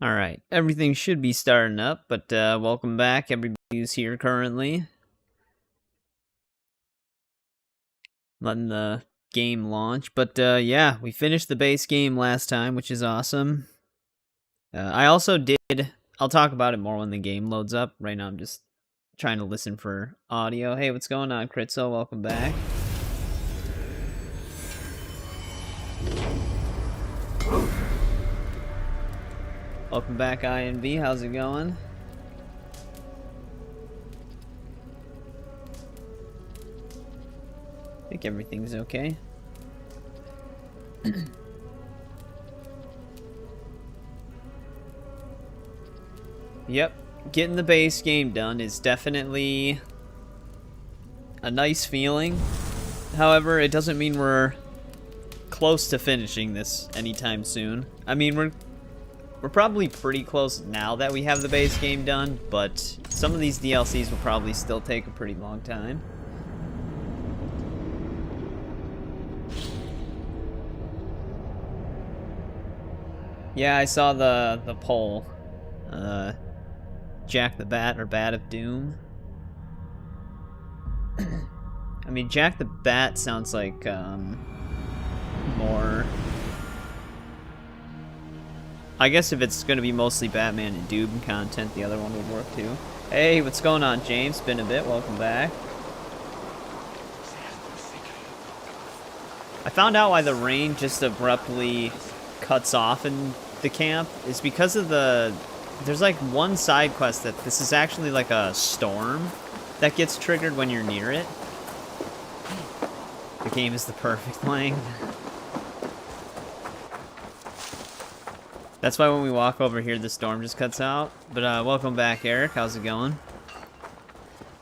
Alright, everything should be starting up, but welcome back, everybody who's here currently. Letting the game launch, but yeah, we finished the base game last time, which is awesome. I also did, I'll talk about it more when the game loads up. Right now I'm just trying to listen for audio. Hey, what's going on, Critzo? Welcome back. Welcome back, INV. How's it going? I think everything's okay. Yep, getting the base game done is definitely a nice feeling. However, it doesn't mean we're close to finishing this anytime soon. I mean, we're probably pretty close now that we have the base game done, but some of these DLCs will probably still take a pretty long time. Yeah, I saw the poll. Jack the Bat or Bat of Doom. I mean, Jack the Bat sounds like more... I guess if it's going to be mostly Batman and Doom content, the other one would work too. Hey, what's going on, James? Been a bit. Welcome back. I found out why the rain just abruptly cuts off in the camp is because of there's like one side quest that this is actually like a storm that gets triggered when you're near it. The game is the perfect length. That's why when we walk over here, the storm just cuts out. But welcome back, Eric. How's it going?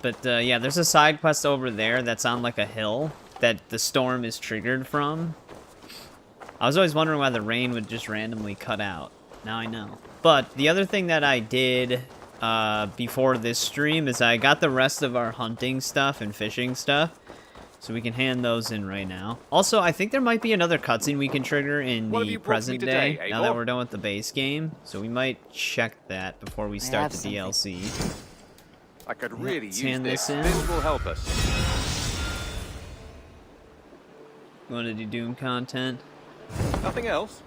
But yeah, there's a side quest over there that's on like a hill that the storm is triggered from. I was always wondering why the rain would just randomly cut out. Now I know. But the other thing that I did before this stream is I got the rest of our hunting stuff and fishing stuff. So we can hand those in right now. Also, I think there might be another cutscene we can trigger in the present day, now that we're done with the base game. So we might check that before we start the DLC. I could really use hand this. this in. This will help us. You want to do Doom content? Nothing else?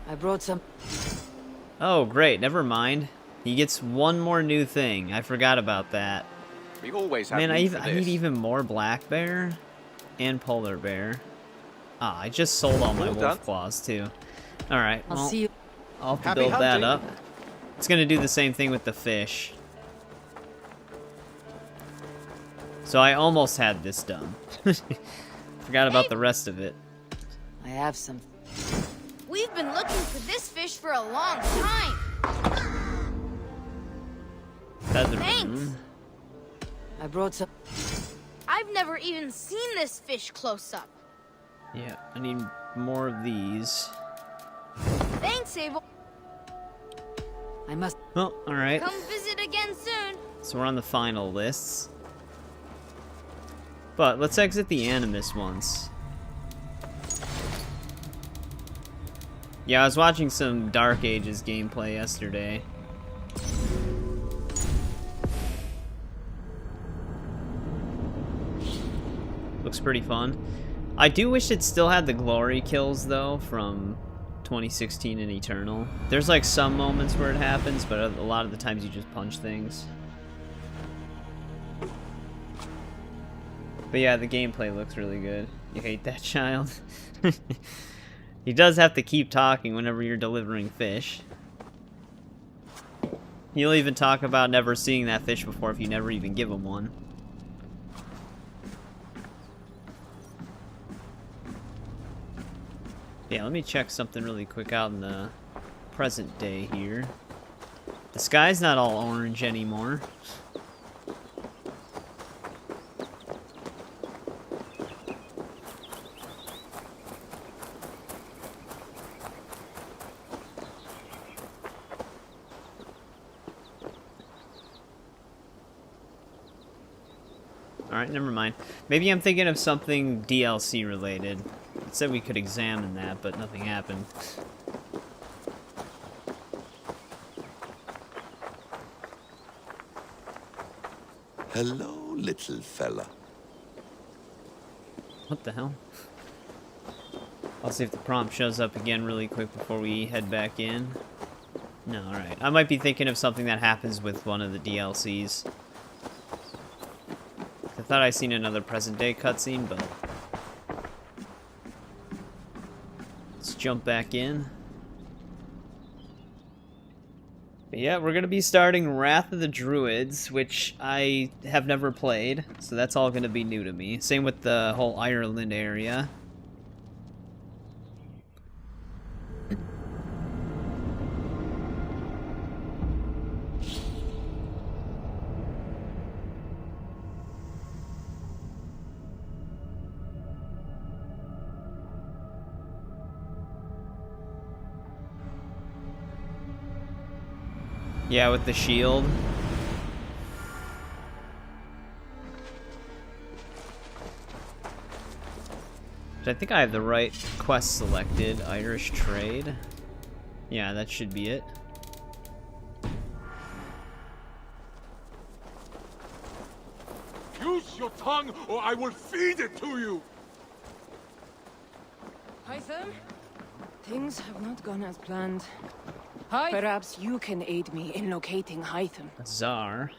I brought some. Oh, great. Never mind. He gets one more new thing. I forgot about that. We always have. Man, I need even more black bear and polar bear. Ah, I just sold all my wolf claws too. All right, well, I'll see you. I'll have to build that up. It's gonna do the same thing with the fish. So I almost had this done. Forgot about the rest of it. I have some. We've been looking for this fish for a long time. Thanks. I brought some. I've never even seen this fish close up. Yeah, I need more of these. Thanks, Eivor. I must. Oh, all right. Come visit again soon. So we're on the final lists. But let's exit the Animus once. Yeah, I was watching some Dark Ages gameplay yesterday. Looks pretty fun. I do wish it still had the glory kills, though, from 2016 and Eternal. There's, like, some moments where it happens, but a lot of the times you just punch things. But yeah, the gameplay looks really good. You hate that child? He does have to keep talking whenever you're delivering fish. He'll even talk about never seeing that fish before if you never even give him one. Yeah, let me check something really quick out in the present day here. The sky's not all orange anymore. Alright, never mind. Maybe I'm thinking of something DLC related. It said we could examine that, but nothing happened. Hello, little fella. What the hell? I'll see if the prompt shows up again really quick before we head back in. No, alright. I might be thinking of something that happens with one of the DLCs. I thought I seen another present day cutscene, but... let's jump back in. But yeah, we're gonna be starting Wrath of the Druids, which I have never played, so that's all gonna be new to me. Same with the whole Ireland area. Yeah, with the shield. I think I have the right quest selected. Irish trade. Yeah, that should be it. Use your tongue, or I will feed it to you! Hytham? Things have not gone as planned. Perhaps you can aid me in locating Hytham. Czar.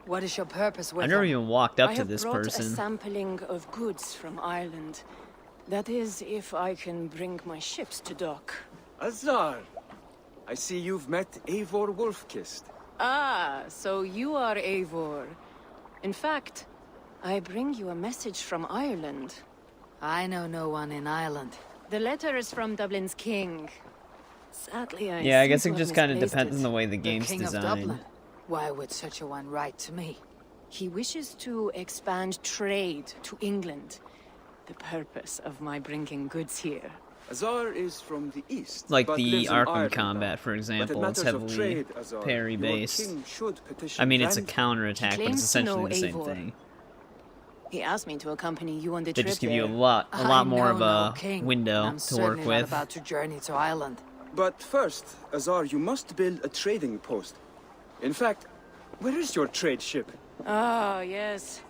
What is your purpose with I never him? even walked up I to have this brought person. a sampling of goods from Ireland. That is, if I can bring my ships to dock. Azar! I see you've met Eivor Wolfkist. Ah, so you are Eivor. In fact, I bring you a message from Ireland. I know no one in Ireland. The letter is from Dublin's king. Sadly, I Yeah, I seem guess to it have just kind of misplaced depends on it. the way the The game's King of designed. Dublin. Why would such a one write to me? He wishes to expand trade to England. The purpose of my bringing goods here. Azar is from the east. Like but the lives in Arkham Ireland combat, now. for But in example, it's matters of heavily trade, Azar, parry your based. king should petition I mean, it's a Grand- counterattack, but it's claims to know essentially the same Eivor. thing. He asked me to accompany you on the They trip just give you a there. lot I more know of no a king, window and I'm to work certainly not with. about to journey to Ireland. But first, Azar, you must build a trading post. In fact, where is your trade ship? Ah, yes.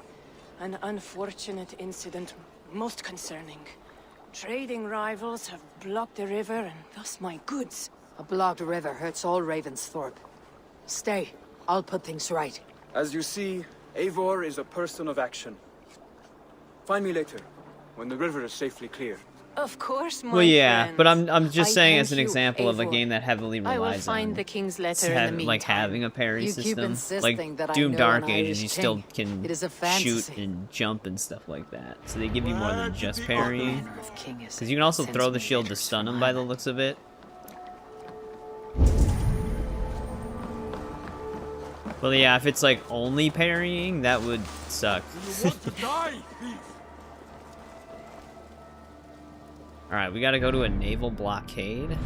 An unfortunate incident, most concerning. Trading rivals have blocked the river and thus my goods. A blocked river hurts all Ravensthorpe. Stay. I'll put things right. As you see, Eivor is a person of action. Find me later, when the river is safely clear. Of course, my Well, yeah, friend. but I'm just I saying thank as an you, example of a Eivor. game that heavily I will relies find on the king's letter in the meantime. like having a parry You keep system. insisting Like that I Doom know Dark an Ages, Irish you still king. can It is a shoot fantasy. and jump and stuff like that. So they give you more than just parrying. Manner of king is Because you can also sends throw the me shield to letters stun from him by the Ireland. looks of it. Well, yeah, if it's like only parrying, that would suck. You want to die, thief? Alright, we gotta go to a naval blockade.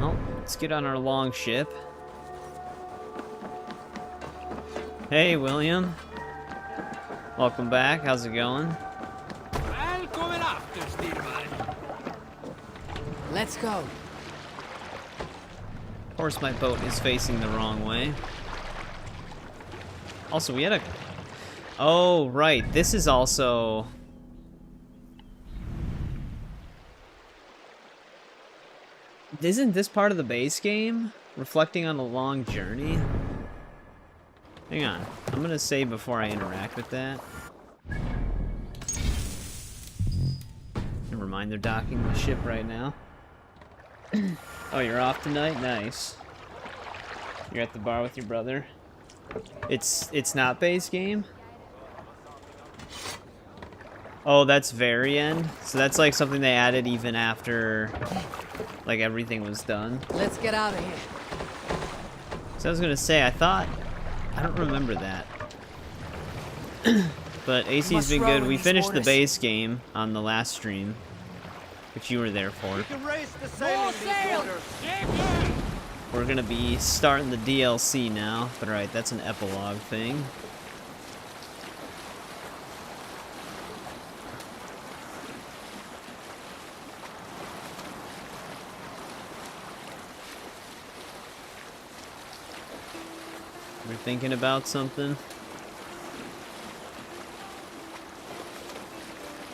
Oh, let's get on our long ship. Hey, William. Welcome back. How's it going? Välkommen after, Styrman. Let's go. Of course, my boat is facing the wrong way. Also, we had a... Oh, right. This is also... Isn't this part of the base game? Reflecting on a long journey? Hang on. I'm gonna save before I interact with that. Never mind, they're docking the ship right now. Oh, you're off tonight? Nice. You're at the bar with your brother? It's not base game? Oh, that's very end? So that's like something they added even after like everything was done. Let's get out of here. So I was gonna say, I don't remember that. But AC's Must been row good. in We these finished the waters. base game on the last stream, which you were there for. can raise the sail in these waters. We're gonna be starting the DLC now, but alright, that's an epilogue thing. We're thinking about something.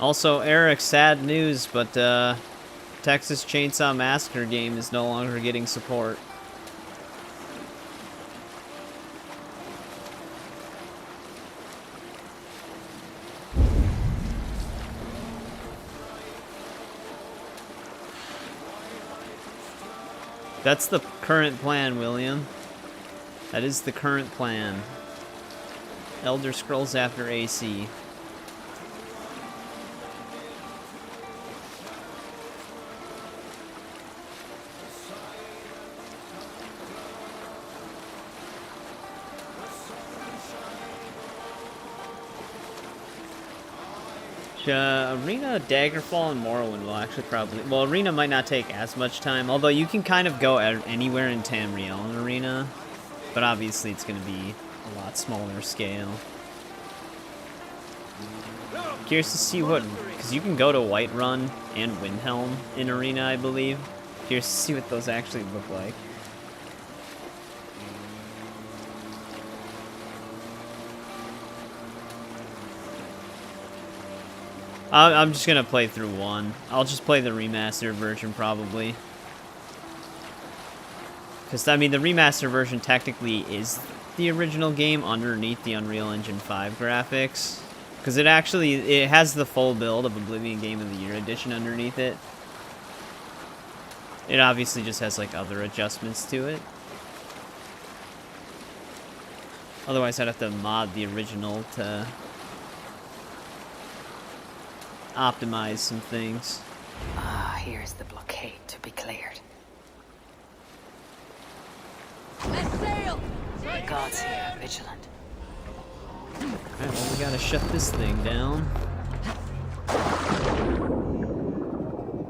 Also, Eric, sad news, but Texas Chainsaw Massacre game is no longer getting support. That's the current plan, William. That is the current plan. Elder Scrolls after AC. Arena, Daggerfall, and Morrowind will actually probably... Well, Arena might not take as much time, although you can kind of go anywhere in Tamriel in Arena. But obviously it's going to be a lot smaller scale. Curious to see what... Because you can go to Whiterun and Windhelm in Arena, I believe. Curious to see what those actually look like. I'm just gonna play through one. I'll just play the remastered version probably. Because, I mean, the remastered version technically is the original game underneath the Unreal Engine 5 graphics. Because it has the full build of Oblivion Game of the Year edition underneath it. It obviously just has, like, other adjustments to it. Otherwise, I'd have to mod the original to optimize some things. Ah, here's the blockade to be cleared. Let's sail! The gods here are vigilant. Alright, well, we gotta shut this thing down.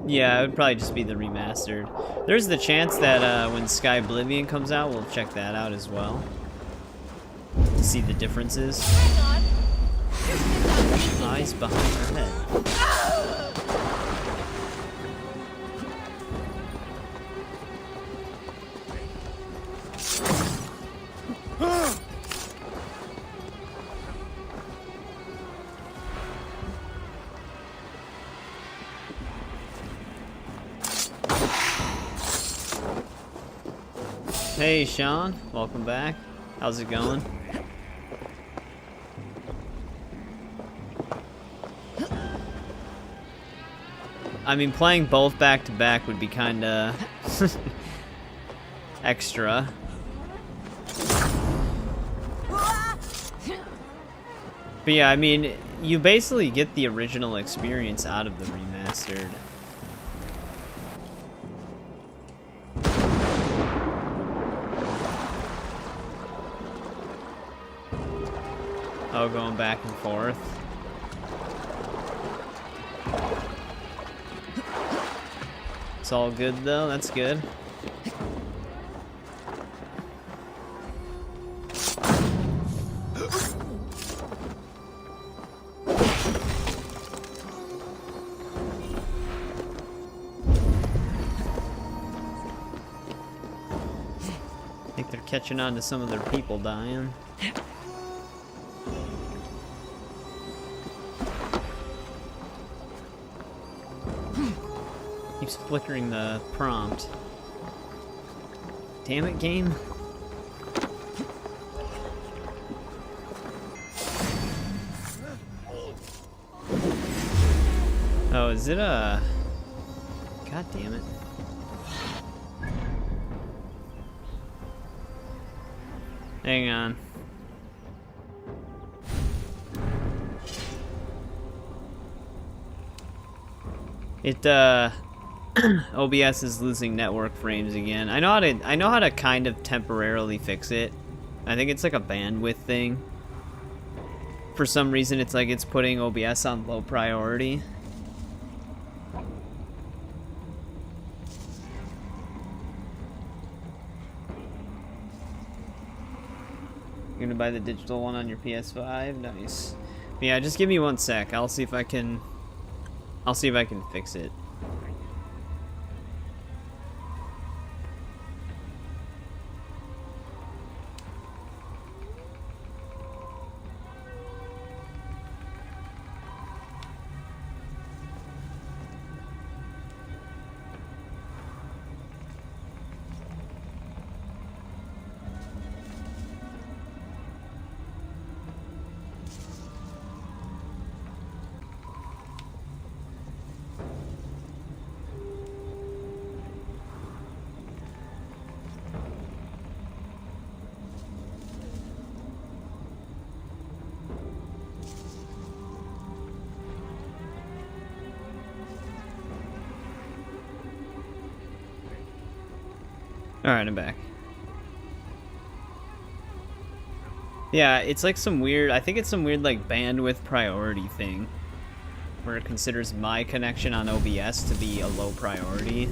Yeah, it would probably just be the remastered. There's the chance that when Sky Oblivion comes out, we'll check that out as well. To see the differences. Hang on. Eyes behind her head. Hey Sean, welcome back. How's it going? I mean, playing both back to back would be kinda extra. But yeah, I mean, you basically get the original experience out of the remastered. Oh, going back and forth. It's all good though, that's good. I think they're catching on to some of their people dying. Keeps flickering the prompt. Damn it, game. Oh, is it a... God damn it. Hang on. It, OBS is losing network frames again. I know how to kind of temporarily fix it. I think it's like a bandwidth thing. For some reason, it's like it's putting OBS on low priority. You're gonna buy the digital one on your PS5? Nice. But yeah, just give me 1 sec. I'll see if I can fix it. Alright, I'm back. Yeah, it's like some weird, I think it's some weird like bandwidth priority thing. Where it considers my connection on OBS to be a low priority.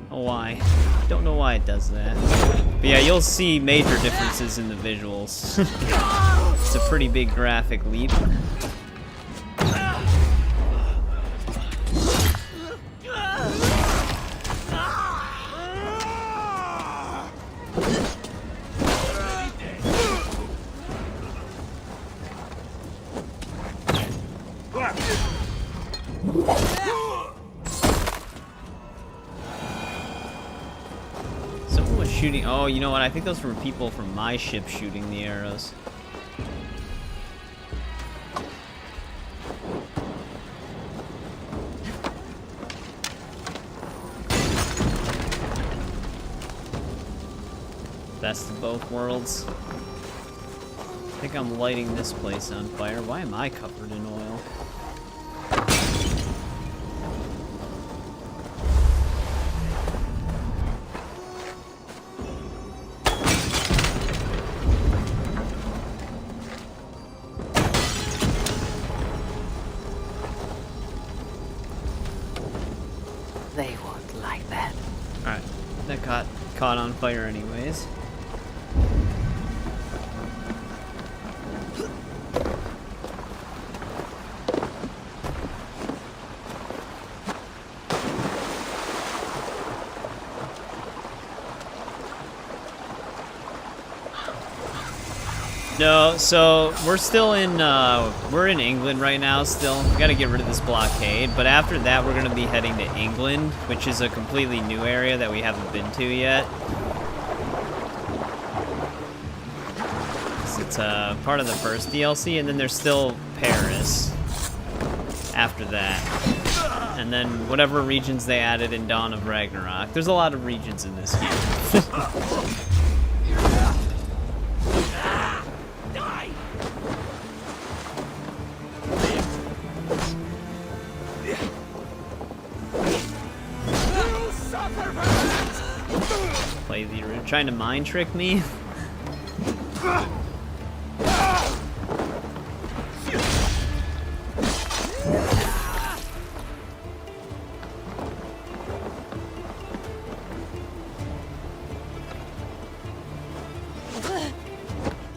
Oh, why? Don't know why it does that. But yeah, you'll see major differences in the visuals. It's a pretty big graphic leap. Someone was shooting. Oh, you know what? I think those were people from my ship shooting the arrows. Best of both worlds. I think I'm lighting this place on fire. Why am I covered in oil? They won't like that. Alright, that got caught on fire anyways. No, so we're still in, we're in England right now still. We gotta get rid of this blockade, but after that we're gonna be heading to England, which is a completely new area that we haven't been to yet. So it's part of the first DLC, and then there's still Paris after that. And then whatever regions they added in Dawn of Ragnarok. There's a lot of regions in this game. Play the original. Trying to mind trick me?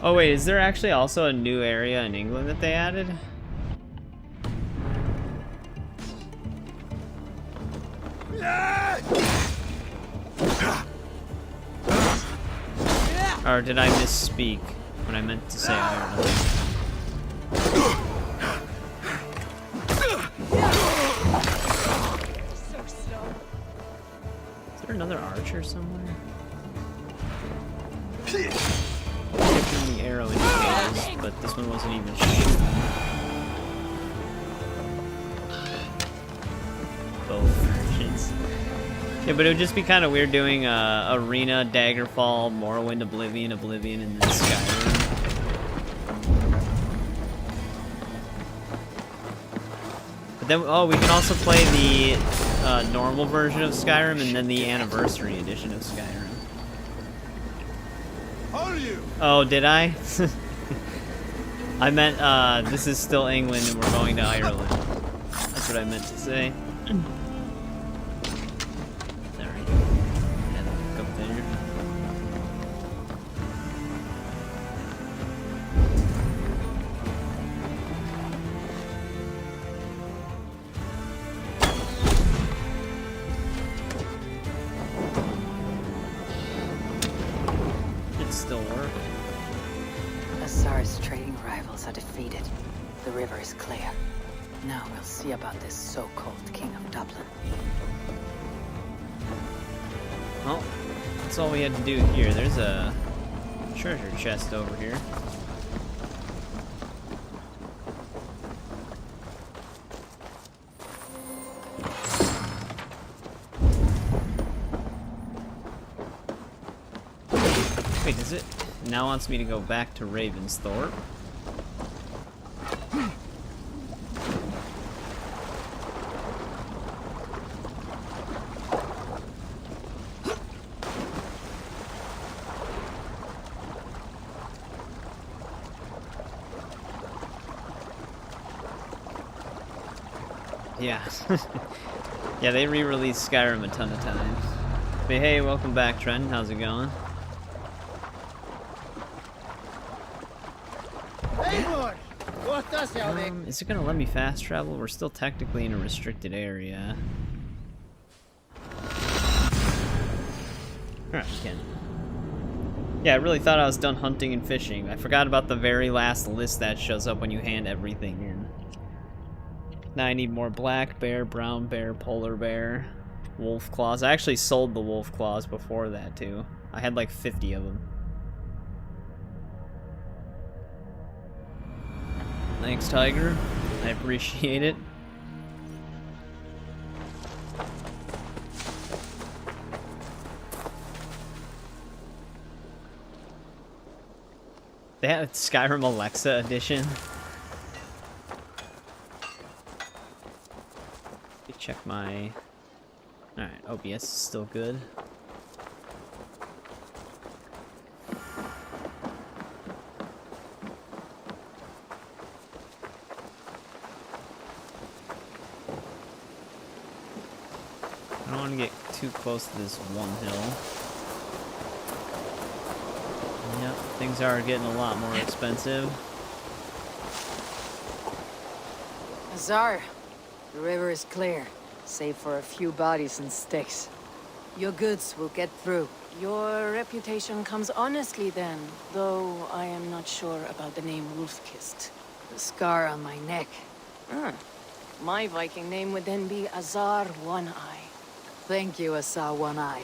Oh wait, is there actually also a new area in England that they added? Or did I misspeak when I meant to say Ireland? Is there another archer somewhere? Checking the arrow indicators, but this one wasn't even shooting. Both versions. Yeah, but it would just be kind of weird doing Arena, Daggerfall, Morrowind, Oblivion, and then Skyrim. But then, oh, we can also play the normal version of Skyrim and then the Anniversary Edition of Skyrim. Oh, did I? I meant, this is still England and we're going to Ireland. That's what I meant to say. Still work. Asar's trading rivals are defeated. The river is clear. Now we'll see about this so-called King of Dublin. Well, that's all we had to do here. There's a treasure chest over here. Wait, is it? Now wants me to go back to Ravensthorpe. Hmm. Yeah. Yeah, they re-released Skyrim a ton of times. But hey, welcome back, Trent. How's it going? Eivor! Is it gonna let me fast travel? We're still technically in a restricted area. Alright, we can. Yeah, I really thought I was done hunting and fishing. I forgot about the very last list that shows up when you hand everything in. Now I need more black bear, brown bear, polar bear, wolf claws. I actually sold the wolf claws before that too. I had like 50 of them. Thanks, Tiger. I appreciate it. They had a Skyrim Alexa edition. Check my... Alright, OBS is still good. I don't want to get too close to this one hill. Yep, things are getting a lot more expensive. Azar, the river is clear, save for a few bodies and sticks. Your goods will get through. Your reputation comes honestly then, though I am not sure about the name Wolf-Kissed. The scar on my neck. Ah, my Viking name would then be Azar One-Eye. Thank you, Azar One-Eye.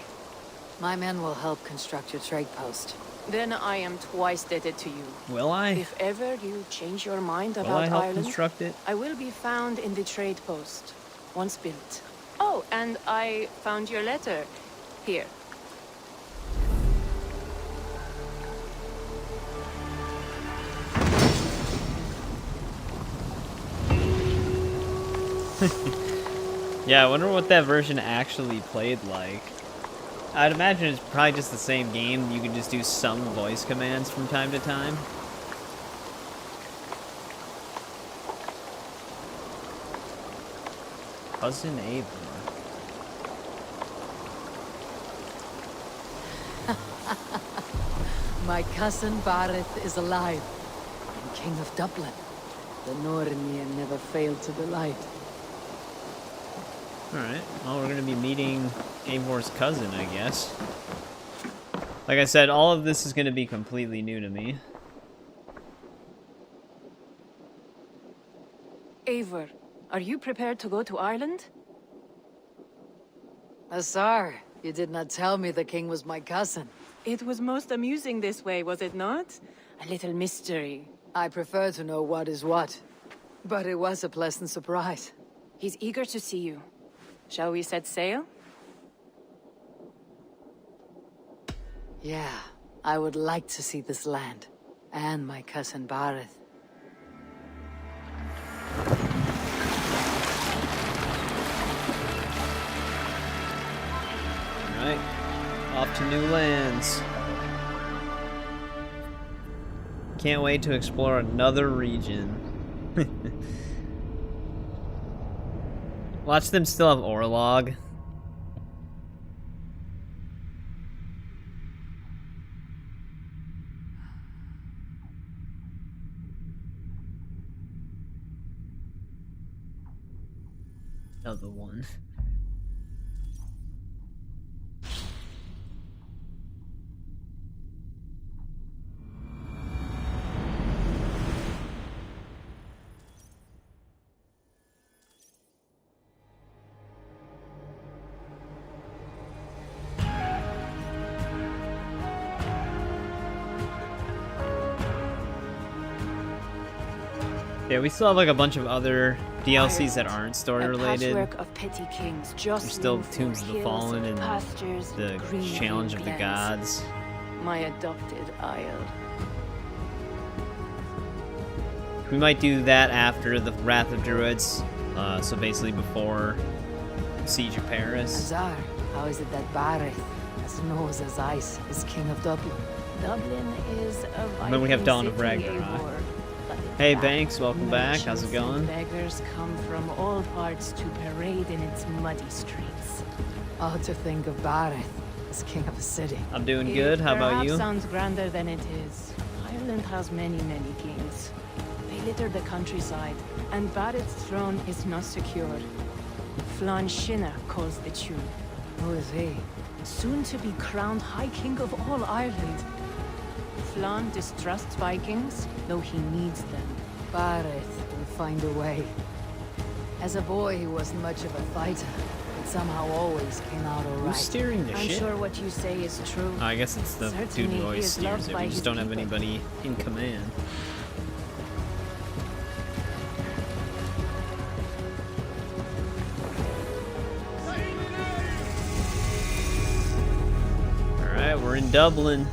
My men will help construct your trade post. Then I am twice indebted to you. Will I? If ever you change your mind Will about I help Ireland, construct it? I will be found in the trade post, once built. Oh, and I found your letter. Here. Yeah, I wonder what that version actually played like. I'd imagine it's probably just the same game. You can just do some voice commands from time to time. Cousin Eivor. My cousin Bareth is alive, and King of Dublin. The Nornir never failed to delight. Alright, well, we're gonna be meeting Eivor's cousin, I guess. Like I said, all of this is gonna be completely new to me. Eivor, are you prepared to go to Ireland? Azar, you did not tell me the king was my cousin. It was most amusing this way, was it not? A little mystery. I prefer to know what is what, but it was a pleasant surprise. He's eager to see you. Shall we set sail? Yeah, I would like to see this land, and my cousin Bareth. Alright, off to new lands. Can't wait to explore another region. Watch them still have Orlog. Another one. Yeah, we still have like a bunch of other DLCs that aren't story related. A patchwork of petty kings, There's still Tombs of the Fallen and pastures, the green Challenge of the glens. Gods. My adopted isle. We might do that after the Wrath of Druids, so basically before Siege of Paris. Azar, how is it that Bareth, as nose as ice, is king of Dublin? Dublin is a And then we have Viking Dawn of city, Ragnarok. Eivor, but Hey Banks, welcome back. How's it Merchants and going? Beggars come from all parts to parade in its muddy streets. Odd to think of Bareth as king of a city. I'm doing good. How about Perhaps you? sounds grander than it is. Ireland has many, many kings. They litter the countryside, and Bareth's throne is not secure. Flann Sinna calls the tune. Who is he? Soon to be crowned High King of all Ireland. Flann distrusts Vikings, though he needs them. Bareth will find a way. As a boy, he wasn't much of a fighter, but somehow always came out alright. Who's steering the I'm ship? sure what you say is true. Oh, I guess it's the dude Certainly who he always is steers loved it. by We his just don't have people. anybody in command. Alright, we're in Dublin.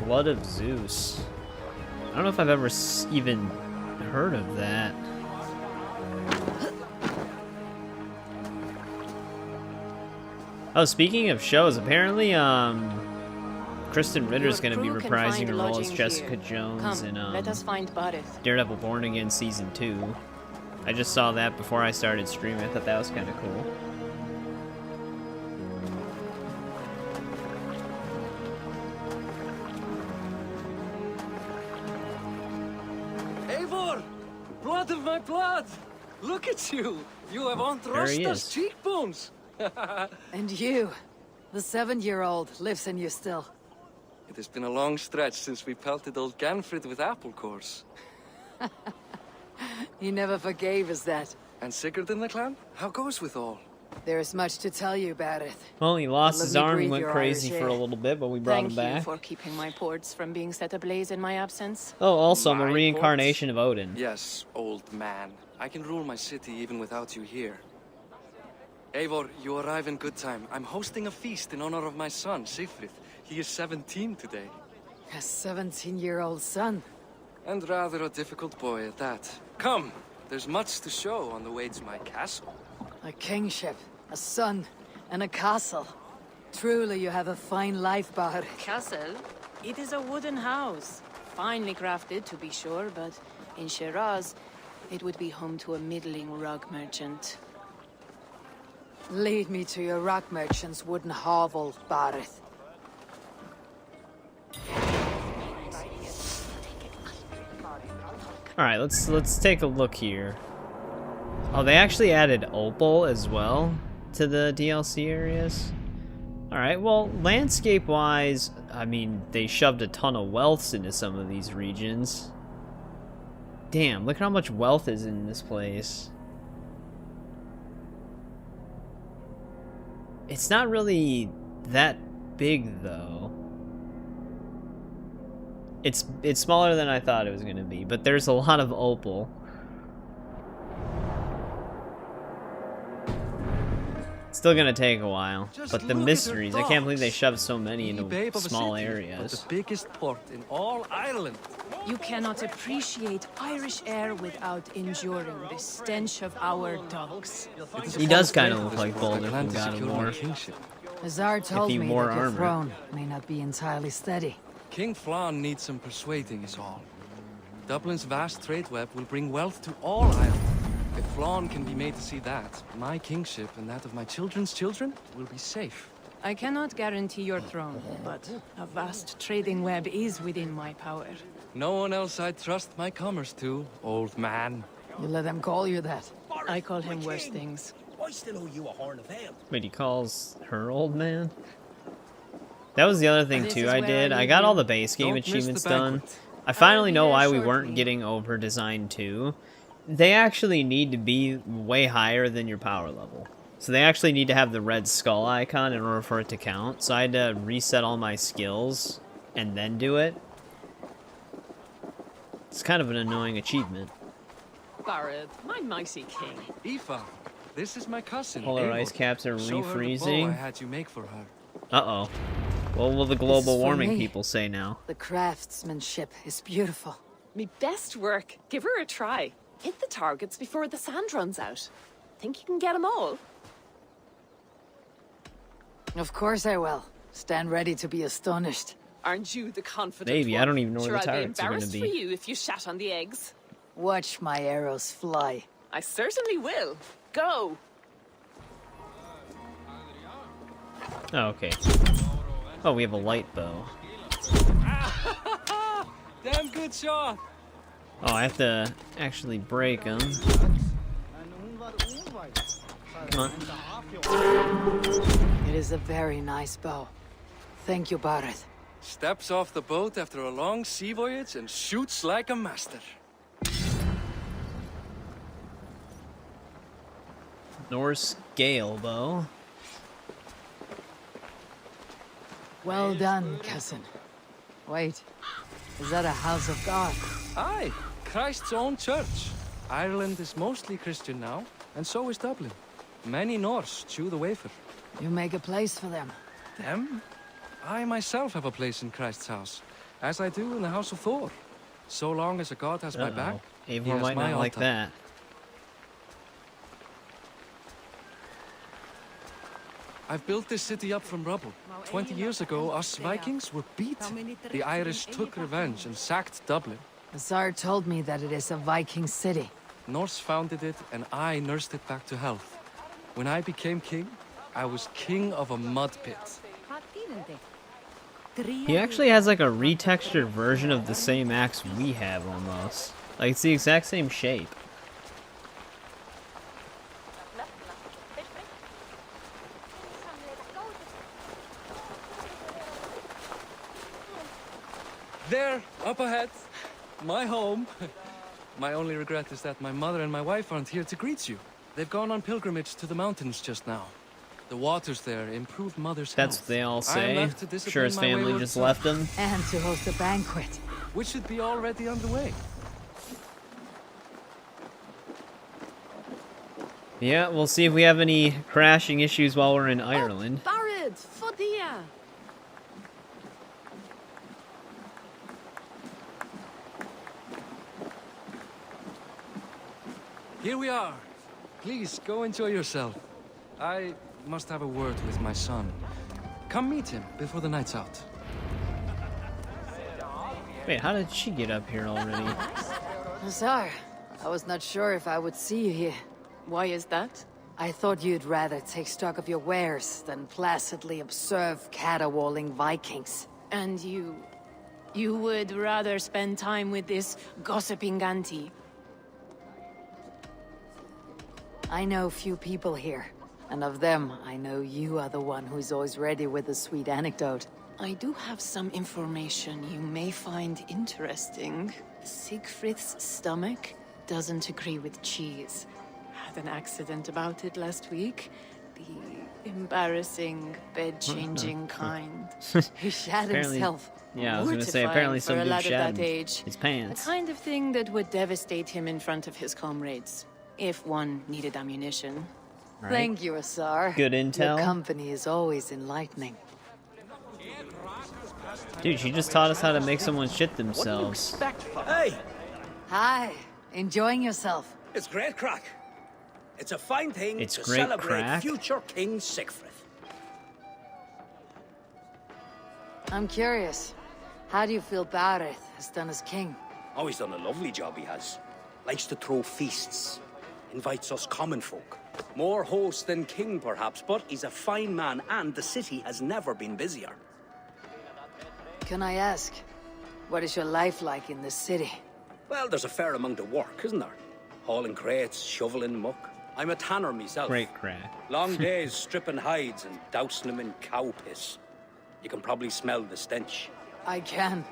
Blood of Zeus. I don't know if I've ever even heard of that. Oh, speaking of shows, apparently, Kristen Ritter's Your gonna be crew can reprising find her role as lodging Jessica here. Jones Come, in let us find Bareth. Daredevil Born Again Season 2. I just saw that before I started streaming. I thought that was kind of cool. Eivor! Blood of my blood! Look at you! You have Aunt There he Rosta's is. cheekbones! And you, the 7-year-old, lives in you still. It has been a long stretch since we pelted old Ganfrid with apple cores. He never forgave us that. And Sigurd in the clan? How goes with all? There is much to tell you, Bareth. Well, he lost Let his me arm and breathe went your crazy Irish for a air. little bit, but we brought Thank him you back. for keeping my ports from being set ablaze in my absence. Oh, also, I'm a My reincarnation of Odin. Yes, old man. I can rule my city even without you here. Eivor, you arrive in good time. I'm hosting a feast in honor of my son, Sigfrid. He is 17 today. A 17-year-old son. And rather a difficult boy at that. Come, there's much to show on the way to my castle. A kingship, a son, and a castle. Truly, you have a fine life, Bareth. Castle? It is a wooden house. Finely crafted, to be sure, but in Shiraz, it would be home to a middling rug merchant. Lead me to your rock merchant's wooden hovel, Bareth. Alright, let's take a look here. Oh, they actually added Opal as well to the DLC areas. Alright, well, landscape-wise, I mean, they shoved a ton of wealths into some of these regions. Damn, look at how much wealth is in this place. It's not really that big, though. It's smaller than I thought it was going to be, but there's a lot of opal. Still going to take a while, Just but the look at mysteries, her I can't believe they docks. shoved so many The into babe of a small city, areas. But the biggest port in all Ireland. You cannot appreciate Irish air without enduring the stench of our dogs. He does kind of look This like was Boulder the plan from to God of secure my War. kingship. Azar told he me wore that your armor. throne may not be entirely steady. King Flann needs some persuading is all. Dublin's vast trade web will bring wealth to all Ireland. If Flann can be made to see that, my kingship and that of my children's children will be safe. I cannot guarantee your throne, but a vast trading web is within my power. No one else I'd trust my commerce to, old man. You let them call you that. I call him worse things. I still owe you a horn of ale. Wait, he calls her old man? That was the other thing This too is I where did. I I leave got you. all the base game Don't miss the achievements done. banquet. I finally be know there why we shortly. weren't getting over Design 2. They actually need to be way higher than your power level. So they actually need to have the red skull icon in order for it to count. So I had to reset all my skills and then do it. It's kind of an annoying achievement. Barrett, my mighty king. Aoife, this is my cousin. Polar Eivor. ice caps are Show her the bow I refreezing. had you make for her. Uh-oh. What will the global for warming me. people say now? The craftsmanship is beautiful. Me best work. Give her a try. Hit the targets before the sand runs out. Think you can get them all? Of course I will. Stand ready to be astonished. Aren't you the confident Maybe, one? I don't even know where Sure, the I'll be turrets are gonna embarrassed be. for you if you shat on the eggs. Watch my arrows fly. I certainly will. Go! Oh, okay. Oh, we have a light bow. Damn good shot. Oh, I have to actually break them. Come on. It is a very nice bow. Thank you, Barret. Steps off the boat after a long sea voyage and shoots like a master. Norse Gale bow. Well done, cousin. Wait, is that a house of God? Aye, Christ's own church. Ireland is mostly Christian now, and so is Dublin. Many Norse chew the wafer. You make a place for them. Them? I myself have a place in Christ's house, as I do in the house of Thor. So long as a god has my back, he Eivor has might my not like altar. that. I've built this city up from rubble. 20 years ago, us Vikings were beat. The Irish took revenge and sacked Dublin. The Tsar told me that it is a Viking city. Norse founded it, and I nursed it back to health. When I became king, I was king of a mud pit. He actually has like a retextured version of the same axe we have almost. Like it's the exact same shape. There, up ahead, my home. My only regret is that my mother and my wife aren't here to greet you. They've gone on pilgrimage to the mountains just now. The waters there improve mother's That's health. what they all I'm say. left to Sure, his discipline my family wayward just son, left him. And to host a banquet. which should be already underway. Yeah, we'll see if we have any crashing issues while we're in Ireland. Barret, Fodia. Here we are. Please, go enjoy yourself. I must have a word with my son. Come meet him before the night's out. Wait, how did she get up here already? Tsar, I was not sure if I would see you here. Why is that? I thought you'd rather take stock of your wares than placidly observe caterwauling Vikings. And you would rather spend time with this gossiping auntie? I know few people here, and of them, I know you are the one who's always ready with a sweet anecdote. I do have some information you may find interesting. Siegfried's stomach doesn't agree with cheese. Had an accident about it last week. The embarrassing, bed-changing kind. He shat Apparently- himself. Yeah, I was gonna say, Mortifying apparently for some a dude lad of shat that age. his The pants. kind of thing that would devastate him in front of his comrades, if one needed ammunition. Right. Thank you, Asar. Good intel. Your company is always enlightening. Dude, she just taught us how to make someone shit themselves. Hey, Hi, enjoying yourself? it's great crack. It's a fine thing It's to great celebrate crack? future King Siegfried. I'm curious. How do you feel Barret has done as king? Oh, he's done a lovely job, he has. Likes to throw feasts. Invites us common folk. More host than king, perhaps, but he's a fine man, and the city has never been busier. Can I ask, what is your life like in this city? Well, there's a fair amount of work, isn't there? Hauling crates, shoveling muck. I'm a tanner myself. Great crack. Long days stripping hides and dousing them in cow piss. You can probably smell the stench. I can.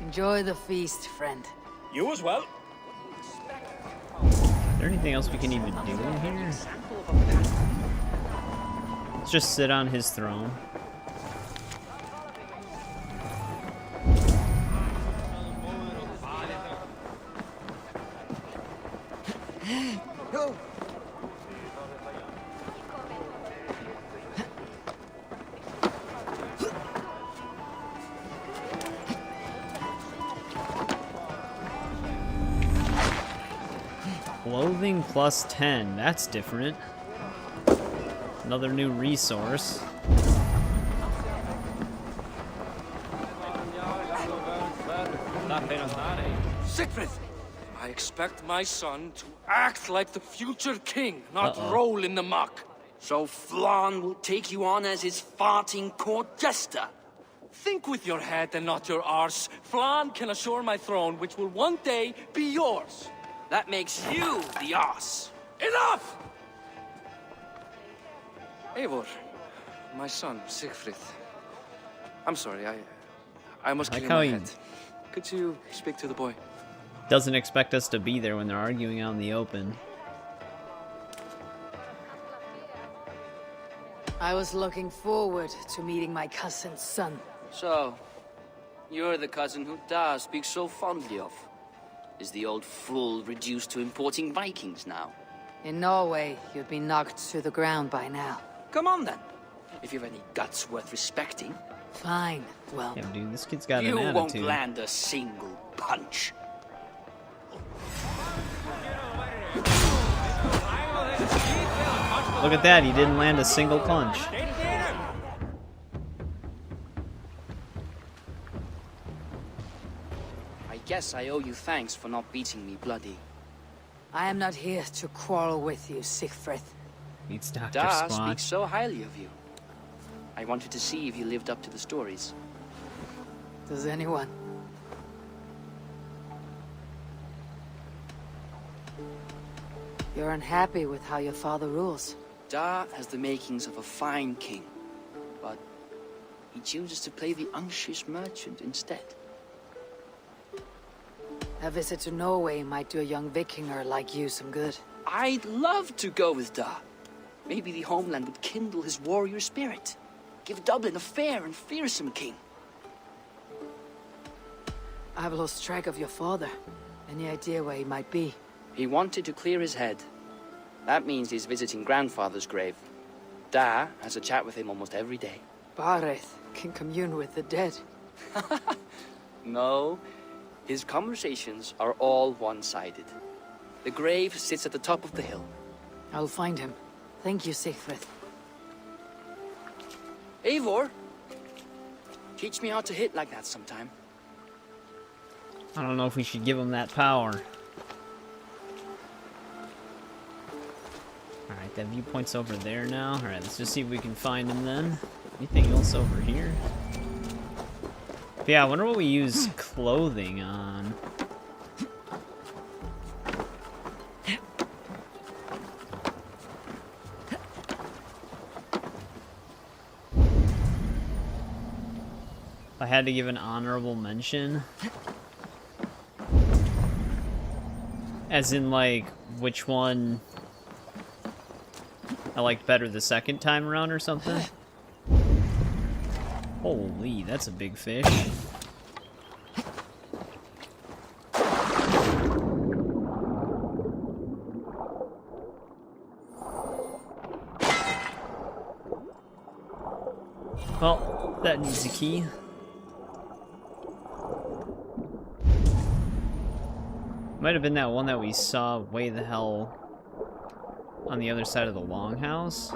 Enjoy the feast, friend. You as well. Is there anything else we can even do in here? Let's just sit on his throne. Clothing plus 10. That's different. Another new resource. Siegfried! I expect my son to act like the future king, not roll in the muck. So Flan will take you on as his farting court jester? Think with your head and not your arse. Flan can assure my throne, which will one day be yours. That makes you the ass. Enough! Eivor, my son, Siegfried. I'm sorry, I must Like clear how my he- head. Could you speak to the boy? Doesn't expect us to be there when they're arguing out in the open. I was looking forward to meeting my cousin's son. So, you're the cousin who Da speaks so fondly of. Is the old fool reduced to importing Vikings now? In Norway, you'd be knocked to the ground by now. Come on then, if you've any guts worth respecting. Fine, well, Yeah, dude, this kid's got You an won't attitude. land a single punch. Look at that, he didn't land a single punch. I guess I owe you thanks for not beating me bloody. I am not here to quarrel with you, Siegfried. Meets Dr. Da Squatch. speaks so highly of you. I wanted to see if you lived up to the stories. Does anyone? You're unhappy with how your father rules. Da has the makings of a fine king, but he chooses to play the unctuous merchant instead. A visit to Norway might do a young Vikinger like you some good. I'd love to go with Da. Maybe the homeland would kindle his warrior spirit. Give Dublin a fair and fearsome king. I've lost track of your father. Any idea where he might be? He wanted to clear his head. That means he's visiting grandfather's grave. Da has a chat with him almost every day. Bareth can commune with the dead. No, his conversations are all one-sided. The grave sits at the top of the hill. I'll find him. Thank you, Siegfried. Eivor, teach me how to hit like that sometime. I don't know if we should give him that power. Alright, that viewpoint's over there now. Alright, let's just see if we can find him then. Anything else over here? But yeah, I wonder what we use clothing on. If I had to give an honorable mention. As in, like, which one I liked better the second time around or something? Holy, that's a big fish. Well, that needs a key. Might have been that one that we saw way the hell on the other side of the longhouse.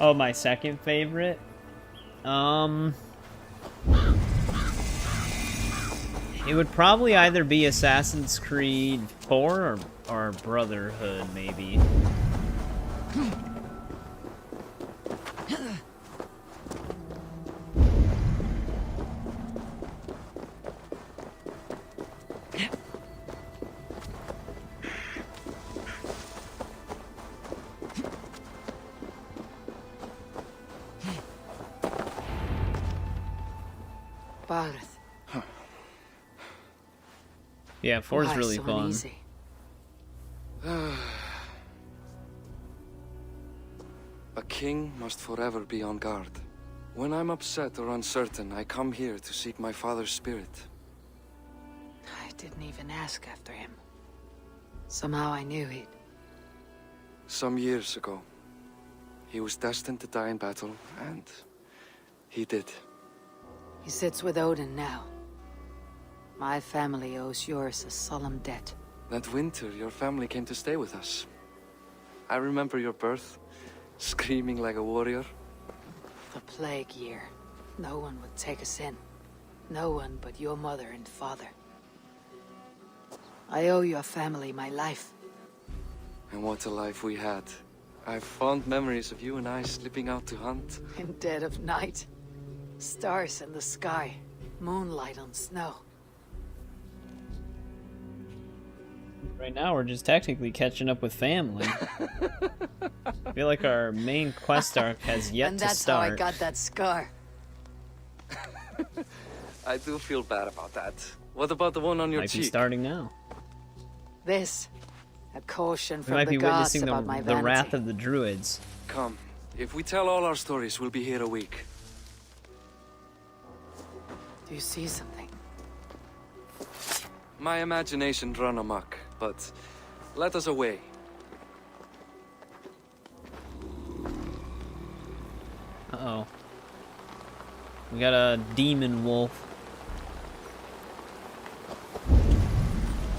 Oh, my second favorite? It would probably either be Assassin's Creed 4 or Brotherhood, maybe. Bareth. Yeah, 4 is Why really so fun. uneasy? A king must forever be on guard. When I'm upset or uncertain, I come here to seek my father's spirit. I didn't even ask after him. Somehow I knew he'd... Some years ago, he was destined to die in battle, and he did. He sits with Odin now. My family owes yours a solemn debt. That winter, your family came to stay with us. I remember your birth, screaming like a warrior. The plague year. No one would take us in. No one but your mother and father. I owe your family my life. And what a life we had. I have fond memories of you and I slipping out to hunt. In dead of night. Stars in the sky. Moonlight on snow. Right now, we're just technically catching up with family. I feel like our main quest arc has yet and to that's start. how I got that scar. I do feel bad about that. What about the one on your Might cheek? be starting now. This. A caution We from might the be gods witnessing about my the vanity. wrath of the Druids. Come. If we tell all our stories, we'll be here a week. Do you see something? My imagination run amok, but let us away. Uh-oh. We got a demon wolf.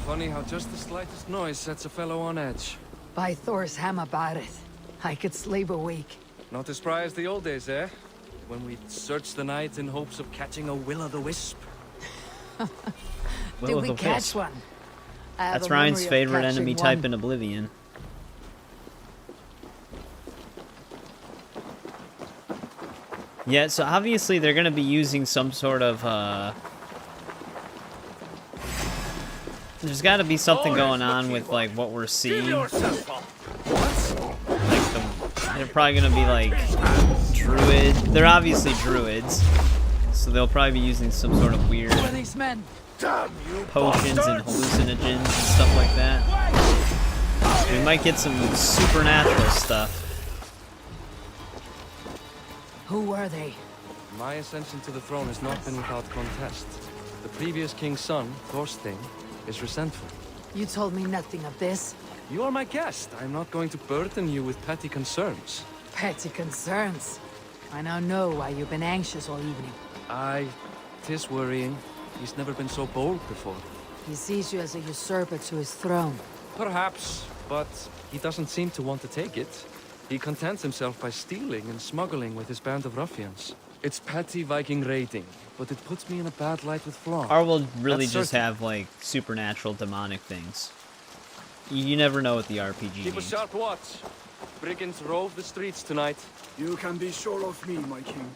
Funny how just the slightest noise sets a fellow on edge. By Thor's hammer, Barith. I could sleep a week. Not as spry as the old days, eh? When we'd search the night in hopes of catching a will-o'-the-wisp. Did we catch one? That's Ryan's favorite enemy type in Oblivion. Yeah, so obviously they're going to be using some sort of, there's got to be something going on with, like, what we're seeing. Like, they're probably going to be, like, druid. They're obviously druids. So they'll probably be using some sort of weird These men. potions and hallucinogens and stuff like that. We might get some supernatural stuff. Who were they? My ascension to the throne has not been without contest. The previous king's son, Thorstein, is resentful. You told me nothing of this. You are my guest. I'm not going to burden you with petty concerns. Petty concerns. I now know why you've been anxious all evening. Tis worrying. He's never been so bold before. He sees you as a usurper to his throne. Perhaps, but he doesn't seem to want to take it. He contents himself by stealing and smuggling with his band of ruffians. It's petty Viking raiding, but it puts me in a bad light with Flaw. Or we'll really That's just certain. have, like, supernatural demonic things. You never know with the RPG Keep a games. sharp watch. Brigands rove the streets tonight. You can be sure of me, my king.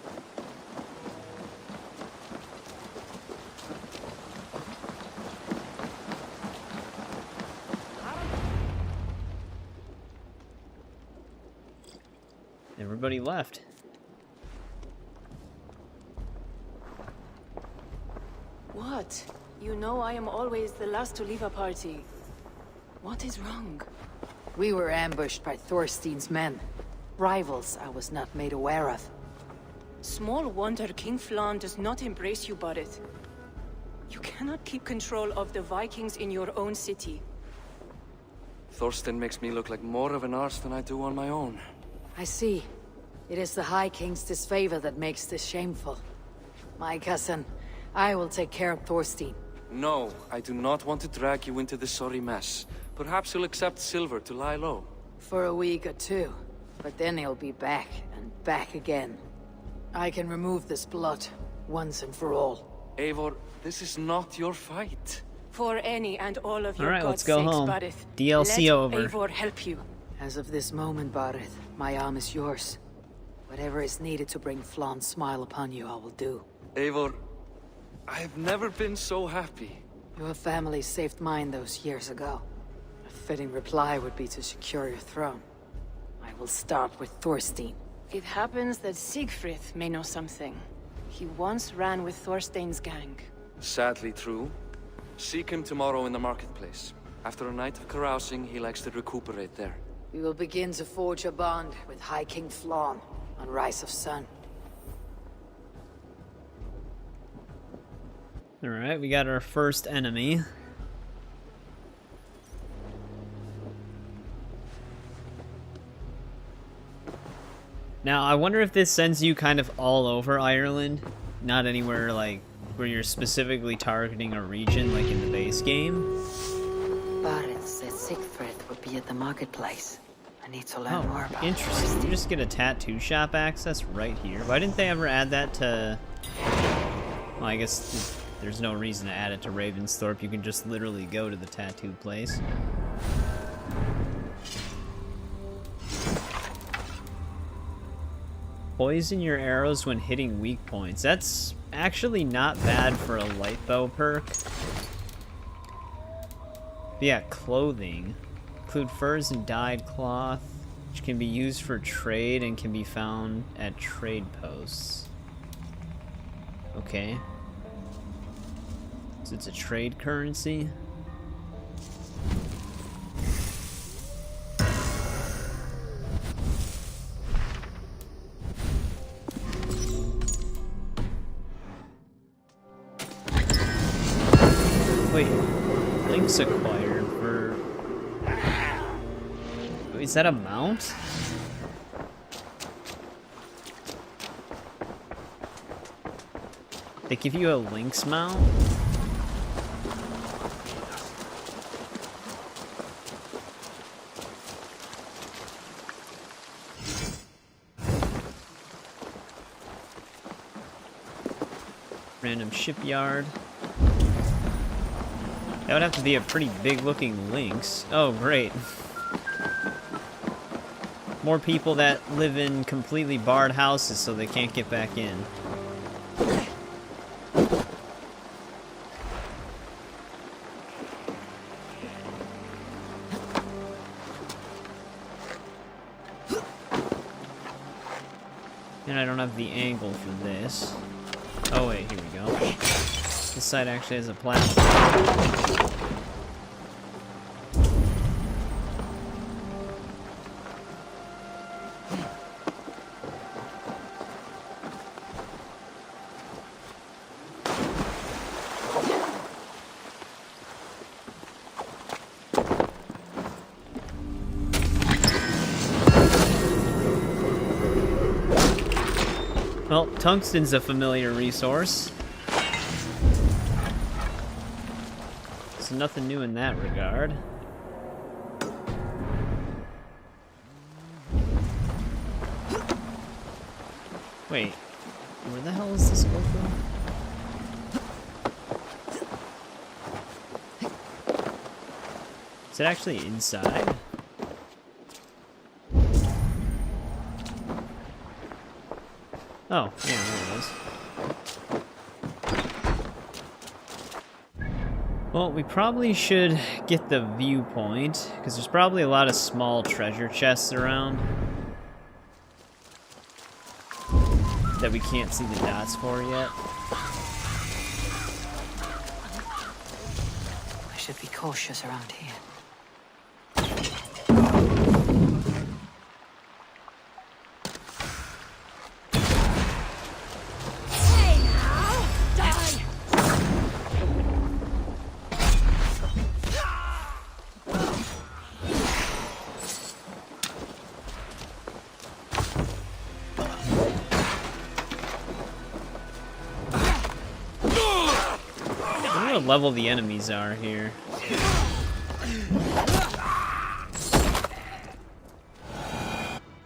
Everybody left. What? You know I am always the last to leave a party. What is wrong? We were ambushed by Thorstein's men. Rivals I was not made aware of. Small wonder King Flan does not embrace you, Barith. You cannot keep control of the Vikings in your own city. Thorstein makes me look like more of an arse than I do on my own. I see. It is the High King's disfavor that makes this shameful. My cousin, I will take care of Thorstein. No, I do not want to drag you into this sorry mess. Perhaps you'll accept silver to lie low. For a week or two. But then he'll be back, and back again. I can remove this blot, once and for all. Eivor, this is not your fight. For any and all of your Alright, gods' let's go sakes, home. Barith, DLC let over. Eivor help you. As of this moment, Barith, my arm is yours. Whatever is needed to bring Flan's smile upon you, I will do. Eivor, I have never been so happy. Your family saved mine those years ago. A fitting reply would be to secure your throne. I will start with Thorstein. It happens that Siegfried may know something. He once ran with Thorstein's gang. Sadly true. Seek him tomorrow in the marketplace. After a night of carousing, he likes to recuperate there. We will begin to forge a bond with High King Flan on Rise of Sun. Alright, we got our first enemy. Now, I wonder if this sends you kind of all over Ireland. not anywhere like where you're specifically targeting a region like in the base game. Barin said Sigfrid would be at the marketplace. I need to learn more about interesting. You just get a tattoo shop access right here. Why didn't they ever add that to... Well, I guess there's no reason to add it to Ravensthorpe. You can just literally go to the tattoo place. Poison your arrows when hitting weak points. That's actually not bad for a light bow perk. But yeah, clothing. Include furs and dyed cloth, which can be used for trade and can be found at trade posts. Okay. So it's a trade currency. Wait, links acquired for... Is that a mount? They give you a lynx mount? Random shipyard. That would have to be a pretty big looking lynx. Oh, great. More people that live in completely barred houses so they can't get back in. And I don't have the angle for this. Oh wait, here we go. This side actually has a platform. Well, tungsten's a familiar resource. So nothing new in that regard. Wait, where the hell is this open? Is it actually inside? Oh, yeah, there it is. Well, we probably should get the viewpoint, because there's probably a lot of small treasure chests around that we can't see the dots for yet. I should be cautious around here. What level the enemies are here.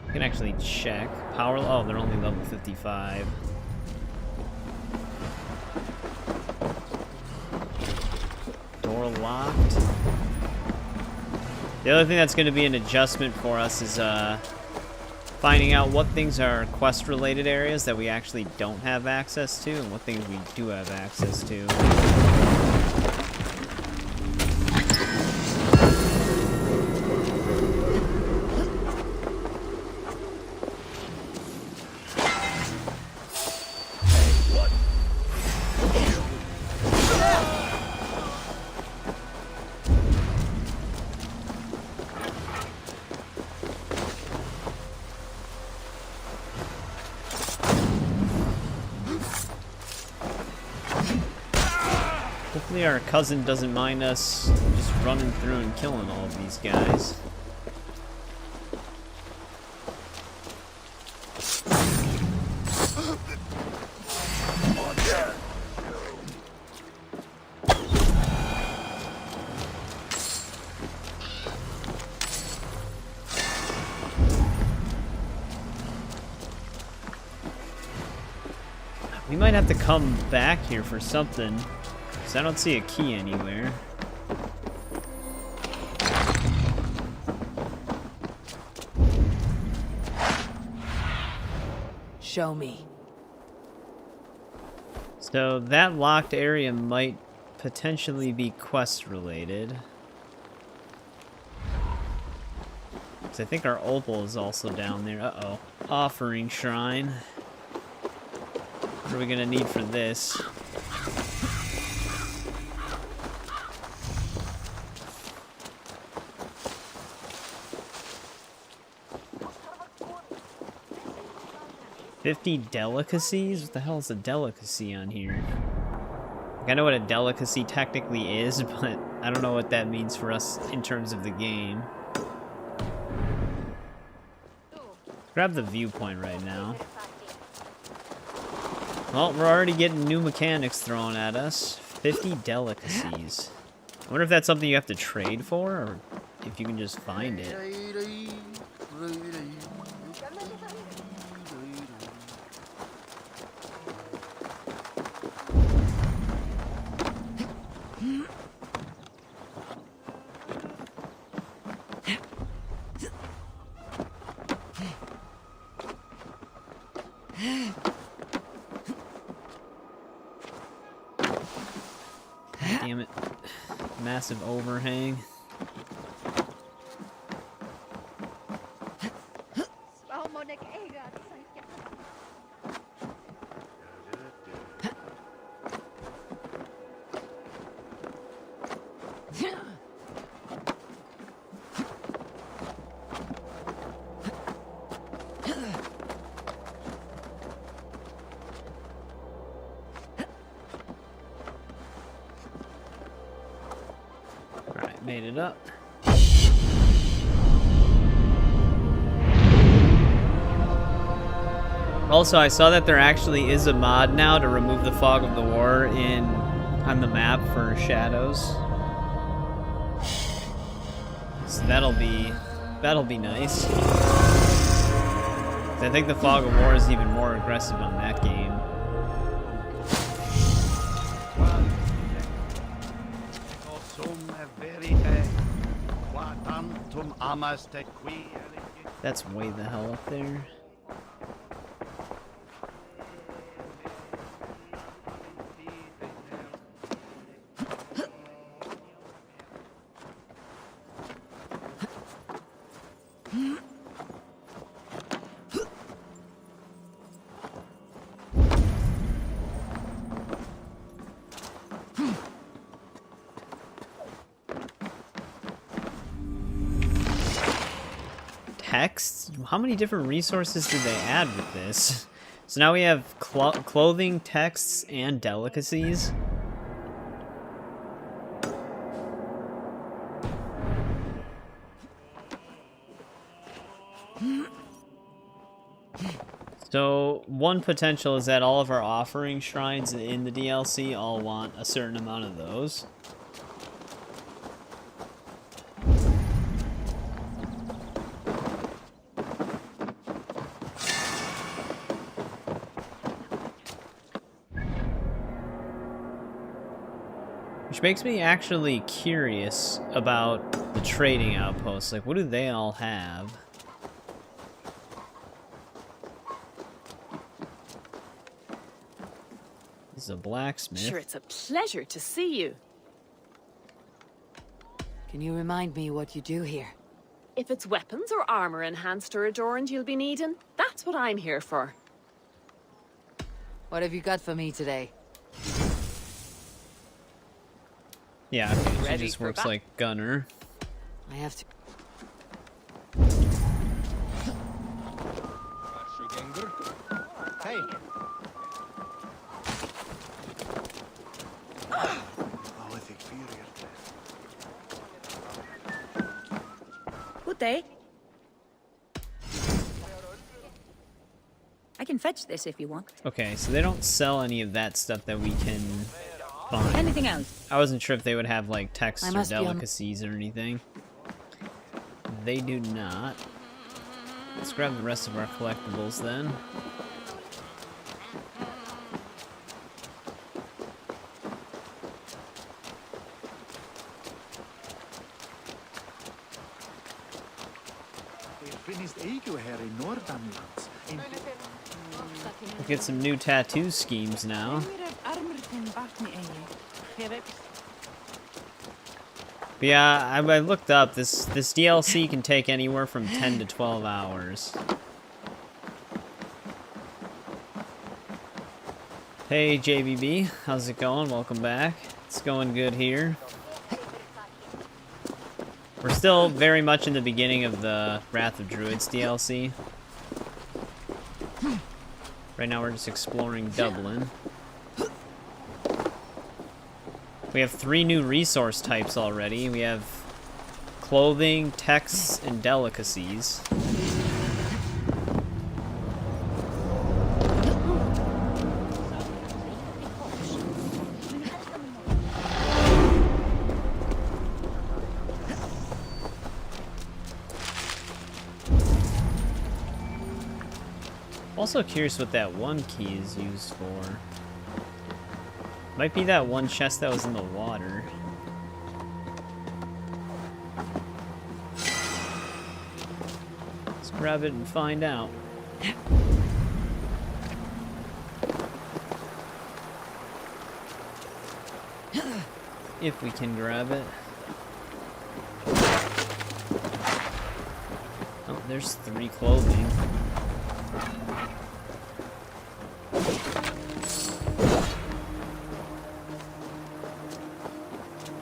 I can actually check. Power, oh, they're only level 55. Door locked. The other thing that's going to be an adjustment for us is finding out what things are quest-related areas that we actually don't have access to, and what things we do have access to. Hopefully our cousin doesn't mind us just running through and killing all of these guys. We might have to come back here for something, because I don't see a key anywhere. Show me. So that locked area might potentially be quest related. Because I think our opal is also down there. Uh-oh. Offering shrine. What are we gonna need for this? $50 delicacies? What the hell is a delicacy on here? Like, I know what a delicacy technically is, but I don't know what that means for us in terms of the game. Grab the viewpoint right now. Well, we're already getting new mechanics thrown at us. 50 delicacies. I wonder if that's something you have to trade for, or if you can just find it. Damn it. Massive overhang. Made it up. Also, I saw that there actually is a mod now to remove the fog of the war on the map for shadows. So that'll be nice. I think the fog of war is even more aggressive on that game. That's way the hell up there. Texts? How many different resources did they add with this? So now we have clothing, texts, and delicacies. So one potential is that all of our offering shrines in the DLC all want a certain amount of those. Which makes me actually curious about the trading outposts. Like, what do they all have? This is a blacksmith. Sure, it's a pleasure to see you. Can you remind me what you do here? If it's weapons or armor enhanced or adorned you'll be needing, that's what I'm here for. What have you got for me today? Yeah, okay, she just works like gunner. I have to. Hey. Good day. I can fetch this if you want. Okay, so they don't sell any of that stuff that we can find. Anything else? I wasn't sure if they would have like texts or delicacies or anything. They do not. Let's grab the rest of our collectibles then. Look at some new tattoo schemes now. But yeah, I looked up. This DLC can take anywhere from 10 to 12 hours. Hey JBB, how's it going? Welcome back. It's going good here. We're still very much in the beginning of the Wrath of Druids DLC. Right now we're just exploring Dublin. We have 3 new resource types already. We have clothing, texts, and delicacies. Also curious what that one key is used for. Might be that one chest that was in the water. Let's grab it and find out. If we can grab it. Oh, there's 3 clothing.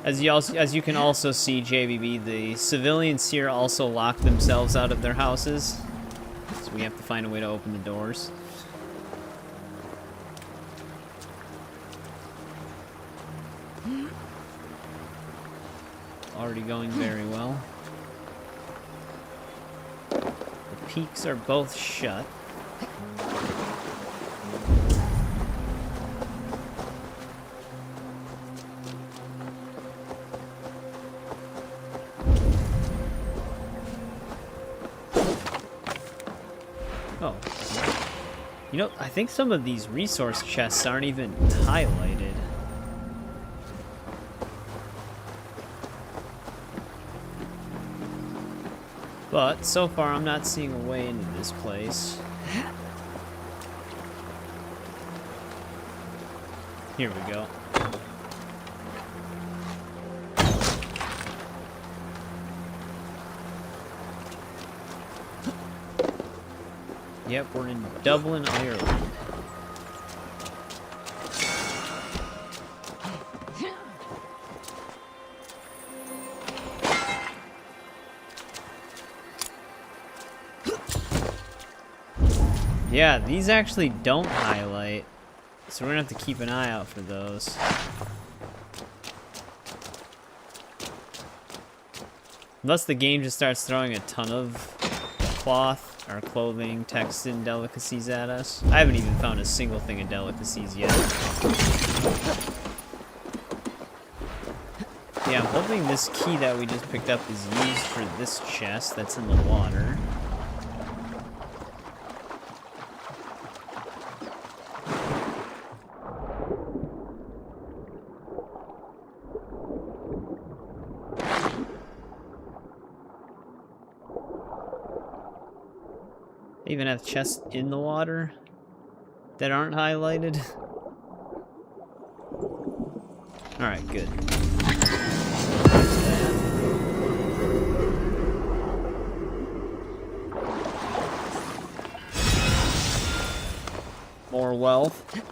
As you can also see, JBB, the civilians here also lock themselves out of their houses. So we have to find a way to open the doors. Already going very well. The peaks are both shut. You know, I think some of these resource chests aren't even highlighted. But so far I'm not seeing a way into this place. Here we go. Yep, we're in Dublin, Ireland. Yeah, these actually don't highlight, so we're gonna have to keep an eye out for those. Unless the game just starts throwing a ton of cloth or clothing, text, and delicacies at us. I haven't even found a single thing of delicacies yet. Yeah, I'm hoping this key that we just picked up is used for this chest that's in the water. They even have chests in the water that aren't highlighted. Alright, good. More wealth.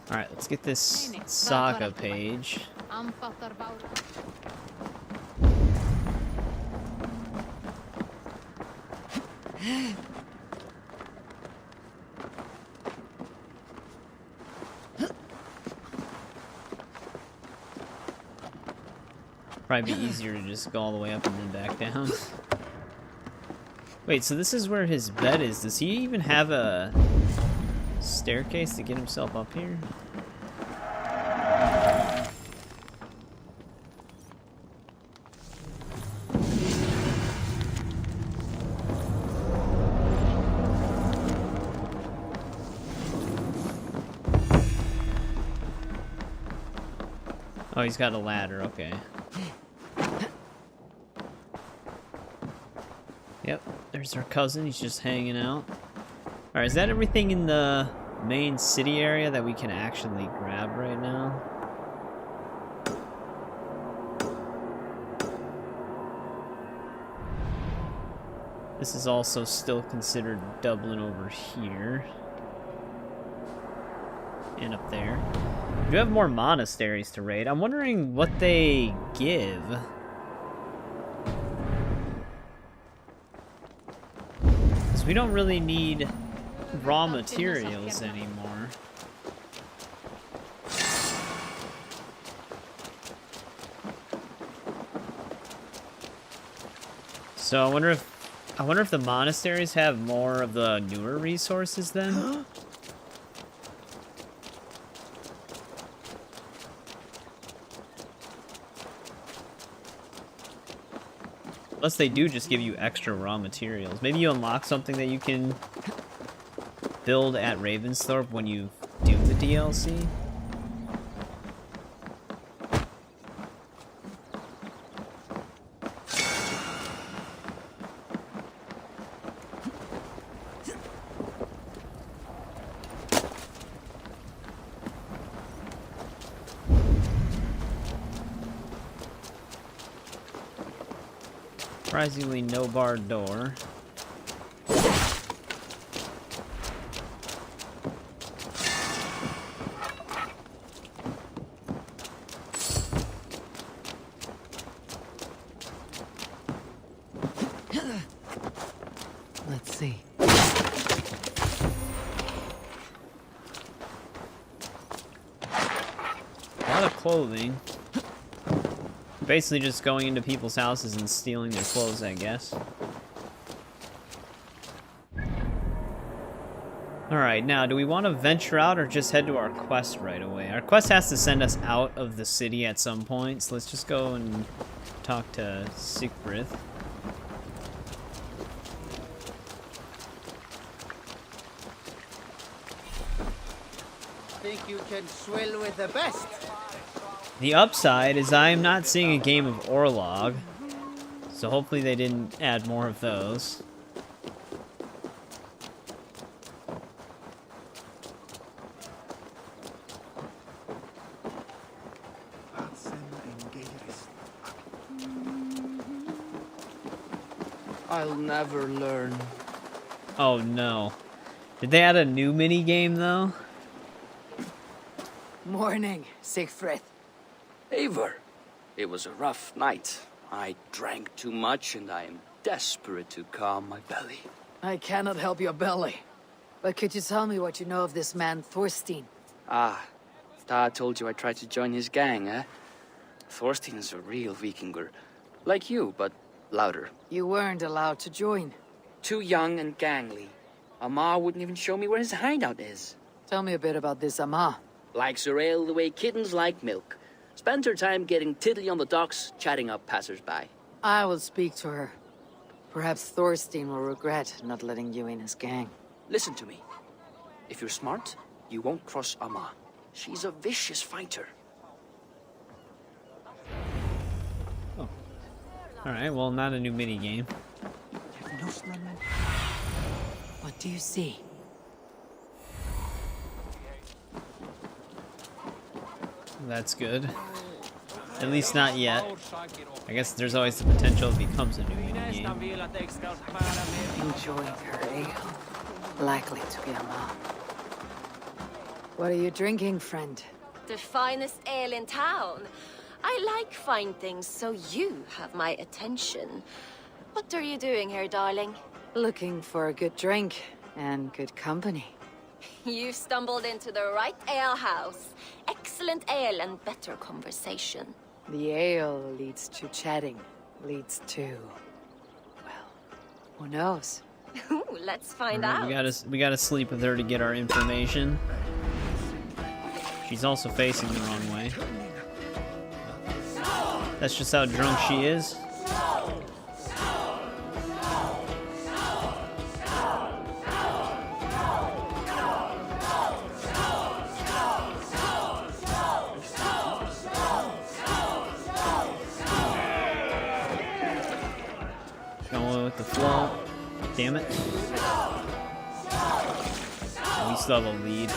Alright, let's get this saga page. Probably be easier to just go all the way up and then back down. Wait, so this is where his bed is. Does he even have a staircase to get himself up here? Oh, he's got a ladder, okay. Yep, there's our cousin. He's just hanging out. Alright, is that everything in the main city area that we can actually grab right now? This is also still considered Dublin over here. And up there. We do have more monasteries to raid. I'm wondering what they give. Because we don't really need raw materials anymore. So I wonder if the monasteries have more of the newer resources then? Unless they do just give you extra raw materials. Maybe you unlock something that you can build at Ravensthorpe when you do the DLC. Surprisingly, no barred door. Let's see. A lot of clothing. Basically just going into people's houses and stealing their clothes, I guess. Alright, now, do we want to venture out or just head to our quest right away? Our quest has to send us out of the city at some point, so let's just go and talk to Sigfrid. Think you can swill with the best? The upside is I am not seeing a game of Orlog, so hopefully they didn't add more of those. I'll never learn. Oh no. Did they add a new mini game though? Morning, Sigfrid. Eivor, it was a rough night. I drank too much and I am desperate to calm my belly. I cannot help your belly. But could you tell me what you know of this man, Thorstein? Ah, Dad told you I tried to join his gang, eh? Thorstein is a real Vikinger. Like you, but louder. You weren't allowed to join. Too young and gangly. Amar wouldn't even show me where his hideout is. Tell me a bit about this Amar. Likes her ale the way kittens like milk. Spends her time getting tiddly on the docks, chatting up passers-by. I will speak to her. Perhaps Thorstein will regret not letting you in his gang. Listen to me. If you're smart, you won't cross Amma. She's a vicious fighter. Oh. Alright, well, not a new mini game. What do you see? That's good. At least not yet. I guess there's always the potential it becomes a new mini game. Enjoying her ale. Likely to be Amar. What are you drinking, friend? The finest ale in town. I like fine things, so you have my attention. What are you doing here, darling? Looking for a good drink and good company. You've stumbled into the right ale house. Excellent ale and better conversation. The ale leads to chatting, leads to... well, who knows? Ooh, let's find Alright, out. we gotta sleep with her to get our information. She's also facing the wrong way. That's just how drunk she is. the flow. Damn it. We still have a lead.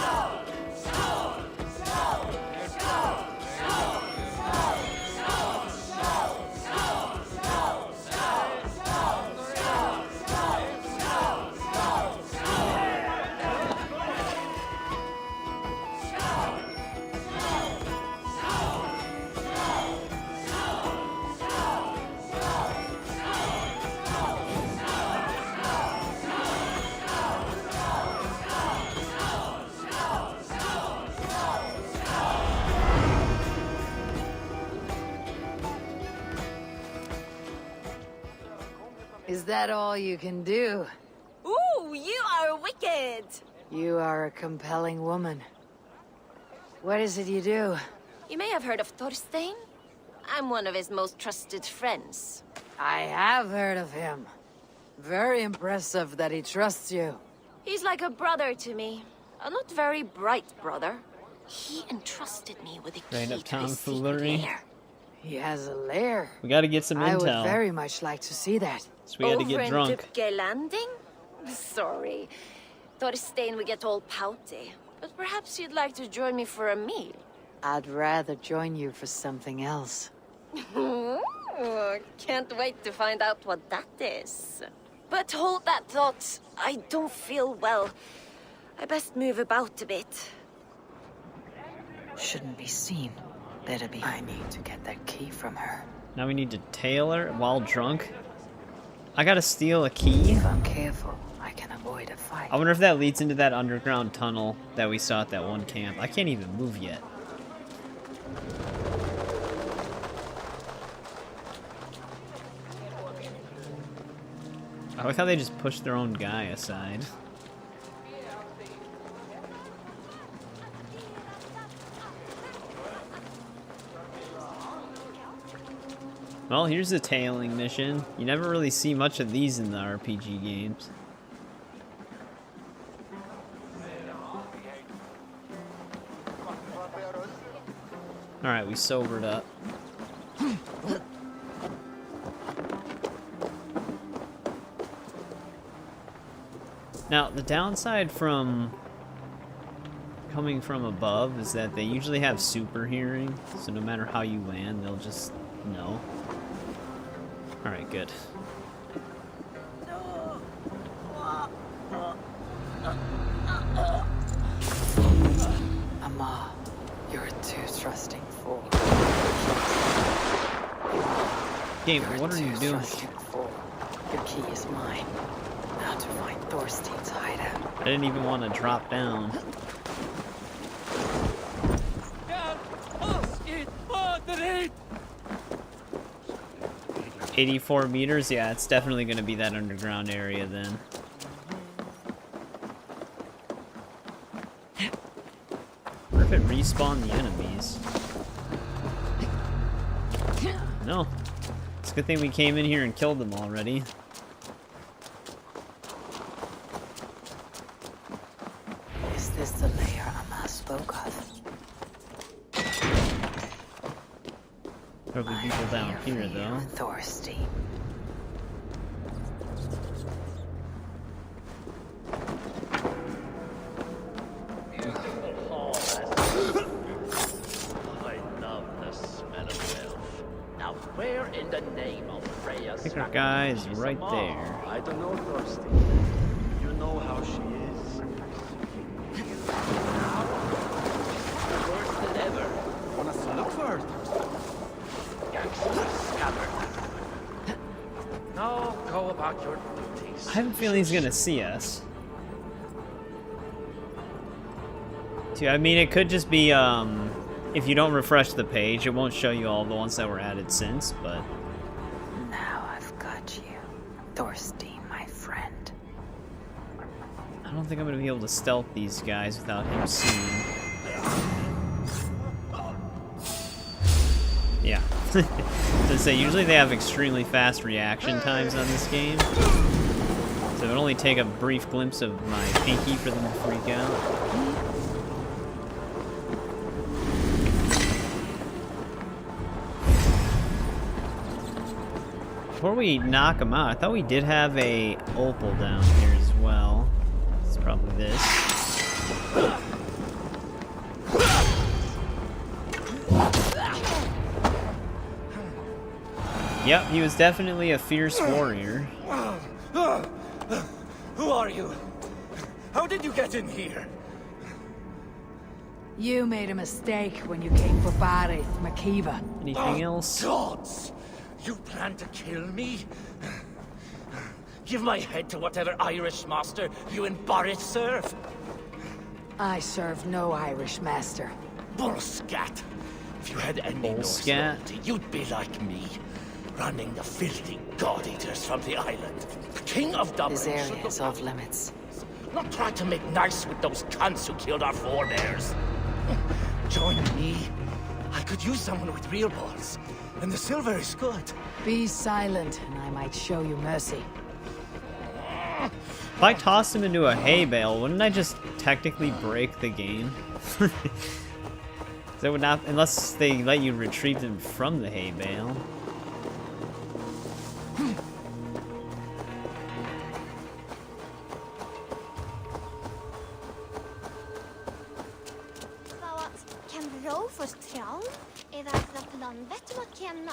Is that all you can do? Ooh, you are wicked! You are a compelling woman. What is it you do? You may have heard of Thorstein. I'm one of his most trusted friends. I have heard of him. Very impressive that he trusts you. He's like a brother to me. A not very bright brother. He entrusted me with a Right key up to town his secret foolery. lair. He has a lair. We gotta get some I would intel. very much like to see that. So we had to Over get in drunk. Dupke Landing? Sorry. Thorstein would get all pouty. But perhaps you'd like to join me for a meal. I'd rather join you for something else. Ooh, can't wait to find out what that is. But hold that thought. I don't feel well. I best move about a bit. Shouldn't be seen. Better be. I need to get that key from her. Now we need to tail her while drunk. I gotta steal a key? If I'm careful, I can avoid a fight. I wonder if that leads into that underground tunnel that we saw at that one camp. I can't even move yet. I like how they just push their own guy aside. Well, here's the tailing mission. You never really see much of these in the RPG games. Alright, we sobered up. Now, the downside from coming from above is that they usually have super hearing, so no matter how you land, they'll just know. Alright, good. Amma, you're too trusting fool. Game, what are you doing? Fool. Your key is mine. Now to find Thorstein's hideout. I didn't even want to drop down. 84 meters? Yeah, it's definitely going to be that underground area then. What if it respawned the enemies? No. It's a good thing we came in here and killed them already. Is this the lair Amma spoke of? Probably people down here, though. Thorstein. I love the smell of filth. Now, where in the name of Freya's I think our guy is right there. I don't know, Thorstein. You know how she is. Now, worse than ever. Want us to look for her? Now, go about your duties. I have a feeling he's gonna see us. Dude, I mean, it could just be, if you don't refresh the page, it won't show you all the ones that were added since, but... Now I've got you. Thorstein, my friend. I don't think I'm gonna be able to stealth these guys without him seeing. Yeah. To say, usually they have extremely fast reaction times on this game. So it would only take a brief glimpse of my pinky for them to freak out. Before we knock him out, I thought we did have a opal down here as well. It's probably this. Yep, he was definitely a fierce warrior. Who are you? How did you get in here? You made a mistake when you came for Barith, Makiva. Anything else? Gods! You plan to kill me? Give my head to whatever Irish master you and Barith serve. I serve no Irish master. Bullscat! If you had any Norse loyalty, you'd be like me, running the filthy god-eaters from the island. The King of Dublin. This area is off limits. Not try to make nice with those cunts who killed our forebears. Join me. I could use someone with real balls, and the silver is good. Be silent, and I might show you mercy. If I tossed him into a hay bale, wouldn't I just technically break the game? That would not, unless they let you retrieve them from the hay bale.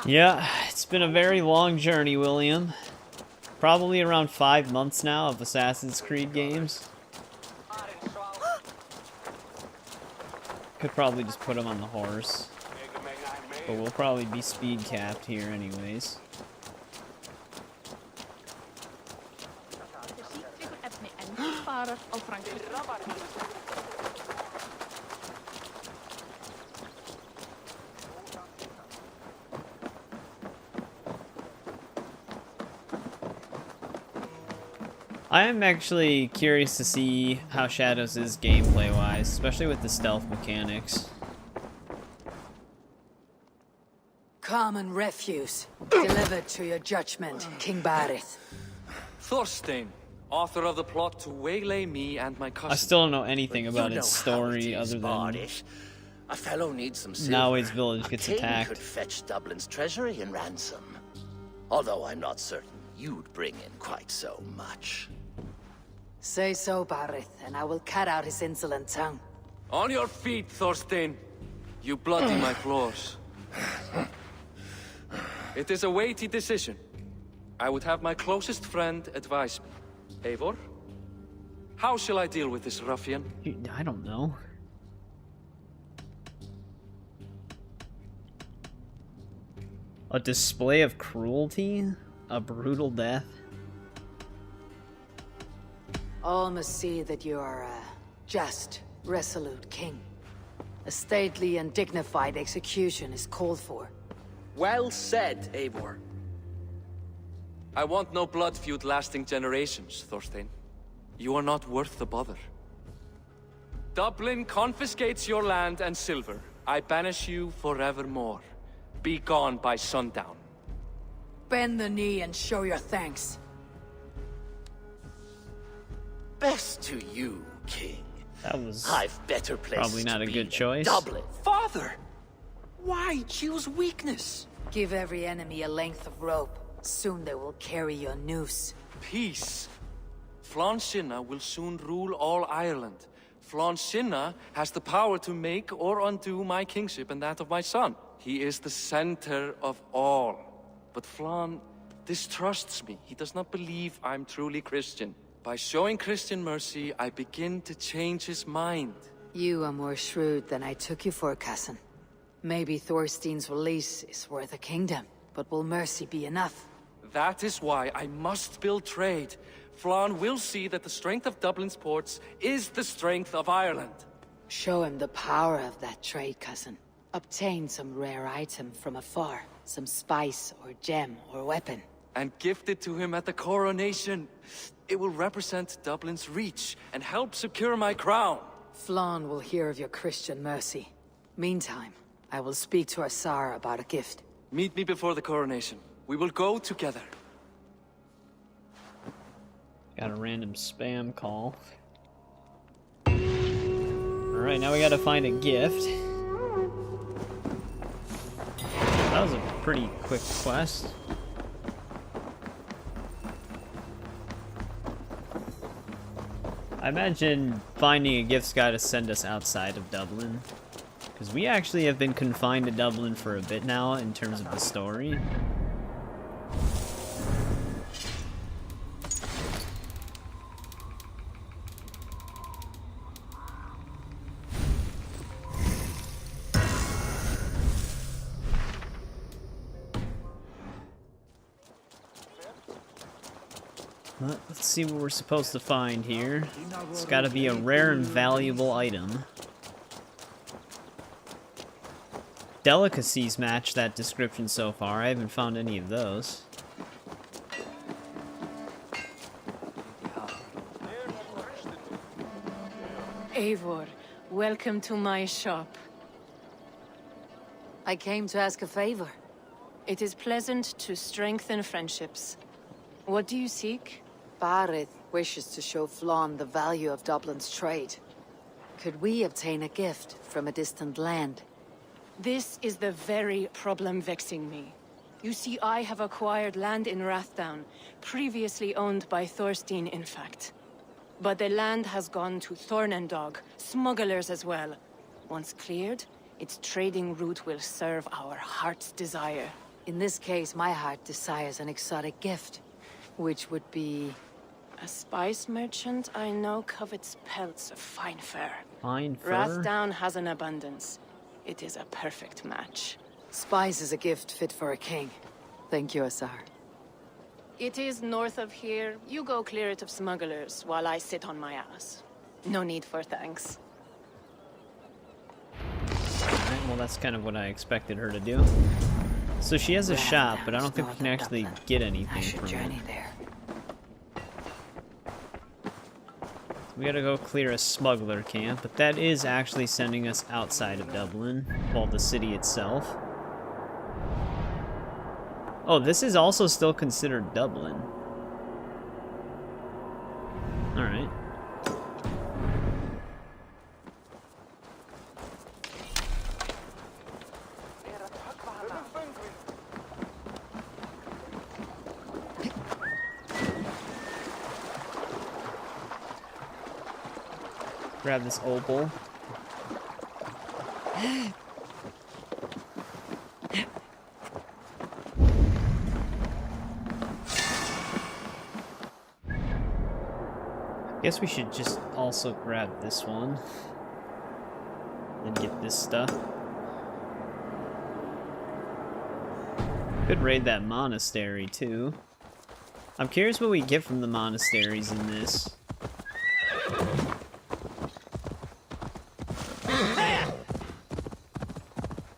Yeah, it's been a very long journey, William. Probably around 5 months now of Assassin's Creed games. Could probably just put him on the horse. But we'll probably be speed capped here anyways. I am actually curious to see how Shadows is gameplay-wise, especially with the stealth mechanics. Common refuse, delivered to your judgment, King Barith. Thorstein, author of the plot to waylay me and my cousin. I still don't know anything about its story other than a fellow needs some silver. Noway's village gets a king attacked. Could fetch Dublin's treasury in ransom. Although I'm not certain you'd bring in quite so much. Say so, Barith, and I will cut out his insolent tongue. On your feet, Thorstein. You bloody my floors. It is a weighty decision. I would have my closest friend advise me. Eivor? How shall I deal with this ruffian? I don't know. A display of cruelty? A brutal death? All must see that you are a just, resolute king. A stately and dignified execution is called for. Well said, Eivor. I want no blood feud lasting generations, Thorstein. You are not worth the bother. Dublin confiscates your land and silver. I banish you forevermore. Be gone by sundown. Bend the knee and show your thanks. Best to you, King. That was I've better places probably not to a be good choice. Dublin. Father! Why choose weakness? Give every enemy a length of rope. Soon they will carry your noose. Peace. Flann Sinna will soon rule all Ireland. Flann Sinna has the power to make or undo my kingship and that of my son. He is the center of all. But Flann distrusts me. He does not believe I'm truly Christian. By showing Christian mercy, I begin to change his mind. You are more shrewd than I took you for, cousin. Maybe Thorstein's release is worth a kingdom, but will mercy be enough? That is why I must build trade. Flann will see that the strength of Dublin's ports is the strength of Ireland. Show him the power of that trade, cousin. Obtain some rare item from afar. Some spice or gem or weapon. And gift it to him at the coronation. It will represent Dublin's reach and help secure my crown. Flann will hear of your Christian mercy. Meantime, I will speak to Asar about a gift. Meet me before the coronation. We will go together. Got a random spam call. Alright, now we gotta find a gift. That was a pretty quick quest. I imagine finding a gift's got to send us outside of Dublin. Because we actually have been confined to Dublin for a bit now in terms of the story. Let's see what we're supposed to find here. It's got to be a rare and valuable item. Delicacies match that description so far. I haven't found any of those. Eivor, welcome to my shop. I came to ask a favor. It is pleasant to strengthen friendships. What do you seek? Barith wishes to show Flann the value of Dublin's trade. Could we obtain a gift from a distant land? This is the very problem vexing me. You see, I have acquired land in Rathdown, previously owned by Thorstein, in fact. But the land has gone to Thornendog, smugglers as well. Once cleared, its trading route will serve our heart's desire. In this case, my heart desires an exotic gift, which would be... A spice merchant I know covets pelts of fine fur. Fine fur? Rathdown has an abundance. It is a perfect match. Spice is a gift fit for a king. Thank you, Asar. It is north of here. You go clear it of smugglers while I sit on my ass. No need for thanks. Alright, well that's kind of what I expected her to do. So she has a shop, but I don't think we can actually get anything from it. We gotta go clear a smuggler camp, but that is actually sending us outside of Dublin, well, the city itself. Oh, this is also still considered Dublin. Alright. Grab this opal. Guess we should just also grab this one and get this stuff. Could raid that monastery too. I'm curious what we get from the monasteries in this.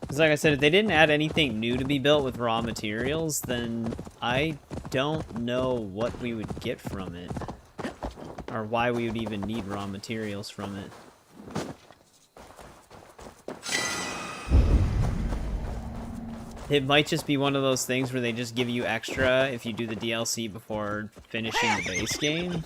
Because like I said, if they didn't add anything new to be built with raw materials, then I don't know what we would get from it. Or why we would even need raw materials from it. It might just be one of those things where they just give you extra if you do the DLC before finishing the base game.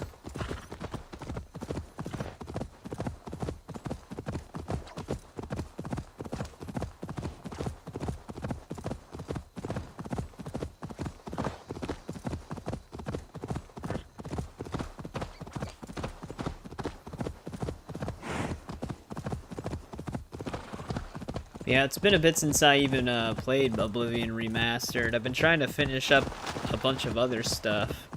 Yeah, it's been a bit since I even played Oblivion Remastered. I've been trying to finish up a bunch of other stuff,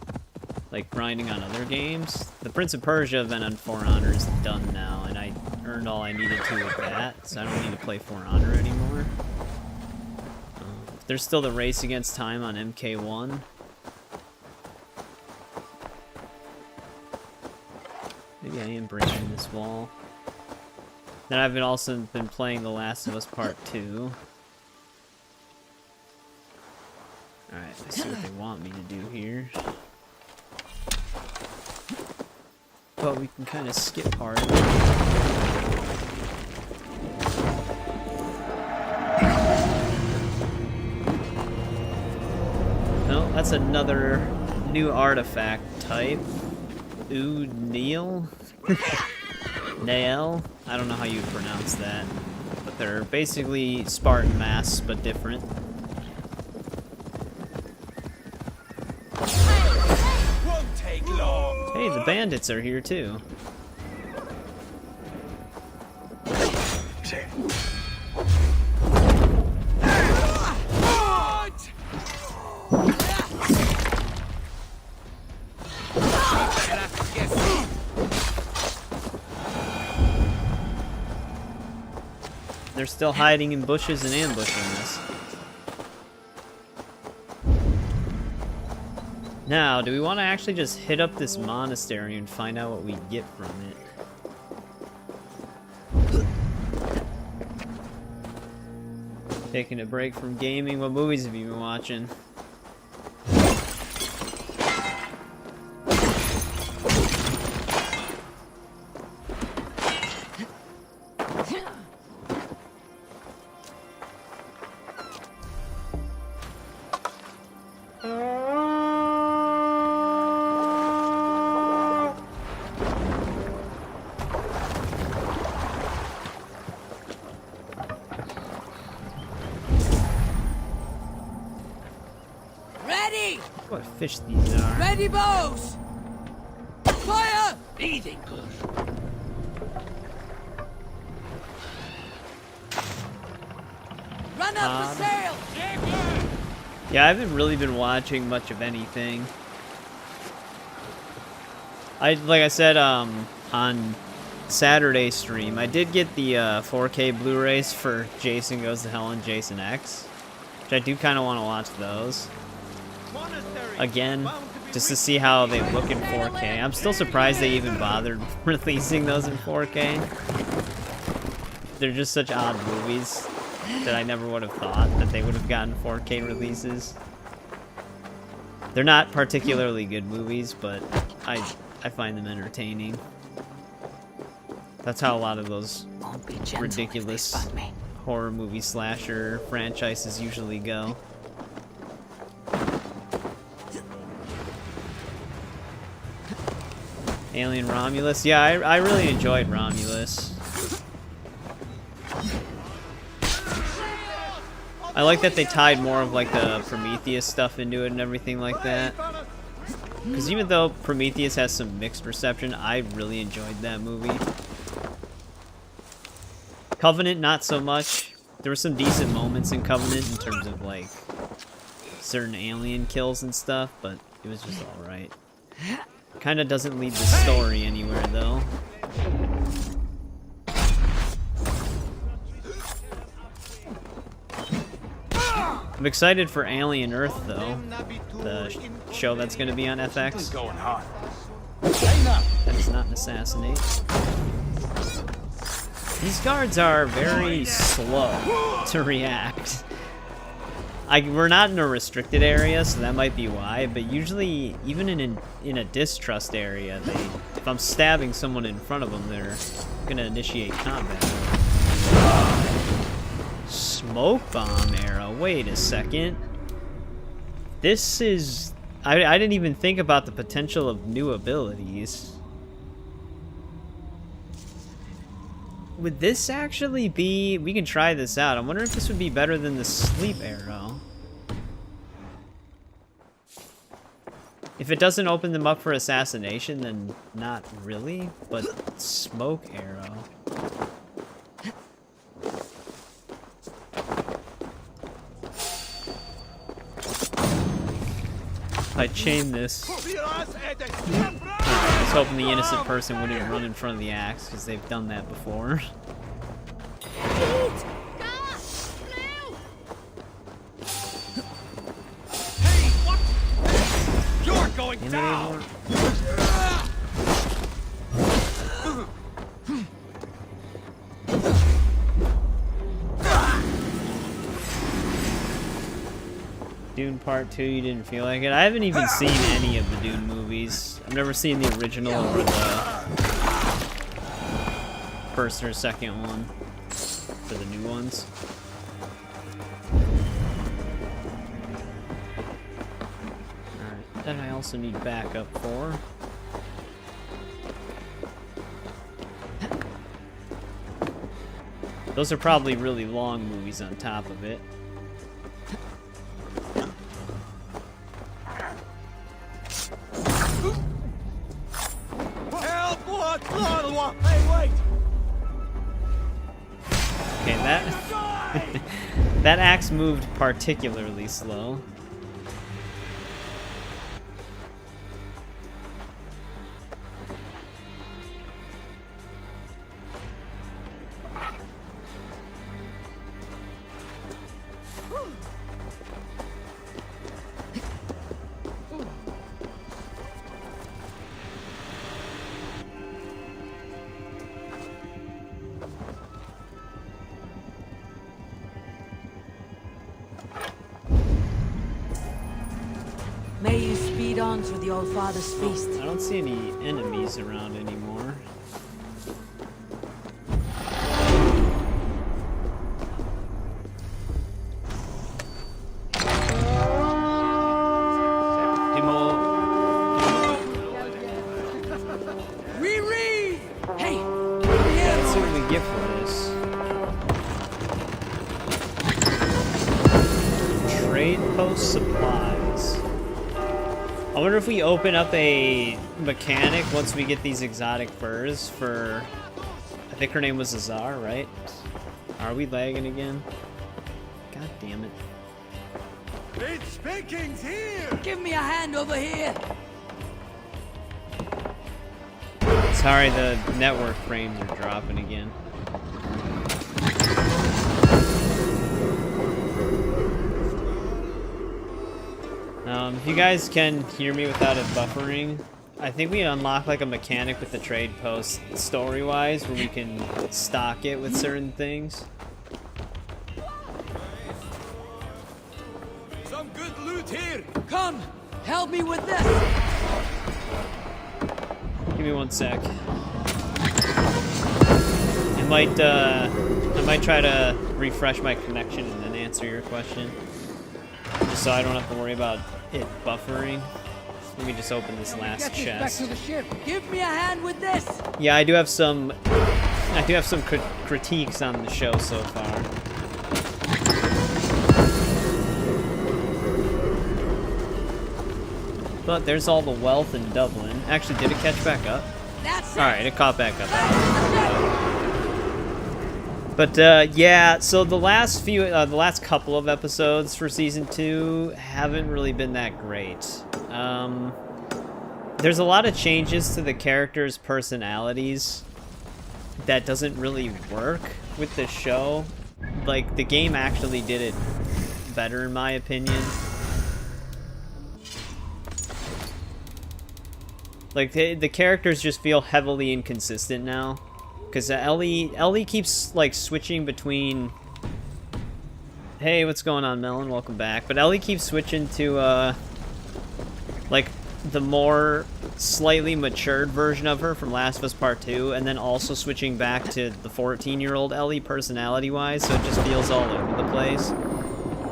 like grinding on other games. The Prince of Persia event on For Honor is done now, and I earned all I needed to with that, so I don't need to play For Honor anymore. There's still the Race Against Time on MK1. Maybe I am breaking this wall. Then I've also been playing The Last of Us Part 2. Alright, let's see what they want me to do here. But we can kind of skip part of it. No, that's another new artifact type. Ooh, Neil? Nael? I don't know how you pronounce that, but they're basically Spartan masks, but different. Won't take long. Hey, the bandits are here too. They're still hiding in bushes and ambushing us. Now, do we want to actually just hit up this monastery and find out what we get from it? Taking a break from gaming. What movies have you been watching? What fish these are? Ready, bows! Fire! Eating good. Run up the sail! Yeah, I haven't really been watching much of anything. Like I said, on Saturday stream, I did get the 4K Blu-rays for Jason Goes to Hell and Jason X, which I do kind of want to watch those again, just to see how they look in 4K. I'm still surprised they even bothered releasing those in 4K. They're just such odd movies that I never would have thought that they would have gotten 4K releases. They're not particularly good movies, but I find them entertaining. That's how a lot of those ridiculous horror movie slasher franchises usually go. Alien Romulus. Yeah, I really enjoyed Romulus. I like that they tied more of like the Prometheus stuff into it and everything like that. Because even though Prometheus has some mixed reception, I really enjoyed that movie. Covenant, not so much. There were some decent moments in Covenant in terms of like certain alien kills and stuff, but it was just alright. Kinda doesn't lead the story anywhere though. I'm excited for Alien Earth though, the show that's gonna be on FX. That is not an assassinate. These guards are very slow to react. We're not in a restricted area, so that might be why, but usually, even in a distrust area, if I'm stabbing someone in front of them, they're gonna initiate combat. Smoke bomb arrow, wait a second. This is... I didn't even think about the potential of new abilities. Would this actually be... We can try this out. I'm wondering if this would be better than the sleep arrow. If it doesn't open them up for assassination, then not really, but smoke arrow. If I chain this... I was hoping the innocent person wouldn't run in front of the axe, because they've done that before. You're going down! Dune Part 2, you didn't feel like it? I haven't even seen any of the Dune movies. I've never seen the original or the first or second one for the new ones. Alright, then I also need backup for. Those are probably really long movies on top of it. Hey, wait! that that axe moved particularly slow. May you speed on through the Old Father's feast. I don't see any enemies around anymore. Riri! Hey! Let's see what we get for this. Trade post supplies. I wonder if we open up a mechanic once we get these exotic furs for... I think her name was Azar, right? Are we lagging again? God damn it. It's Pickings here! Give me a hand over here! Sorry, the network frames are dropping again. If you guys can hear me without it buffering, I think we unlock like a mechanic with the trade post story-wise where we can stock it with certain things. Some good loot here! Come! Help me with this! Give me 1 sec. I might try to refresh my connection and then answer your question. Just so I don't have to worry about it buffering. Let me just open this last chest. Back to the ship. Give me a hand with this! Yeah, I do have some critiques on the show so far. But there's all the wealth in Dublin. Actually, did it catch back up? Alright, it caught back up. But yeah, so the last couple of episodes for season 2 haven't really been that great. There's a lot of changes to the characters' personalities that doesn't really work with the show. Like, the game actually did it better in my opinion. Like, the characters just feel heavily inconsistent now. Because Ellie keeps, like, switching between... Hey, what's going on, Melon? Welcome back. But Ellie keeps switching to, like, the more slightly matured version of her from Last of Us Part 2, and then also switching back to the 14-year-old Ellie personality-wise, so it just feels all over the place.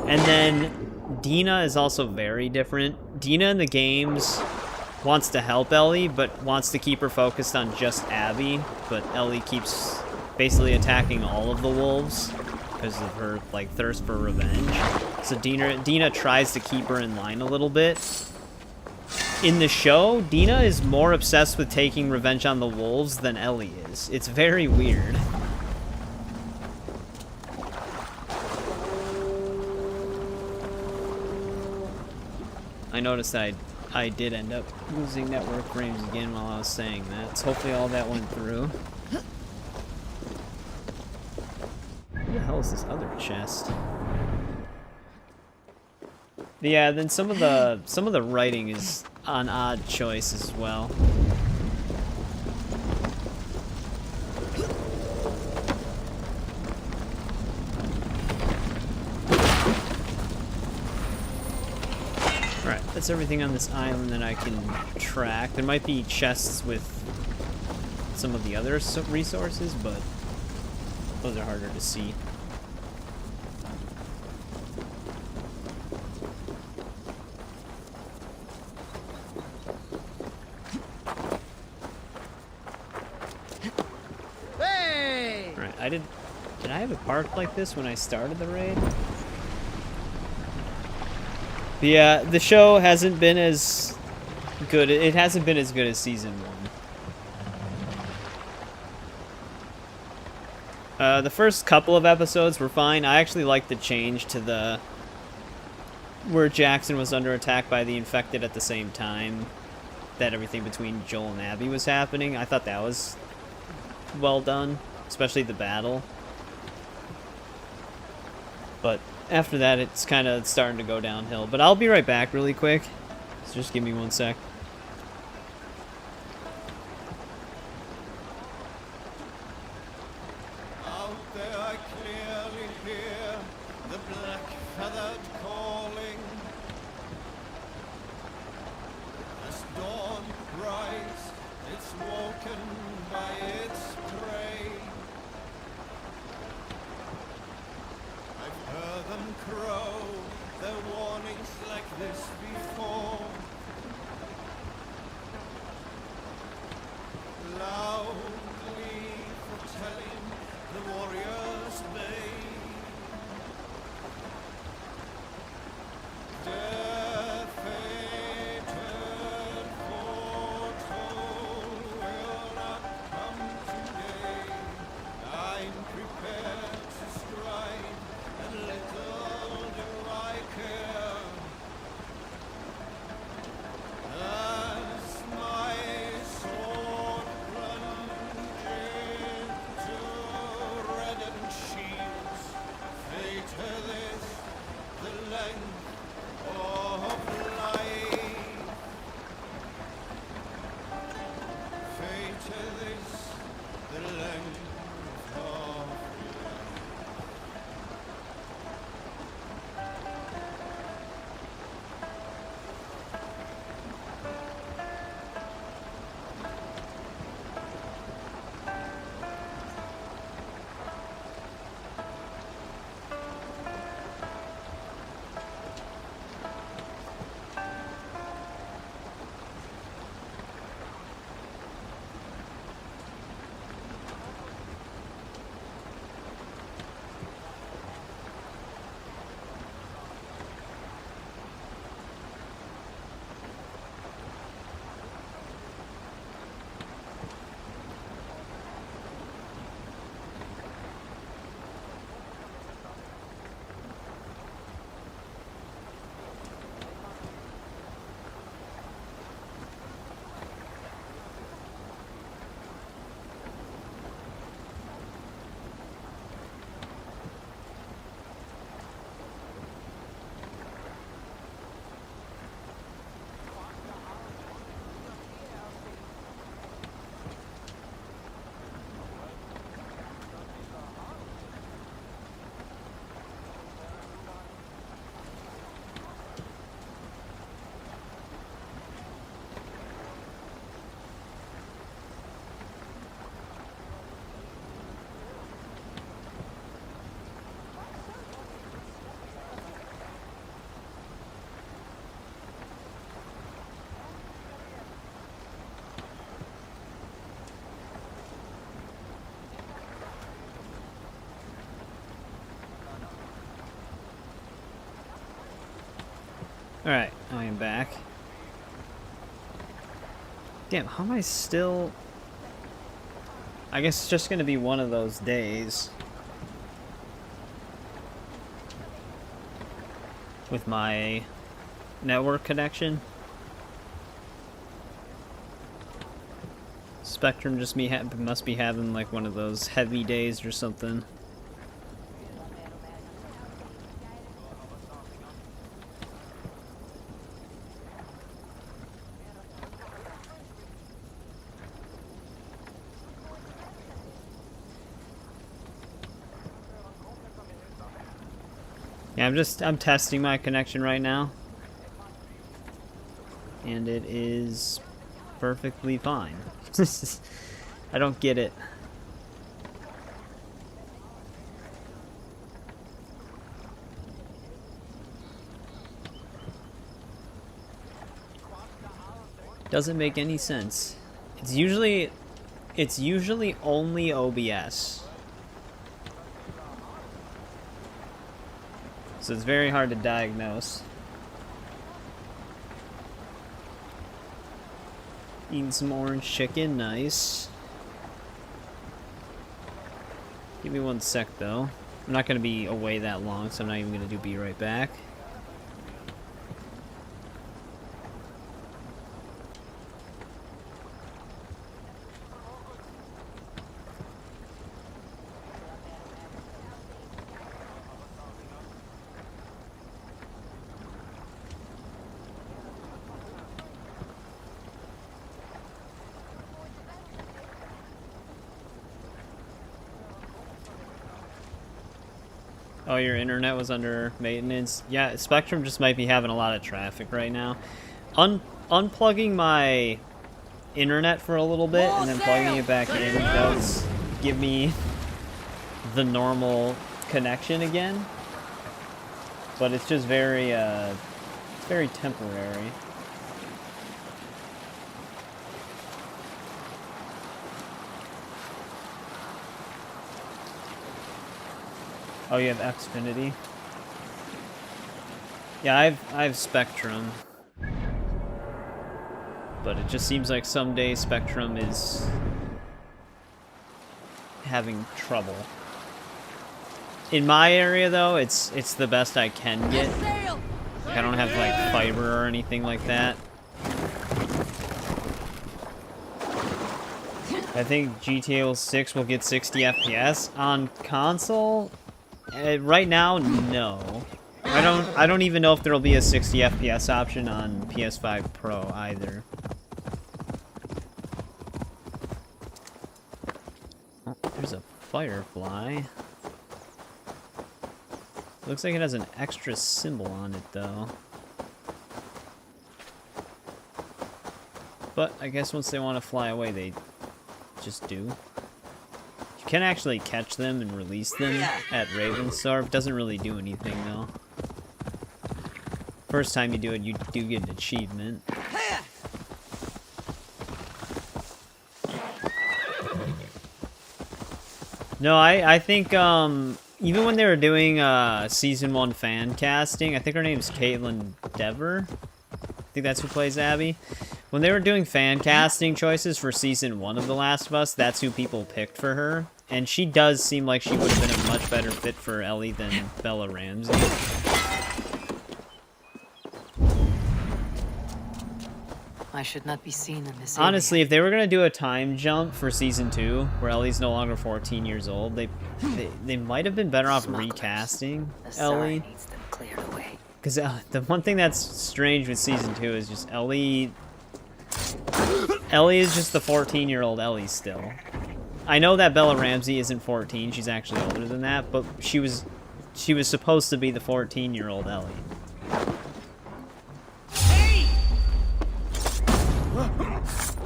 And then Dina is also very different. Dina in the games wants to help Ellie, but wants to keep her focused on just Abby, but Ellie keeps basically attacking all of the wolves because of her, like, thirst for revenge. So Dina tries to keep her in line a little bit. In the show, Dina is more obsessed with taking revenge on the wolves than Ellie is. It's very weird. I noticed I did end up losing network frames again while I was saying that, so hopefully all that went through. Where the hell is this other chest? Yeah, then some of the writing is an odd choice as well. Alright, that's everything on this island that I can track. There might be chests with some of the other resources, but those are harder to see. Alright, did I have it parked like this when I started the raid? But yeah, the show hasn't been as good. It hasn't been as good as season 1. The first couple of episodes were fine. I actually liked the change to the where Jackson was under attack by the infected at the same time that everything between Joel and Abby was happening. I thought that was well done, especially the battle. But after that, it's kind of starting to go downhill. But I'll be right back really quick. So just give me 1 sec. Alright, I am back. Damn, how am I still... I guess it's just gonna be one of those days. With my network connection. Spectrum just must be having like one of those heavy days or something. Yeah, I'm testing my connection right now. And it is perfectly fine. I don't get it. Doesn't make any sense. It's usually only OBS. So it's very hard to diagnose. Eating some orange chicken, nice. Give me 1 sec, though. I'm not going to be away that long, so I'm not even going to do be right back. Oh, your internet was under maintenance? Yeah, Spectrum just might be having a lot of traffic right now. Unplugging my internet for a little bit and then plugging it back in does give me the normal connection again. But it's just very, it's very temporary. Oh, you have Xfinity? Yeah, I have Spectrum. But it just seems like someday Spectrum is having trouble. In my area, though, it's the best I can get. Like, I don't have, like, fiber or anything like that. I think GTA 6 will get 60 FPS. On console... right now, no. I don't even know if there'll be a 60 FPS option on PS5 Pro either. Oh, there's a firefly. Looks like it has an extra symbol on it, though. But I guess once they want to fly away, they just do. You can actually catch them and release them at Ravensthorpe. Doesn't really do anything, though. First time you do it, you do get an achievement. No, I think, even when they were doing, Season 1 fan casting, I think her name's Caitlin Dever. I think that's who plays Abby. When they were doing fan casting choices for Season 1 of The Last of Us, that's who people picked for her. And she does seem like she would have been a much better fit for Ellie than Bella Ramsey. I should not be seen in this Honestly, if they were going to do a time jump for Season 2, where Ellie's no longer 14 years old, they might have been better off recasting Ellie. Because the one thing that's strange with Season 2 is just Ellie is just the 14-year-old Ellie still. I know that Bella Ramsey isn't 14, she's actually older than that, but she was supposed to be the 14-year-old Ellie.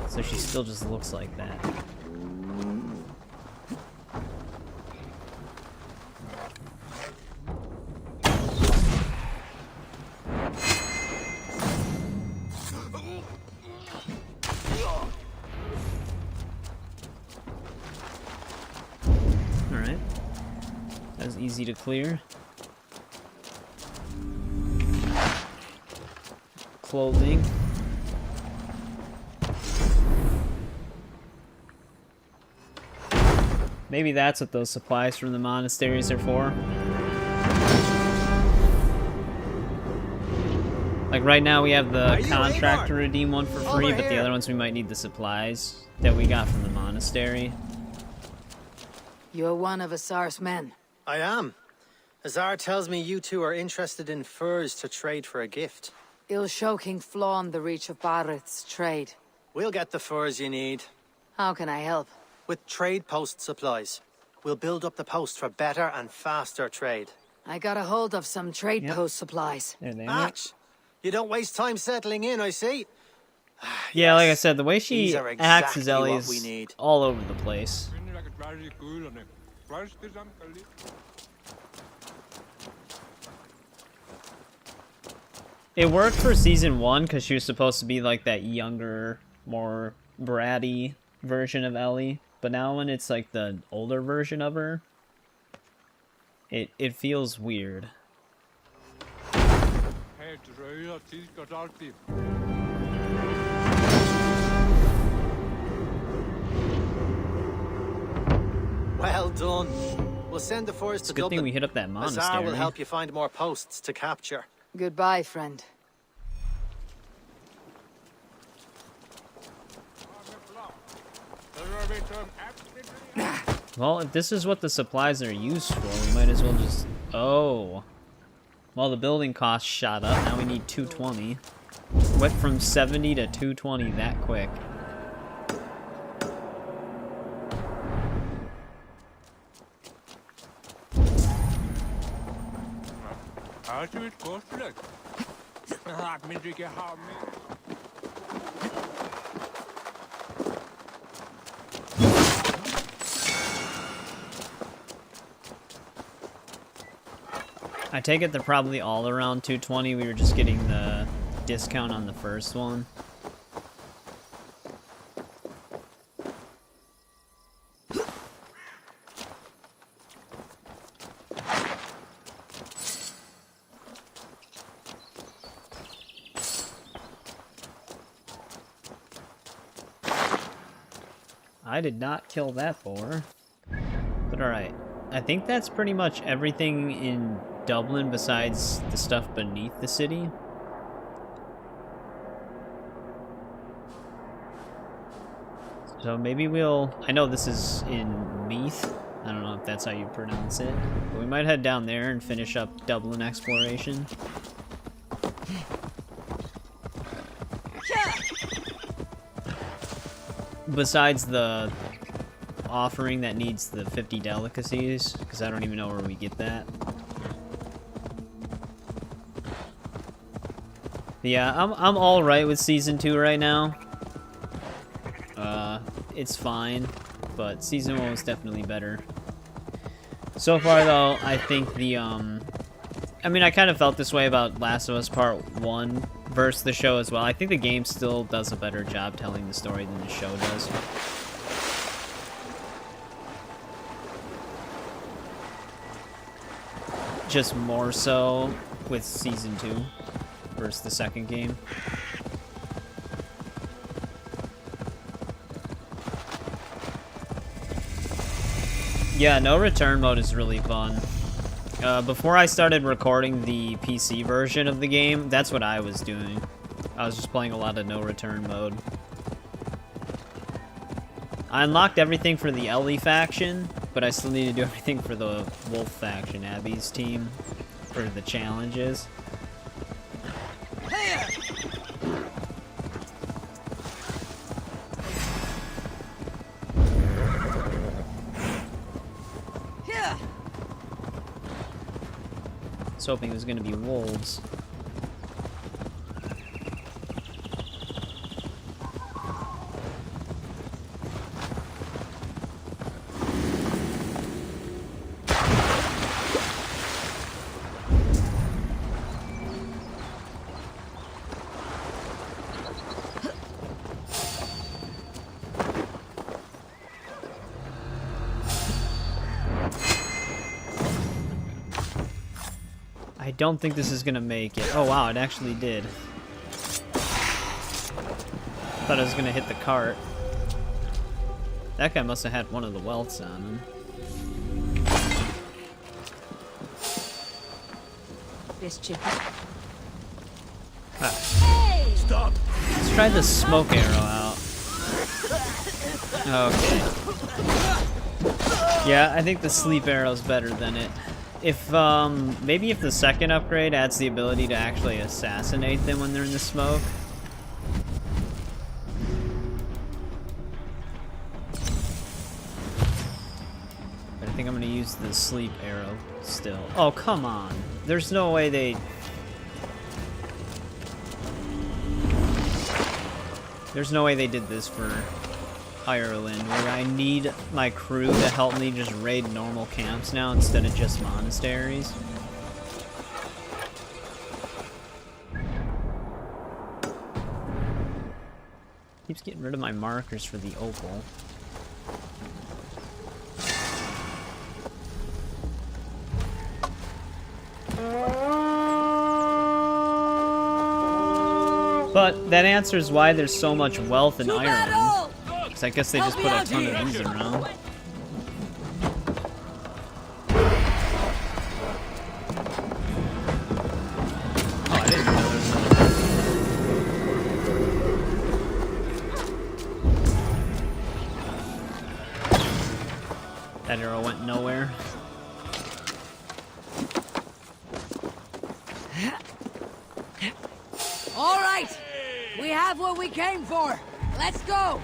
So she still just looks like that. Alright. That was easy to clear. Clothing. Maybe that's what those supplies from the monasteries are for. Like right now we have the contract to redeem one for free, but the other ones we might need the supplies that we got from the monastery. You're one of Asar's men. I am. Azar tells me you two are interested in furs to trade for a gift. Ill-Shoking flawn the reach of Barith's trade. We'll get the furs you need. How can I help? With trade post supplies. We'll build up the post for better and faster trade. I got a hold of some trade post supplies. There they are. Match! You don't waste time settling in, I see. Yeah, like I said, the way she acts as Ellie what we is need. all over the place. It worked for Season 1 because she was supposed to be like that younger, more bratty version of Ellie. But now when it's like the older version of her, it feels weird. Well done. We'll send the force It's to a good Dublin. thing we hit up that Azar monastery. will help you find more posts to capture. Goodbye, friend. Well, if this is what the supplies are used for, we might as well just... Oh. Well, the building cost shot up. Now we need 220. Went from 70 to 220 that quick. I take it they're probably all around 220. We were just getting the discount on the first one. I did not kill that boar. But alright. I think that's pretty much everything in Dublin besides the stuff beneath the city. So maybe we'll... I know this is in Meath. I don't know if that's how you pronounce it. But we might head down there and finish up Dublin exploration. Besides the offering that needs the 50 delicacies, because I don't even know where we get that. Yeah, I'm all right with Season 2 right now. It's fine, but Season 1 was definitely better. So far, though, I think the, I mean, I kind of felt this way about Last of Us Part 1 versus the show as well. I think the game still does a better job telling the story than the show does. Just more so with Season 2 versus the second game. Yeah, no return mode is really fun. Before I started recording the PC version of the game, that's what I was doing. I was just playing a lot of no return mode. I unlocked everything for the Ellie faction, but I still need to do everything for the Wolf faction, Abby's team, for the challenges. I was hoping it was going to be wolves. I don't think this is gonna make it. Oh wow, it actually did. Thought it was gonna hit the cart. That guy must have had one of the welts on him. This chip. Hey! Stop! Let's try the smoke arrow out. Okay. Yeah, I think the sleep arrow's better than it. If, maybe if the second upgrade adds the ability to actually assassinate them when they're in the smoke. But I think I'm gonna use the sleep arrow still. Oh, come on. There's no way they... There's no way they did this for Ireland, where I need my crew to help me just raid normal camps now instead of just monasteries. Keeps getting rid of my markers for the opal. But that answers why there's so much wealth in Ireland. Because I guess they just put a ton of these around. That arrow went nowhere. All right, we have what we came for. Let's go.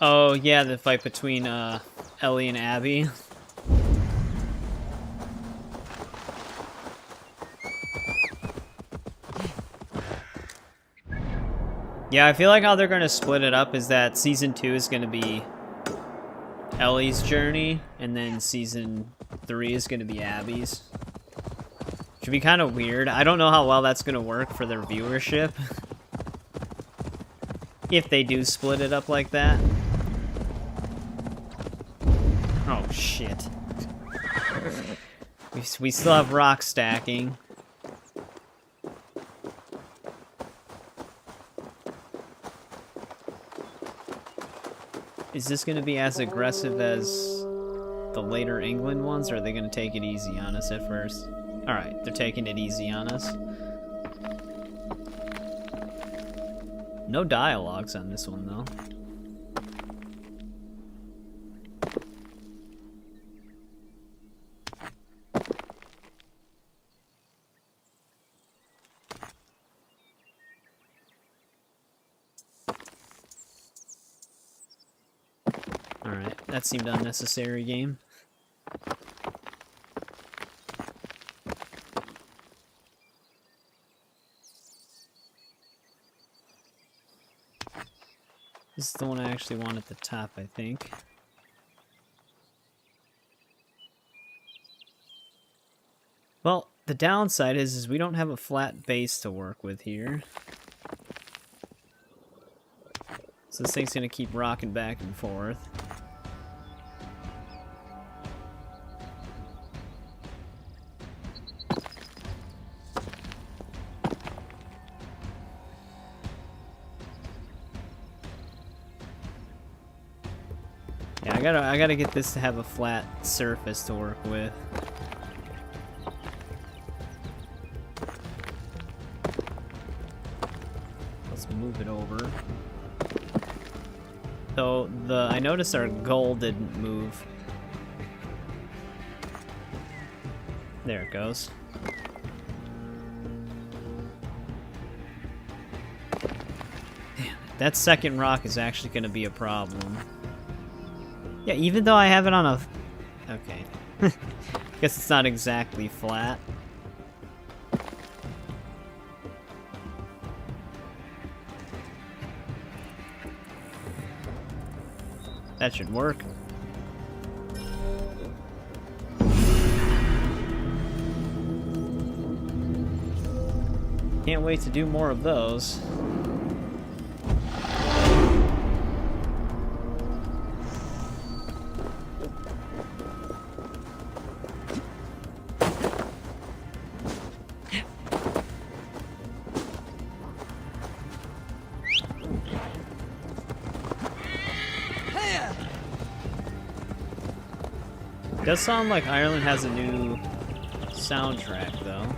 Oh yeah, the fight between Ellie and Abby. Yeah, I feel like how they're gonna split it up is that season 2 is gonna be Ellie's journey, and then season 3 is gonna be Abby's. Should be kind of weird. I don't know how well that's gonna work for their viewership. If they do split it up like that. Oh shit. We still have rock stacking. Is this going to be as aggressive as the later England ones, or are they going to take it easy on us at first? Alright, they're taking it easy on us. No dialogues on this one, though. Alright, that seemed unnecessary, game. This is the one I actually want at the top, I think. Well, the downside is we don't have a flat base to work with here. So this thing's gonna keep rocking back and forth. Yeah, I gotta get this to have a flat surface to work with. Let's move it over. So I noticed our goal didn't move. There it goes. Damn, that second rock is actually gonna be a problem. Yeah, even though I have it on a... Okay. Guess it's not exactly flat. That should work. Can't wait to do more of those. It does sound like Ireland has a new soundtrack, though.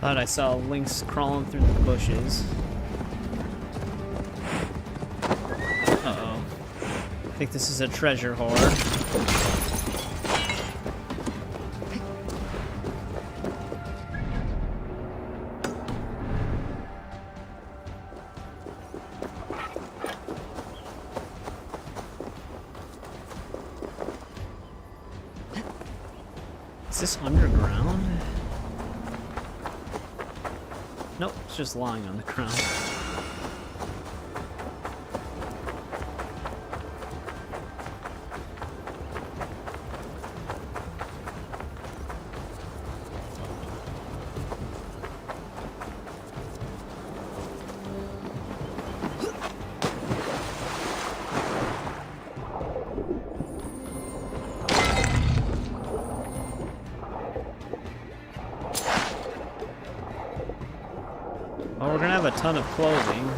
Thought I saw lynx crawling through the bushes. Uh-oh. I think this is a treasure hoard. Is this underground? Nope, it's just lying on the ground. have a ton of clothing.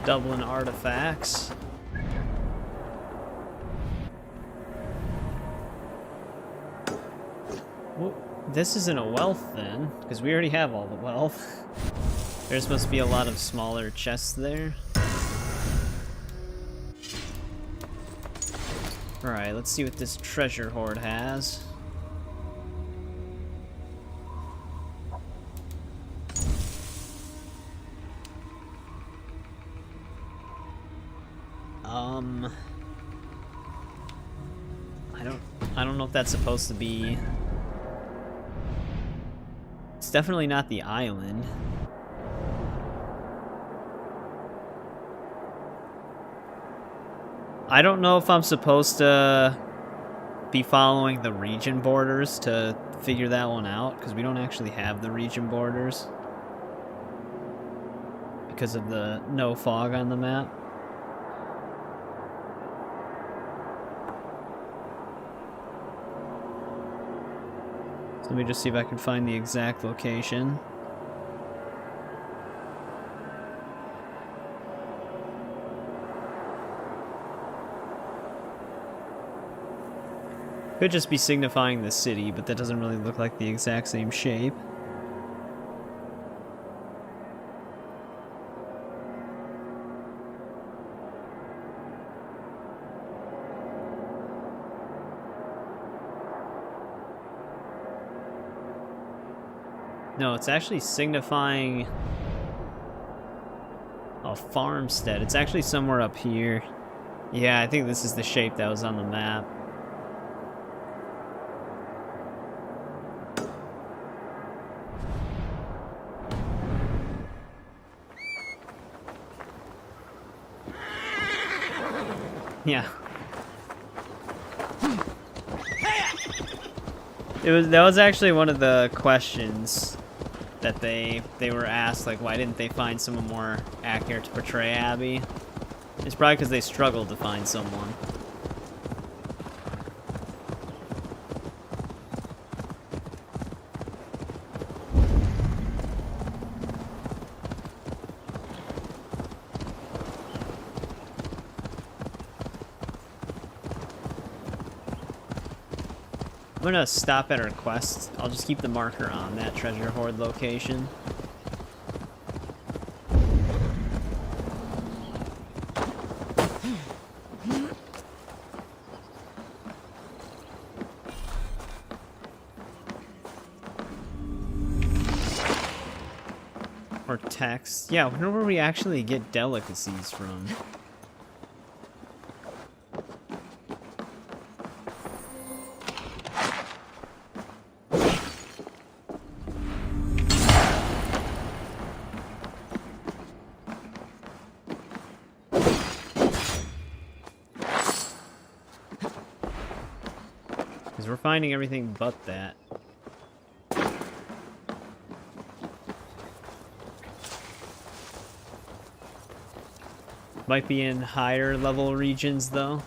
Dublin artifacts. Well, this isn't a wealth then, because we already have all the wealth. There's supposed to be a lot of smaller chests there. Alright, let's see what this treasure hoard has. I don't know if that's supposed to be... It's definitely not the island. I don't know if I'm supposed to be following the region borders to figure that one out, because we don't actually have the region borders because of the no fog on the map. Let me just see if I can find the exact location. Could just be signifying the city, but that doesn't really look like the exact same shape. No, it's actually signifying a farmstead. It's actually somewhere up here. Yeah, I think this is the shape that was on the map. Yeah. That was actually one of the questions that they were asked, like, why didn't they find someone more accurate to portray Abby? It's probably because they struggled to find someone. I'm gonna stop at our quest. I'll just keep the marker on that treasure hoard location. Or text. Yeah, I wonder where we actually get delicacies from. We're finding everything but that. Might be in higher level regions though,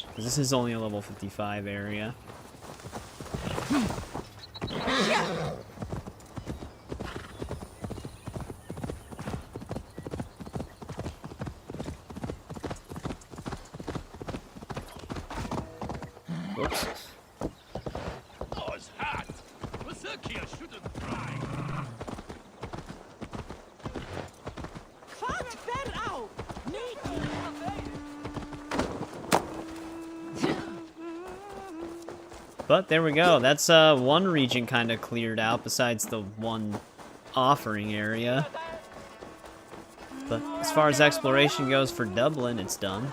because this is only a level 55 area. But there we go. That's one region kind of cleared out besides the one offering area. But as far as exploration goes for Dublin, it's done.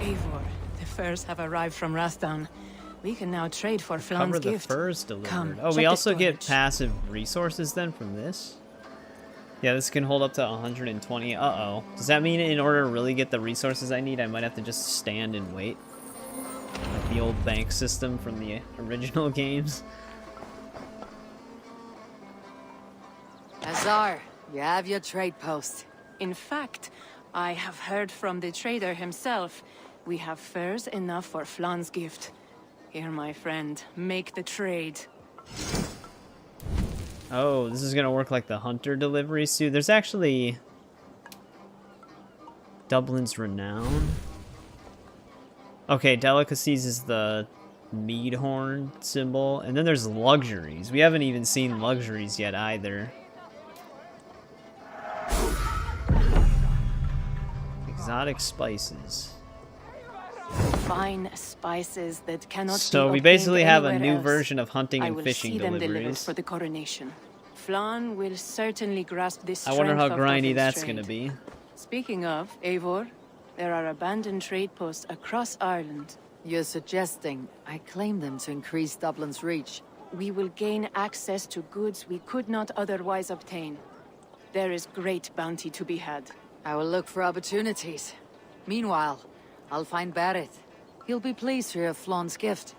Eivor, the furs have arrived from Rathdon. We can now trade for Flan's Cover the gift. furs delivered. Come, Oh, check we the also get storage. passive resources then from this? Yeah, this can hold up to 120. Uh-oh. Does that mean in order to really get the resources I need, I might have to just stand and wait? Like the old bank system from the original games? Azar, you have your trade post. In fact, I have heard from the trader himself. We have furs enough for Flan's gift. Here, my friend, make the trade. Oh, this is gonna work like the hunter deliveries too. There's actually Dublin's renown. Okay, delicacies is the mead horn symbol, and then there's luxuries. We haven't even seen luxuries yet either. Exotic spices. Fine spices that cannot So be we basically obtained have a anywhere new else. version of hunting I and will fishing see them delivered deliveries. for the coronation. Flan will certainly grasp this I wonder how strength of grindy Dublin's that's trade. gonna be. Speaking of, Eivor, there are abandoned trade posts across Ireland. You're suggesting I claim them to increase Dublin's reach. We will gain access to goods we could not otherwise obtain. There is great bounty to be had. I will look for opportunities. Meanwhile, I'll find Barrett. He'll be pleased to hear Flan's gift.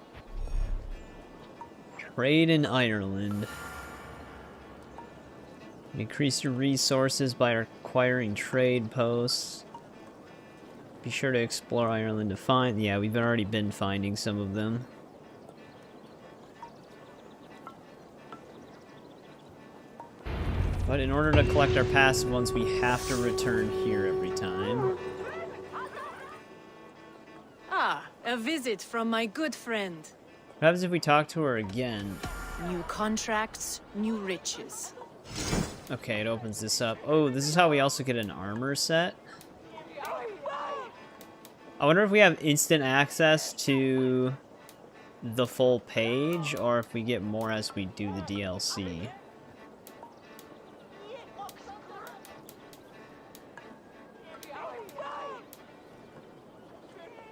Trade in Ireland. Increase your resources by acquiring trade posts. Be sure to explore Ireland to find... Yeah, we've already been finding some of them. But in order to collect our passive ones, we have to return here every time. Ah, a visit from my good friend. What happens if we talk to her again? New contracts, new riches. Okay, it opens this up. Oh, this is how we also get an armor set. I wonder if we have instant access to the full page, or if we get more as we do the DLC.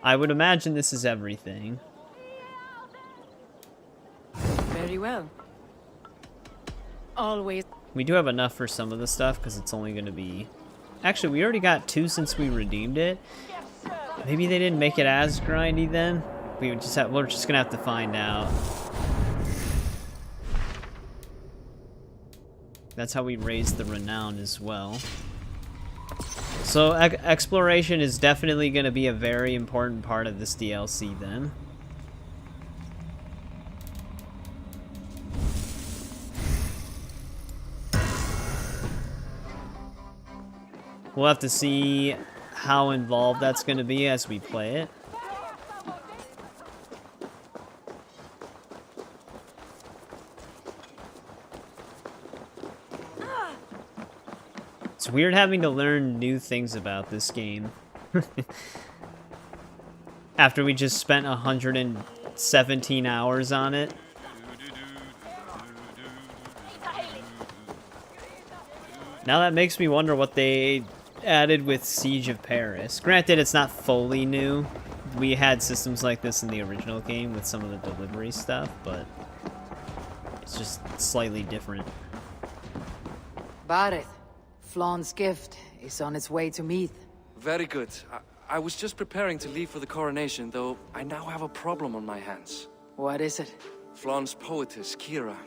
I would imagine this is everything. Very well. Always. We do have enough for some of the stuff, because it's only going to be... Actually, we already got 2 since we redeemed it. Maybe they didn't make it as grindy then? We're just going to have to find out. That's how we raise the renown as well. So exploration is definitely going to be a very important part of this DLC then. We'll have to see how involved that's going to be as we play it. It's weird having to learn new things about this game. After we just spent 117 hours on it. Now that makes me wonder what they added with Siege of Paris. Granted, it's not fully new. We had systems like this in the original game with some of the delivery stuff, but it's just slightly different. Barrett, Flan's gift is on its way to Meath. Very good. I was just preparing to leave for the coronation, though I now have a problem on my hands. What is it? Flan's poetess, Kira.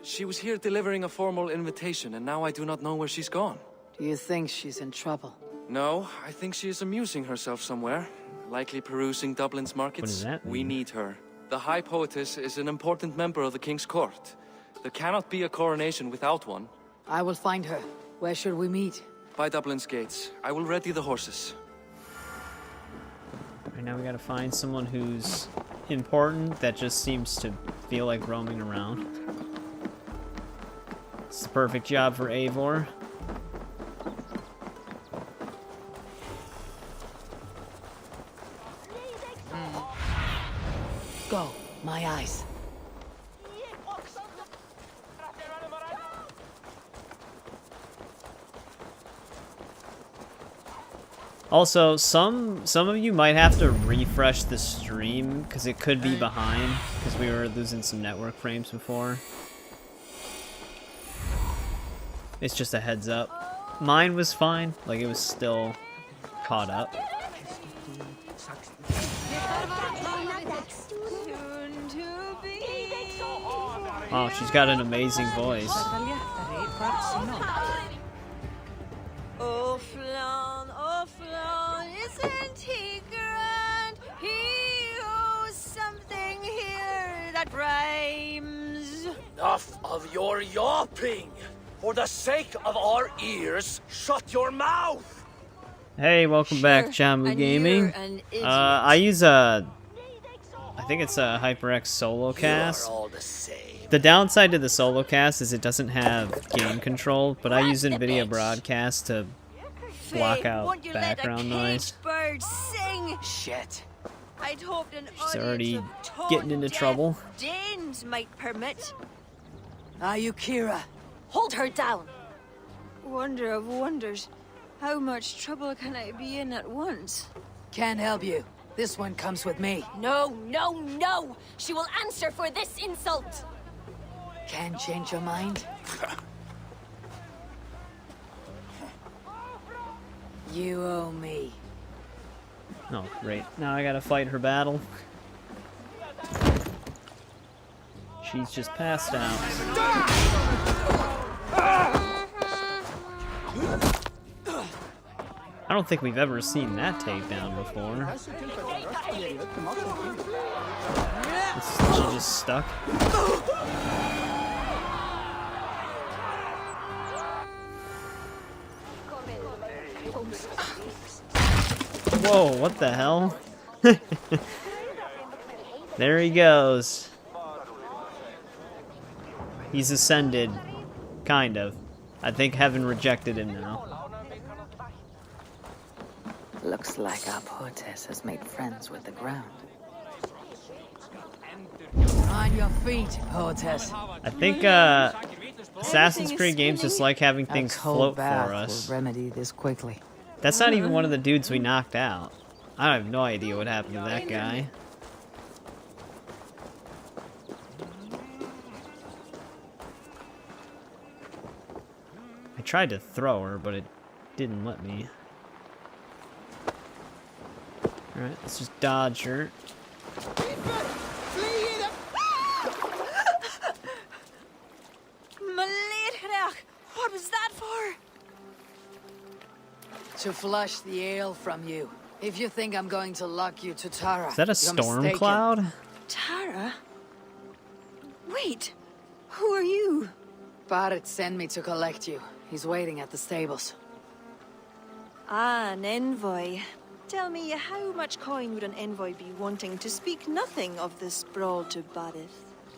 She was here delivering a formal invitation, and now I do not know where she's gone. Do you think she's in trouble? No, I think she is amusing herself somewhere. Likely perusing Dublin's markets. What does that mean? We need her. The High Poetess is an important member of the King's Court. There cannot be a coronation without one. I will find her. Where should we meet? By Dublin's gates. I will ready the horses. Right now we gotta find someone who's important that just seems to feel like roaming around. It's the perfect job for Eivor. Go, my eyes. Also, some of you might have to refresh the stream because it could be behind because we were losing some network frames before. It's just a heads up. Mine was fine, like it was still caught up. Oh, she's got an amazing voice. Oh, Flan, isn't he grand? He owes something here that rhymes. Enough of your yawping! For the sake of our ears, shut your mouth! Hey, welcome back, Jamu and Gaming. you're an idiot. I use a... I think it's a HyperX solo cast. All the same. The downside to the solo cast is it doesn't have game control, but I use NVIDIA Broadcast to block out background noise. Bird sing. Shit. I'd hoped an She's already audience of getting into tone-deaf trouble. Danes might permit. Are you Kira? Hold her down. Wonder of wonders. How much trouble can I be in at once? Can't help you. This one comes with me. No, no, no! She will answer for this insult! Can't change your mind? You owe me. Oh, great. Now I gotta fight her battle. She's just passed out. I don't think we've ever seen that takedown before. Is she just stuck? Whoa, what the hell? There he goes. He's ascended. Kind of. I think heaven rejected him now. Looks like our poetess has made friends with the ground. On your feet, poetess. I think Assassin's Creed games just like having things float for us. Will remedy this quickly. That's not even one of the dudes we knocked out. I have no idea what happened to that guy. I tried to throw her, but it didn't let me. Alright, let's just dodge her. What was that for? To flush the ale from you. If you think I'm going to lock you to Tara, Is that a you're storm mistaken. cloud? Tara? Wait, who are you? Barrett sent me to collect you. He's waiting at the stables. Ah, an envoy. Tell me, how much coin would an envoy be wanting to speak nothing of this brawl to Barrett?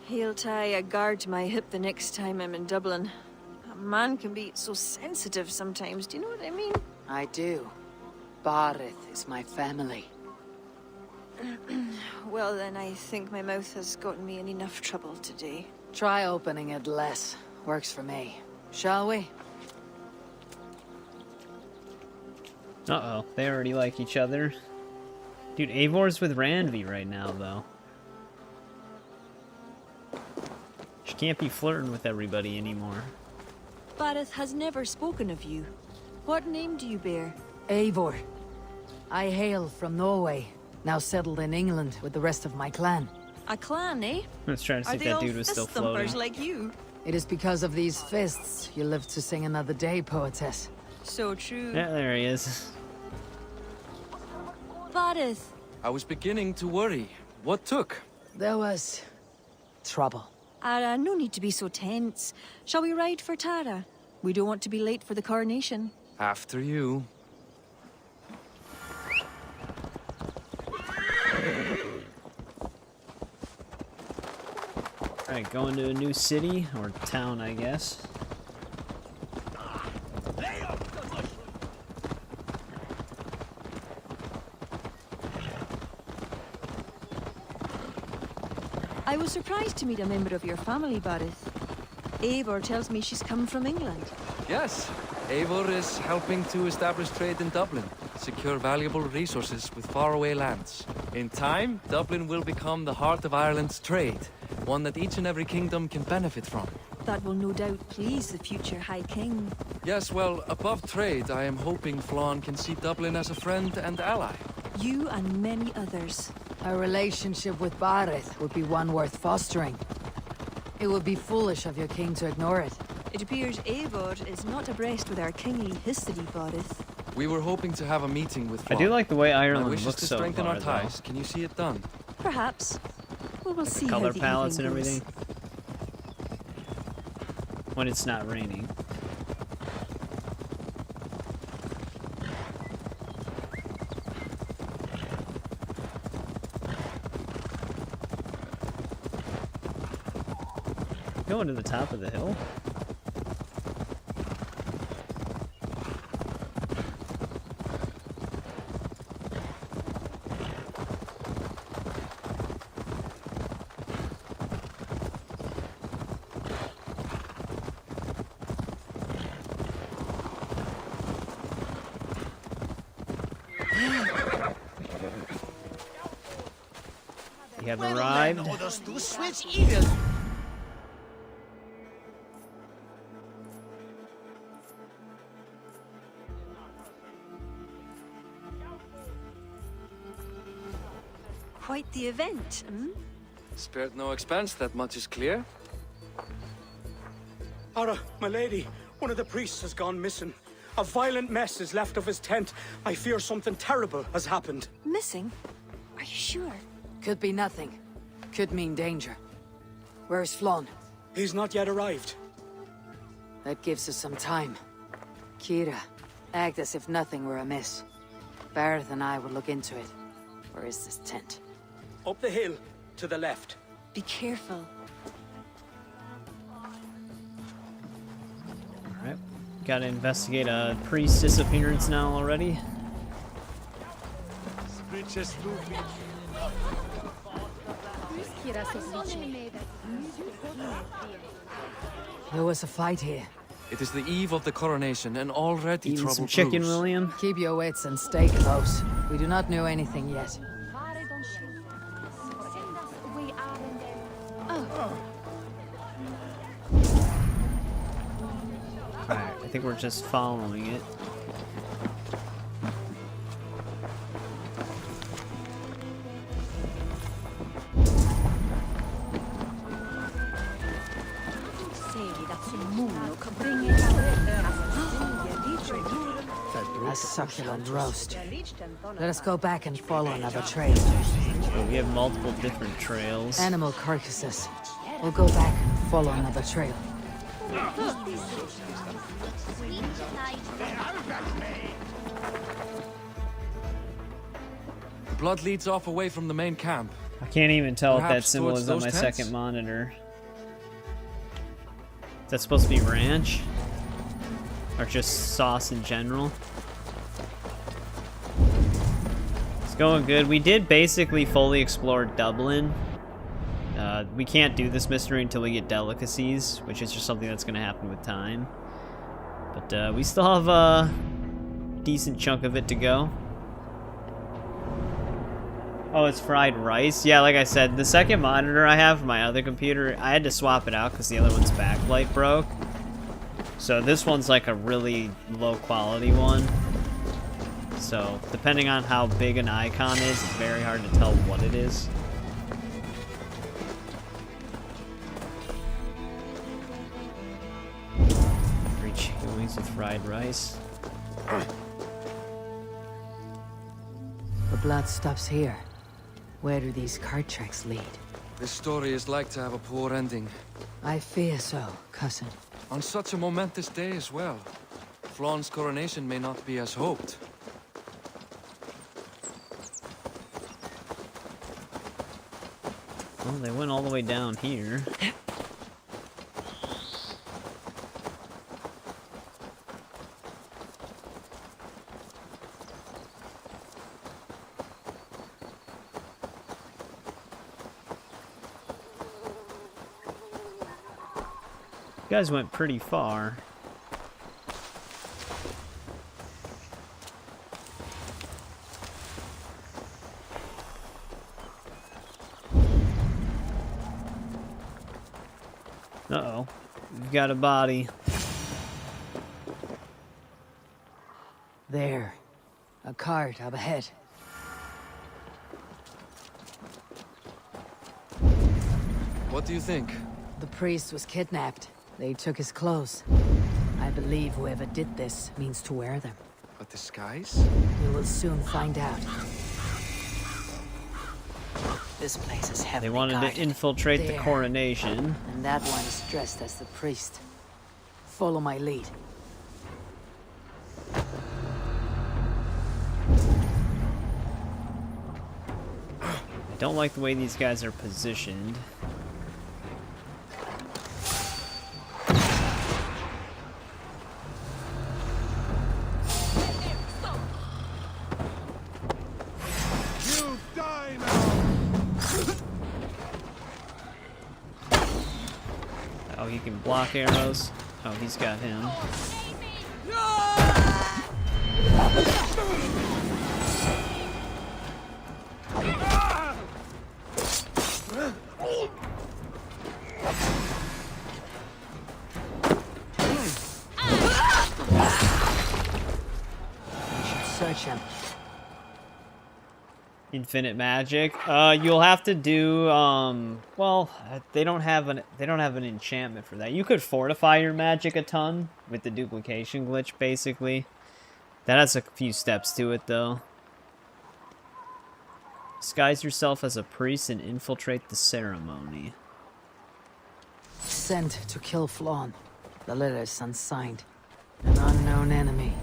He'll tie a guard to my hip the next time I'm in Dublin. A man can be so sensitive sometimes, do you know what I mean? I do. Barrett is my family. Well, then I think my mouth has gotten me in enough trouble today. Try opening it less. Works for me. Shall we? Uh-oh, they already like each other. Dude, Eivor's with Randvi right now, though. She can't be flirting with everybody anymore. Barrett has never spoken of you. What name do you bear? Eivor. I hail from Norway, now settled in England with the rest of my clan. A clan, eh? Let's try to see Are if they that all dude was still fist thumpers floating. like you? It is because of these fists you live to sing another day, poetess. So true. Yeah, there he is. Barrett. I was beginning to worry. What took? There was... trouble. No need to be so tense. Shall we ride for Tara? We don't want to be late for the coronation. After you. Alright, going to a new city, or town, I guess. I was surprised to meet a member of your family, Barrett. Eivor tells me she's come from England. Yes, Eivor is helping to establish trade in Dublin. secure valuable resources with faraway lands. In time, Dublin will become the heart of Ireland's trade, one that each and every kingdom can benefit from. That will no doubt please the future High King. Yes, well, above trade, I am hoping Flann can see Dublin as a friend and ally. You and many others. A relationship with Barith would be one worth fostering. It would be foolish of your king to ignore it. It appears Eivor is not abreast with our kingly history, Barith. We were hoping to have a meeting with I Flann. do like the way Ireland My wish looks is to so strengthen far, our ties. Can you see it done? Perhaps. We will like see the color how the palettes and evening goes. everything. When it's not raining. Going to the top of the hill? We have arrived. Quite the event, hmm? Spared no expense, that much is clear. Ara, my lady, one of the priests has gone missing. A violent mess is left of his tent. I fear something terrible has happened. Missing? Are you sure? Could be nothing. Could mean danger. Where's Flann? He's not yet arrived. That gives us some time. Kira, act as if nothing were amiss. Bareth and I will look into it. Where is this tent? Up the hill, to the left. Be careful. Alright. Gotta investigate a priest's disappearance now already. There was a fight here. It is the eve of the coronation, and already Eating trouble some chicken, brews. William? Keep your wits and stay close. We do not know anything yet. Alright, I think we're just following it. A succulent roast. Let us go back and follow another trail. Well, we have multiple different trails. Animal carcasses. We'll go back and follow another trail. Blood leads off away from the main camp. I can't even tell if that Perhaps symbol towards is on those my tents? second monitor. Is that supposed to be ranch? Or just sauce in general? It's going good. We did basically fully explore Dublin. We can't do this mystery until we get delicacies, which is just something that's going to happen with time. But we still have a decent chunk of it to go. Oh, it's fried rice? Yeah, like I said, the second monitor I have for my other computer, I had to swap it out because the other one's backlight broke. So this one's like a really low quality one. So depending on how big an icon is, it's very hard to tell what it is. Three chicken wings with fried rice. The blood stops here. Where do these cart tracks lead? This story is like to have a poor ending. I fear so, cousin. On such a momentous day as well. Flann's coronation may not be as hoped. Well, they went all the way down here. You guys went pretty far. Uh-oh. We've got a body. There. A cart up ahead. What do you think? The priest was kidnapped. They took his clothes. I believe whoever did this means to wear them. A disguise? We will soon find out. This place is heavily They wanted guarded. to infiltrate the There. coronation. And that one is dressed as the priest. Follow my lead. I don't like the way these guys are positioned. Oh, he can block arrows. Oh, he's got him. Search him. Infinite magic. You'll have to do. Well, they don't have an enchantment for that. You could fortify your magic a ton with the duplication glitch, basically. That has a few steps to it, though. Disguise yourself as a priest and infiltrate the ceremony. Sent to kill Flawn. The letter is unsigned. An unknown enemy.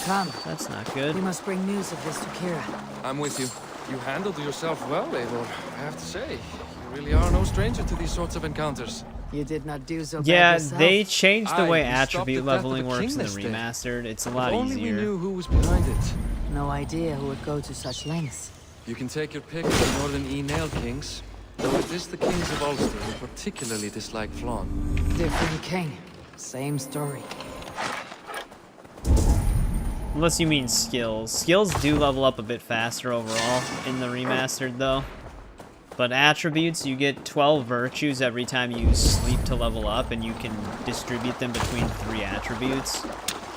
Come. That's not good. We must bring news of this to Kira. I'm with you. You handled yourself well, Eivor. I have to say, you really are no stranger to these sorts of encounters. You did not do so bad Yeah, yourself. they changed the way You stopped attribute the death of leveling a works king in the this day. remastered. It's a If lot only easier. we knew who was behind it. No idea who would go to such lengths. You can take your pick of the Northern E-Nail Kings, though it is the kings of Ulster who particularly dislike Flawn. Different king. Same story. Unless you mean skills. Skills do level up a bit faster overall in the remastered, though. But attributes, you get 12 virtues every time you sleep to level up, and you can distribute them between 3 attributes,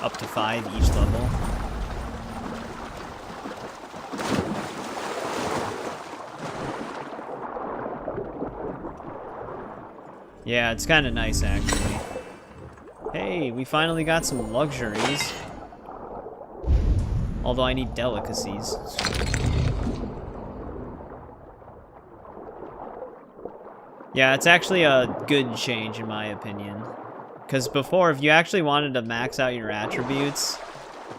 up to 5 each level. Yeah, it's kind of nice, actually. Hey, we finally got some luxuries. Although I need delicacies. Yeah, it's actually a good change in my opinion. Because before, if you actually wanted to max out your attributes,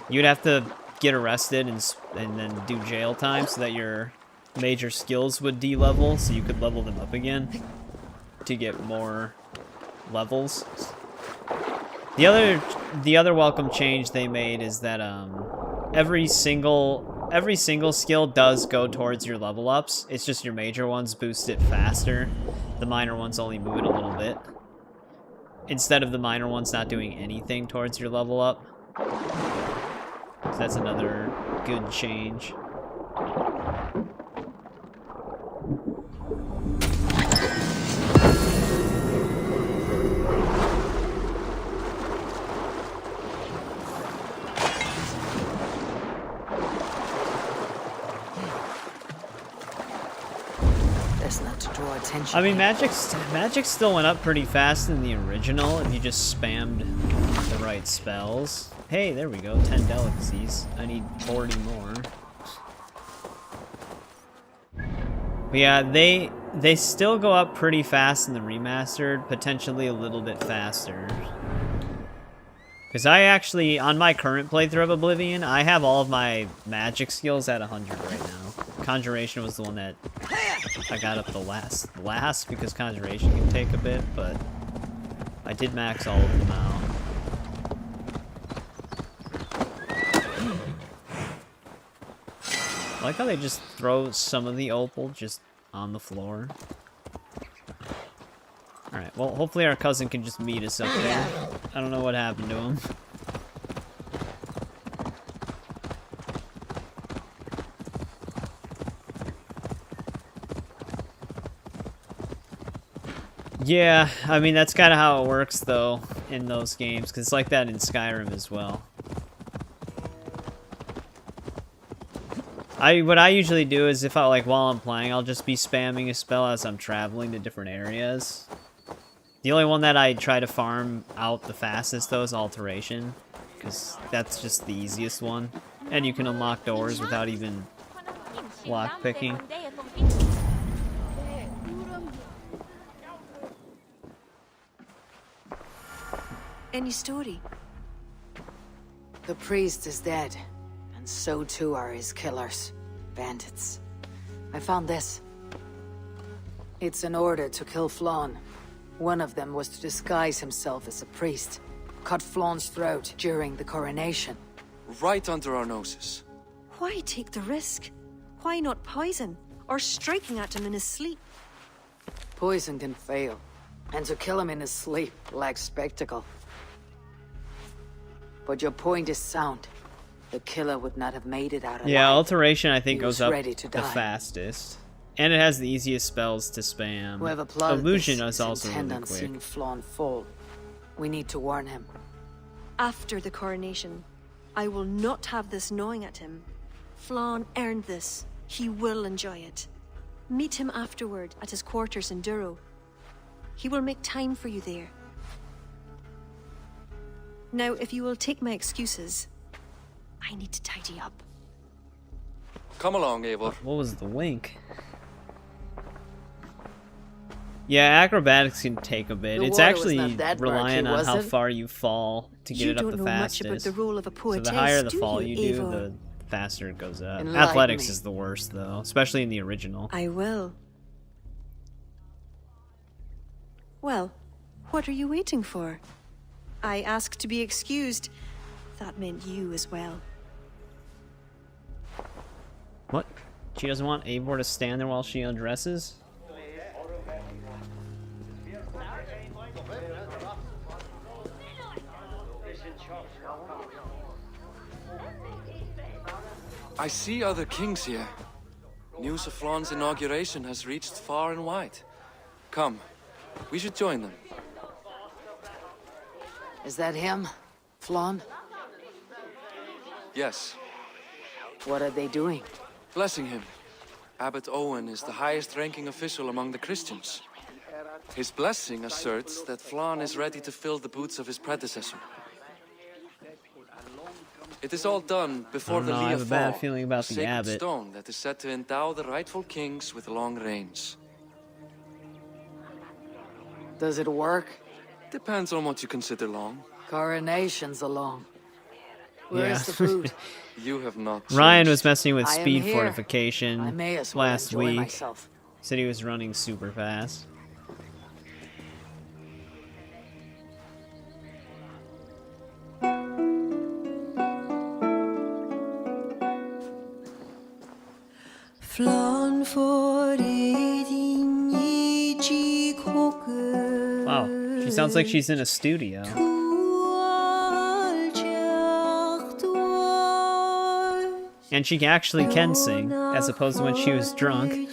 you'd have to get arrested and then do jail time so that your major skills would de-level, so you could level them up again to get more levels. The other welcome change they made is that every single skill does go towards your level ups. It's just your major ones boost it faster. The minor ones only move it a little bit. Instead of the minor ones not doing anything towards your level up. So that's another good change. Not to draw attention. I mean, magic still went up pretty fast in the original if you just spammed the right spells. Hey, there we go, 10 delicacies. I need 40 more. But yeah, they still go up pretty fast in the remastered, potentially a little bit faster. Because I actually, on my current playthrough of Oblivion, I have all of my magic skills at 100 right now. Conjuration was the one that I got up the last because Conjuration can take a bit, but I did max all of them out. I like how they just throw some of the opal just on the floor. Alright, well, hopefully our cousin can just meet us up there. I don't know what happened to him. Yeah, I mean, that's kind of how it works, though, in those games, because it's like that in Skyrim as well. What I usually do is while I'm playing, I'll just be spamming a spell as I'm traveling to different areas. The only one that I try to farm out the fastest, though, is Alteration, because that's just the easiest one. And you can unlock doors without even lockpicking. Any story? The priest is dead, and so too are his killers. Bandits. I found this. It's an order to kill Flann. One of them was to disguise himself as a priest. Cut Flann's throat during the coronation. Right under our noses. Why take the risk? Why not poison? Or striking at him in his sleep? Poison can fail. And to kill him in his sleep lacks spectacle. But your point is sound. The killer would not have made it out alive. Yeah, Alteration I think goes up ready to the die. fastest. And it has the easiest spells to spam. Whoever plotted Illusion this is also intent really on quick. seeing Flann fall. We need to warn him. After the coronation, I will not have this gnawing at him. Flann earned this. He will enjoy it. Meet him afterward at his quarters in Duro. He will make time for you there. Now, if you will take my excuses, I need to tidy up. Come along, Eivor. What was the wink? Yeah, acrobatics can take a bit. The It's water was actually not that reliant murky, on how was it? far you fall to get You it up don't the know much about fastest. the role of a So poetess, the higher the do fall you, you do, Eivor? the faster it goes up. Enlighten Athletics me. is the worst, though, especially in the original. I will. Well, what are you waiting for? I asked to be excused. That meant you as well. What? She doesn't want Eivor to stand there while she undresses? I see other kings here. News of Flann's inauguration has reached far and wide. Come, we should join them. Is that him? Flann? Yes, What are they doing? blessing him. Abbot Owen is the highest-ranking official among the Christians. His blessing asserts that Flann is ready to fill the boots of his predecessor. It is all done before the I Lee have of a bad Fall, feeling about a the sacred abbot. stone that is said to endow the rightful kings with long reigns. Does it work? Depends on what you consider long. Coronation's along. Where's Yeah. the food? You have not Ryan changed. was messing with I am speed here. fortification I may as well last enjoy week. myself. Said he was running super fast. Wow, she sounds like she's in a studio. And she actually can sing, as opposed to when she was drunk.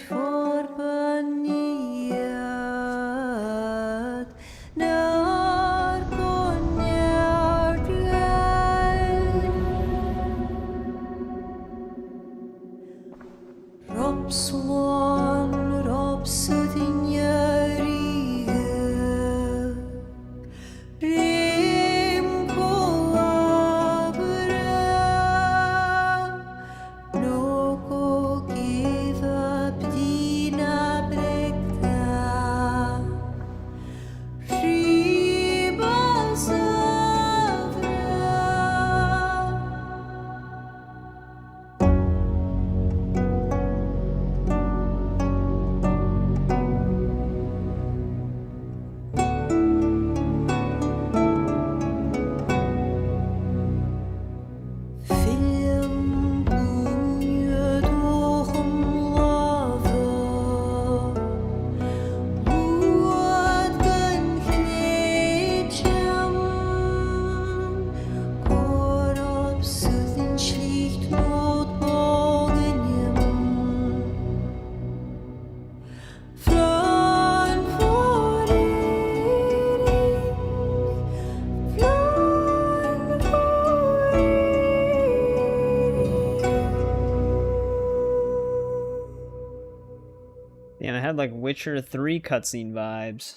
Damn, I had like Witcher 3 cutscene vibes.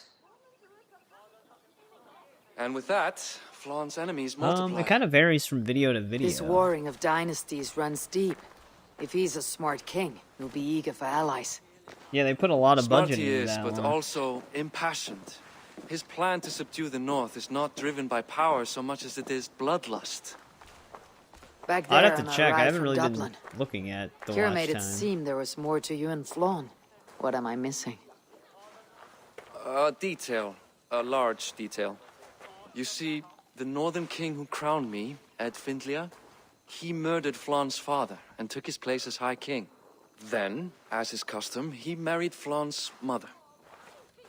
And with that, Flawn's enemies multiply. It kind of varies from video to video. This warring of dynasties runs deep. If he's a smart king, he'll be eager for allies. Yeah, they put a lot of Smart budget he into is, that but one. also impassioned. His plan to subdue the north is not driven by power so much as it is bloodlust. Back there I'd have on to our check. I ride haven't from really Dublin, been looking at the Kira watch made it time. seem there was more to you and Flawn. What am I missing? A detail. A large detail. You see, the northern king who crowned me, Ed Findlia, he murdered Flawn's father and took his place as High King. Then, as is custom, he married Flawn's mother.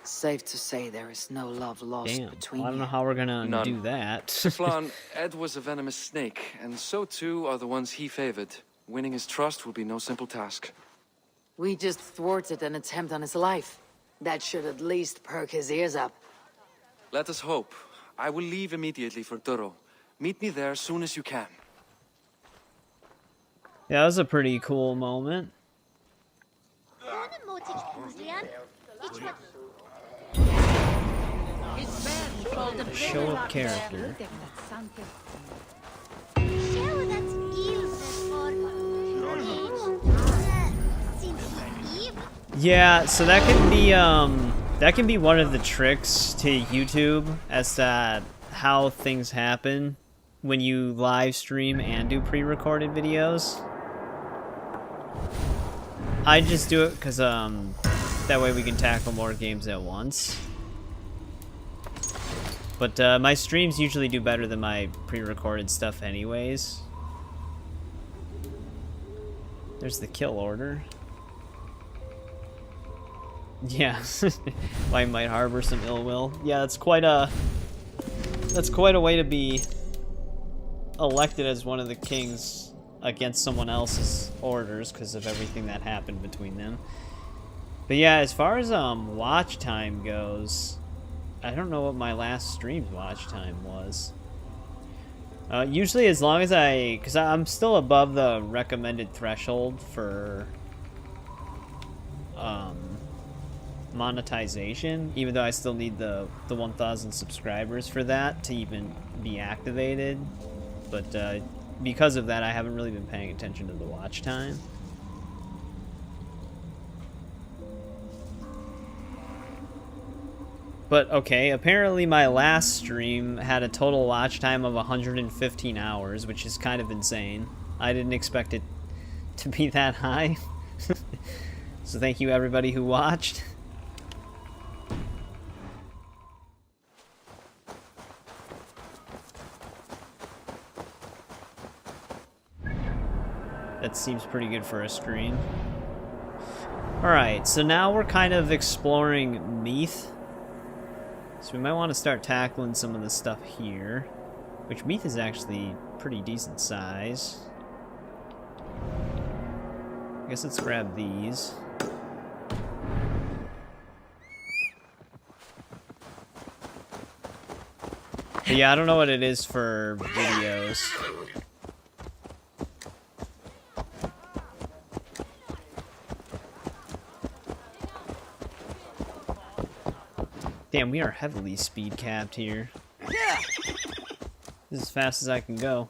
Safe to say there is no love lost Damn. between Well, I don't you. know how we're gonna None. do that. To Flawn, Ed was a venomous snake, and so too are the ones he favored. Winning his trust will be no simple task. We just thwarted an attempt on his life. That should at least perk his ears up. Let us hope. I will leave immediately for Duro. Meet me there as soon as you can. Yeah, that was a pretty cool moment. Show of character. Yeah, so that can be one of the tricks to YouTube as to how things happen when you live stream and do pre-recorded videos. I just do it because that way we can tackle more games at once. But my streams usually do better than my pre-recorded stuff anyways. There's the kill order. Yeah, I might harbor some ill will. Yeah, that's quite a way to be elected as one of the kings against someone else's orders because of everything that happened between them. But yeah, as far as watch time goes, I don't know what my last stream's watch time was. Usually as long as because I'm still above the recommended threshold for monetization, even though I still need the 1,000 subscribers for that to even be activated. But because of that, I haven't really been paying attention to the watch time. But okay, apparently my last stream had a total watch time of 115 hours, which is kind of insane. I didn't expect it to be that high. So thank you everybody who watched. That seems pretty good for a stream. Alright, so now we're kind of exploring Meath. So we might want to start tackling some of the stuff here. Which Meath is actually pretty decent size. I guess let's grab these. But yeah, I don't know what it is for videos. Damn, we are heavily speed capped here. This is as fast as I can go.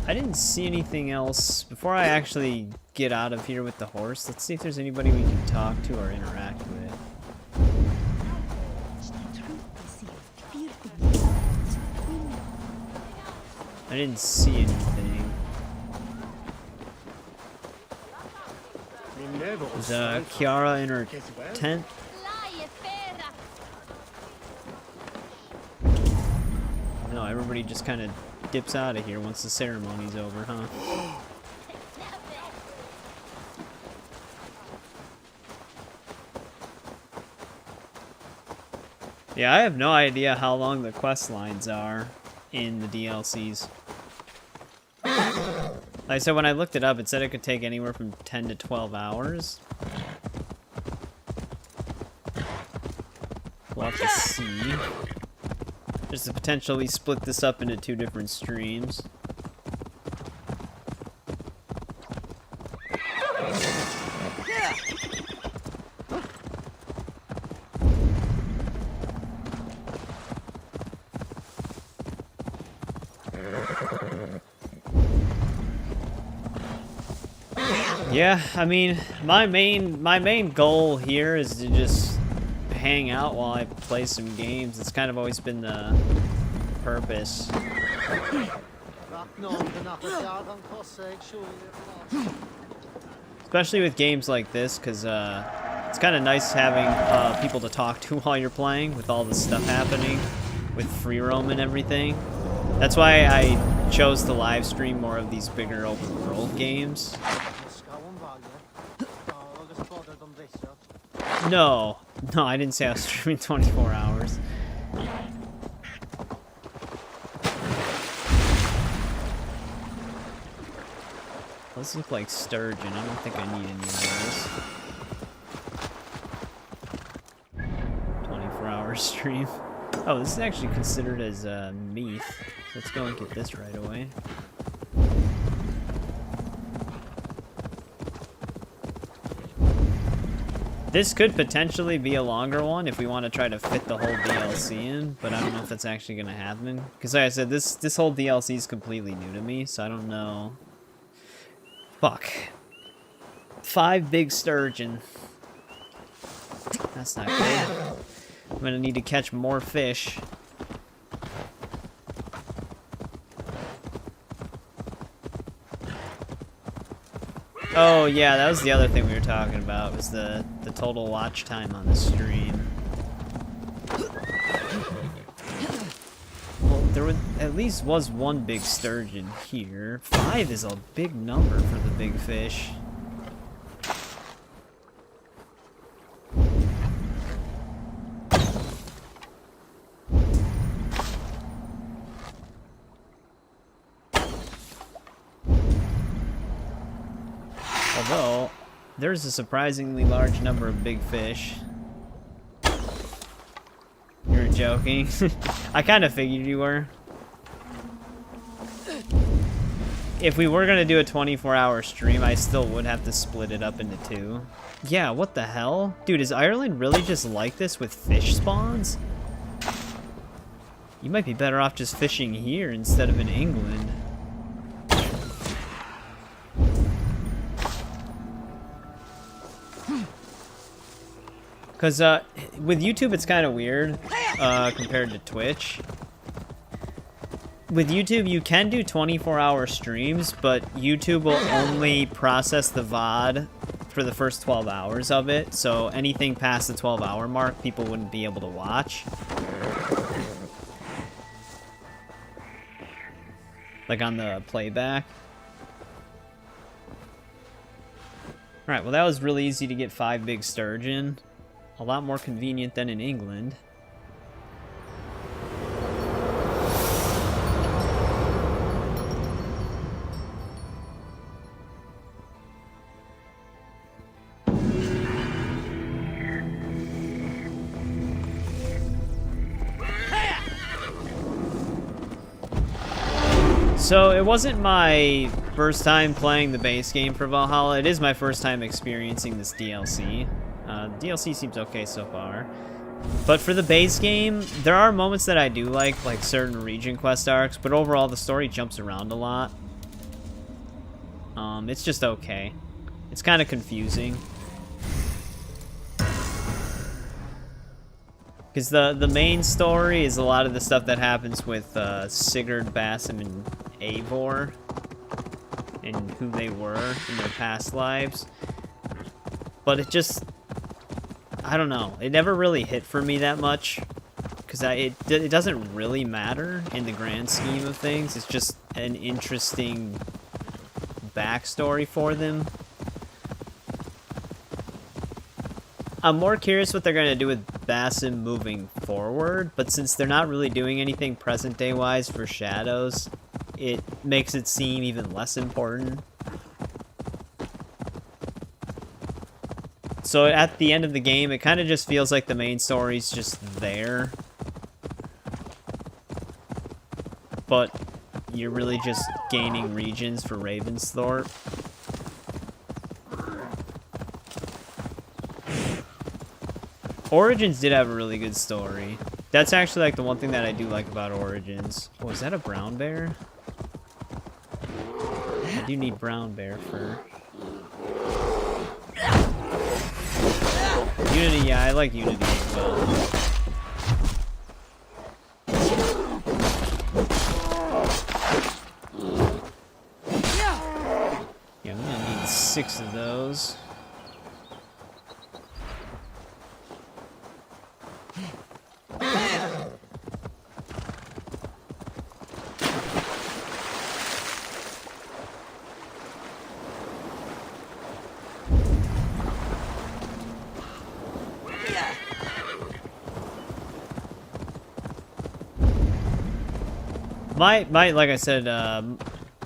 I didn't see anything else. Before I actually get out of here with the horse, let's see if there's anybody we can talk to or interact with. I didn't see anything. Is Chiara in her tent? No, everybody just kind of dips out of here once the ceremony's over, huh? Yeah, I have no idea how long the quest lines are in the DLCs. Like I said, when I looked it up, it said it could take anywhere from 10 to 12 hours. We'll have to see. There's the potential we split this up into 2 different streams. Yeah, I mean, my main goal here is to just hang out while I play some games. It's kind of always been the purpose. Especially with games like this, because it's kind of nice having people to talk to while you're playing, with all the stuff happening, with free roam and everything. That's why I chose to live stream more of these bigger open world games. No, I didn't say I was streaming 24 hours. Those look like sturgeon. I don't think I need any of those. 24-hour stream. Oh, this is actually considered as meat. Let's go and get this right away. This could potentially be a longer one if we want to try to fit the whole DLC in, but I don't know if that's actually going to happen. Because like I said, this whole DLC is completely new to me, so I don't know. Fuck. 5 big sturgeon. That's not good. I'm going to need to catch more fish. Oh yeah, that was the other thing we were talking about, was the total watch time on the stream. Well, there at least was one big sturgeon here. 5 is a big number for the big fish. Although, there's a surprisingly large number of big fish. You're joking? I kind of figured you were. If we were going to do a 24-hour stream, I still would have to split it up into 2. Yeah, what the hell? Dude, is Ireland really just like this with fish spawns? You might be better off just fishing here instead of in England. Because with YouTube, it's kind of weird compared to Twitch. With YouTube, you can do 24-hour streams, but YouTube will only process the VOD for the first 12 hours of it. So anything past the 12-hour mark, people wouldn't be able to watch. Like on the playback. Alright, well that was really easy to get 5 big sturgeon. A lot more convenient than in England. So it wasn't my first time playing the base game for Valhalla. It is my first time experiencing this DLC. DLC seems okay so far. But for the base game, there are moments that I do like certain region quest arcs, but overall the story jumps around a lot. It's just okay. It's kind of confusing. Because the main story is a lot of the stuff that happens with Sigurd, Basim, and Eivor, and who they were in their past lives. But it just... I don't know. It never really hit for me that much. Because it doesn't really matter in the grand scheme of things. It's just an interesting backstory for them. I'm more curious what they're going to do with Basim moving forward, but since they're not really doing anything present-day wise for Shadows, it makes it seem even less important. So at the end of the game, it kind of just feels like the main story's just there. But you're really just gaining regions for Ravensthorpe. Origins did have a really good story. That's actually like the one thing that I do like about Origins. Oh, is that a brown bear? do need brown bear fur. Unity, yeah, I like Unity as well. Yeah, I'm gonna need 6 of those. My like I said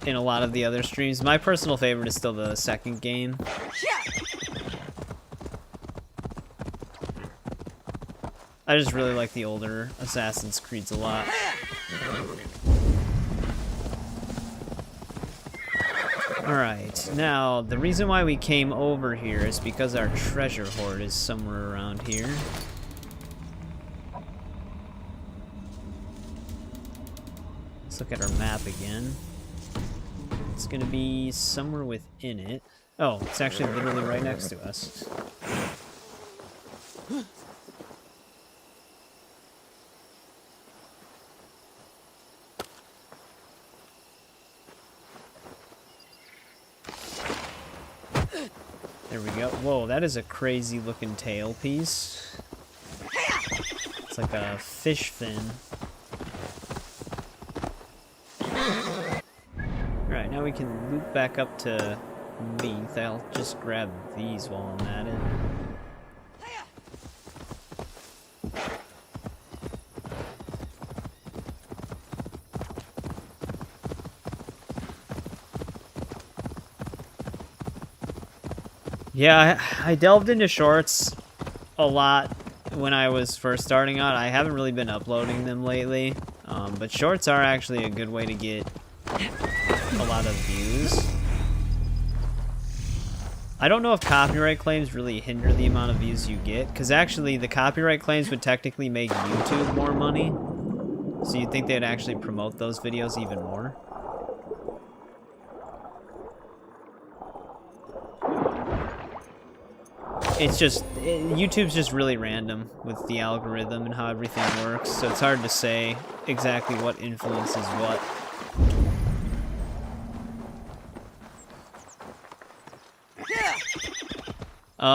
in a lot of the other streams, my personal favorite is still the second game. I just really like the older Assassin's Creeds a lot. Alright, now the reason why we came over here is because our treasure hoard is somewhere around here. Let's look at our map again. It's gonna be somewhere within it. Oh, it's actually literally right next to us. There we go. Whoa, that is a crazy looking tail piece. It's like a fish fin. Alright, now we can loop back up to Leith. I'll just grab these while I'm at it. Yeah, I delved into shorts a lot when I was first starting out. I haven't really been uploading them lately, but shorts are actually a good way to get a lot of views. I don't know if copyright claims really hinder the amount of views you get, because actually the copyright claims would technically make YouTube more money, so you'd think they'd actually promote those videos even more. It's just, YouTube's just really random with the algorithm and how everything works, so it's hard to say exactly what influences what.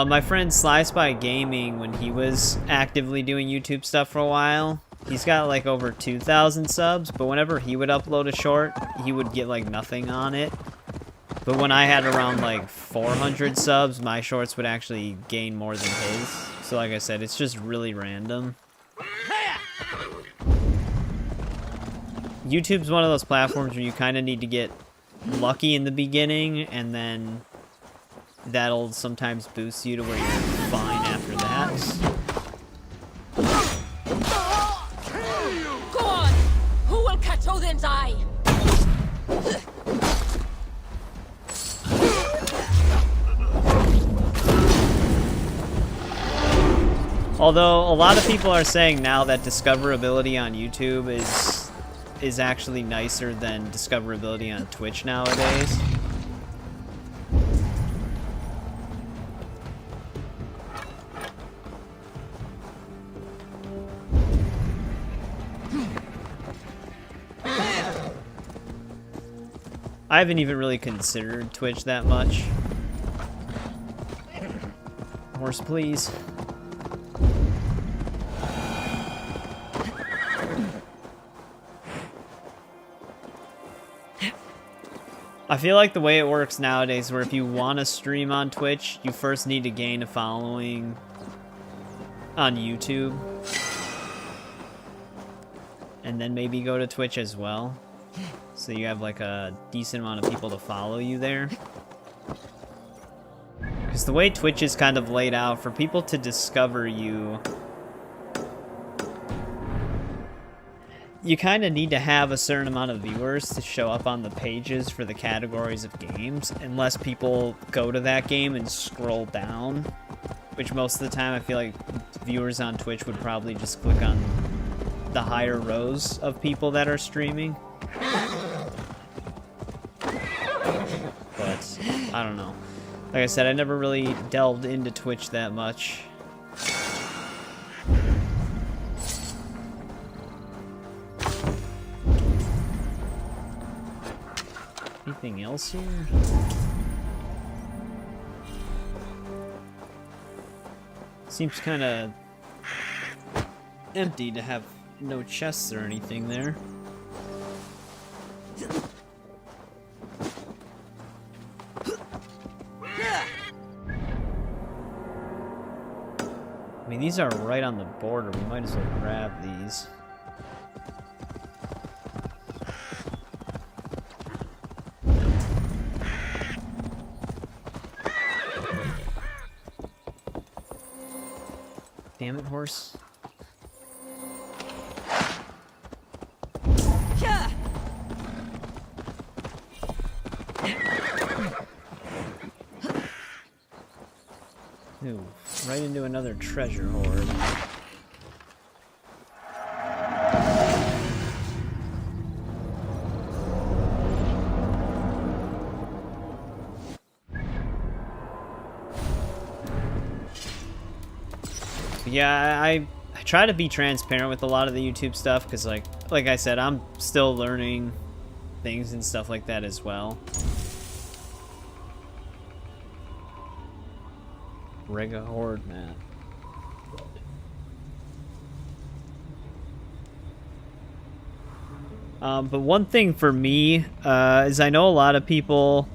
My friend Sly Spy Gaming, when he was actively doing YouTube stuff for a while, he's got like over 2,000 subs, but whenever he would upload a short, he would get like nothing on it. But when I had around like 400 subs, my shorts would actually gain more than his. So like I said, it's just really random. YouTube's one of those platforms where you kind of need to get lucky in the beginning, and then that'll sometimes boost you to where you're fine after that. Go on! Who will catch Odin's eye? Although a lot of people are saying now that discoverability on YouTube is actually nicer than discoverability on Twitch nowadays. I haven't even really considered Twitch that much. Horse, please. I feel like the way it works nowadays, where if you want to stream on Twitch, you first need to gain a following on YouTube. And then maybe go to Twitch as well. So you have like a decent amount of people to follow you there. Because the way Twitch is kind of laid out, for people to discover you, you kind of need to have a certain amount of viewers to show up on the pages for the categories of games, unless people go to that game and scroll down, which most of the time I feel like viewers on Twitch would probably just click on the higher rows of people that are streaming. I don't know. Like I said, I never really delved into Twitch that much. Anything else here? Seems kind of empty to have no chests or anything there. I mean, these are right on the border. We might as well grab these. Damn it, horse. Ooh, right into another treasure hoard. Yeah, I try to be transparent with a lot of the YouTube stuff because, like I said, I'm still learning things and stuff like that as well. Rega Horde map. But one thing for me is I know a lot of people,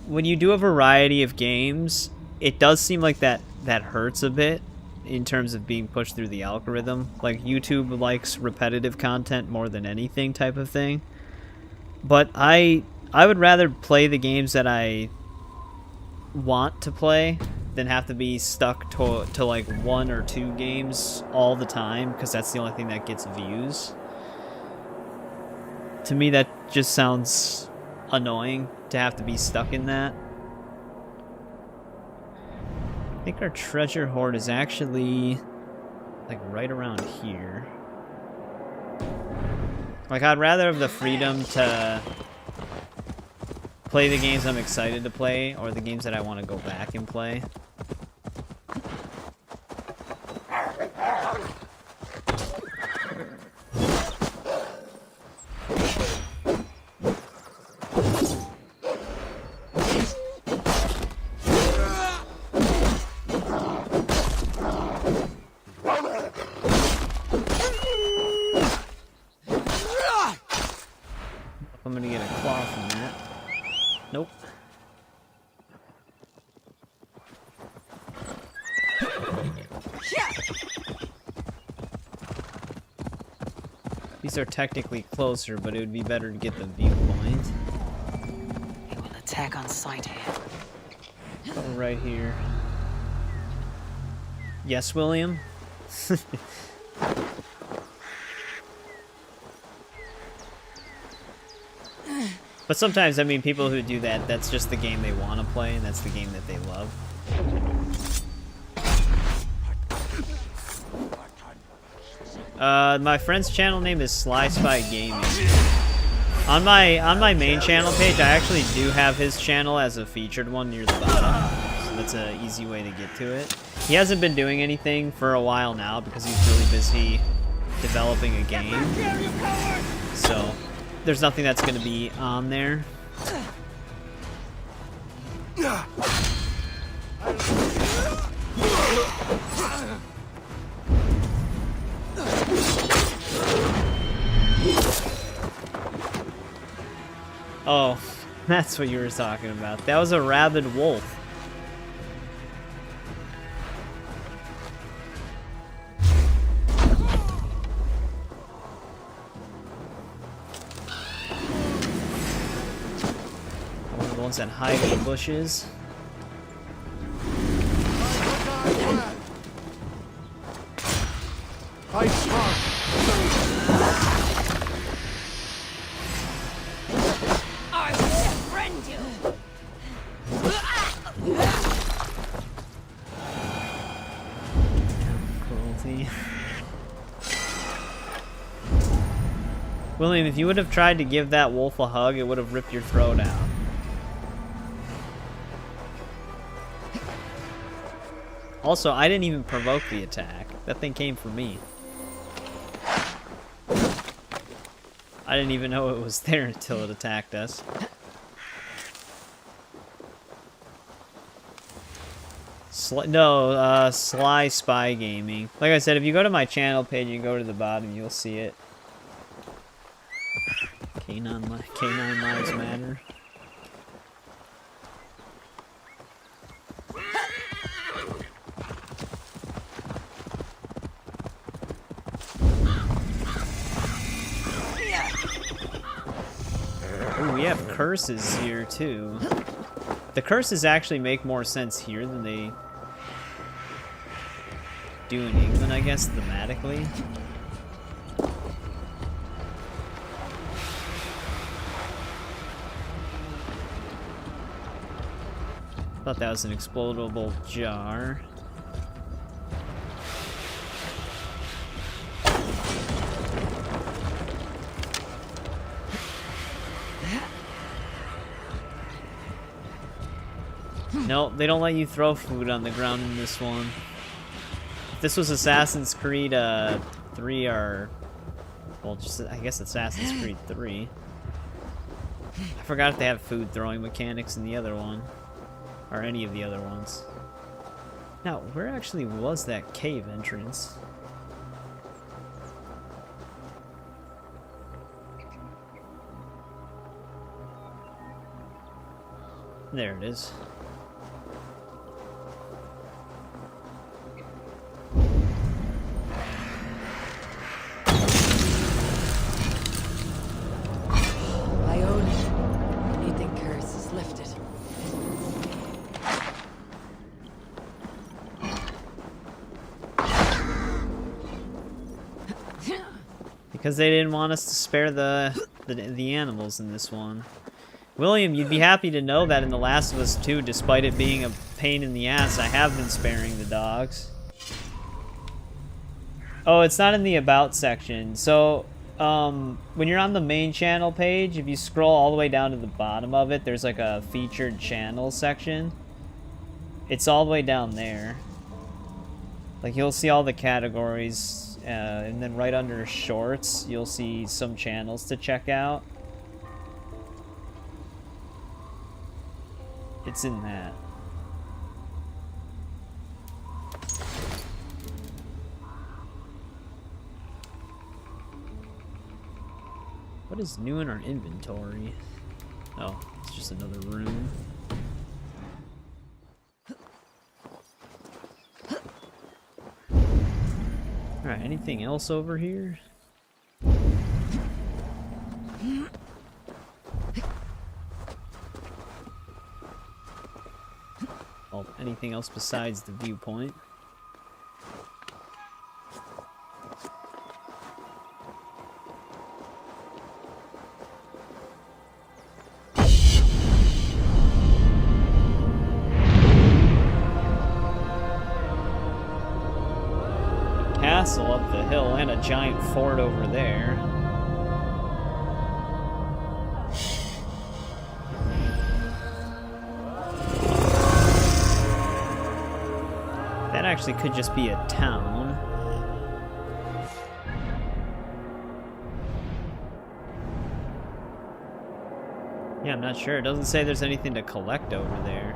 when you do a variety of games, it does seem like that hurts a bit in terms of being pushed through the algorithm. Like, YouTube likes repetitive content more than anything type of thing. But I would rather play the games that I want to play than have to be stuck to like 1 or 2 games all the time, because that's the only thing that gets views. To me, that just sounds annoying to have to be stuck in that. I think our treasure hoard is actually like right around here. Like, I'd rather have the freedom to play the games I'm excited to play, or the games that I want to go back and play. I'm gonna get a claw from that. Nope. These are technically closer, but it would be better to get the viewpoint. He will attack on sight here. Oh, right here. Yes, William? But sometimes, I mean, people who do that, that's just the game they want to play, and that's the game that they love. My friend's channel name is Sly Spy Gaming. On my main channel page, I actually do have his channel as a featured one near the bottom, so that's an easy way to get to it. He hasn't been doing anything for a while now because he's really busy developing a game, so there's nothing that's going to be on there. Oh, that's what you were talking about. That was a rabid wolf. One of the ones that hide in the bushes. Fight smart. I will befriend you. Cruelty. William, if you would have tried to give that wolf a hug, it would have ripped your throat out. Also, I didn't even provoke the attack. That thing came from me. I didn't even know it was there until it attacked us. Sly Spy Gaming. Like I said, if you go to my channel page and go to the bottom, you'll see it. Canine Lives Matter. Ooh, we have curses here too. The curses actually make more sense here than they do in England, I guess, thematically. Thought that was an explodable jar. No, they don't let you throw food on the ground in this one. If this was Assassin's Creed 3 or... well, just, I guess Assassin's Creed 3. I forgot if they have food throwing mechanics in the other one. Or any of the other ones. Now, where actually was that cave entrance? There it is. Because they didn't want us to spare the animals in this one. William, you'd be happy to know that in The Last of Us 2, despite it being a pain in the ass, I have been sparing the dogs. Oh, it's not in the About section. So, when you're on the main channel page, if you scroll all the way down to the bottom of it, there's like a featured channel section. It's all the way down there. Like, you'll see all the categories. And then right under shorts, you'll see some channels to check out. It's in that. What is new in our inventory? Oh, it's just another room. Alright, anything else over here? Oh, anything else besides the viewpoint? Castle up the hill and a giant fort over there. That actually could just be a town. Yeah, I'm not sure. It doesn't say there's anything to collect over there.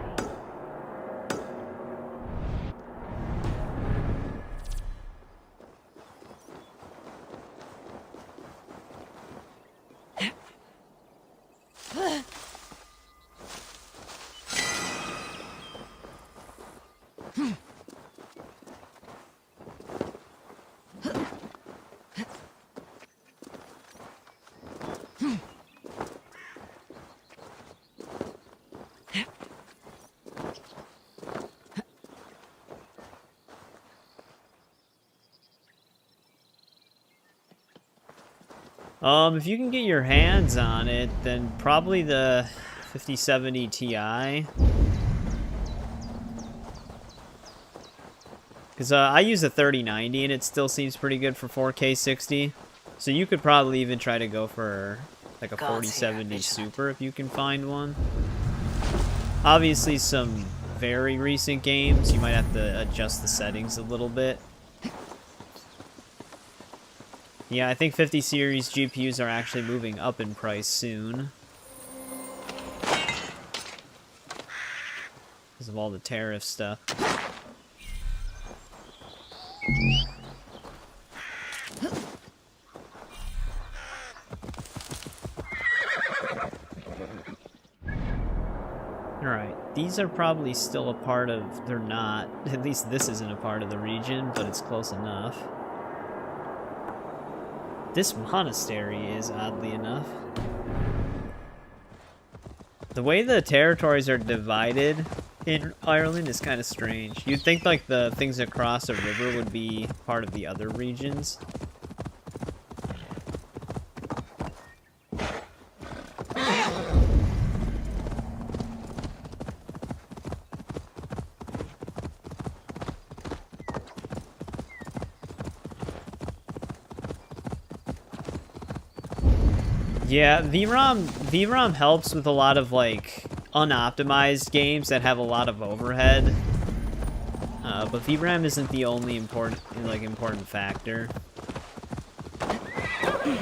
If you can get your hands on it, then probably the 5070 Ti. Because I use a 3090 and it still seems pretty good for 4K 60. So you could probably even try to go for like a 4070 Super if you can find one. Obviously some very recent games, you might have to adjust the settings a little bit. Yeah, I think 50 series GPUs are actually moving up in price soon. Because of all the tariff stuff. Alright, these are probably still a part of... They're not. At least this isn't a part of the region, but it's close enough. This monastery is, oddly enough. The way the territories are divided in Ireland is kind of strange. You'd think like the things across a river would be part of the other regions. Yeah, VROM helps with a lot of like unoptimized games that have a lot of overhead, but VRAM isn't the only important factor.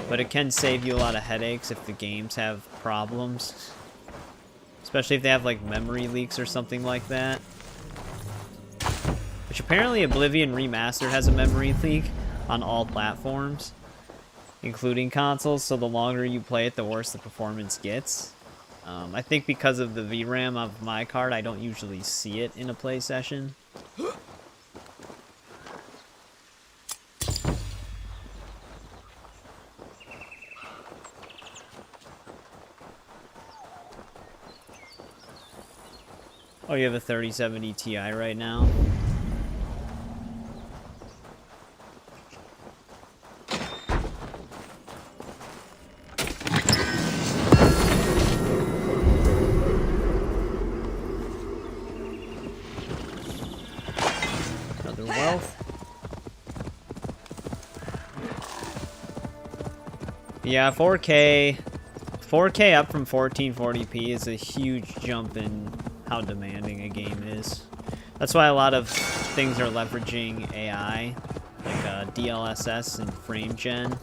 But it can save you a lot of headaches if the games have problems, especially if they have like memory leaks or something like that. Which apparently Oblivion Remastered has a memory leak on all platforms, including consoles, so the longer you play it, the worse the performance gets. I think because of the VRAM of my card, I don't usually see it in a play session. Oh, you have a 3070 Ti right now? Yeah, 4K up from 1440p is a huge jump in how demanding a game is. That's why a lot of things are leveraging AI, like DLSS and frame gen.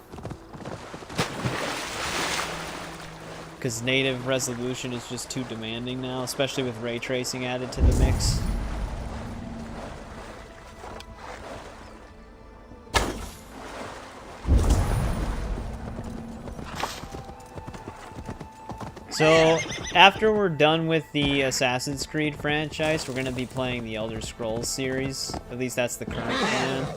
Because native resolution is just too demanding now, especially with ray tracing added to the mix. So, after we're done with the Assassin's Creed franchise, we're going to be playing the Elder Scrolls series. At least that's the current plan.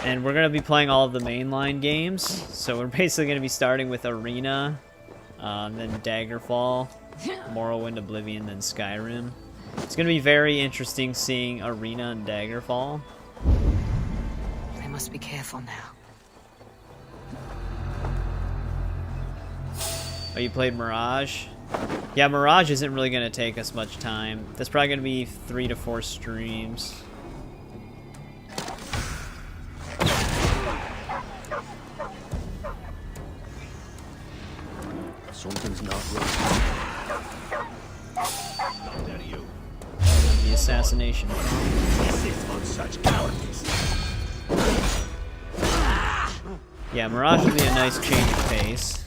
And we're going to be playing all of the mainline games. So we're basically going to be starting with Arena, then Daggerfall, Morrowind, Oblivion, then Skyrim. It's going to be very interesting seeing Arena and Daggerfall. They must be careful now. Oh, you played Mirage? Yeah, Mirage isn't really going to take us much time. That's probably going to be 3 to 4 streams. Something's not right. Not that you. The assassination. This is on such cowardice. Yeah, Mirage would be a nice change of pace.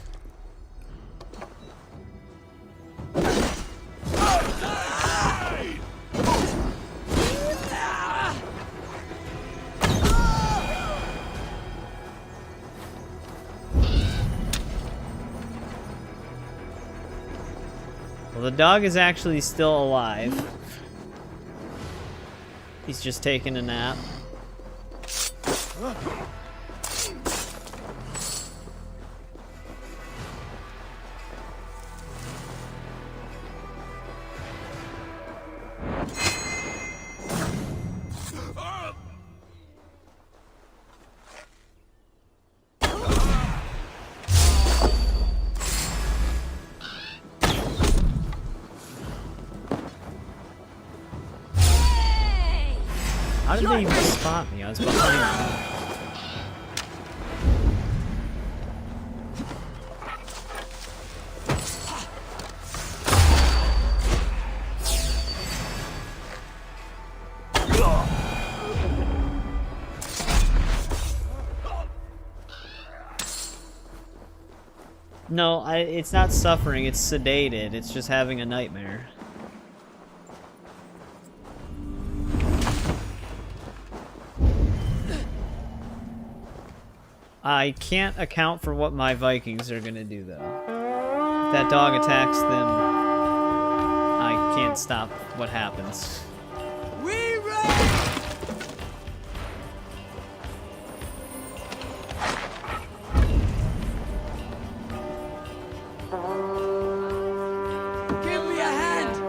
Well, the dog is actually still alive. He's just taking a nap. How did they even spot me? I was behind them. No, it's not suffering, it's sedated. It's just having a nightmare. I can't account for what my Vikings are gonna do, though. If that dog attacks them, I can't stop what happens. We run! Give me a hand!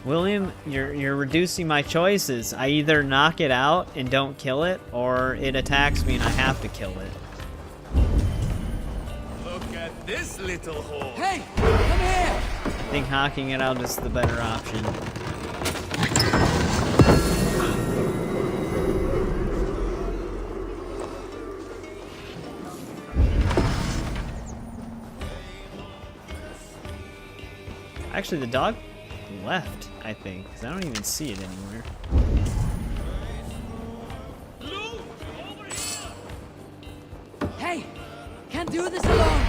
William, you're reducing my choices. I either knock it out and don't kill it, or it attacks me and I have to kill it. Look at this little hole. Hey, come here! I think knocking it out is the better option. Actually, the dog left, I think, because I don't even see it anywhere. Hey, can't do this alone.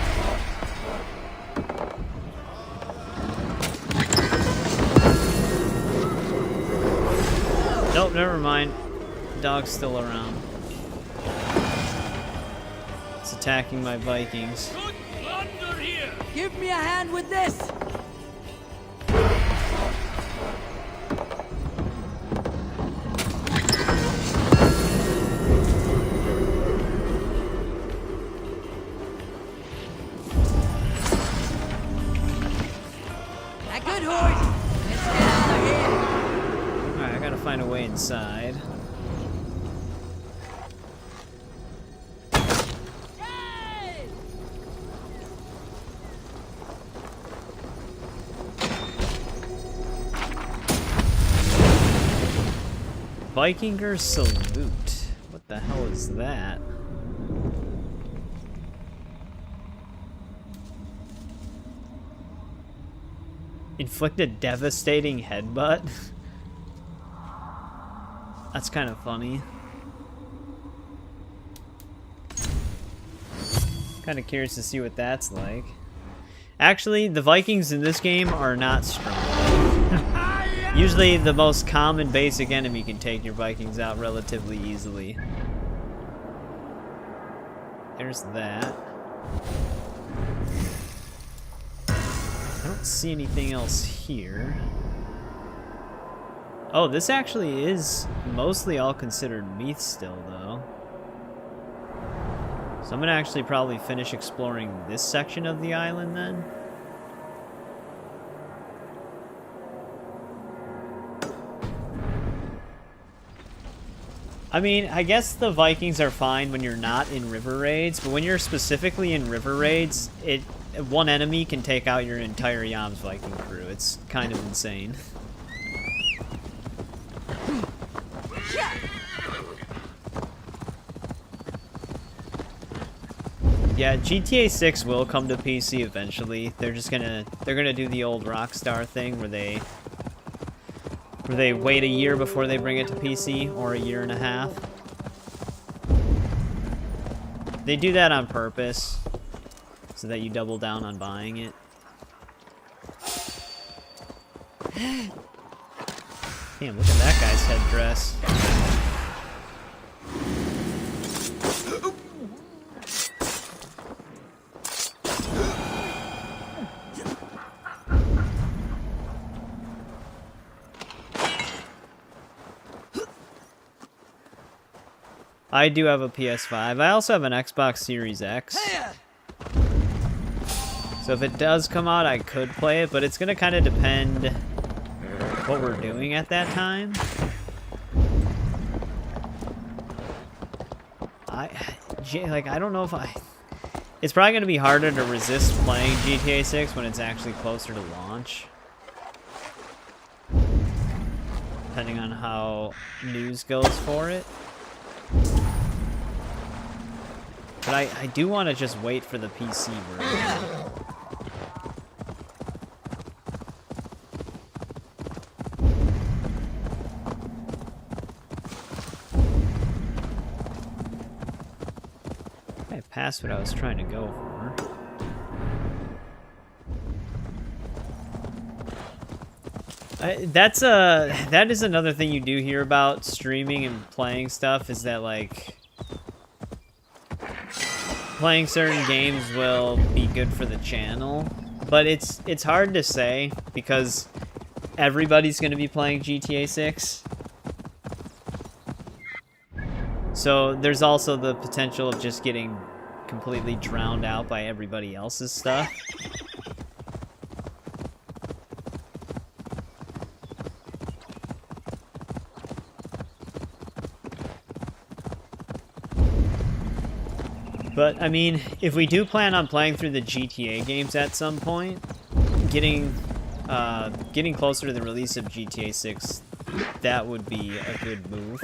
Nope, never mind. The dog's still around. It's attacking my Vikings. Give me a hand with this. A good horse. Let's get out of here. Alright, I gotta find a way inside. Vikinger salute. What the hell is that? Inflict a devastating headbutt? That's kind of funny. Kind of curious to see what that's like. Actually, the Vikings in this game are not strong. Usually the most common basic enemy can take your Vikings out relatively easily. There's that. I don't see anything else here. Oh, this actually is mostly all considered Meath still, though. So I'm gonna actually probably finish exploring this section of the island then. I mean, I guess the Vikings are fine when you're not in river raids, but when you're specifically in river raids, one enemy can take out your entire Yam's Viking crew. It's kind of insane. Yeah, GTA 6 will come to PC eventually. They're gonna do the old Rockstar thing where they wait a year before they bring it to PC, or a year and a half. They do that on purpose, so that you double down on buying it. Damn, look at that guy's headdress. I do have a PS5. I also have an Xbox Series X. So if it does come out, I could play it, but it's gonna kind of depend what we're doing at that time. I don't know if it's probably gonna be harder to resist playing GTA 6 when it's actually closer to launch. Depending on how news goes for it. But I do want to just wait for the PC version. I passed what I was trying to go for. That is another thing you do hear about streaming and playing stuff, is that like playing certain games will be good for the channel, but it's hard to say because everybody's going to be playing GTA 6. So there's also the potential of just getting completely drowned out by everybody else's stuff. But, I mean, if we do plan on playing through the GTA games at some point, getting closer to the release of GTA 6, that would be a good move.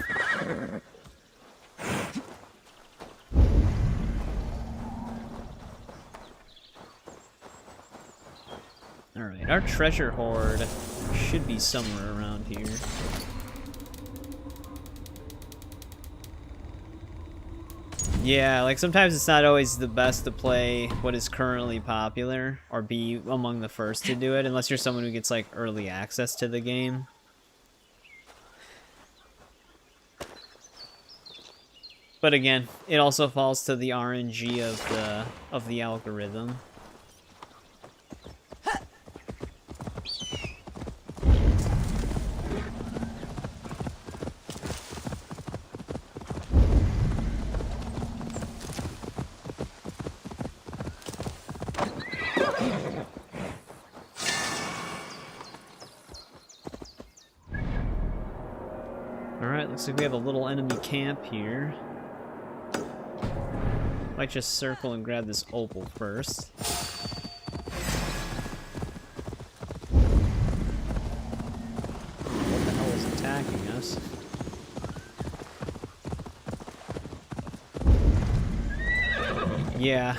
Alright, our treasure hoard should be somewhere around here. Yeah, like sometimes it's not always the best to play what is currently popular or be among the first to do it, unless you're someone who gets like early access to the game. But again, it also falls to the RNG of the algorithm. Alright, looks like we have a little enemy camp here. Might just circle and grab this opal first. What the hell is attacking us? Yeah.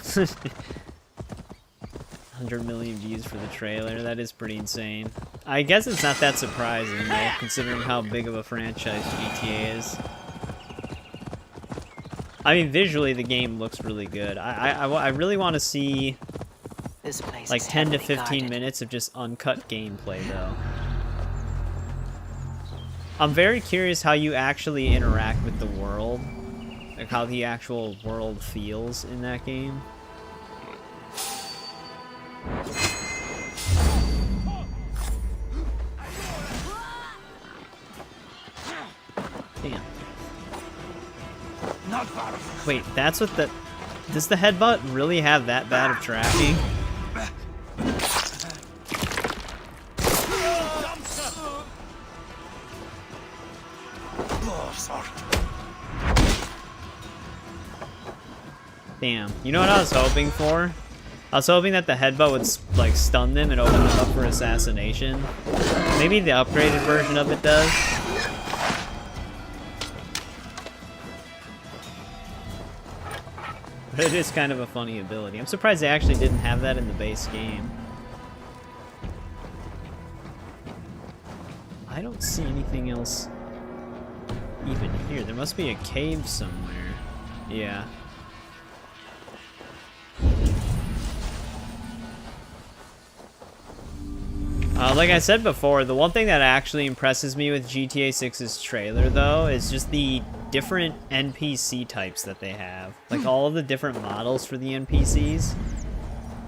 100 million views for the trailer. That is pretty insane. I guess it's not that surprising, though, considering how big of a franchise GTA is. I mean, visually, the game looks really good. I really want to see This place like is 10 to heavily 15 guarded. minutes of just uncut gameplay, though. I'm very curious how you actually interact with the world. Like, how the actual world feels in that game. Damn. Not far from Wait, that's what the... Does the headbutt really have that bad of tracking? Oh, sorry. Damn. You know what I was hoping for? I was hoping that the headbutt would, like, stun them and open them up for assassination. Maybe the upgraded version of it does. But it is kind of a funny ability. I'm surprised they actually didn't have that in the base game. I don't see anything else even here. There must be a cave somewhere. Yeah. Like I said before, the one thing that actually impresses me with GTA 6's trailer, though, is just the different NPC types that they have. Like, all of the different models for the NPCs.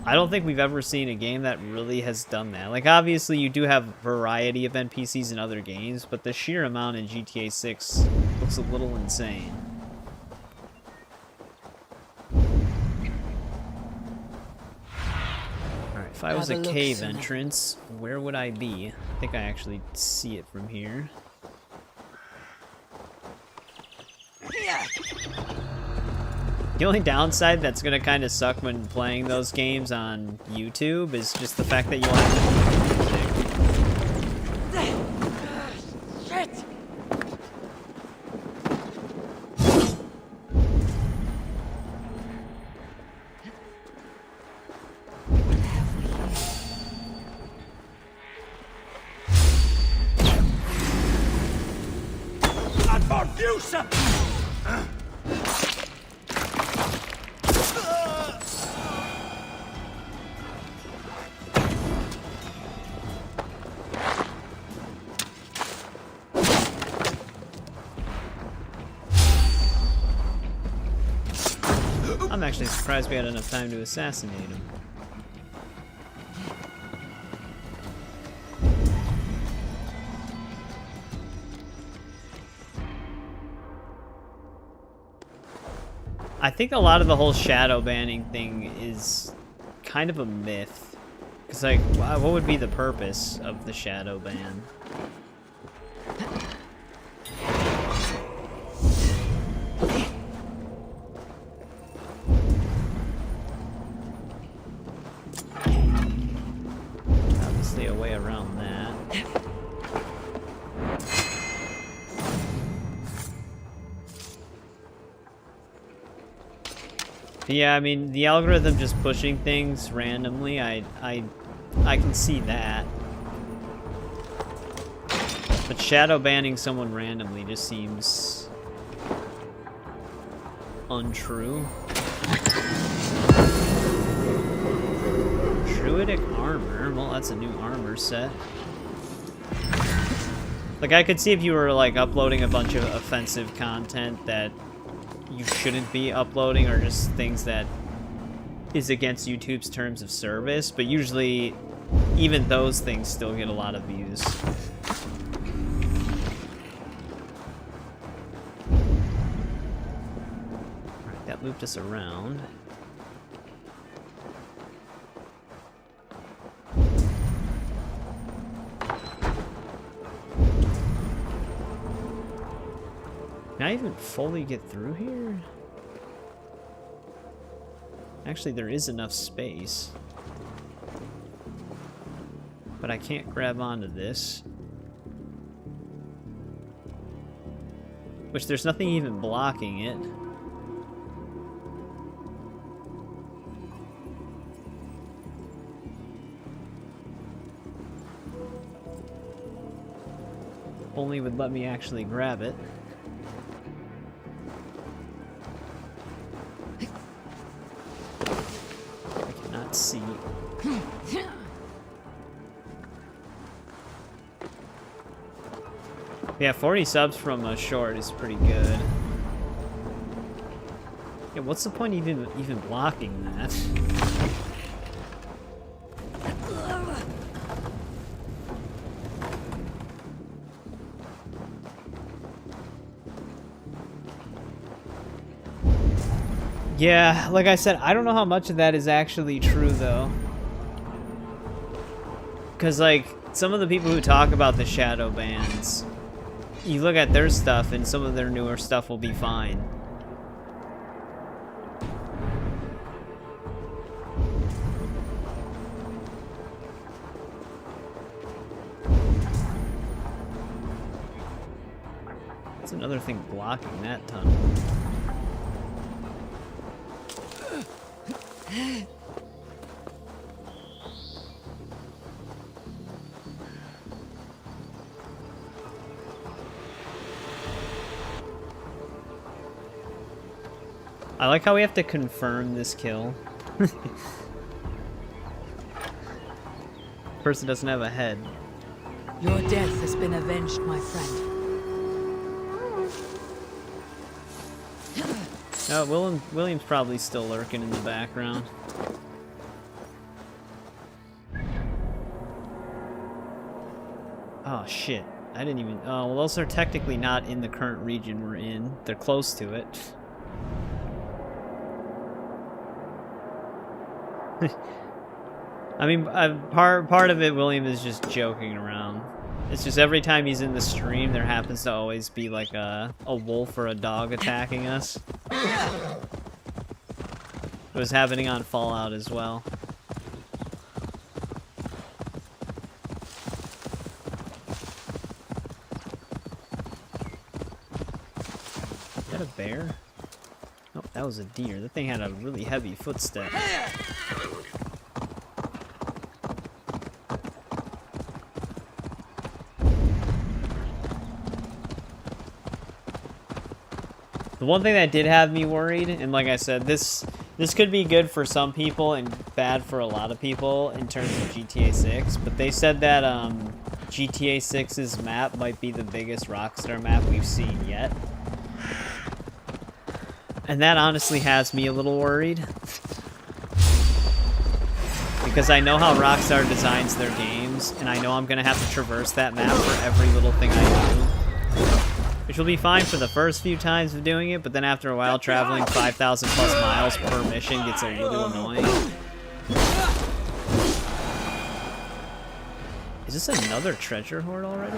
I don't think we've ever seen a game that really has done that. Like, obviously, you do have variety of NPCs in other games, but the sheer amount in GTA 6 looks a little insane. Alright, if I was a cave entrance, where would I be? I think I actually see it from here. The only downside that's gonna kind of suck when playing those games on YouTube is just the fact that you want Shit! Not for you, sir. I'm actually surprised we had enough time to assassinate him. I think a lot of the whole shadow banning thing is kind of a myth. Because, like, what would be the purpose of the shadow ban? Obviously a way around that. Yeah, I mean, the algorithm just pushing things randomly, I can see that. But shadow banning someone randomly just seems untrue. Druidic armor? Well, that's a new armor set. Like, I could see if you were, like, uploading a bunch of offensive content that you shouldn't be uploading, or just things that is against YouTube's terms of service, but usually even those things still get a lot of views. Alright, that looped us around. Can I even fully get through here? Actually, there is enough space. But I can't grab onto this. Which, there's nothing even blocking it. If only it would let me actually grab it. See. Yeah, 40 subs from a short is pretty good. Yeah, what's the point even blocking that? Yeah, like I said, I don't know how much of that is actually true, though. Because, like, some of the people who talk about the shadow bans, you look at their stuff, and some of their newer stuff will be fine. That's another thing blocking that tunnel. I like how we have to confirm this kill. Person doesn't have a head. Your death has been avenged, my friend. Oh, William's probably still lurking in the background. Oh, shit. I didn't even... Oh, well, those are technically not in the current region we're in. They're close to it. I mean, part of it, William is just joking around. It's just every time he's in the stream, there happens to always be like a wolf or a dog attacking us. It was happening on Fallout as well. Is that a bear? Oh, that was a deer. That thing had a really heavy footstep. The one thing that did have me worried, and like I said, this could be good for some people and bad for a lot of people in terms of GTA 6, but they said that GTA 6's map might be the biggest Rockstar map we've seen yet. And that honestly has me a little worried. Because I know how Rockstar designs their games, and I know I'm going to have to traverse that map for every little thing I do. Which will be fine for the first few times of doing it, but then after a while, traveling 5,000 plus miles per mission gets a little annoying. Is this another treasure hoard already?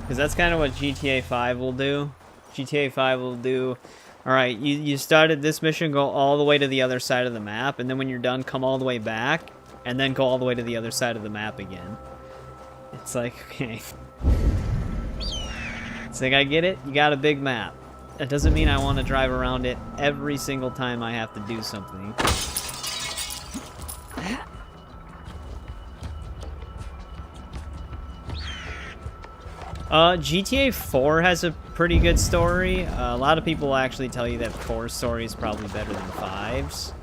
Because that's kind of what GTA 5 will do. GTA 5 will do, alright, you started this mission, go all the way to the other side of the map, and then when you're done, come all the way back, and then go all the way to the other side of the map again. It's like, okay. It's like, I get it, you got a big map. That doesn't mean I want to drive around it every single time I have to do something. GTA 4 has a pretty good story. A lot of people will actually tell you that 4's story is probably better than 5's.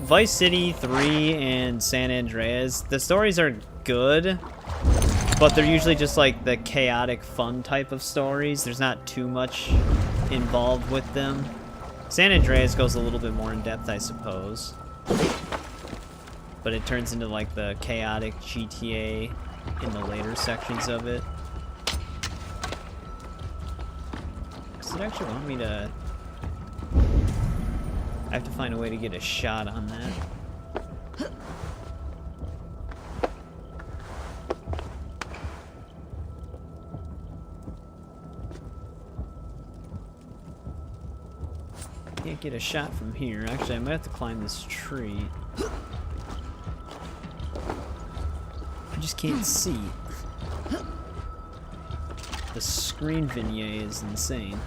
Vice City 3 and San Andreas, the stories are good, but they're usually just like the chaotic fun type of stories. There's not too much involved with them. San Andreas goes a little bit more in depth, I suppose. But it turns into like the chaotic GTA in the later sections of it. Does it actually want me to... I have to find a way to get a shot on that. Can't get a shot from here. Actually, I might have to climb this tree. I just can't see. The screen vignette is insane.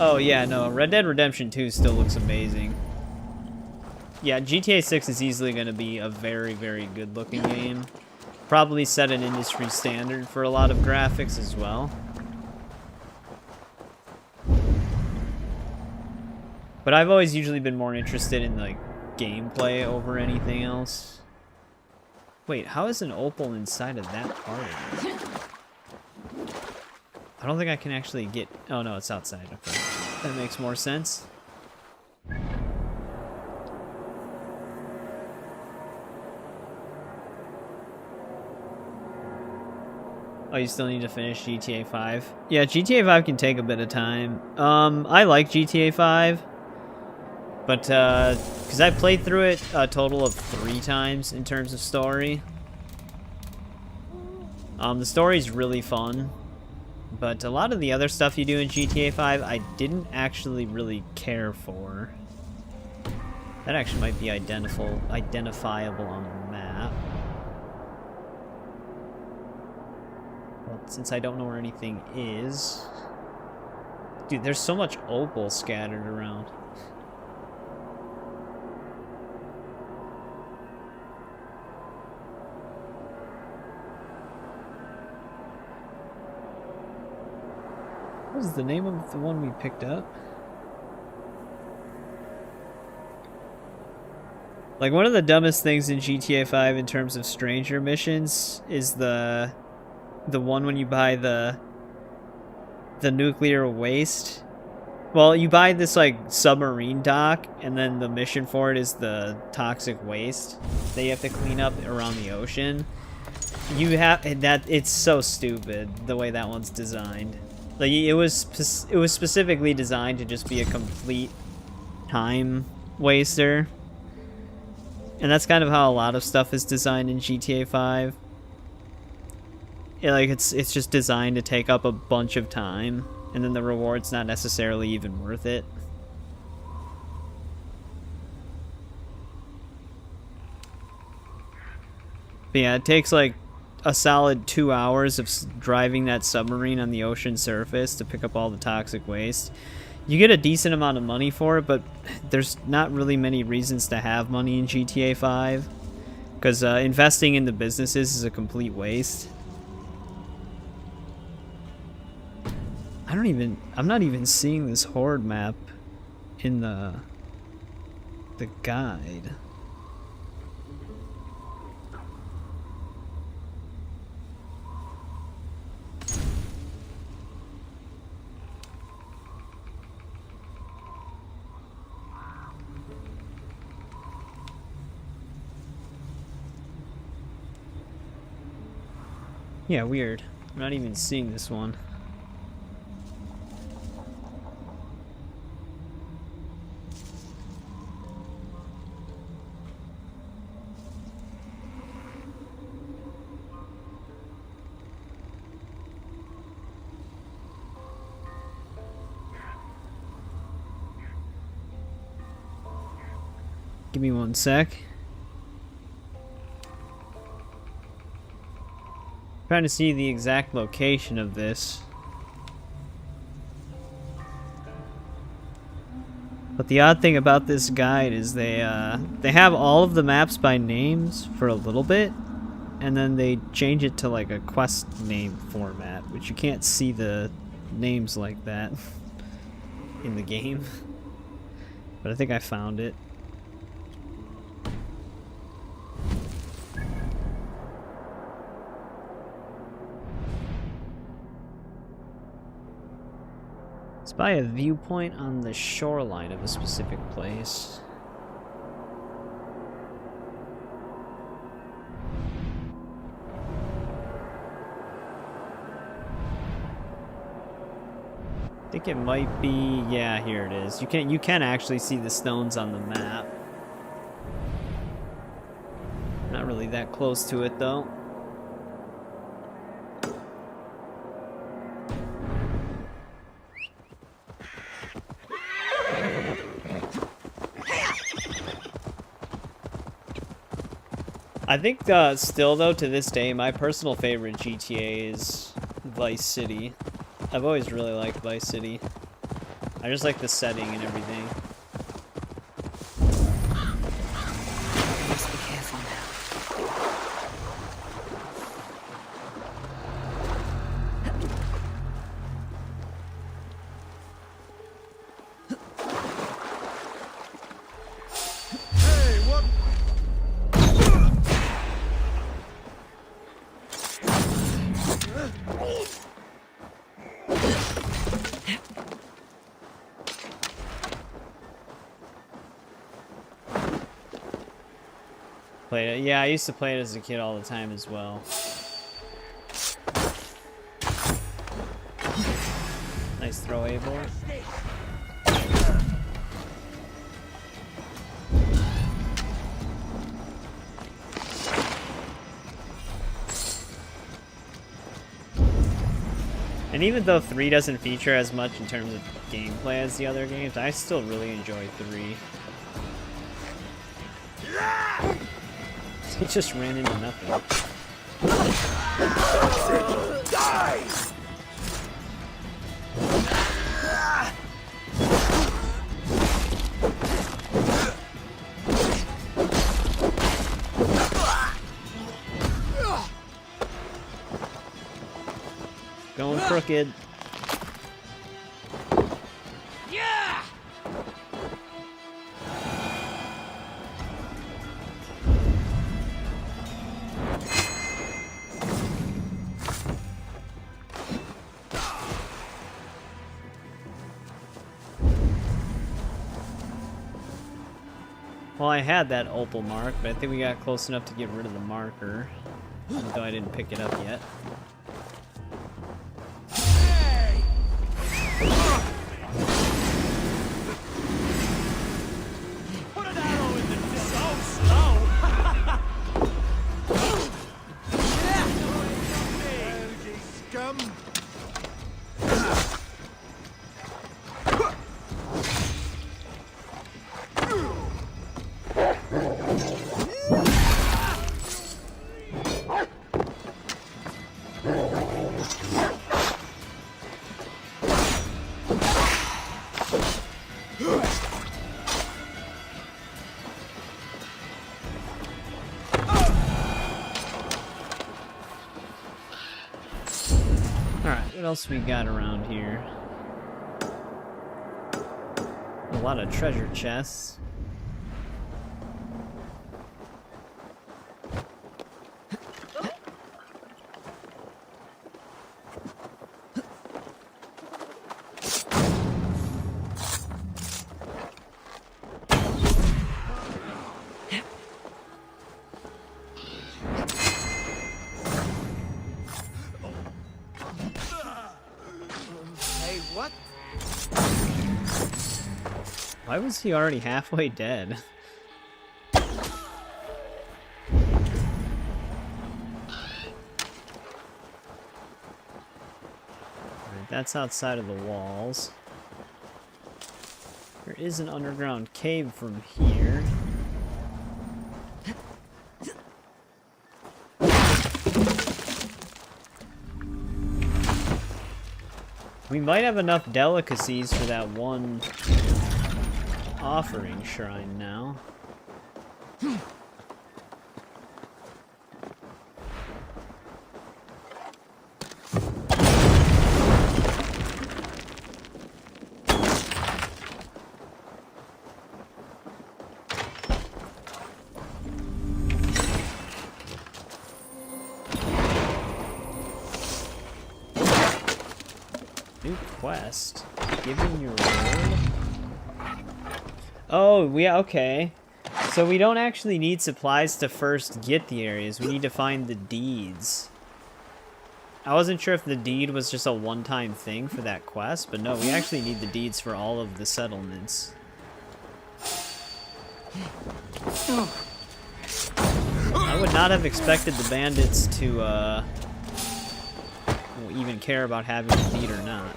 Oh yeah, no, Red Dead Redemption 2 still looks amazing. Yeah, GTA 6 is easily going to be a very, very good looking game. Probably set an industry standard for a lot of graphics as well. But I've always usually been more interested in like gameplay over anything else. Wait, how is an opal inside of that part of it? I don't think I can actually get... Oh no, it's outside. Okay. That makes more sense. Oh, you still need to finish GTA 5? Yeah, GTA 5 can take a bit of time. I like GTA 5. But, because I played through it a total of 3 times in terms of story. The story's really fun. But a lot of the other stuff you do in GTA 5, I didn't actually really care for. That actually might be identifiable on the map. Well, since I don't know where anything is... Dude, there's so much opal scattered around. What was the name of the one we picked up? Like, one of the dumbest things in GTA 5 in terms of stranger missions is the one when you buy the nuclear waste. Well, you buy this, like, submarine dock, and then the mission for it is the toxic waste that you have to clean up around the ocean. It's so stupid, the way that one's designed. Like, it was specifically designed to just be a complete time waster. And that's kind of how a lot of stuff is designed in GTA 5. It's just designed to take up a bunch of time, and then the reward's not necessarily even worth it. But yeah, it takes like a solid 2 hours of driving that submarine on the ocean surface to pick up all the toxic waste. You get a decent amount of money for it, but there's not really many reasons to have money in GTA 5. Because investing in the businesses is a complete waste. I'm not even seeing this horde map in the guide. Yeah, weird. I'm not even seeing this one. Give me one sec. Trying to see the exact location of this. But the odd thing about this guide is they have all of the maps by names for a little bit, and then they change it to like a quest name format, which you can't see the names like that in the game. But I think I found it. Spy a viewpoint on the shoreline of a specific place. I think it might be, yeah, here it is. You can actually see the stones on the map. Not really that close to it though. I think still though, to this day, my personal favorite GTA is Vice City. I've always really liked Vice City. I just like the setting and everything. Must be careful now. Hey, what? Played it. Yeah, I used to play it as a kid all the time as well. Nice throw, Eivor. And even though 3 doesn't feature as much in terms of gameplay as the other games, I still really enjoy 3. He just ran into nothing. Die! Going crooked. Yeah! Well, I had that opal mark, but I think we got close enough to get rid of the marker. Even though I didn't pick it up yet. Put an arrow in the so slow! Scum! what else we got around here? A lot of treasure chests. Why was he already halfway dead? Alright, that's outside of the walls. There is an underground cave from here. We might have enough delicacies for that one offering shrine now. New quest. Given your reward. Oh, yeah, okay. So we don't actually need supplies to first get the areas. We need to find the deeds. I wasn't sure if the deed was just a one-time thing for that quest, but no, we actually need the deeds for all of the settlements. I would not have expected the bandits to, even care about having a deed or not.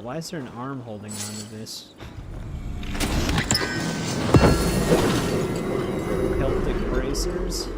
Why is there an arm holding onto this? Celtic bracers?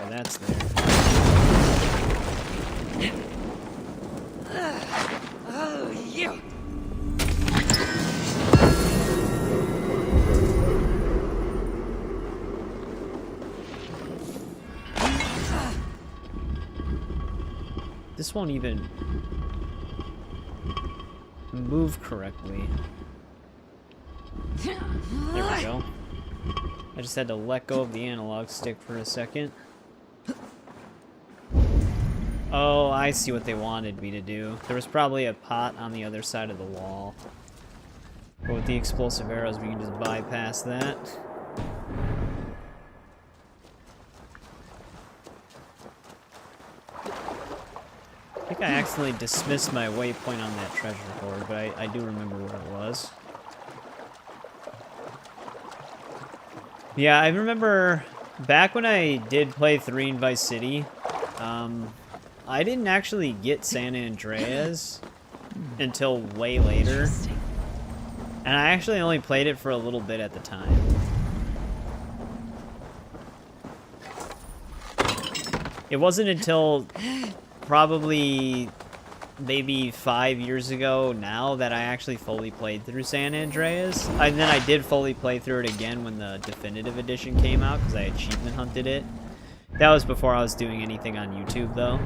That's there. Oh, you! This won't even move correctly. There we go. I just had to let go of the analog stick for a second. Oh, I see what they wanted me to do. There was probably a pot on the other side of the wall. But with the explosive arrows, we can just bypass that. I think I accidentally dismissed my waypoint on that treasure hoard, but I do remember where it was. Yeah, I remember back when I did play 3 in Vice City, I didn't actually get San Andreas until way later. And I actually only played it for a little bit at the time. It wasn't until probably maybe 5 years ago now that I actually fully played through San Andreas. And then I did fully play through it again when the definitive edition came out because I achievement hunted it. That was before I was doing anything on YouTube though.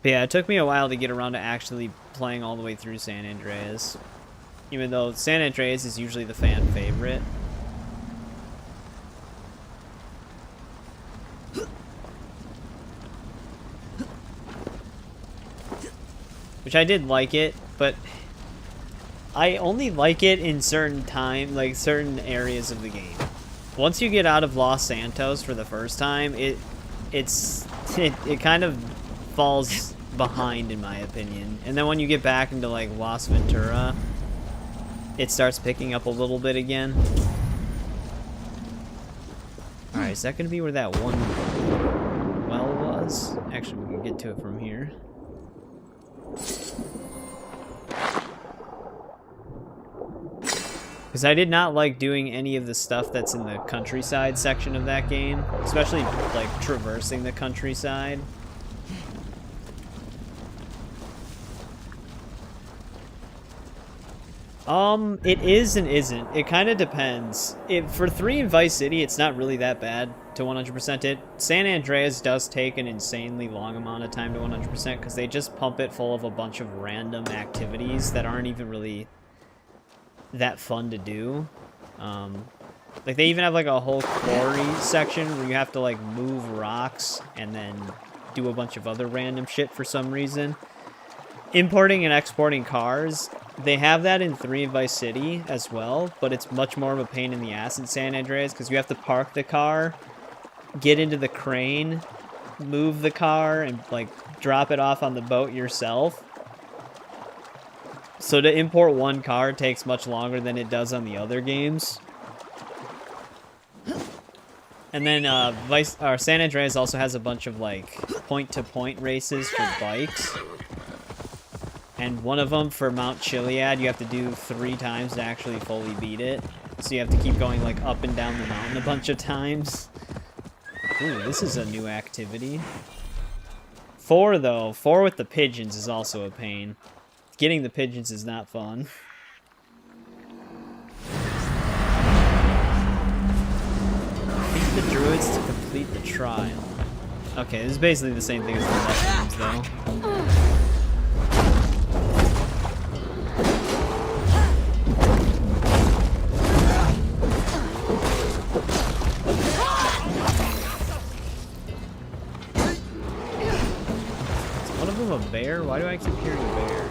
But yeah, it took me a while to get around to actually playing all the way through San Andreas. Even though San Andreas is usually the fan favorite. Which I did like it, but I only like it in certain certain areas of the game. Once you get out of Los Santos for the first time, it kind of falls behind in my opinion. And then when you get back into like Las Ventura, it starts picking up a little bit again. Alright, is that gonna be where that one well was? Actually, we can get to it from here. Because I did not like doing any of the stuff that's in the countryside section of that game. Especially, like, traversing the countryside. It is and isn't. It kind of depends. For 3 in Vice City, it's not really that bad to 100% it. San Andreas does take an insanely long amount of time to 100% because they just pump it full of a bunch of random activities that aren't even really that fun to do. Like they even have like a whole quarry section where you have to like move rocks and then do a bunch of other random shit for some reason. Importing and exporting cars, they have that in 3 in Vice City as well, but it's much more of a pain in the ass in San Andreas because you have to park the car, get into the crane, move the car, and like drop it off on the boat yourself. So to import one car takes much longer than it does on the other games. And then San Andreas also has a bunch of like point-to-point races for bikes. And one of them for Mount Chiliad, you have to do 3 times to actually fully beat it. So you have to keep going like up and down the mountain a bunch of times. Ooh, this is a new activity. 4 though, 4 with the pigeons is also a pain. Getting the pigeons is not fun. Beat the Druids to complete the trial. Okay, this is basically the same thing as the mushrooms though. A bear? Why do I keep hearing a bear?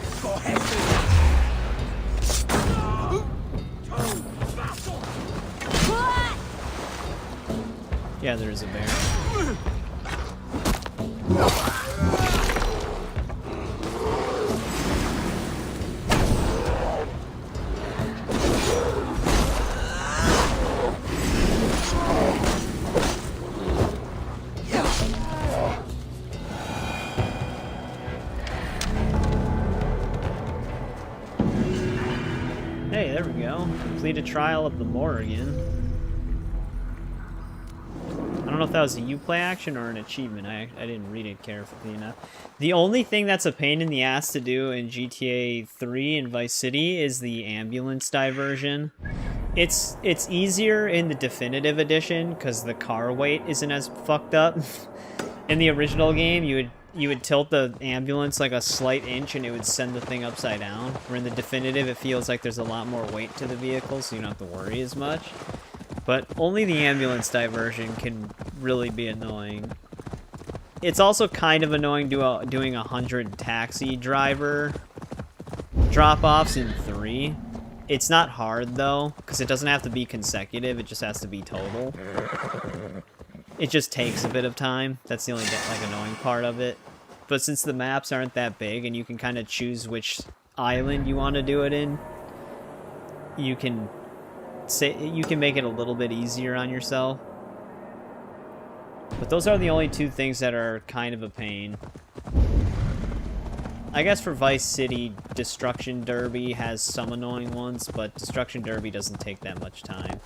Yeah, there is a bear. Hey, there we go. Complete a trial of the Morrigan. I don't know if that was a Uplay action or an achievement. I didn't read it carefully enough. The only thing that's a pain in the ass to do in GTA 3 and Vice City is the ambulance diversion. It's easier in the definitive edition because the car weight isn't as fucked up. In the original game, you would tilt the ambulance like a slight inch and it would send the thing upside down. Where in the definitive, it feels like there's a lot more weight to the vehicle, so you don't have to worry as much. But only the ambulance diversion can really be annoying. It's also kind of annoying doing 100 taxi driver drop-offs in 3. It's not hard, though, because it doesn't have to be consecutive, it just has to be total. It just takes a bit of time. That's the only annoying part of it. But since the maps aren't that big and you can kind of choose which island you want to do it in, you can make it a little bit easier on yourself. But those are the only 2 things that are kind of a pain. I guess for Vice City, Destruction Derby has some annoying ones, but Destruction Derby doesn't take that much time.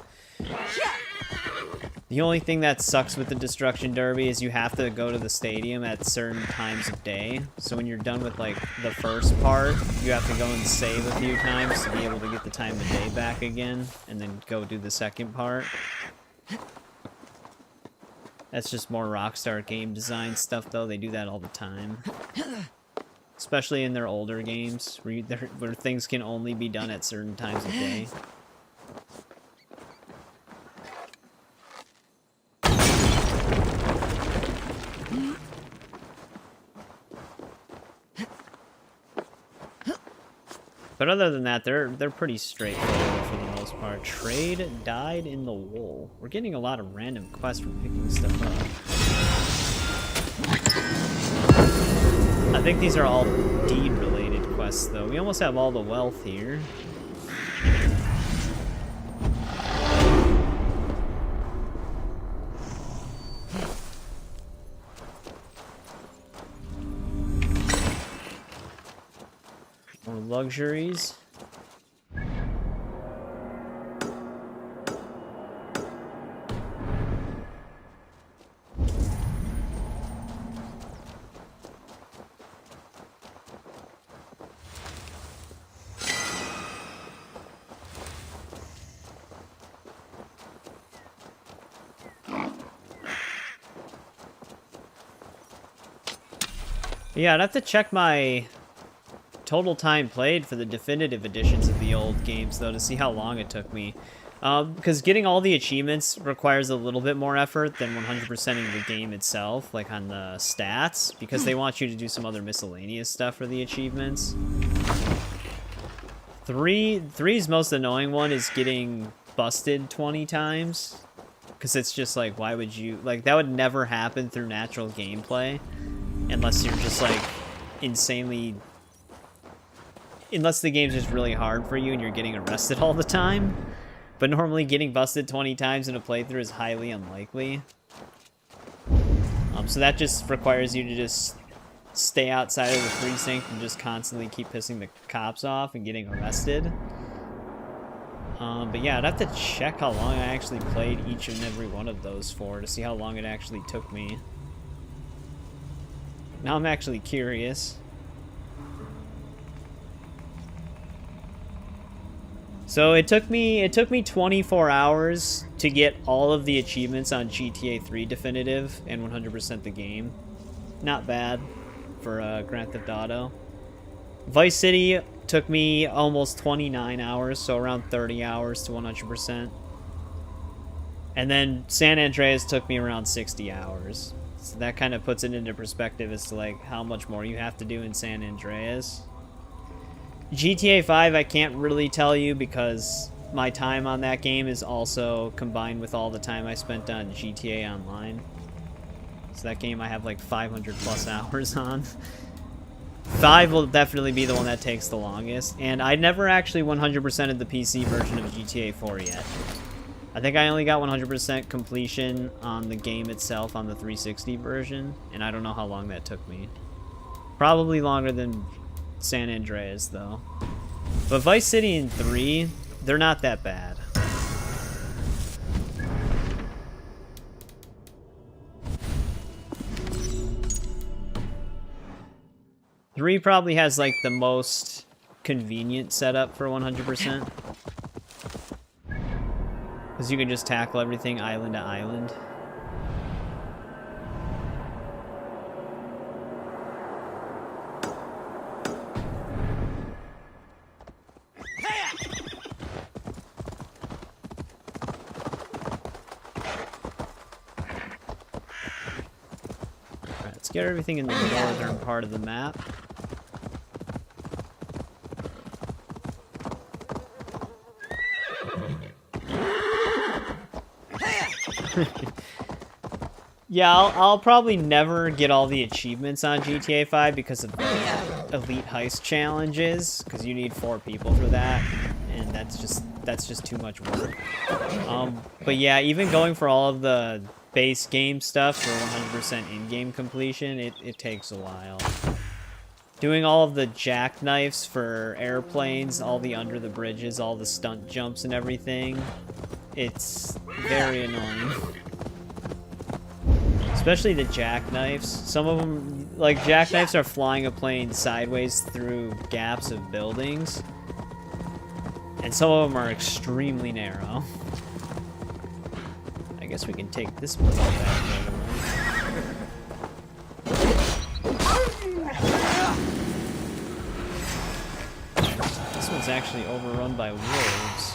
The only thing that sucks with the Destruction Derby is you have to go to the stadium at certain times of day. So when you're done with, like, the first part, you have to go and save a few times to be able to get the time of day back again, and then go do the second part. That's just more Rockstar game design stuff, though. They do that all the time. especially in their older games where things can only be done at certain times of day. But other than that, they're pretty straightforward for the most part. Trade dyed in the wool. We're getting a lot of random quests from picking stuff up. I think these are all deed-related quests, though. We almost have all the wealth here. More luxuries. Yeah, I'd have to check my total time played for the definitive editions of the old games, though, to see how long it took me. Because getting all the achievements requires a little bit more effort than 100%ing the game itself, like on the stats, because they want you to do some other miscellaneous stuff for the achievements. Three's most annoying one is getting busted 20 times. Because it's just like, why would you... Like, that would never happen through natural gameplay. Unless you're just, like, insanely... Unless the game's just really hard for you and you're getting arrested all the time. But normally getting busted 20 times in a playthrough is highly unlikely. So that just requires you to just stay outside of the precinct and just constantly keep pissing the cops off and getting arrested. But yeah, I'd have to check how long I actually played each and every one of those for to see how long it actually took me. Now I'm actually curious. So it took me 24 hours to get all of the achievements on GTA 3 Definitive and 100% the game. Not bad for Grand Theft Auto. Vice City took me almost 29 hours, so around 30 hours to 100%. And then San Andreas took me around 60 hours. So that kind of puts it into perspective as to like how much more you have to do in San Andreas. GTA 5 I can't really tell you because my time on that game is also combined with all the time I spent on GTA Online. So that game I have like 500 plus hours on. 5 will definitely be the one that takes the longest, and I never actually 100%ed the PC version of GTA 4 yet. I think I only got 100% completion on the game itself on the 360 version, and I don't know how long that took me. Probably longer than San Andreas, though. But Vice City and 3, they're not that bad. Three probably has like the most convenient setup for 100%. Because you can just tackle everything island to island. Alright, let's get everything in the northern part of the map. Yeah, I'll probably never get all the achievements on GTA 5 because of the elite heist challenges, because you need 4 people for that, and that's just too much work. But yeah, even going for all of the base game stuff for 100% in-game completion, it takes a while. Doing all of the jackknifes for airplanes, all the under the bridges, all the stunt jumps and everything, it's very annoying. Especially the jackknifes. Some of them, like, jackknifes are flying a plane sideways through gaps of buildings. And some of them are extremely narrow. I guess we can take this one back. is actually overrun by wolves.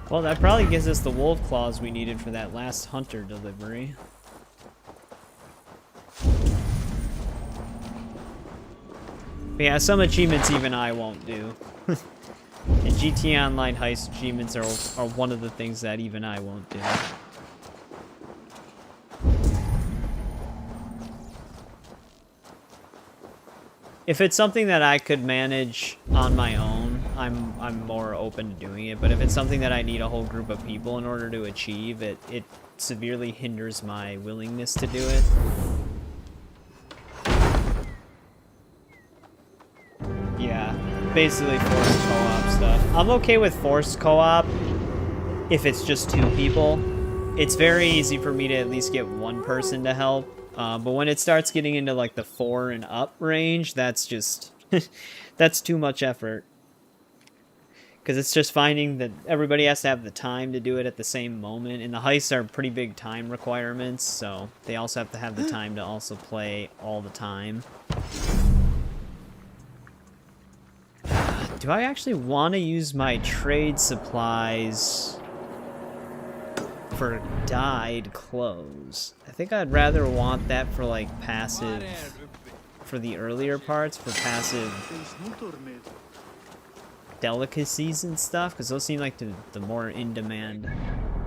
Well, that probably gives us the wolf claws we needed for that last hunter delivery. But yeah, some achievements even I won't do. And GTA Online heist achievements are one of the things that even I won't do. If it's something that I could manage on my own, I'm more open to doing it. But if it's something that I need a whole group of people in order to achieve, it severely hinders my willingness to do it. Yeah, basically forced co-op stuff. I'm okay with forced co-op if it's just 2 people. It's very easy for me to at least get one person to help. But when it starts getting into like the 4 and up range, that's just that's too much effort. Because it's just finding that everybody has to have the time to do it at the same moment. And the heists are pretty big time requirements, so they also have to have the time to also play all the time. Do I actually want to use my trade supplies for dyed clothes? I think I'd rather want that for like passive, for the earlier parts, for passive delicacies and stuff, because those seem like the more in-demand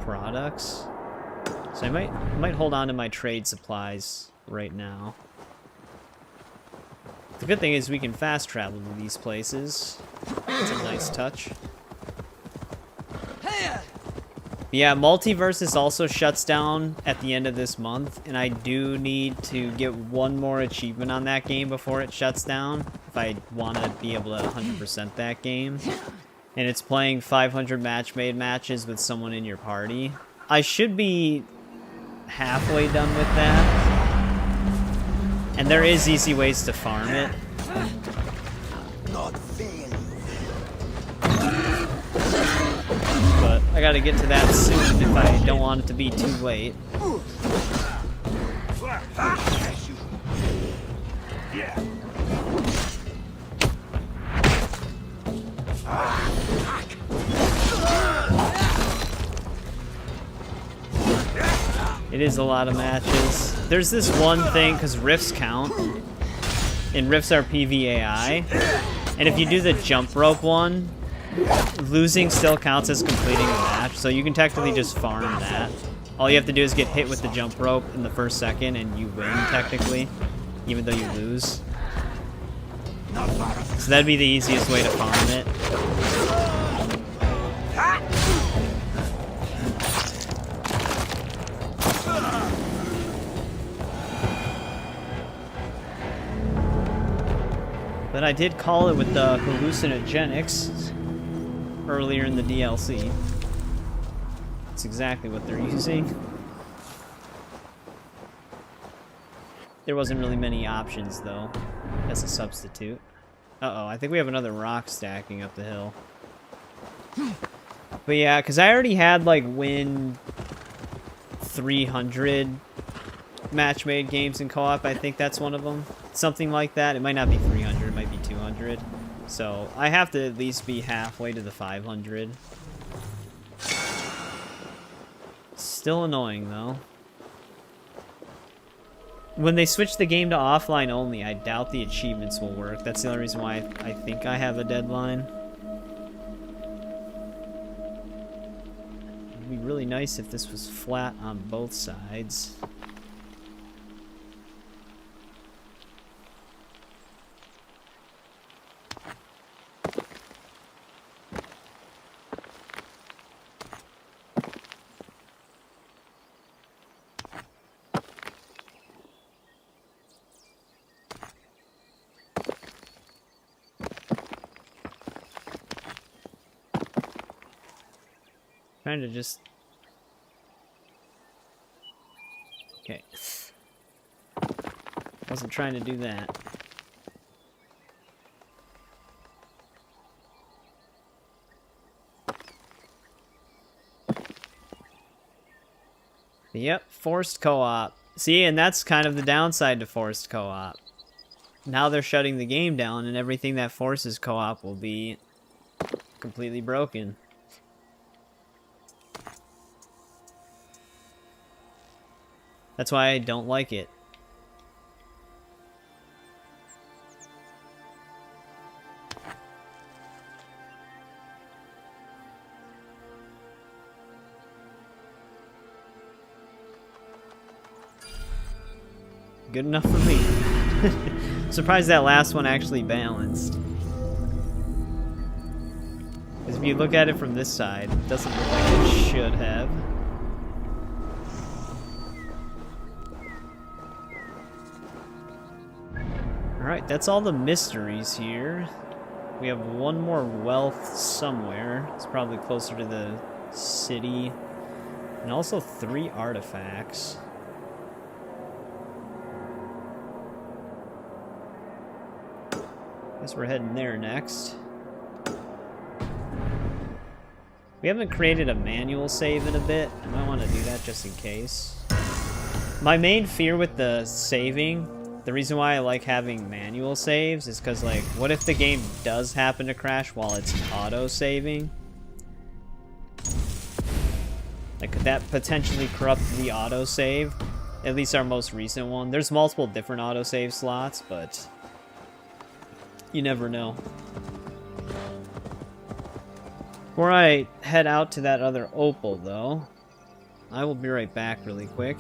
products. So I might hold on to my trade supplies right now. The good thing is we can fast travel to these places. It's a nice touch. Yeah, Multiversus also shuts down at the end of this month, and I do need to get one more achievement on that game before it shuts down, if I want to be able to 100% that game. And it's playing 500 match-made matches with someone in your party. I should be halfway done with that. And there is easy ways to farm it. But I gotta get to that soon if I don't want it to be too late. It is a lot of matches. There's this one thing, because rifts count, and rifts are PvAI, and if you do the jump rope one, losing still counts as completing a match, so you can technically just farm that. All you have to do is get hit with the jump rope in the first second, and you win, technically, even though you lose. So that'd be the easiest way to farm it. But I did call it with the hallucinogenics earlier in the DLC. That's exactly what they're using. There wasn't really many options, though, as a substitute. Uh-oh, I think we have another rock stacking up the hill. But yeah, because I already had, like, win 300 match-made games in co-op. I think that's one of them. Something like that. It might not be 300, it might be 200. So I have to at least be halfway to the 500. Still annoying, though. When they switch the game to offline only, I doubt the achievements will work. That's the only reason why I think I have a deadline. It'd be really nice if this was flat on both sides. Trying to just... Okay. Wasn't trying to do that. Yep, forced co-op. See, and that's kind of the downside to forced co-op. Now they're shutting the game down, and everything that forces co-op will be completely broken. That's why I don't like it. Good enough for me. Surprised that last one actually balanced. Because if you look at it from this side, it doesn't look like it should have. Alright, that's all the mysteries here. We have one more wealth somewhere. It's probably closer to the city. And also 3 artifacts. Guess we're heading there next. We haven't created a manual save in a bit. I might want to do that just in case. My main fear with the saving, the reason why I like having manual saves is because, like, what if the game does happen to crash while it's auto-saving? Like, could that potentially corrupt the auto-save? At least our most recent one. There's multiple different auto-save slots, but you never know. Before I head out to that other opal, though, I will be right back really quick.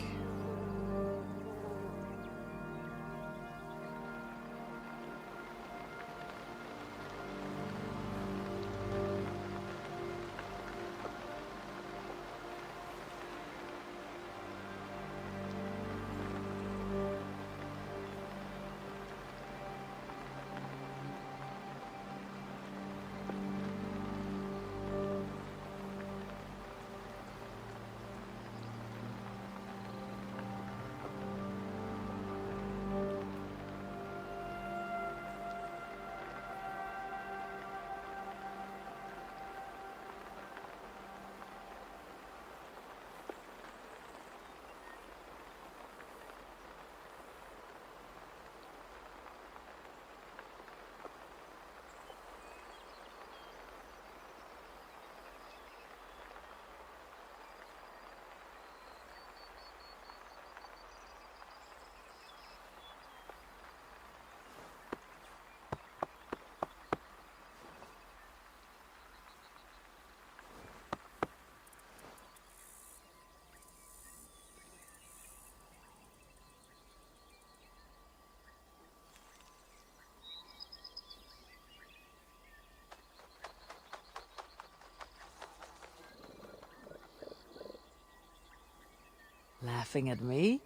Laughing at me?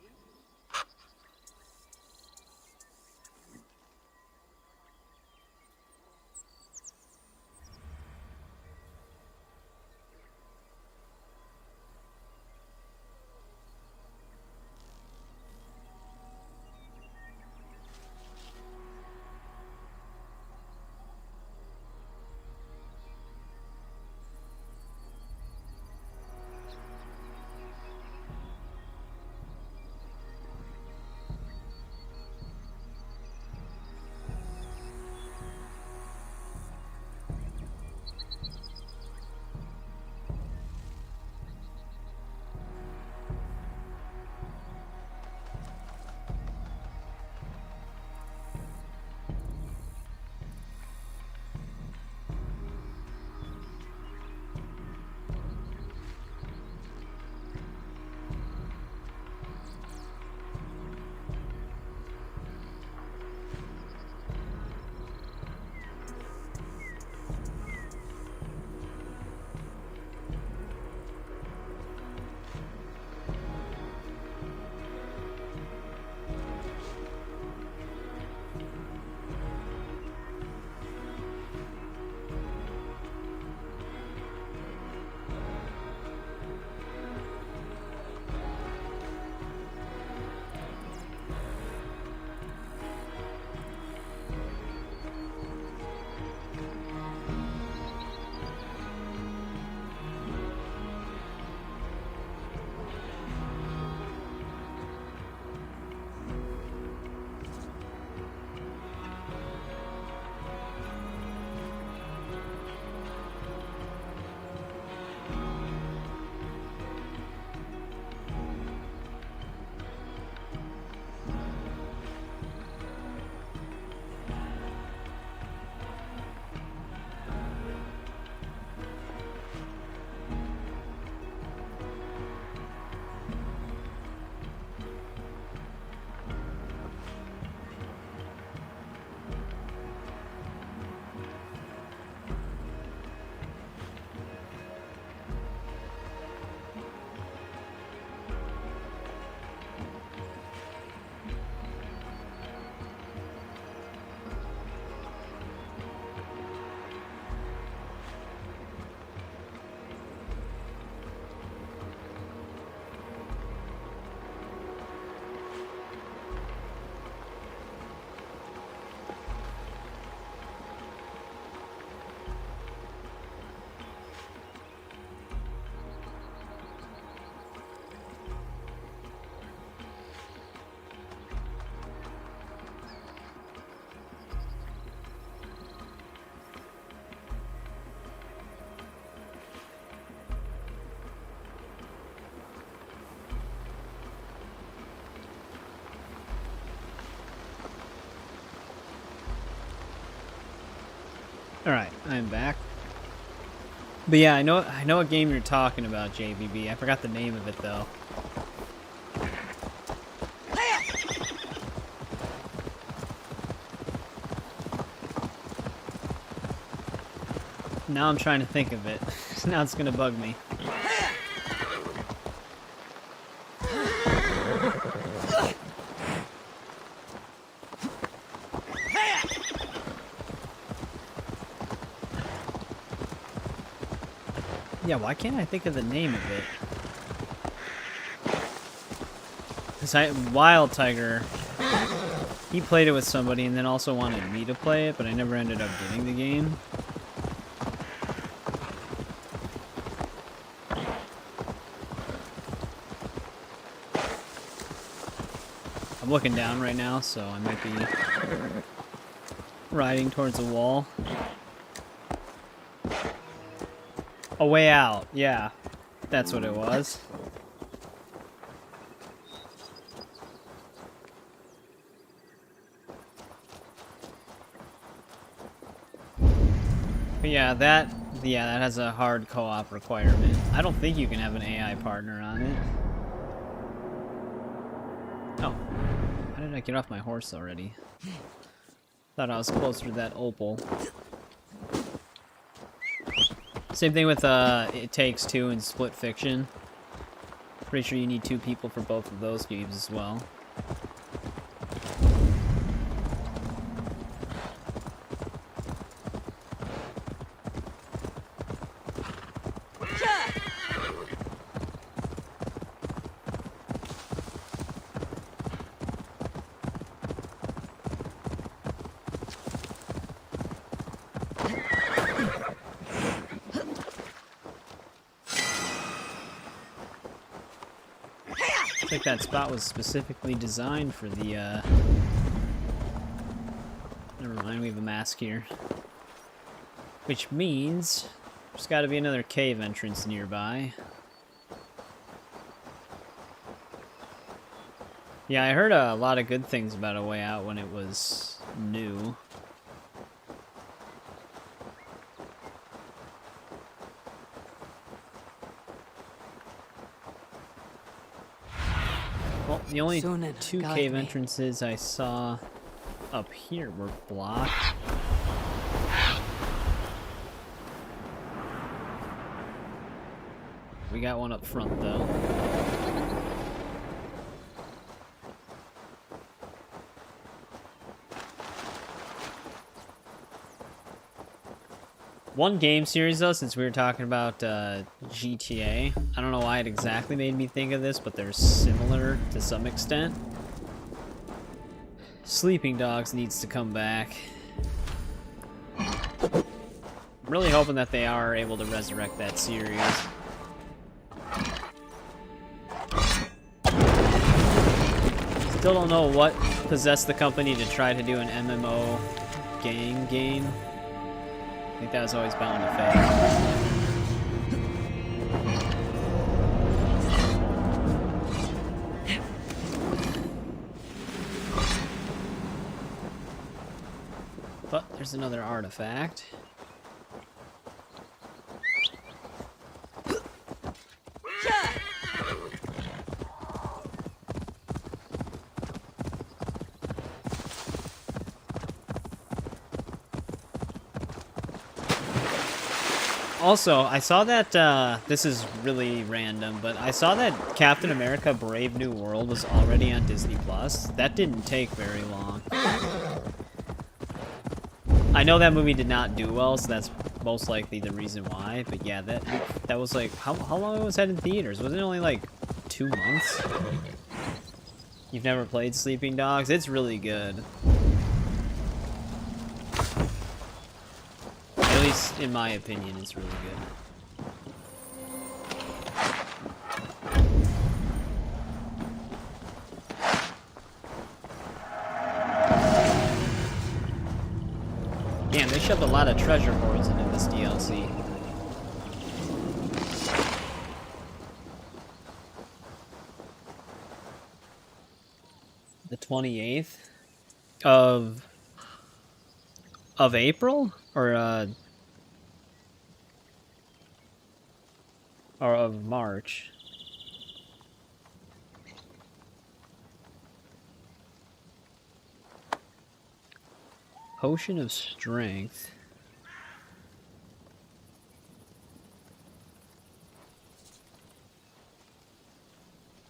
Alright, I'm back. But yeah, I know what game you're talking about, JBB. I forgot the name of it though. Now I'm trying to think of it. Now it's gonna bug me. Yeah, why can't I think of the name of it? Because Wild Tiger, he played it with somebody and then also wanted me to play it, but I never ended up getting the game. I'm looking down right now, so I might be riding towards a wall. A Way Out, yeah. That's what it was. But yeah, that has a hard co-op requirement. I don't think you can have an AI partner on it. Oh. How did I get off my horse already? Thought I was closer to that opal. Same thing with It Takes Two and Split Fiction. Pretty sure you need 2 people for both of those games as well. I think that spot was specifically designed for the, Never mind, we have a mask here. Which means there's gotta be another cave entrance nearby. Yeah, I heard a lot of good things about A Way Out when it was new. Well, the only 2 cave entrances I saw up here were blocked. We got one up front, though. One game series, though, since we were talking about GTA. I don't know why it exactly made me think of this, but they're similar to some extent. Sleeping Dogs needs to come back. I'm really hoping that they are able to resurrect that series. Still don't know what possessed the company to try to do an MMO gang game. I think that was always bound to fail. But there's another artifact. Also, I saw that, this is really random, but I saw that Captain America Brave New World was already on Disney+. That didn't take very long. I know that movie did not do well, so that's most likely the reason why, but yeah, that was like, how long was that in theaters? Was it only like 2 months? You've never played Sleeping Dogs? It's really good. At least, in my opinion, it's really good. Damn, they shoved a lot of treasure hoards into this DLC. The 28th of April? or of March. Potion of Strength.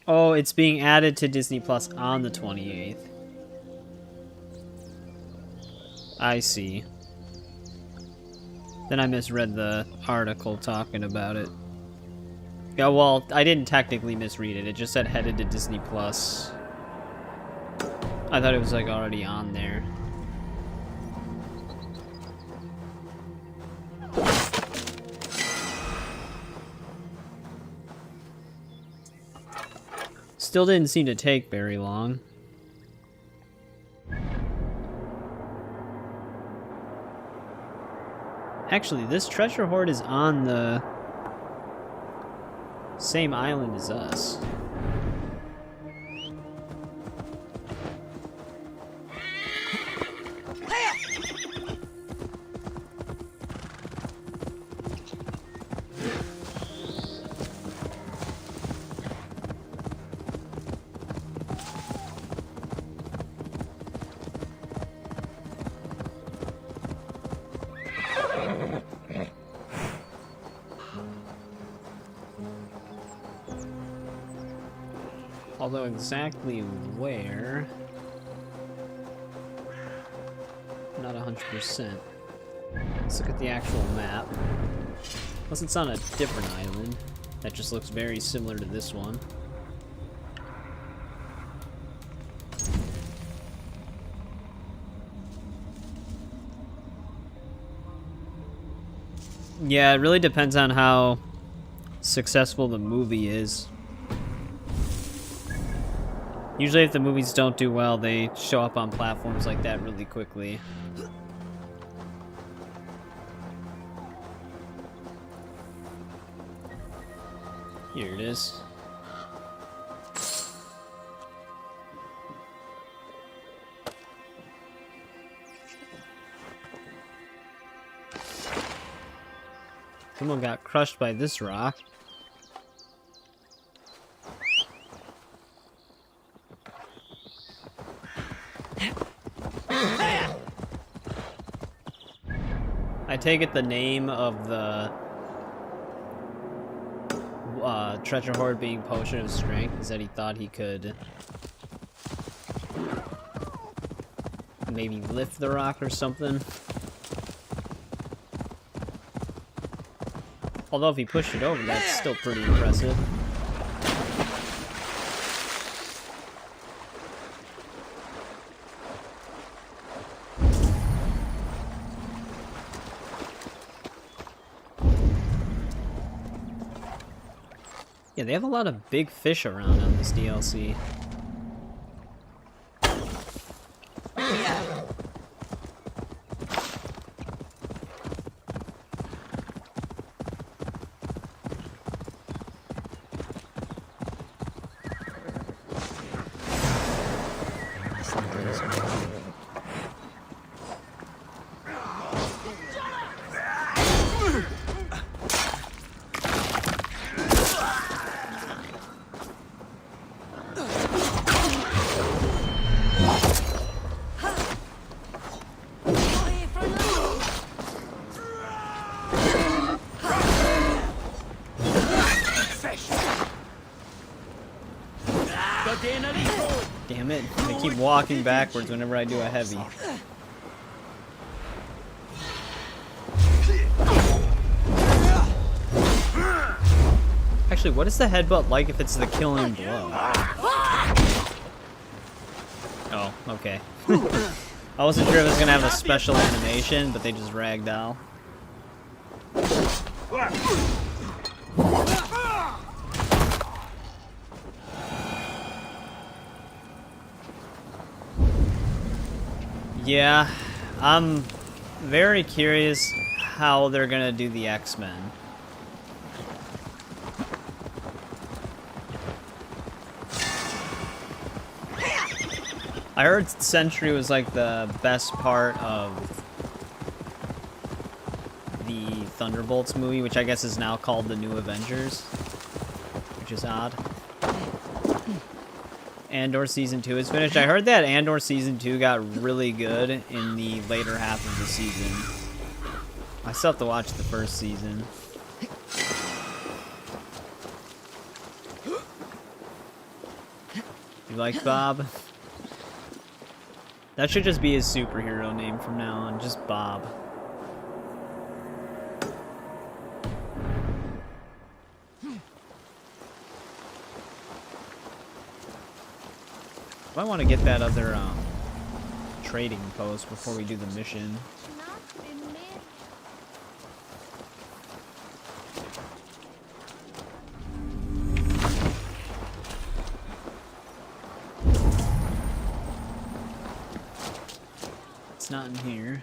Oh, it's being added to Disney Plus on the 28th. I see. Then I misread the article talking about it. Yeah, well, I didn't technically misread it. It just said headed to Disney Plus. I thought it was like already on there. Still didn't seem to take very long. Actually, this treasure hoard is on the same island as us. Although exactly where, not 100%. Let's look at the actual map. Unless it's on a different island that just looks very similar to this one. Yeah, it really depends on how successful the movie is. Usually if the movies don't do well, they show up on platforms like that really quickly. Here it is. Someone got crushed by this rock. I take it the name of the treasure hoard being Potion of Strength is that he thought he could maybe lift the rock or something. Although if he pushed it over, that's still pretty impressive. Yeah, they have a lot of big fish around on this DLC. Damn it, I keep walking backwards whenever I do a heavy. Actually, what is the headbutt like if it's the killing blow? Oh, okay. I wasn't sure if it was gonna have a special animation, but they just ragdoll. Yeah, I'm very curious how they're gonna do the X-Men. I heard Sentry was like the best part of Thunderbolts movie, which I guess is now called The New Avengers, which is odd. Andor Season 2 is finished. I heard that Andor Season 2 got really good in the later half of the season. I still have to watch the first season. You like Bob? That should just be his superhero name from now on, just Bob. I want to get that other trading post before we do the mission. It's not in here.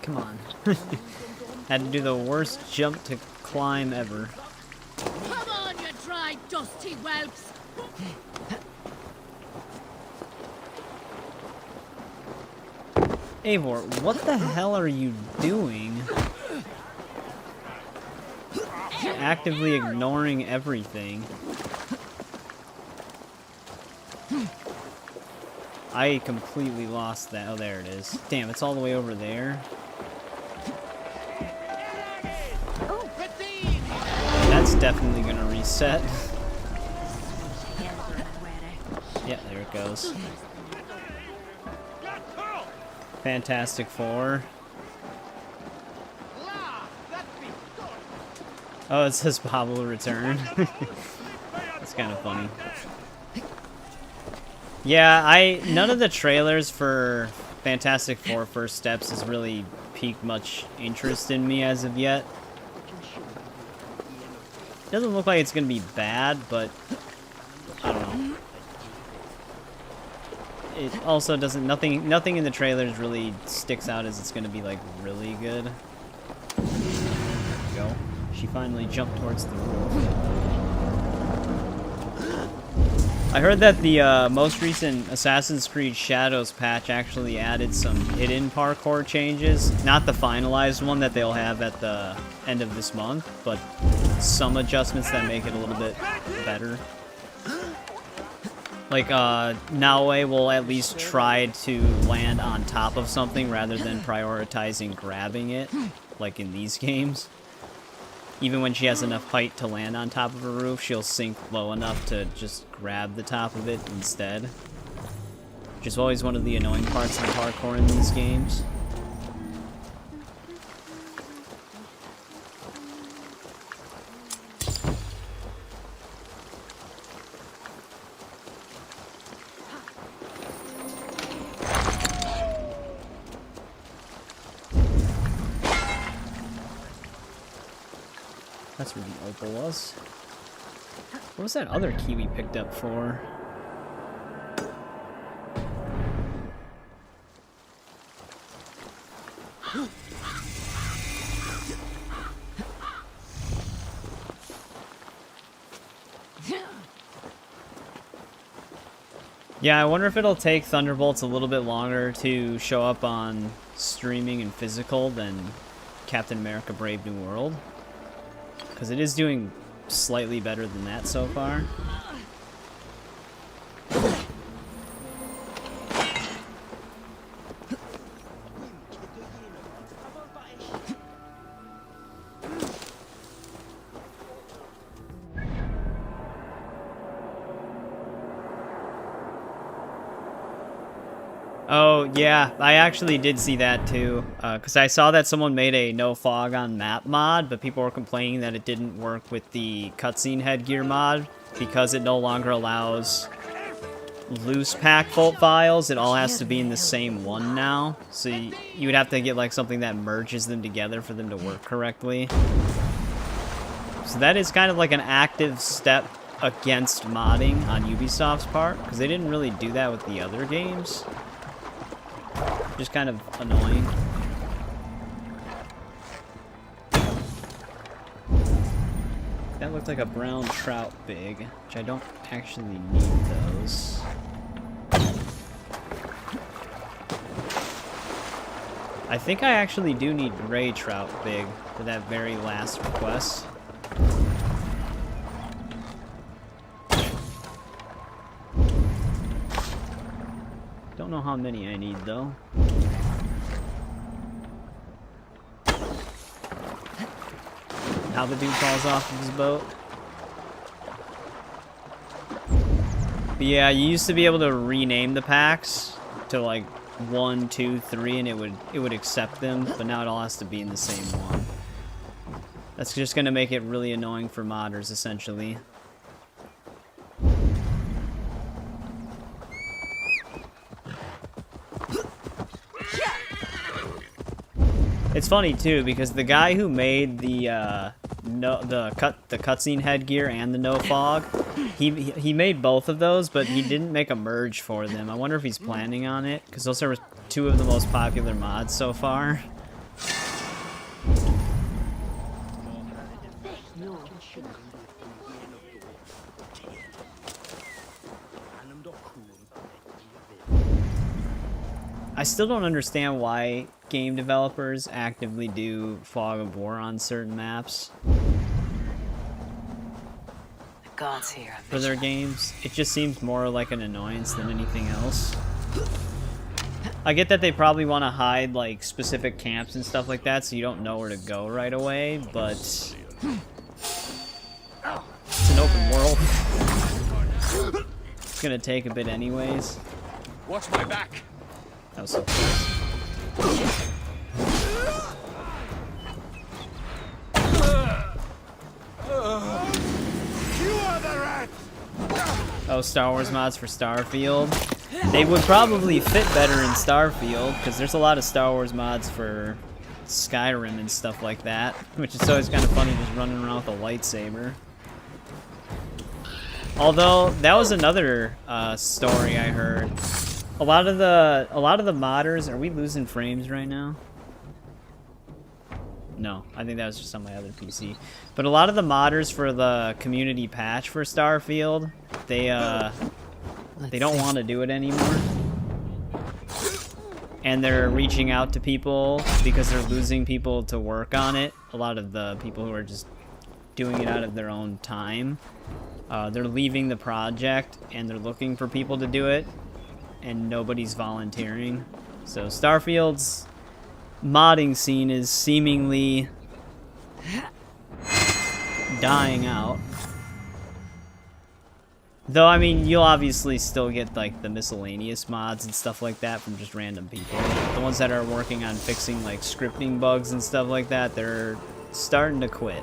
Come on. Had to do the worst jump to climb ever. Come on, you dry, dusty whelps! Eivor, what the hell are you doing? Actively ignoring everything. I completely lost that. Oh, there it is. Damn, it's all the way over there. That's definitely gonna reset. Yeah, there it goes. Fantastic Four. Oh, it says Bob will return. That's kind of funny. Yeah, none of the trailers for Fantastic Four First Steps has really piqued much interest in me as of yet. Doesn't look like it's gonna be bad, but I don't know. It also doesn't. Nothing in the trailers really sticks out as it's gonna be like really good. There we go. She finally jumped towards the roof. I heard that the most recent Assassin's Creed Shadows patch actually added some hidden parkour changes. Not the finalized one that they'll have at the end of this month, but some adjustments that make it a little bit better. Like, Naue will at least try to land on top of something rather than prioritizing grabbing it, like in these games. Even when she has enough height to land on top of a roof, she'll sink low enough to just grab the top of it instead. Which is always one of the annoying parts of the parkour in these games. That's where the opal was. What was that other key we picked up for? Yeah, I wonder if it'll take Thunderbolts a little bit longer to show up on streaming and physical than Captain America Brave New World. Because it is doing slightly better than that so far. Oh, yeah, I actually did see that too, because I saw that someone made a no fog on map mod, but people were complaining that it didn't work with the cutscene headgear mod, because it no longer allows loose pack vault files. It all has to be in the same one now, so you would have to get like something that merges them together for them to work correctly. So that is kind of like an active step against modding on Ubisoft's part, because they didn't really do that with the other games. Just kind of annoying. That looked like a brown trout big, which I don't actually need those. I think I actually do need gray trout big for that very last request. Don't know how many I need though. How the dude falls off of his boat. But yeah, you used to be able to rename the packs to like 1, 2, 3, and it would accept them, but now it all has to be in the same one. That's just gonna make it really annoying for modders, essentially. It's funny too because the guy who made the cutscene headgear and the no fog, he made both of those, but he didn't make a merge for them. I wonder if he's planning on it because those are two of the most popular mods so far. I still don't understand why game developers actively do Fog of War on certain maps The gods here. for their games. It just seems more like an annoyance than anything else. I get that they probably want to hide like specific camps and stuff like that so you don't know where to go right away, but it's an open world. It's gonna take a bit anyways. Watch my back. That was so close. Oh, Star Wars mods for Starfield. They would probably fit better in Starfield, because there's a lot of Star Wars mods for Skyrim and stuff like that, which is always kind of funny just running around with a lightsaber. Although, that was another story I heard. A lot of the modders, are we losing frames right now? No, I think that was just on my other PC. But a lot of the modders for the community patch for Starfield, they don't want to do it anymore. And they're reaching out to people because they're losing people to work on it. A lot of the people who are just doing it out of their own time. They're leaving the project and they're looking for people to do it. And nobody's volunteering. So Starfield's modding scene is seemingly dying out. Though, I mean, you'll obviously still get, like, the miscellaneous mods and stuff like that from just random people. The ones that are working on fixing, like, scripting bugs and stuff like that, they're starting to quit.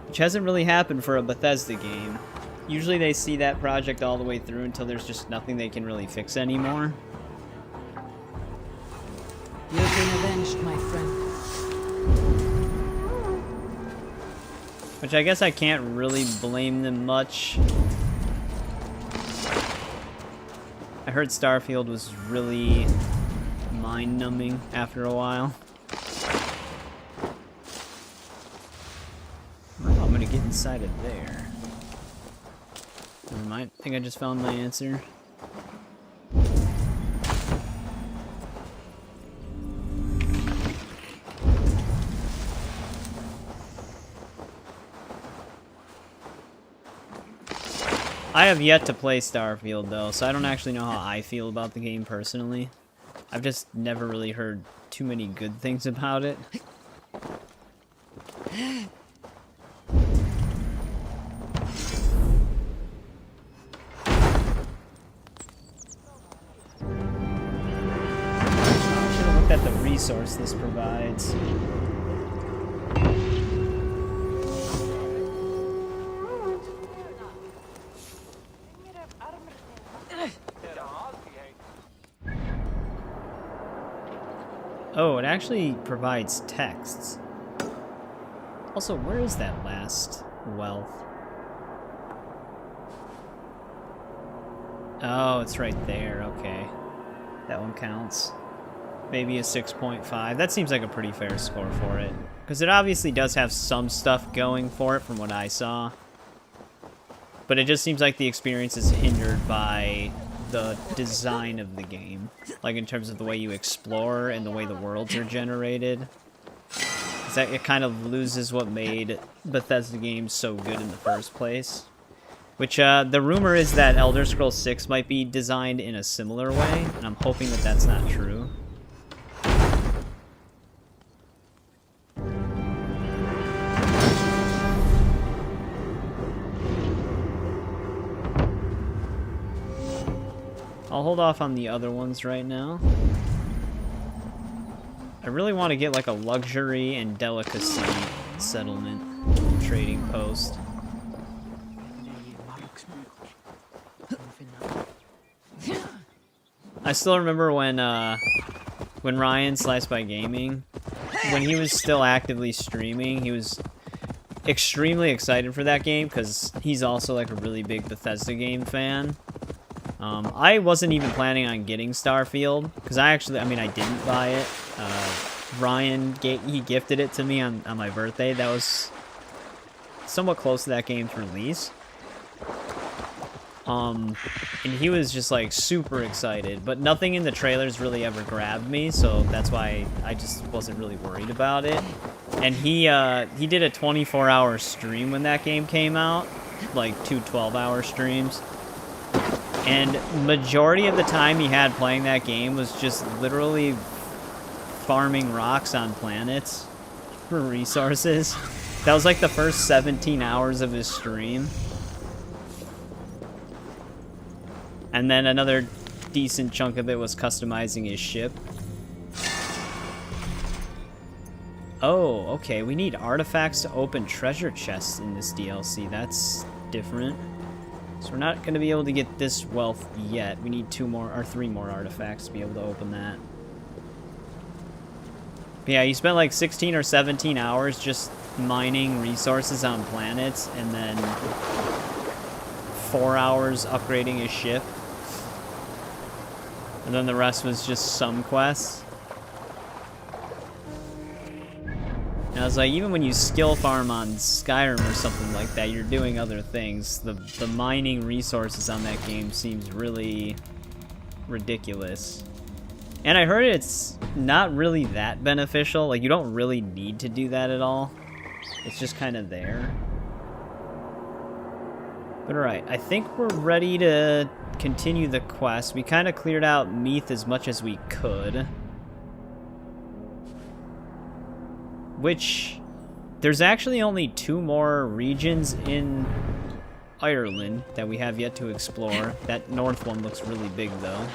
Which hasn't really happened for a Bethesda game. Usually they see that project all the way through until there's just nothing they can really fix anymore. You've been avenged, my friend. Which I guess I can't really blame them much. I heard Starfield was really mind-numbing after a while. Oh, I'm gonna get inside of there. Never mind. I think I just found my answer. I have yet to play Starfield though, so I don't actually know how I feel about the game personally. I've just never really heard too many good things about it. At the resource this provides. Oh, it actually provides texts. Also, where is that last wealth. Oh, it's right there. Okay. That one counts. Maybe a 6.5. That seems like a pretty fair score for it. Because it obviously does have some stuff going for it from what I saw. But it just seems like the experience is hindered by the design of the game. Like in terms of the way you explore and the way the worlds are generated. That it kind of loses what made Bethesda games so good in the first place. Which, the rumor is that Elder Scrolls 6 might be designed in a similar way, and I'm hoping that that's not true. I'll hold off on the other ones right now. I really want to get like a luxury and delicacy settlement trading post. I still remember when Ryan Slice by Gaming, when he was still actively streaming, he was extremely excited for that game because he's also like a really big Bethesda game fan. I wasn't even planning on getting Starfield because I didn't buy it. Ryan, he gifted it to me on my birthday. That was somewhat close to that game's release. And he was just like super excited, but nothing in the trailers really ever grabbed me, so that's why I just wasn't really worried about it. And he did a 24-hour stream when that game came out, like 2 12-hour streams. And majority of the time he had playing that game was just literally farming rocks on planets for resources. That was like the first 17 hours of his stream. And then another decent chunk of it was customizing his ship. Oh, okay, we need artifacts to open treasure chests in this DLC. That's different. So we're not going to be able to get this wealth yet. We need 3 more artifacts to be able to open that. But yeah, you spent like 16 or 17 hours just mining resources on planets, and then 4 hours upgrading his ship. And then the rest was just some quests. And I was like, even when you skill farm on Skyrim or something like that, you're doing other things. The mining resources on that game seems really ridiculous. And I heard it's not really that beneficial. Like, you don't really need to do that at all. It's just kind of there. But alright, I think we're ready to continue the quest. We kind of cleared out Meath as much as we could. Which, there's actually only 2 more regions in Ireland that we have yet to explore. That north one looks really big, though.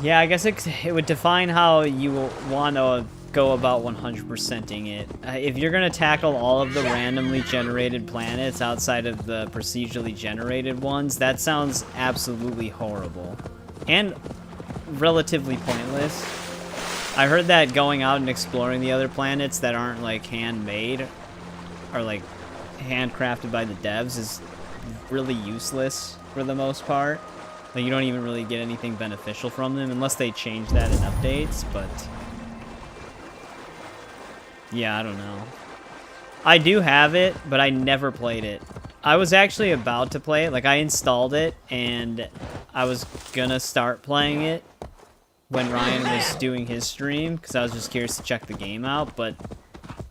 Yeah, I guess it would define how you want to go about 100%ing it. If you're going to tackle all of the randomly generated planets outside of the procedurally generated ones, that sounds absolutely horrible. And relatively pointless. I heard that going out and exploring the other planets that aren't like handmade or like handcrafted by the devs is really useless for the most part. Like, you don't even really get anything beneficial from them unless they change that in updates, but yeah, I don't know. I do have it, but I never played it. I was actually about to play it. Like, I installed it, and I was gonna start playing it when Ryan was doing his stream, because I was just curious to check the game out, but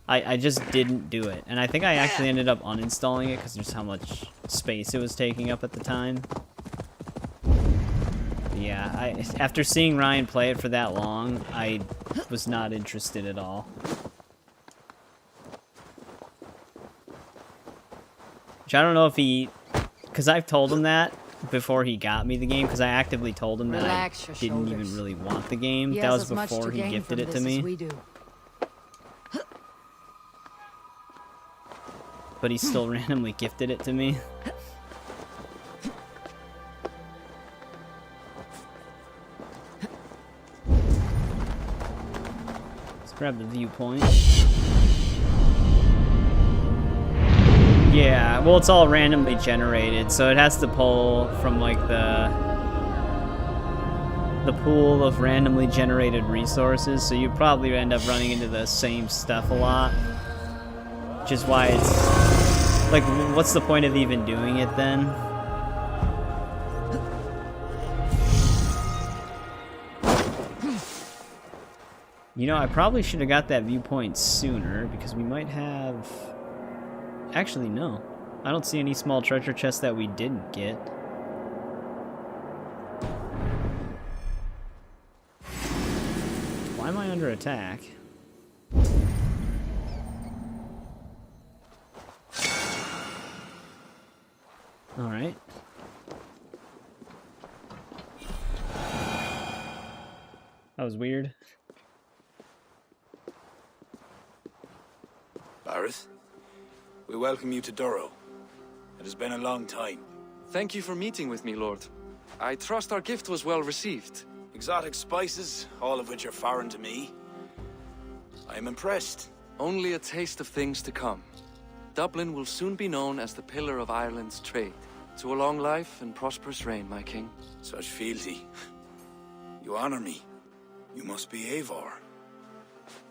I just didn't do it. And I think I actually ended up uninstalling it because of just how much space it was taking up at the time. But yeah, after seeing Ryan play it for that long, I was not interested at all. Which I don't know if he... Because I've told him that before he got me the game, because I actively told him that I didn't even really want the game. That was before he gifted it to me. But he still randomly gifted it to me. Grab the viewpoint. Yeah, well, it's all randomly generated, so it has to pull from like the pool of randomly generated resources, so you probably end up running into the same stuff a lot. Which is why it's like, what's the point of even doing it then? You know, I probably should have got that viewpoint sooner, because we might have... Actually, no. I don't see any small treasure chests that we didn't get. Why am I under attack? Alright. That was weird. Bareth, we welcome you to Durrow. It has been a long time. Thank you for meeting with me, Lord. I trust our gift was well received. Exotic spices, all of which are foreign to me. I am impressed. Only a taste of things to come. Dublin will soon be known as the pillar of Ireland's trade. To a long life and prosperous reign, my king. Such fealty. You honor me. You must be Eivor.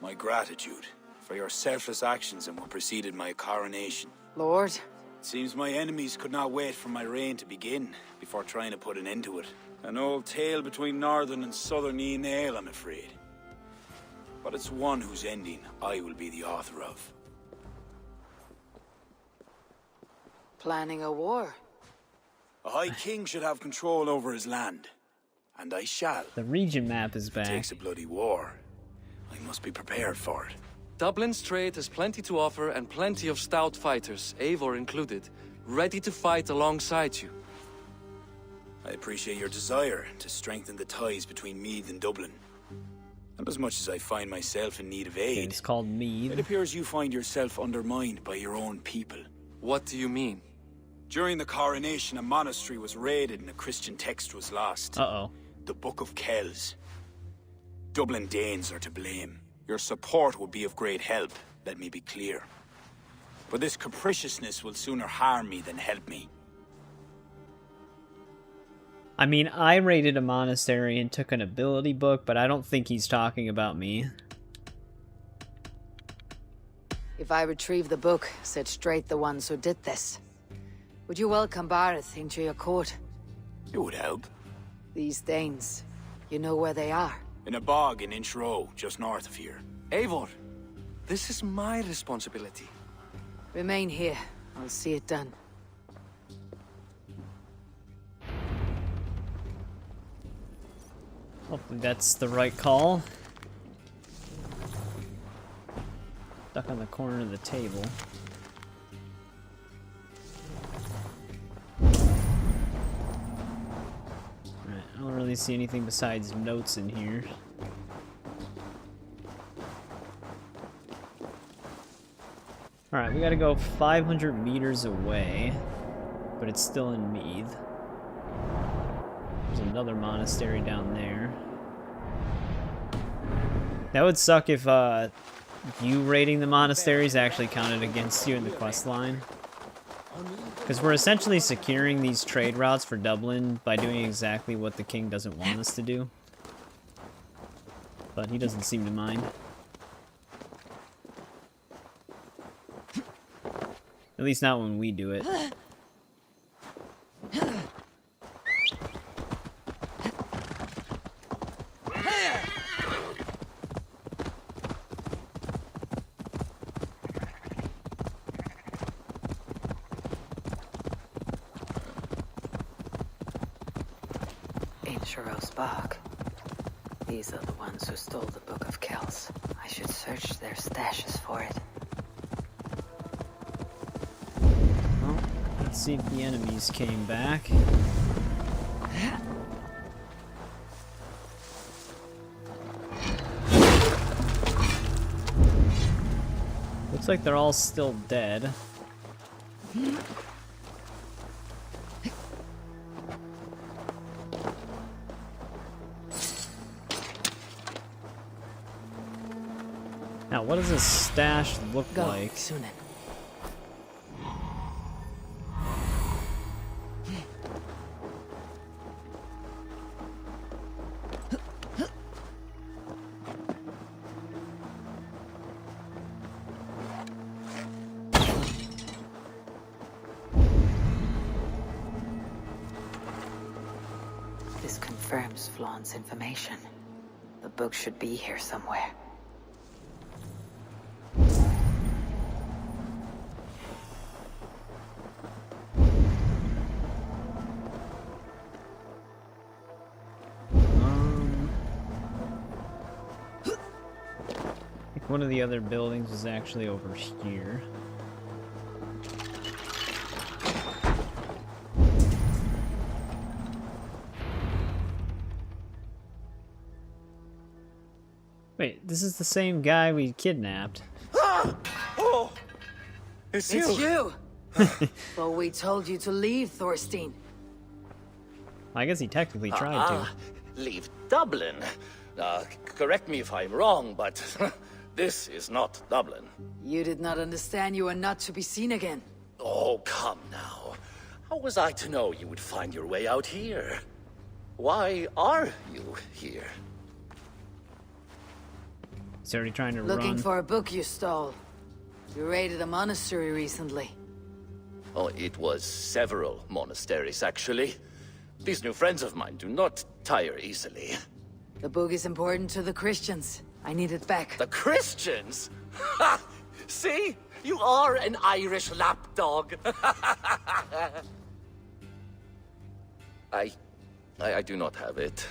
My gratitude for your selfless actions and what preceded my coronation. Lord? It seems my enemies could not wait for my reign to begin before trying to put an end to it. An old tale between northern and southern Ian, I'm afraid. But it's one whose ending I will be the author of. Planning a war? A High King should have control over his land. And I shall. The region map is back. If it takes a bloody war, I must be prepared for it. Dublin's trade has plenty to offer and plenty of stout fighters, Eivor included, ready to fight alongside you. I appreciate your desire to strengthen the ties between Meath and Dublin. And as much as I find myself in need of aid, it's called Meath. It appears you find yourself undermined by your own people. What do you mean? During the coronation, a monastery was raided and a Christian text was lost. Uh-oh. The Book of Kells. Dublin Danes are to blame. Your support would be of great help, let me be clear. But this capriciousness will sooner harm me than help me. I mean, I raided a monastery and took an ability book, but I don't think he's talking about me. If I retrieve the book, set straight the ones who did this, would you welcome Bareth into your court? It would help. These Danes, you know where they are? In a bog in Inch Row, just north of here. Eivor, this is my responsibility. Remain here. I'll see it done. Hopefully that's the right call. Stuck on the corner of the table. Alright, I don't really see anything besides notes in here. Alright, we gotta go 500 meters away, but it's still in Meath. There's another monastery down there. That would suck if you raiding the monasteries actually counted against you in the quest line. Because we're essentially securing these trade routes for Dublin by doing exactly what the king doesn't want us to do. But he doesn't seem to mind. At least not when we do it. These are the ones who stole the Book of Kells. I should search their stashes for it. Well, let's see if the enemies came back. Looks like they're all still dead. Now, what does this stash look like? Sunan. This confirms Flawn's information. The book should be here somewhere. I think one of the other buildings is actually over here. Wait, this is the same guy we kidnapped. Ah! Oh! It's you! But we told you to leave, Thorstein. I guess he technically tried to. Leave Dublin? Correct me if I'm wrong, but this is not Dublin. You did not understand you are not to be seen again. Oh, come now. How was I to know you would find your way out here? Why are you here? He's already trying to Looking run. for a book you stole. You raided a monastery recently. Oh, it was several monasteries, actually. These new friends of mine do not tire easily. The book is important to the Christians. I need it back. The Christians? Ha! See? You are an Irish lapdog. I do not have it.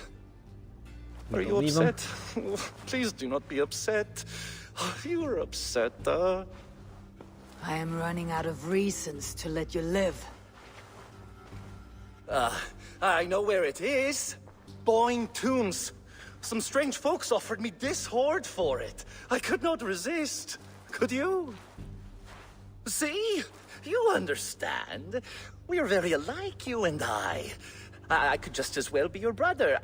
Are you upset? Please do not be upset. You are upset, I am running out of reasons to let you live. I know where it is. Boyne Tombs. Some strange folks offered me this hoard for it. I could not resist. Could you? See? You understand. We are very alike, you and I. I could just as well be your brother.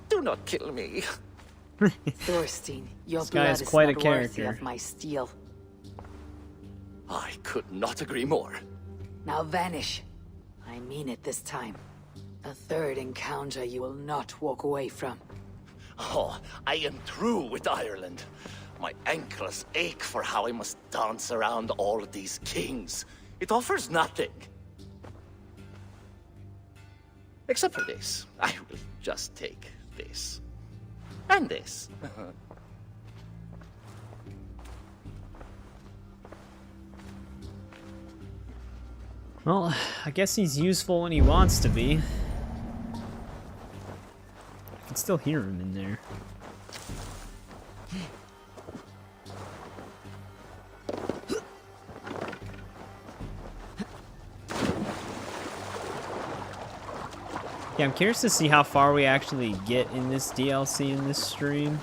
Do not kill me. Thorstein, your This guy blood is is quite not a worthy character. of my steel. I could not agree more. Now vanish. I mean it this time. A third encounter you will not walk away from. Oh, I am through with Ireland. My ankles ache for how I must dance around all of these kings. It offers nothing. Except for this. I will just take this. And this. Well, I guess he's useful when he wants to be. I can still hear him in there. Yeah, I'm curious to see how far we actually get in this DLC in this stream.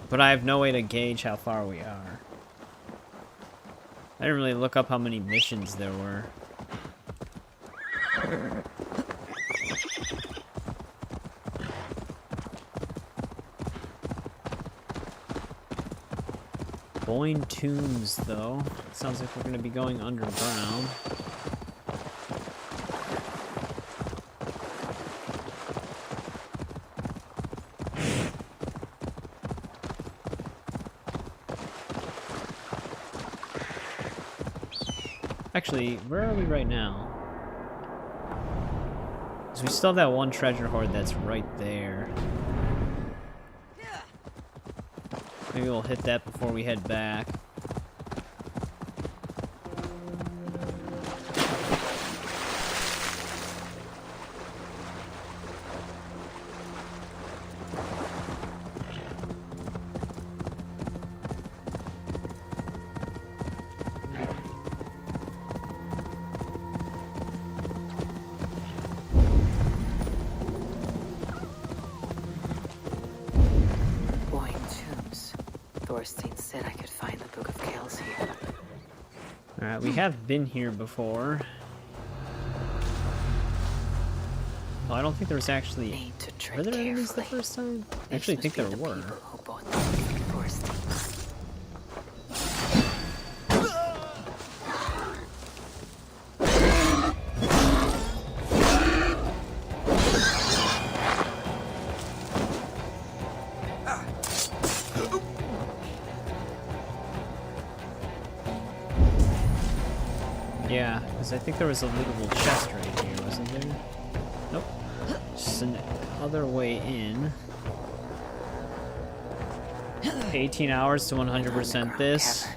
But I have no way to gauge how far we are. I didn't really look up how many missions there were. Boyne Tombs, though. Sounds like we're going to be going underground. Actually, where are we right now? Because we still have that one treasure hoard that's right there. Maybe we'll hit that before we head back. Thorstein said I could find the Book of Kells here. Alright, we have been here before. Oh, I don't think there was actually... Need to tread Were there enemies the carefully. first time? I This actually must think be there the were. people who bought the forest thieves. Yeah, because I think there was a little chest right here, wasn't there? Nope. Just another way in. 18 hours to 100% this.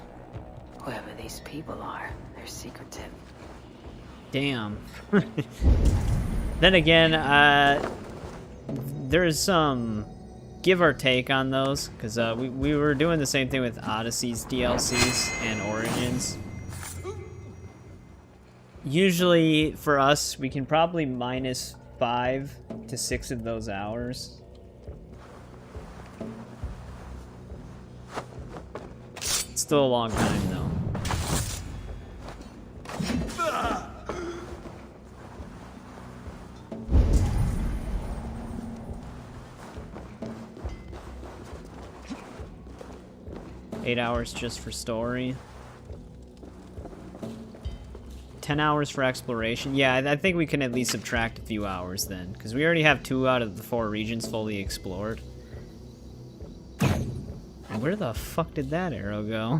Whoever these people are, they're secretive. Damn. Then again, there's some give or take on those, because we were doing the same thing with Odyssey's DLCs and Origins. Usually, for us, we can probably minus 5 to 6 of those hours. It's still a long time, though. Eight hours just for story. 10 hours for exploration. Yeah, I think we can at least subtract a few hours then, because we already have 2 out of the 4 regions fully explored. And where the fuck did that arrow go?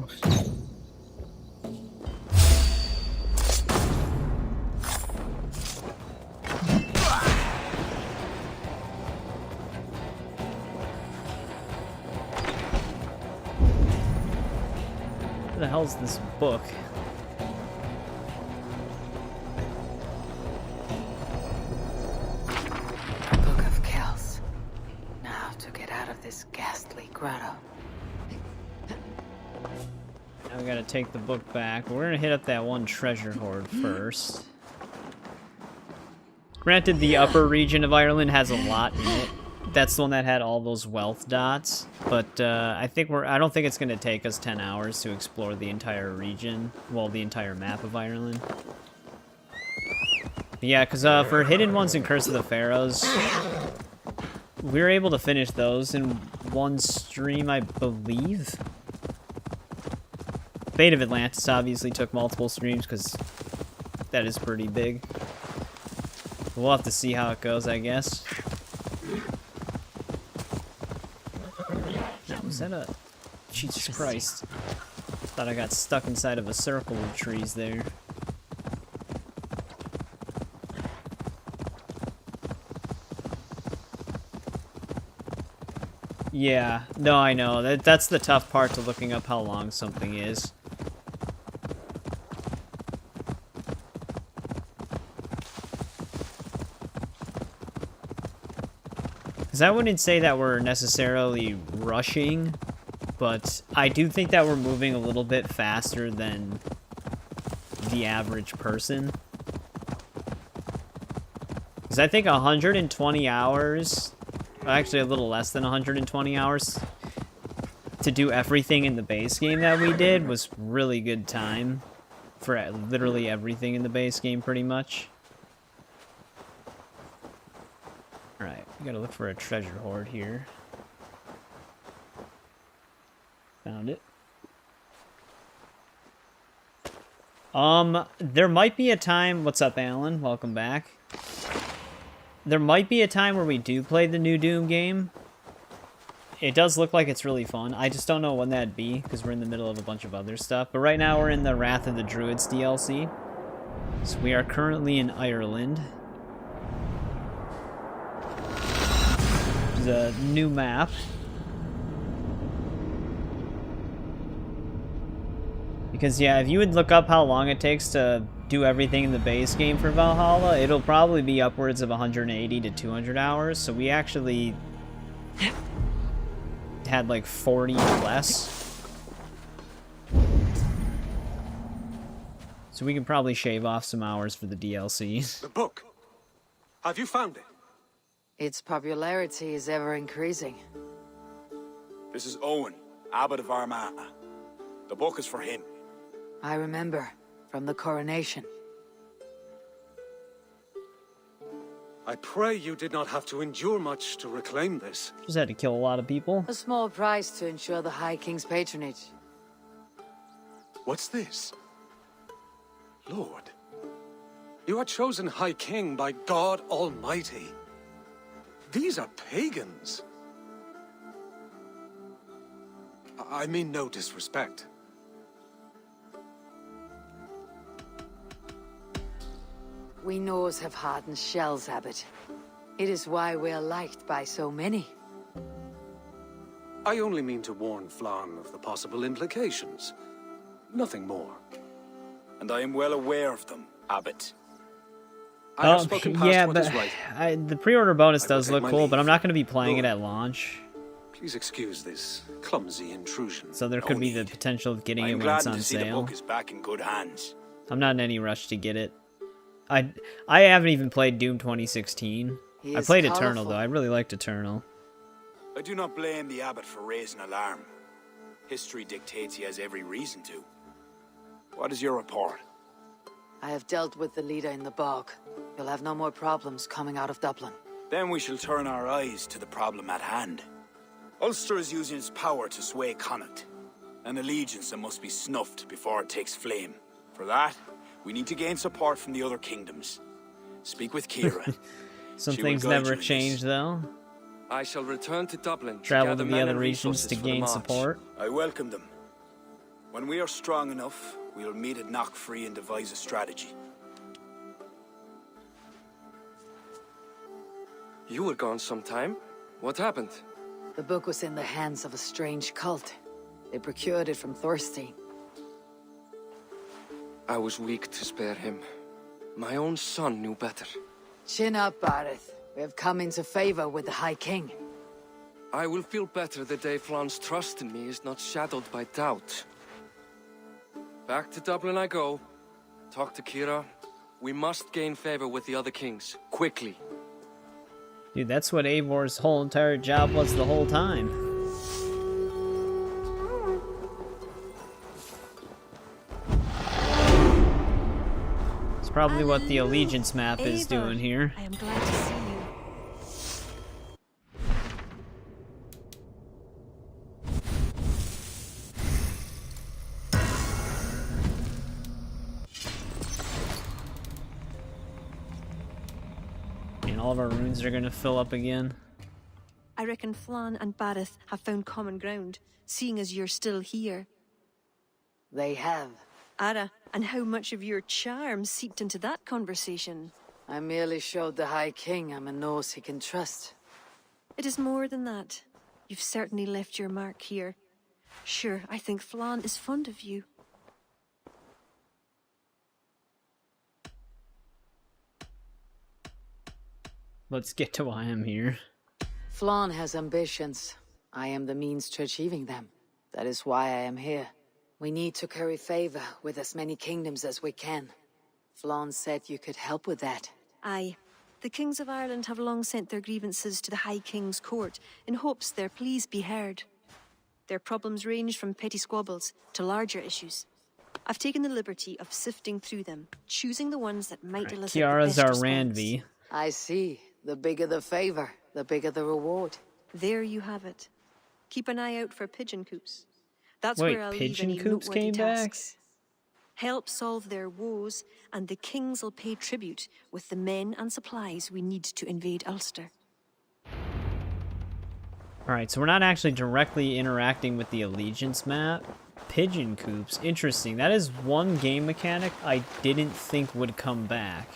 Where the hell's this book? This ghastly grotto. Now we gotta take the book back. We're gonna hit up that one treasure hoard first. Granted, the upper region of Ireland has a lot in it. That's the one that had all those wealth dots. But I don't think it's gonna take us 10 hours to explore the entire region. Well, the entire map of Ireland. But yeah, because for hidden ones in Curse of the Pharaohs, we were able to finish those in one stream, I believe. Fate of Atlantis obviously took multiple streams because that is pretty big. We'll have to see how it goes, I guess. Now, was that a... Jesus Christ. Thought I got stuck inside of a circle of trees there. Yeah, no, I know. That's the tough part to looking up how long something is. Because I wouldn't say that we're necessarily rushing, but I do think that we're moving a little bit faster than the average person. Because I think 120 hours... Actually, a little less than 120 hours to do everything in the base game that we did was really good time for literally everything in the base game, pretty much. Alright, we gotta look for a treasure hoard here. Found it. There might be a time... What's up, Alan? Welcome back. There might be a time where we do play the new Doom game. It does look like it's really fun. I just don't know when that'd be, because we're in the middle of a bunch of other stuff. But right now we're in the Wrath of the Druids DLC. So we are currently in Ireland. Which is a new map. Because, yeah, if you would look up how long it takes to do everything in the base game for Valhalla, it'll probably be upwards of 180 to 200 hours. So we actually had like 40 less. So we can probably shave off some hours for the DLC. The book. Have you found it? Its popularity is ever increasing. This is Owen, Abbot of Armagh. The book is for him. I remember, from the coronation. I I pray you did not have to endure much to reclaim this. Just had to kill a lot of people. A small price to ensure the High King's patronage. What's this? Lord, you are chosen High King by God Almighty. These are pagans. I mean no disrespect. We Norse have hardened shells, Abbot. It is why we are liked by so many. I only mean to warn Flann of the possible implications. Nothing more. And I am well aware of them, Abbot. I have spoken past yeah, what but is right. the pre-order bonus does take look my cool, but leave. I'm not going to be playing it Lord, at launch. Please excuse this clumsy intrusion. So there could be the potential of getting it I'm when it's glad on to see the sale. book is back in good hands. I'm not in any rush to get it. I haven't even played Doom 2016. He I is played Eternal colourful. though. I really liked Eternal. I do not blame the abbot for raising alarm. History dictates he has every reason to. What is your report? I have dealt with the leader in the bog. You'll have no more problems coming out of Dublin. Then we shall turn our eyes to the problem at hand. Ulster is using its power to sway Connacht, an allegiance that must be snuffed before it takes flame. For that, we need to gain support from the other kingdoms. Speak with Kira. Some She will things guide never you in this. change though. I shall return to Dublin. Travel gather to the men other and regions resources to for the gain march. support. I welcome them. When we are strong enough, we'll meet at Knockfree and devise a strategy. You were gone some time. What happened? The book was in the hands of a strange cult. They procured it from Thorstein. I was weak to spare him. My own son knew better. Chin up, Barith. We have come into favor with the High King. I will feel better the day Flann's trust in me is not shadowed by doubt. Back to Dublin I go. Talk to Kira. We must gain favor with the other kings, quickly. Dude, that's what Eivor's whole entire job was the whole time. It's probably what the allegiance map is Eivor, doing here. I am glad to see you. And all of our runes are gonna fill up again. I reckon Flann and Barith have found common ground, seeing as you're still here. They have. Ara, and how much of your charm seeped into that conversation? I merely showed the High King I'm a Norse he can trust. It is more than that. You've certainly left your mark here. Sure, I think Flann is fond of you. Let's get to why I'm here. Flann has ambitions. I am the means to achieving them. That is why I am here. We need to curry favor with as many kingdoms as we can. Flann said you could help with that. Aye. The kings of Ireland have long sent their grievances to the High King's court in hopes their pleas be heard. Their problems range from petty squabbles to larger issues. I've taken the liberty of sifting through them, choosing the ones that might elicit Kiara's the our best response. Randvi. I see. The bigger the favor, the bigger the reward. There you have it. Keep an eye out for pigeon coops. That's Wait, where I'll pigeon leave any coops noteworthy came back? tasks. Help solve their woes, and the kings will pay tribute with the men and supplies we need to invade Ulster. Alright, so we're not actually directly interacting with the allegiance map. Pigeon coops, interesting. That is one game mechanic I didn't think would come back.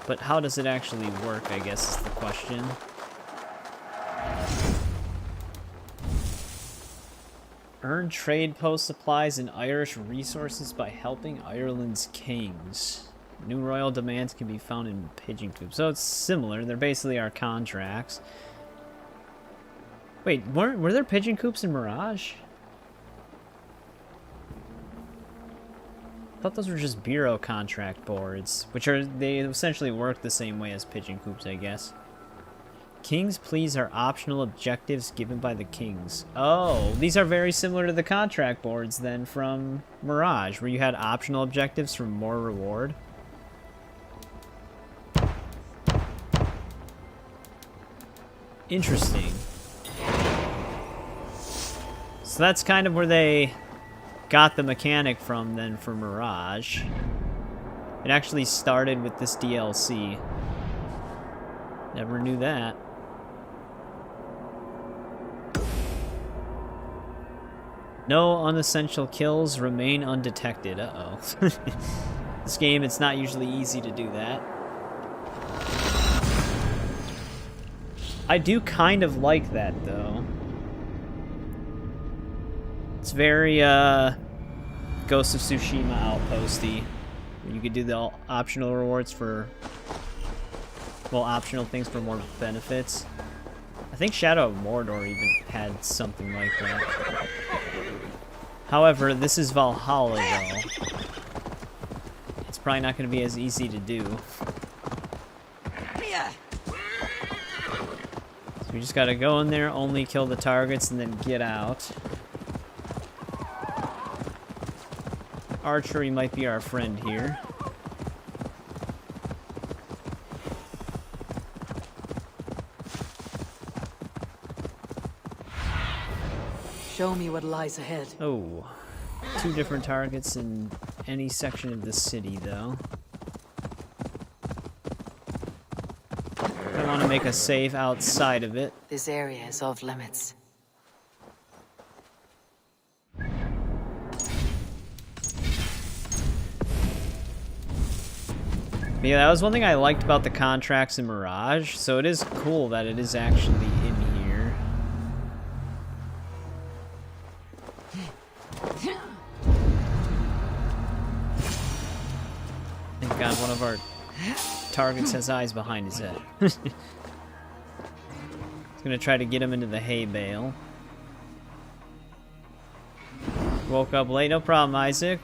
But how does it actually work, I guess, is the question. Earn trade post supplies and Irish resources by helping Ireland's kings. New royal demands can be found in pigeon coops. So it's similar. They're basically our contracts. Wait, were there pigeon coops in Mirage? I thought those were just bureau contract boards, they essentially work the same way as pigeon coops, I guess. King's pleas are optional objectives given by the kings. Oh, these are very similar to the contract boards then from Mirage, where you had optional objectives for more reward. Interesting. So that's kind of where they got the mechanic from then for Mirage. It actually started with this DLC. Never knew that. No unessential kills remain undetected. Uh-oh. This game, it's not usually easy to do that. I do kind of like that, though. It's very, Ghost of Tsushima outposty. You could do the optional rewards for, well, optional things for more benefits. I think Shadow of Mordor even had something like that. However, this is Valhalla, though. It's probably not going to be as easy to do. So we just got to go in there, only kill the targets, and then get out. Archery might be our friend here. Show me what lies ahead. Oh, 2 different targets in any section of the city, though. I want to make a save outside of it. This area is off limits. But yeah, that was one thing I liked about the contracts in Mirage, so it is cool that it is actually in here. Thank God one of our targets has eyes behind his head. He's gonna try to get him into the hay bale. Woke up late, no problem, Isaac.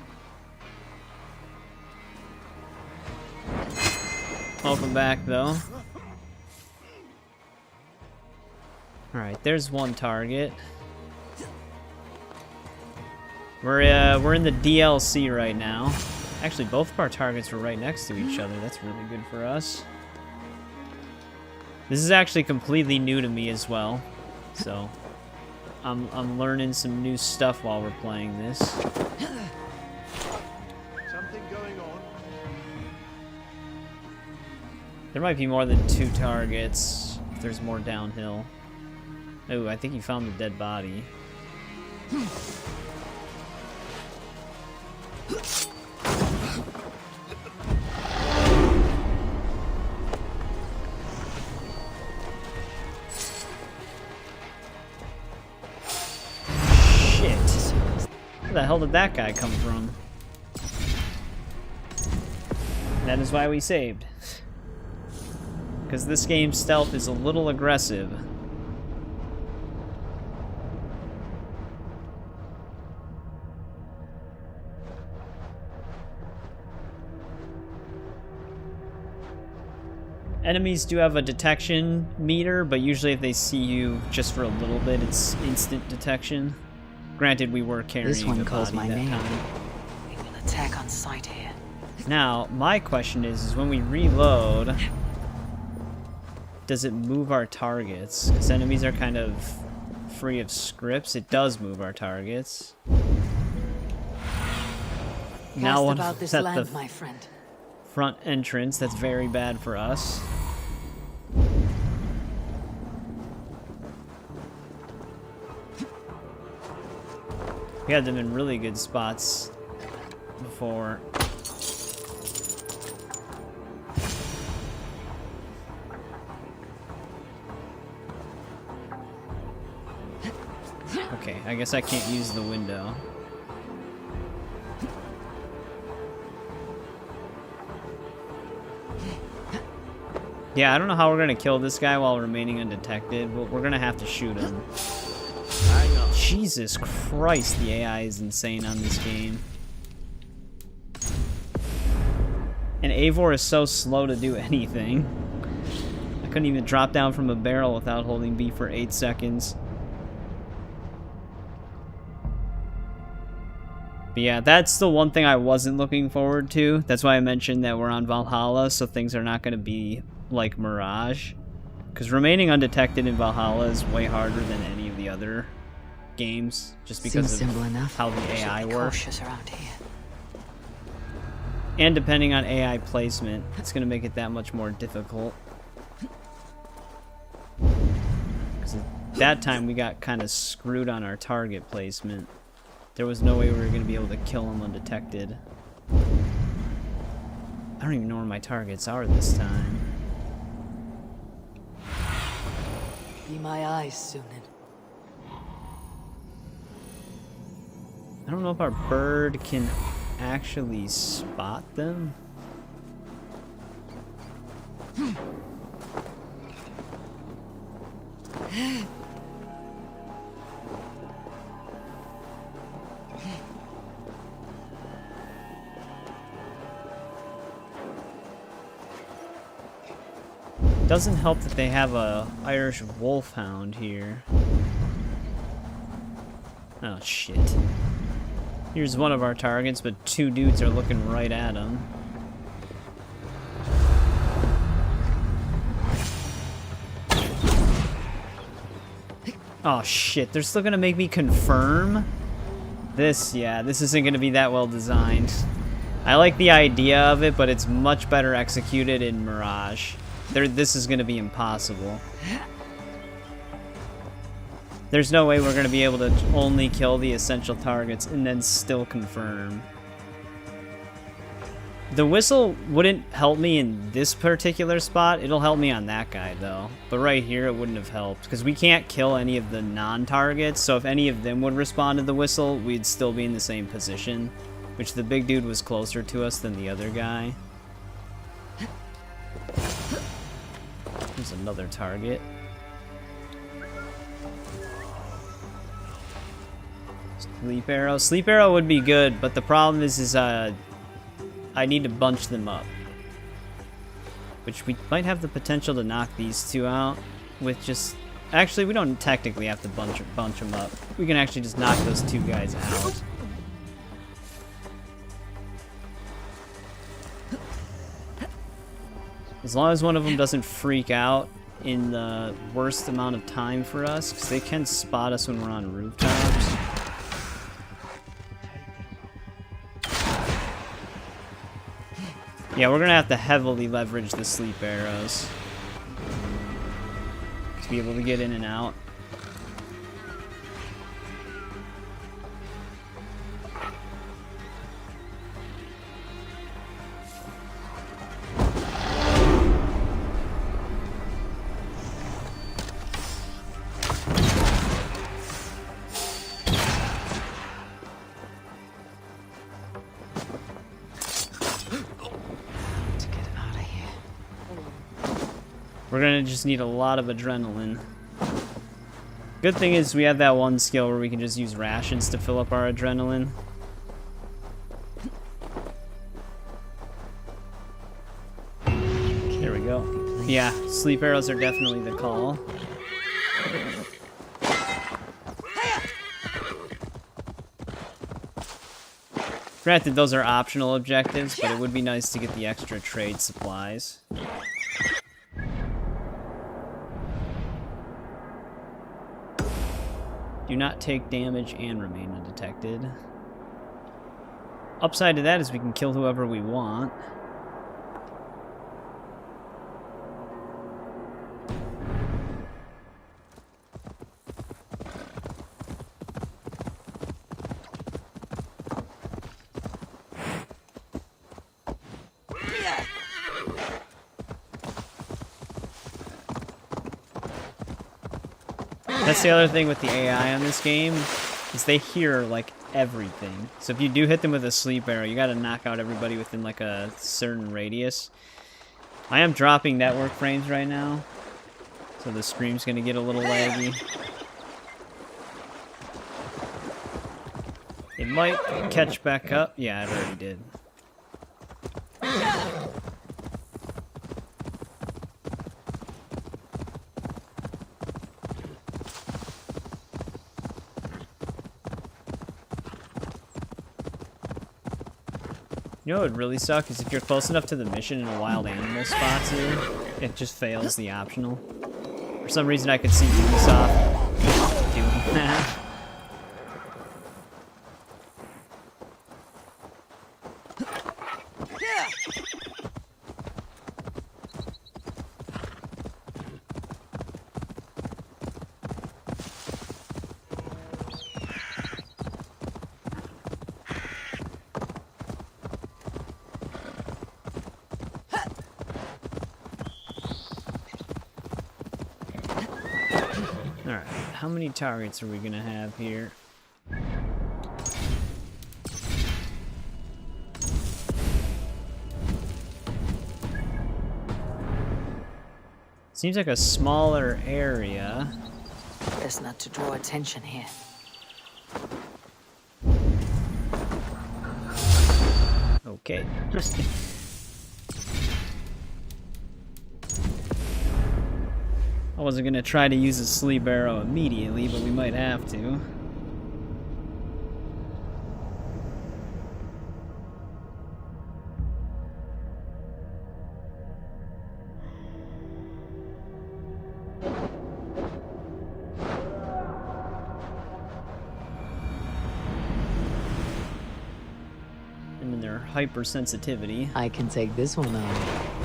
Welcome back, though. Alright, there's one target. We're in the DLC right now. Actually, both of our targets were right next to each other. That's really good for us. This is actually completely new to me as well. So, I'm learning some new stuff while we're playing this. There might be more than 2 targets if there's more downhill. Oh, I think he found the dead body. Shit. Where the hell did that guy come from? That is why we saved. Because this game's stealth is a little aggressive. Enemies do have a detection meter, but usually if they see you just for a little bit, it's instant detection. Granted, we were carrying This one the calls body my that name. time. We will attack on sight here. Now, my question is when we reload, does it move our targets? Because enemies are kind of free of scripts. It does move our targets. Now Cast one about this at land, the my friend. front entrance. That's very bad for us. We had them in really good spots before. Okay, I guess I can't use the window. Yeah, I don't know how we're gonna kill this guy while remaining undetected, but we're gonna have to shoot him. Jesus Christ, the AI is insane on this game. And Eivor is so slow to do anything. I couldn't even drop down from a barrel without holding B for 8 seconds. But yeah, that's the one thing I wasn't looking forward to. That's why I mentioned that we're on Valhalla, so things are not going to be like Mirage. Because remaining undetected in Valhalla is way harder than any of the other games, just because Seems simple enough. how the We should AI be works. cautious around here. And depending on AI placement, it's going to make it that much more difficult. Because at that time we got kind of screwed on our target placement. There was no way we were going to be able to kill them undetected. I don't even know where my targets are this time. Be my eyes, Sunan. I don't know if our bird can actually spot them. Doesn't help that they have a Irish wolfhound here. Oh shit. Here's one of our targets, but two dudes are looking right at him. Oh shit, they're still gonna make me confirm? Yeah, this isn't gonna be that well designed. I like the idea of it, but it's much better executed in Mirage. This is gonna be impossible. There's no way we're going to be able to only kill the essential targets and then still confirm. The whistle wouldn't help me in this particular spot. It'll help me on that guy, though. But right here, it wouldn't have helped. Because we can't kill any of the non-targets, so if any of them would respond to the whistle, we'd still be in the same position. Which the big dude was closer to us than the other guy. There's another target. Sleep arrow. Sleep arrow would be good, but the problem is I need to bunch them up. Which we might have the potential to knock these two out with just... Actually, we don't technically have to bunch them up. We can actually just knock those two guys out. As long as one of them doesn't freak out in the worst amount of time for us, because they can spot us when we're on rooftops. Yeah, we're gonna have to heavily leverage the sleep arrows to be able to get in and out. We're gonna just need a lot of adrenaline. Good thing is we have that one skill where we can just use rations to fill up our adrenaline. There we go. Yeah, sleep arrows are definitely the call. Granted, those are optional objectives, but it would be nice to get the extra trade supplies. Do not take damage and remain undetected. Upside to that is we can kill whoever we want. That's the other thing with the AI on this game, is they hear, like, everything. So if you do hit them with a sleep arrow, you gotta knock out everybody within, like, a certain radius. I am dropping network frames right now, so the stream's gonna get a little laggy. It might catch back up. Yeah, it already did. You know what would really suck is if you're close enough to the mission and a wild animal spots you, it just fails the optional. For some reason I could see Ubisoft doing that. Alright, how many targets are we gonna have here? Seems like a smaller area. Best not to draw attention here. Okay. I wasn't gonna try to use a sleep arrow immediately, but we might have to. And then their hypersensitivity. I can take this one on.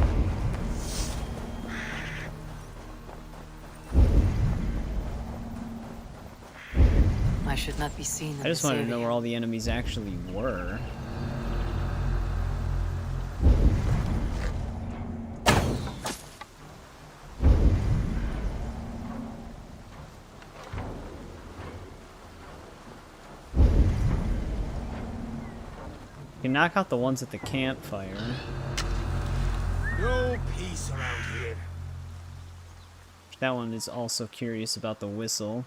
I should not be seen in I just this wanted to know area. where all the enemies actually were. You can knock out the ones at the campfire. No peace around here. That one is also curious about the whistle.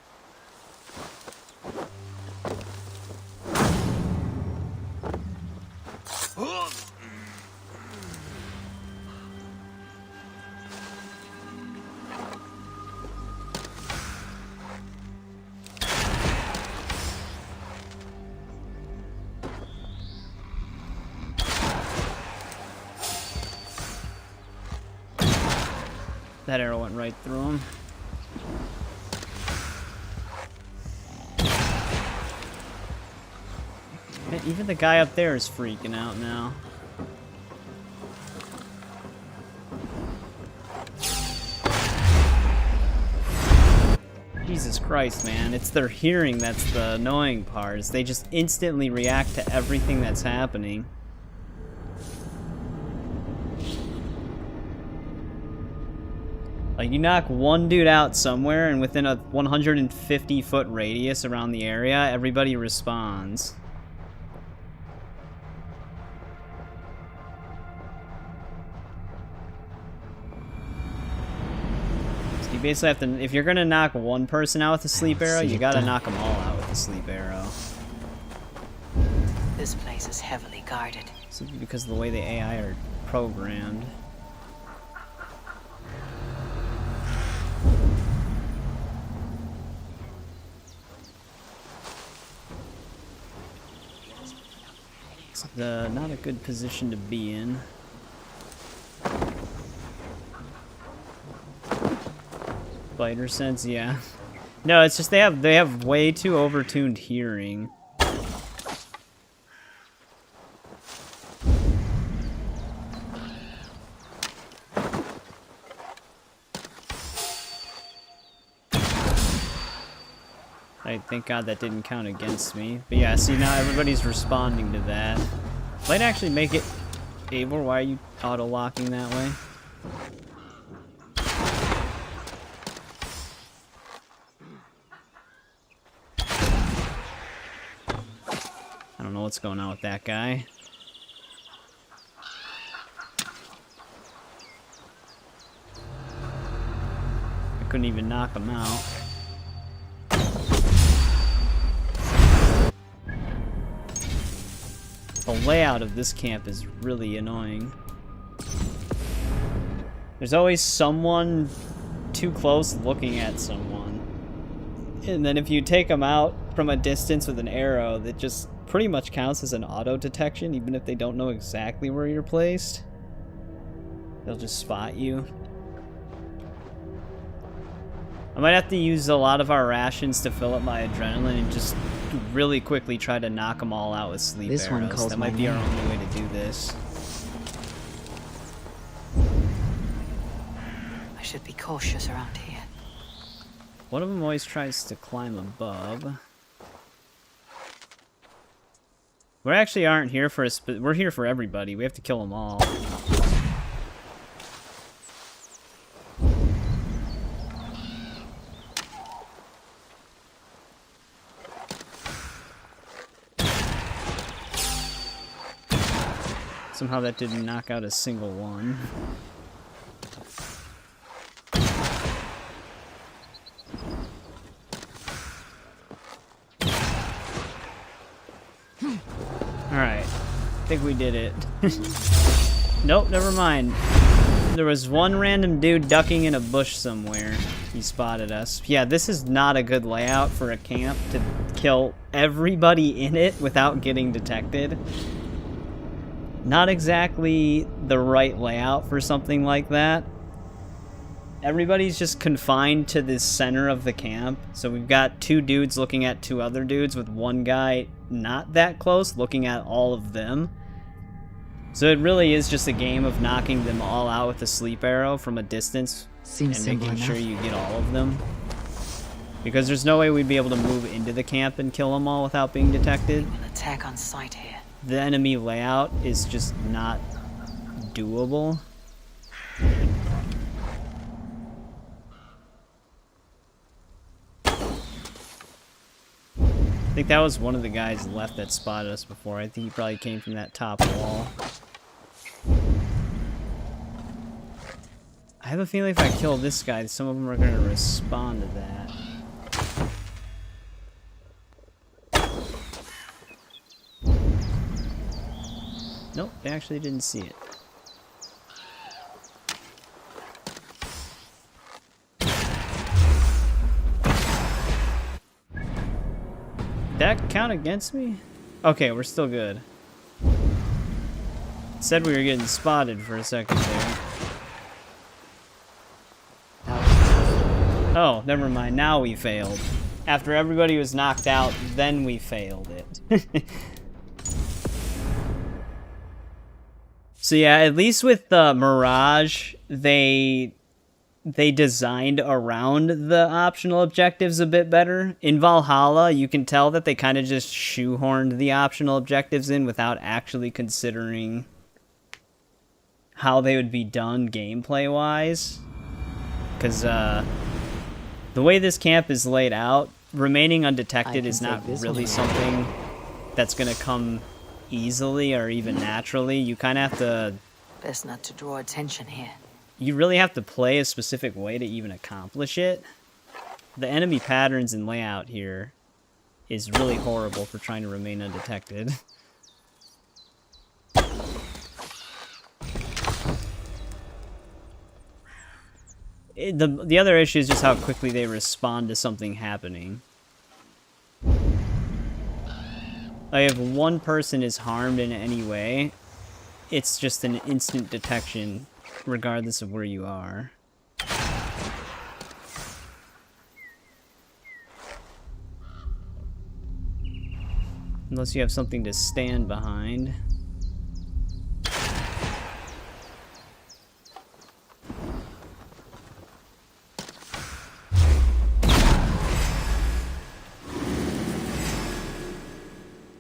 That arrow went right through him. Even the guy up there is freaking out now. Jesus Christ, man. It's their hearing that's the annoying part. Is they just instantly react to everything that's happening. Like, you knock one dude out somewhere, and within a 150-foot radius around the area, everybody responds. So you basically have to, if you're gonna knock one person out with a sleep arrow, you gotta knock them all out with a sleep arrow. This place is heavily guarded. Simply because of the way the AI are programmed. Not a good position to be in. Spider sense, yeah. No, it's just they have way too overtuned hearing. Thank God that didn't count against me. But yeah, see, now everybody's responding to that. Might actually make it... Eivor, why are you auto-locking that way? I don't know what's going on with that guy. I couldn't even knock him out. The layout of this camp is really annoying. There's always someone too close looking at someone. And then if you take them out from a distance with an arrow, that just pretty much counts as an auto detection, even if they don't know exactly where you're placed. They'll just spot you. I might have to use a lot of our rations to fill up my adrenaline and just really quickly try to knock them all out with sleep This one arrows. calls That my might be our name. only way to do this. I should be cautious around here. One of them always tries to climb above. We actually aren't here for we're here for everybody. We have to kill them all. Somehow that didn't knock out a single one. Alright. I think we did it. Nope, never mind. There was one random dude ducking in a bush somewhere. He spotted us. Yeah, this is not a good layout for a camp to kill everybody in it without getting detected. Not exactly the right layout for something like that. Everybody's just confined to the center of the camp. So we've got two dudes looking at two other dudes with one guy not that close looking at all of them. So it really is just a game of knocking them all out with a sleep arrow from a distance and making sure you get all of them. Because there's no way we'd be able to move into the camp and kill them all without being detected. We'll attack on sight here. The enemy layout is just not doable. I think that was one of the guys left that spotted us before. I think he probably came from that top wall. I have a feeling if I kill this guy, some of them are going to respond to that. Nope, they actually didn't see it. Did that count against me? Okay, we're still good. It said we were getting spotted for a second there. Oh, never mind. Now we failed. After everybody was knocked out, then we failed it. So yeah, at least with Mirage, they designed around the optional objectives a bit better. In Valhalla, you can tell that they kind of just shoehorned the optional objectives in without actually considering how they would be done gameplay-wise. Because the way this camp is laid out, remaining undetected is not really something that's going to come easily or even naturally. You kind of have to... Best not to draw attention here. You really have to play a specific way to even accomplish it. The enemy patterns and layout here is really horrible for trying to remain undetected. The other issue is just how quickly they respond to something happening. Like if one person is harmed in any way, it's just an instant detection regardless of where you are. Unless you have something to stand behind.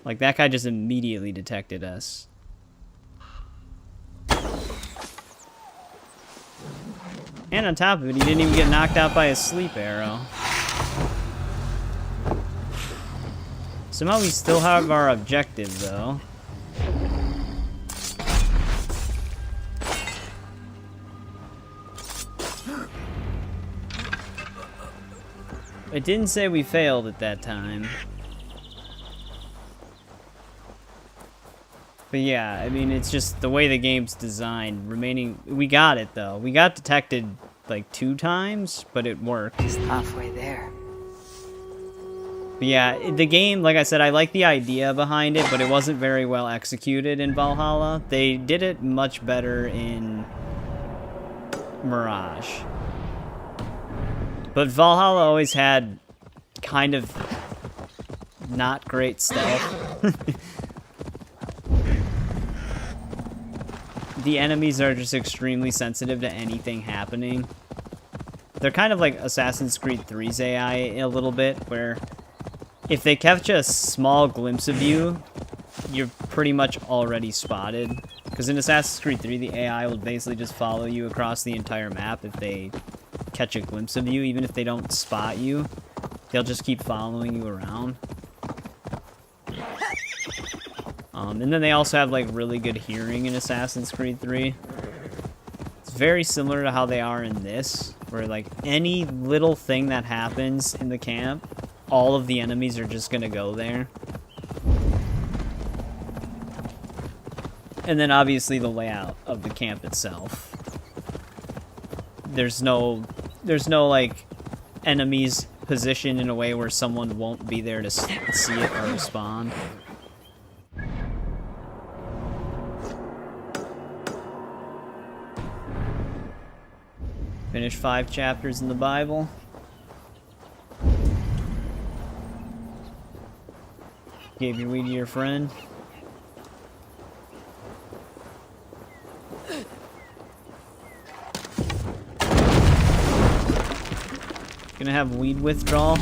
Like, that guy just immediately detected us. And on top of it, he didn't even get knocked out by a sleep arrow. Somehow we still have our objective, though. It didn't say we failed at that time. But yeah, I mean, it's just the way the game's designed. We got it, though. We got detected, like, 2 times, but it worked. He's halfway there. But yeah, the game, like I said, I like the idea behind it, but it wasn't very well executed in Valhalla. They did it much better in Mirage. But Valhalla always had kind of not great stealth. The enemies are just extremely sensitive to anything happening. They're kind of like Assassin's Creed 3's AI a little bit, where if they catch a small glimpse of you, you're pretty much already spotted. Because in Assassin's Creed 3, the AI will basically just follow you across the entire map if they catch a glimpse of you. Even if they don't spot you, they'll just keep following you around. And then they also have like really good hearing in Assassin's Creed 3. It's very similar to how they are in this, where like any little thing that happens in the camp, all of the enemies are just gonna go there. And then obviously the layout of the camp itself. There's no like enemies positioned in a way where someone won't be there to see it or respond. Finish 5 chapters in the Bible. Gave your weed to your friend. Gonna have weed withdrawal.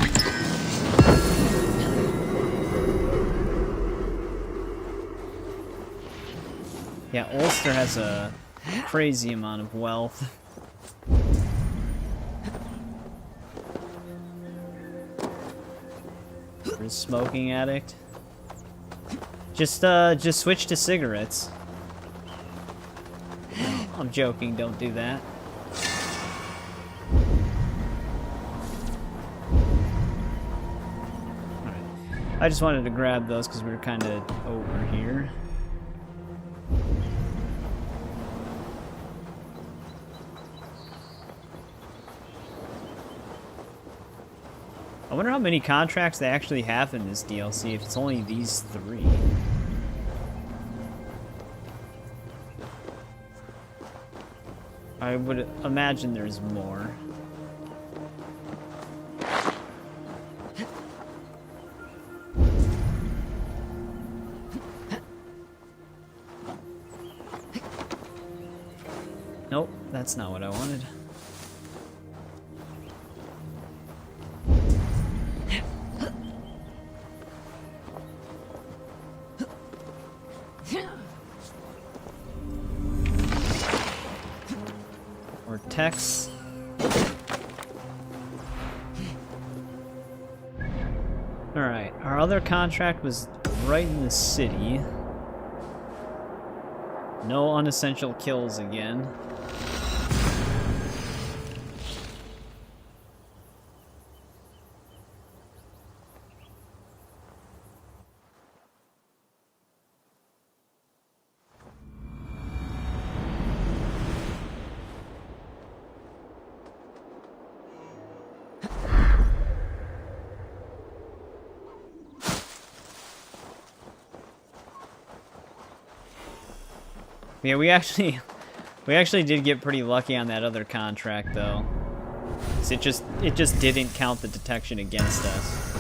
Yeah, Ulster has a crazy amount of wealth. For a smoking addict. Just switch to cigarettes. No, I'm joking, don't do that. Alright. I just wanted to grab those because we were kind of over here. I wonder how many contracts they actually have in this DLC, if it's only these 3. I would imagine there's more. Nope, that's not what I wanted. Text. Alright, our other contract was right in the city. No unessential kills again. Yeah, we actually did get pretty lucky on that other contract though. So it just didn't count the detection against us.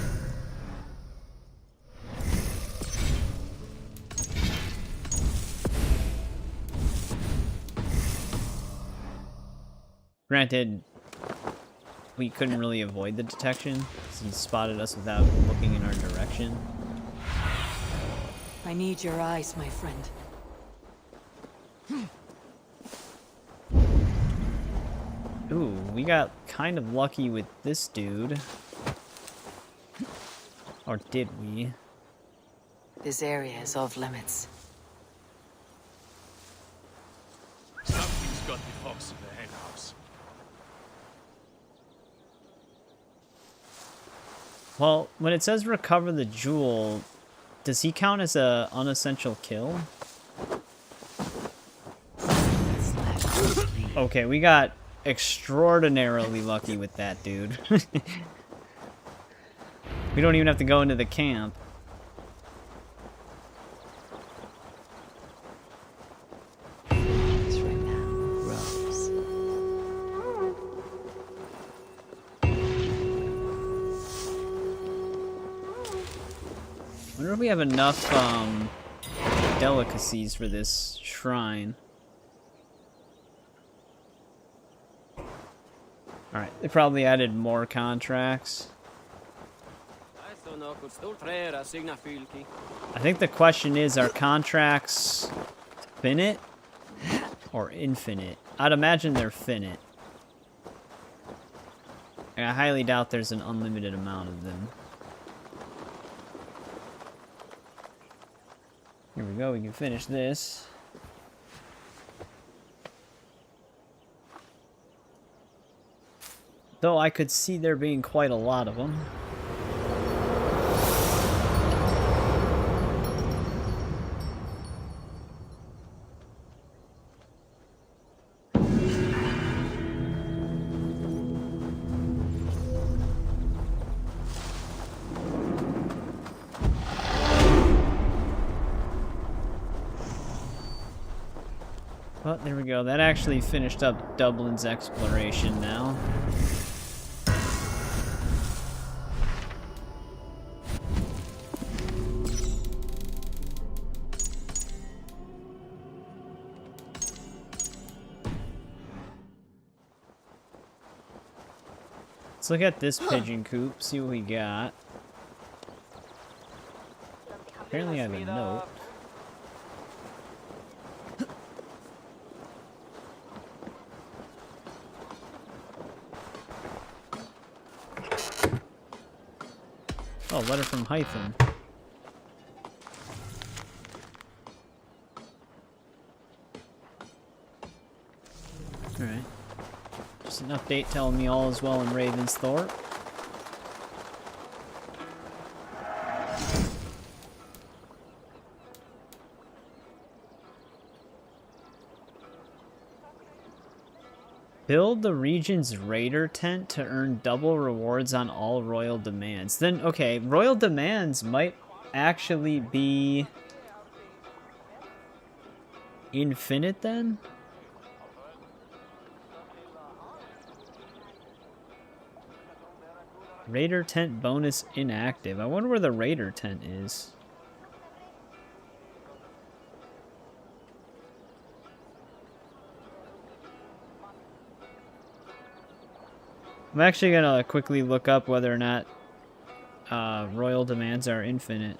Granted, we couldn't really avoid the detection, because he spotted us without looking in our direction. I need your eyes, my friend. Ooh, we got kind of lucky with this dude. Or did we? This area is off limits. Something's got the fox in the henhouse. Well, when it says recover the jewel, does he count as a unessential kill? Okay, we got extraordinarily lucky with that, dude. We don't even have to go into the camp. wonder if we have enough delicacies for this shrine. Alright, they probably added more contracts. I think the question is, are contracts finite or infinite? I'd imagine they're finite. I highly doubt there's an unlimited amount of them. Here we go, we can finish this. Though I could see there being quite a lot of them. Well, there we go. That actually finished up Dublin's exploration now. Let's look at this pigeon coop, see what we got. Apparently I have a note. Oh, letter from Hytham. Alright. Just an update telling me all is well in Ravensthorpe. Build the region's raider tent to earn double rewards on all royal demands. Then, okay, royal demands might actually be infinite then? Raider tent bonus inactive. I wonder where the raider tent is. I'm actually gonna quickly look up whether or not royal demands are infinite.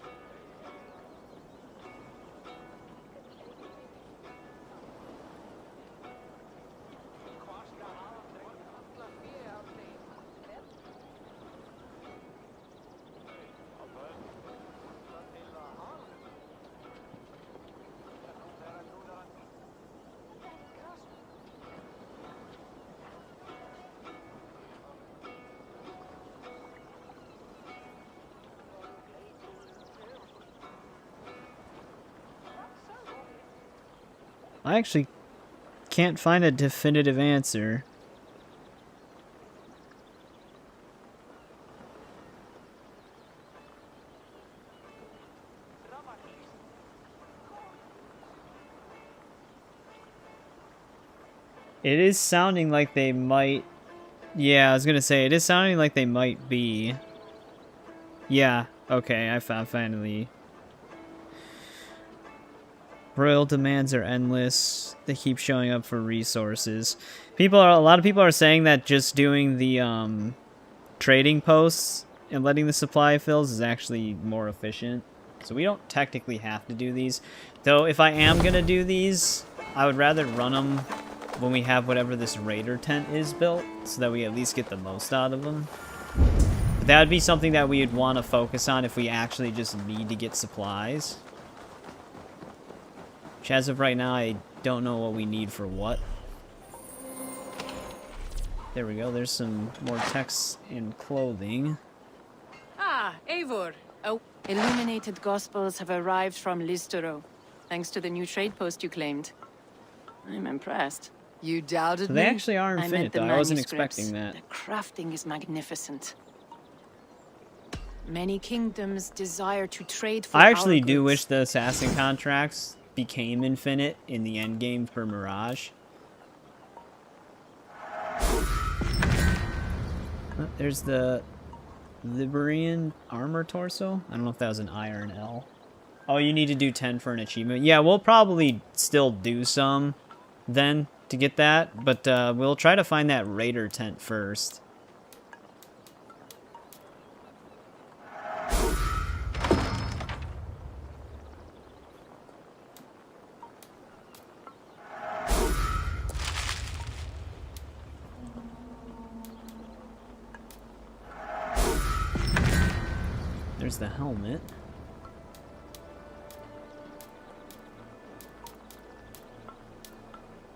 I actually can't find a definitive answer. It is sounding like they might... Yeah, I was gonna say, it is sounding like they might be. Yeah, okay, I finally... Royal demands are endless. They keep showing up for resources. A lot of people are saying that just doing the trading posts and letting the supply fills is actually more efficient. So we don't technically have to do these. Though if I am gonna do these, I would rather run them when we have whatever this raider tent is built, so that we at least get the most out of them. But that would be something that we would want to focus on if we actually just need to get supplies. Which as of right now, I don't know what we need for what. There we go, there's some more text in clothing. Ah, Eivor. Oh, illuminated gospels have arrived from Listero, thanks to the new trade post you claimed. I'm impressed. You doubted So me? they actually are I infinite, meant the though. I wasn't manuscripts. expecting that. The crafting is magnificent. Many kingdoms desire to trade for I actually our do goods. wish the assassin contracts became infinite in the endgame for Mirage. Oh, there's the Liberian armor torso? I don't know if that was an I or an L. Oh, you need to do 10 for an achievement. Yeah, we'll probably still do some then to get that, but we'll try to find that raider tent first. There's the helmet.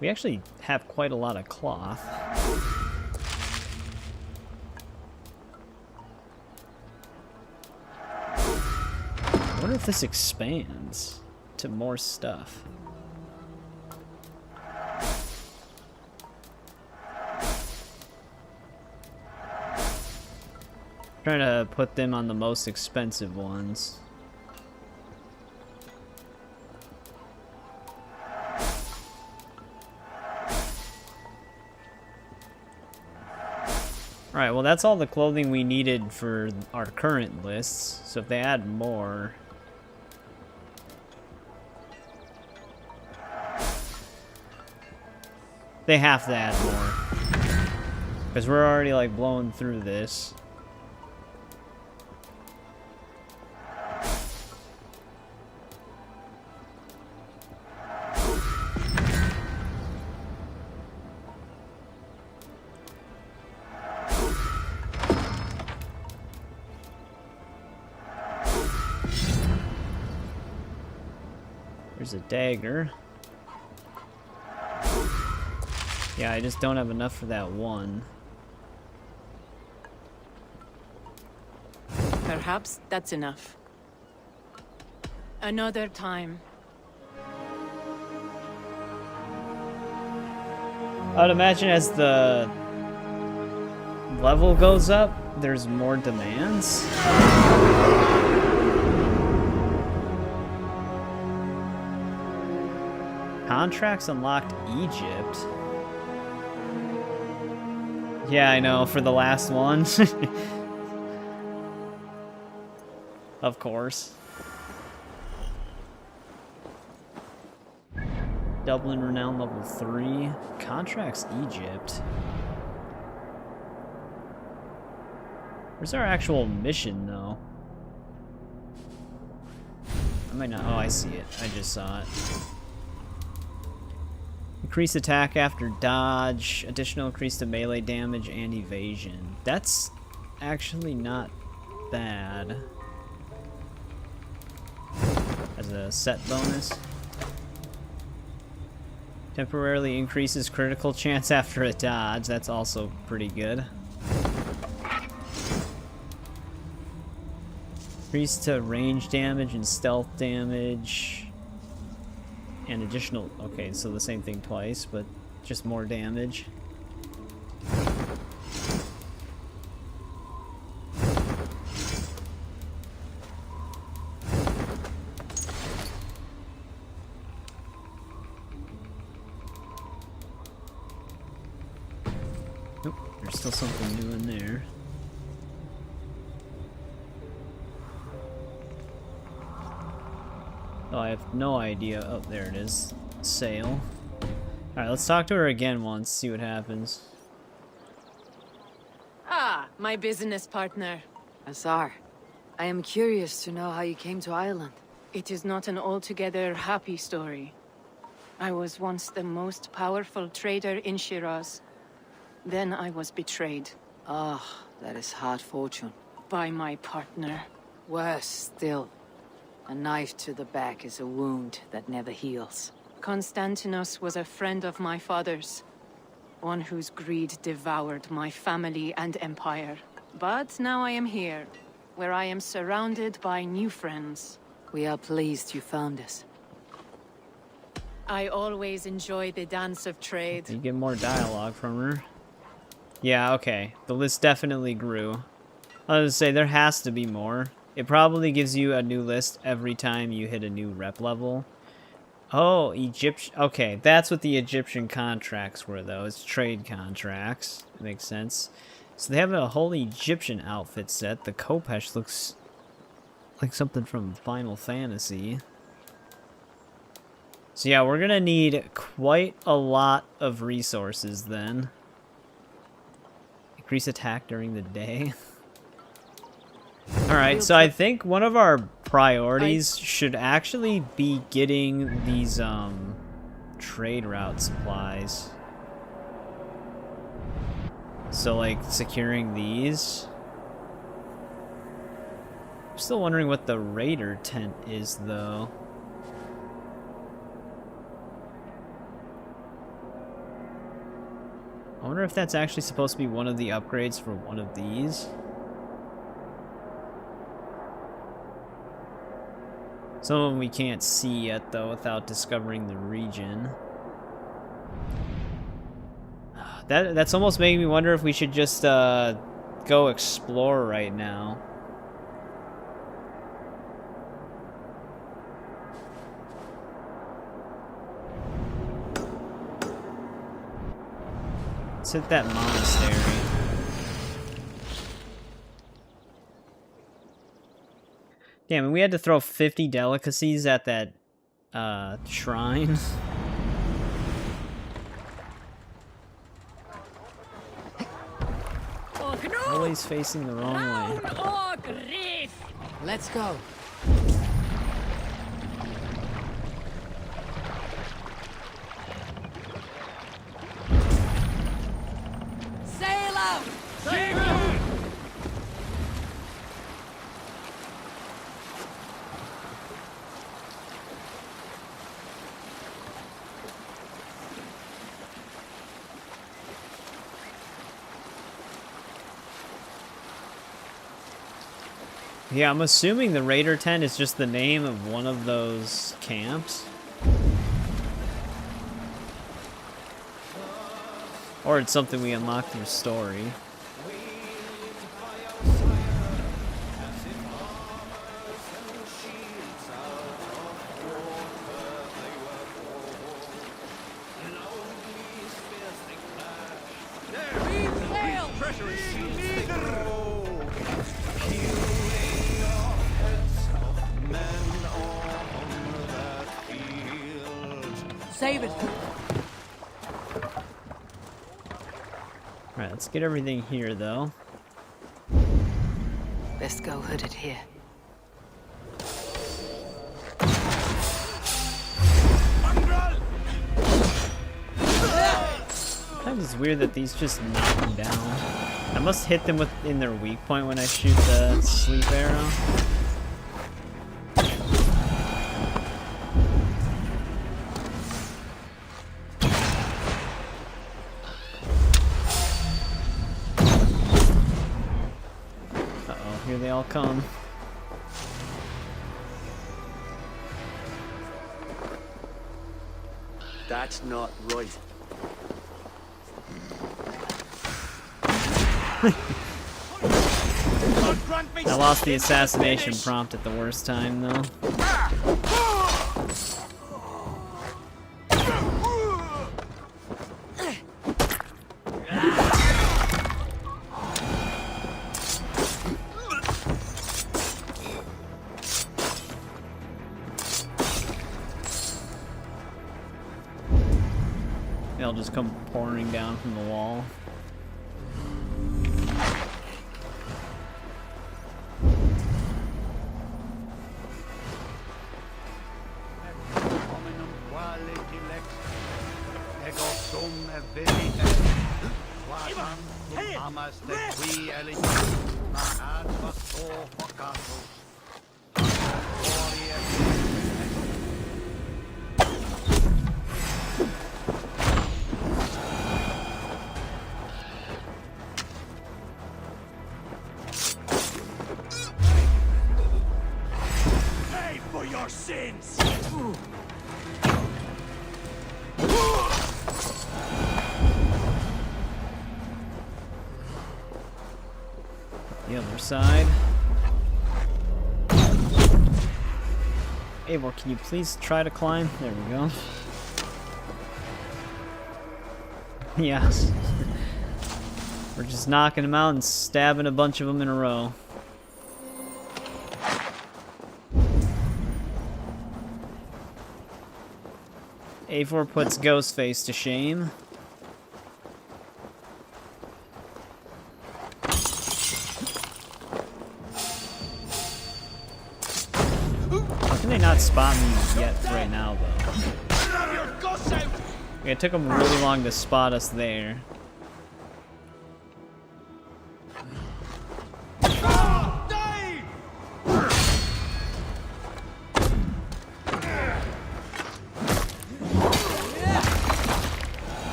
We actually have quite a lot of cloth. I wonder if this expands to more stuff. Trying to put them on the most expensive ones. Alright, well that's all the clothing we needed for our current lists, so if they add more... They have to add more. Because we're already like blowing through this. There's a dagger. Yeah, I just don't have enough for that one. Perhaps that's enough. Another time. I would imagine as the level goes up, there's more demands. Contracts unlocked Egypt. Yeah, I know, for the last one. Of course. Dublin Renown level 3. Contracts Egypt. Where's our actual mission, though? I might not... Oh, I see it. I just saw it. Increase attack after dodge. Additional increase to melee damage and evasion. That's actually not bad. As a set bonus. Temporarily increases critical chance after a dodge. That's also pretty good. Increase to range damage and stealth damage. And additional... Okay, so the same thing twice, but just more damage. Nope, there's still something new in there. Oh, I have no idea. Oh, there it is. Sail. Alright, let's talk to her again once, see what happens. Ah, my business partner. Azar, I am curious to know how you came to Ireland. It is not an altogether happy story. I was once the most powerful trader in Shiraz. Then I was betrayed. Ah, that is hard fortune. By my partner. Worse still. A knife to the back is a wound that never heals. Constantinos was a friend of my father's. One whose greed devoured my family and empire. But now I am here, where I am surrounded by new friends. We are pleased you found us. I always enjoy the dance of trade. You get more dialogue from her. Yeah, okay. The list definitely grew. I was gonna say, there has to be more. It probably gives you a new list every time you hit a new rep level. Oh, Egyptian... Okay, that's what the Egyptian contracts were, though. It's trade contracts. Makes sense. So they have a whole Egyptian outfit set. The Khopesh looks like something from Final Fantasy. So yeah, we're gonna need quite a lot of resources then. Increase attack during the day. Alright, so I think one of our priorities should actually be getting these trade route supplies. So like securing these. I'm still wondering what the raider tent is though. I wonder if that's actually supposed to be one of the upgrades for one of these. Some of them we can't see yet though without discovering the region. That's almost making me wonder if we should just go explore right now. Let's hit that monastery. Damn, and we had to throw 50 delicacies at that shrine. Always facing the wrong way. Let's go. Sail out! Sail out! Yeah, I'm assuming the raider tent is just the name of one of those camps. Or it's something we unlock through story. Save it. Alright, let's get everything here though. Best go hooded here. Kind of weird that these just knock them down. I must hit them in their weak point when I shoot the sleep arrow. Here they all come. That's not right. I lost the assassination prompt at the worst time though. They'll just come pouring down from the wall. The other side. Eivor, can you please try to climb? There we go. Yes. We're just knocking them out and stabbing a bunch of them in a row. Eivor puts Ghostface to shame. How can they not spot me yet right now, though? It took them really long to spot us there.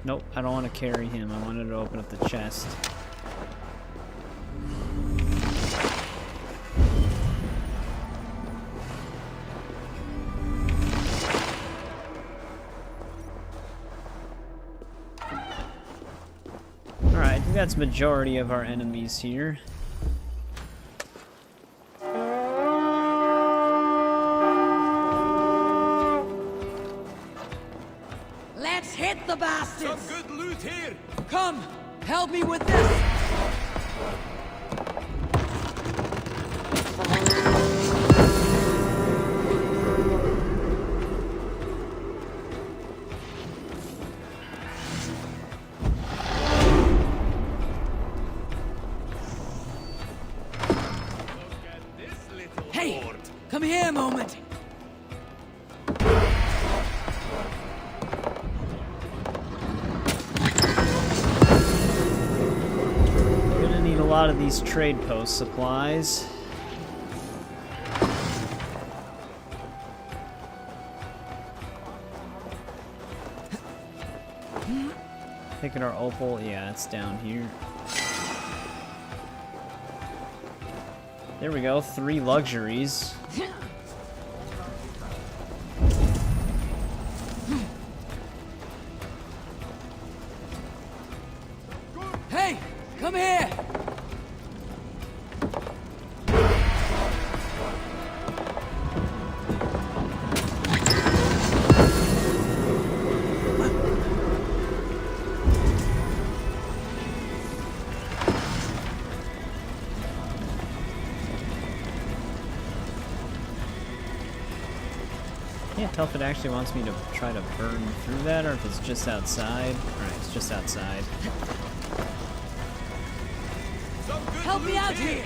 Nope, I don't want to carry him. I wanted to open up the chest. Alright, I think that's majority of our enemies here. Let's hit the bastards! Some good loot here! Come, help me with this! Hey, come here a moment. Gonna need a lot of these trade post supplies. Taking our opal, yeah, it's down here. There we go, 3 luxuries. Hey, come here! Can't tell if it actually wants me to try to burn through that or if it's just outside. Alright, it's just outside. Help me out here!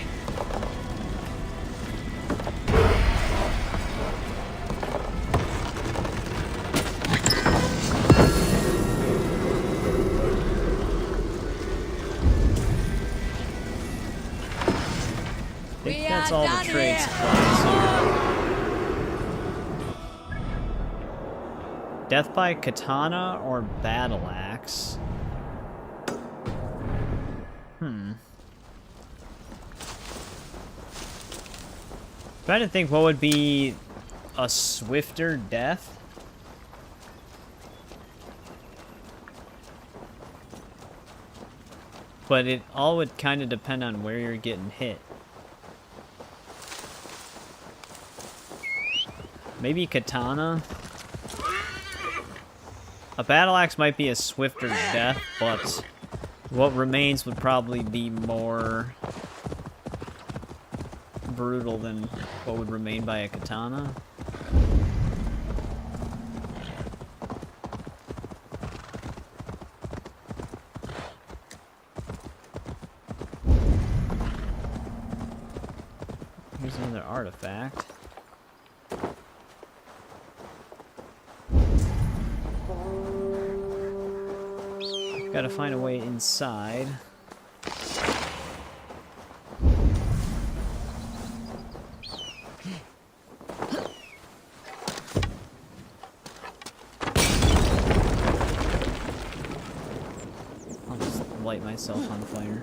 I think that's all the trade supplies here. Death by katana or battle axe? Trying to think what would be a swifter death. But it all would kind of depend on where you're getting hit. Maybe katana? A battle axe might be a swifter death, but what remains would probably be more brutal than what would remain by a katana. Here's another artifact. Gotta find a way inside. I'll just light myself on fire.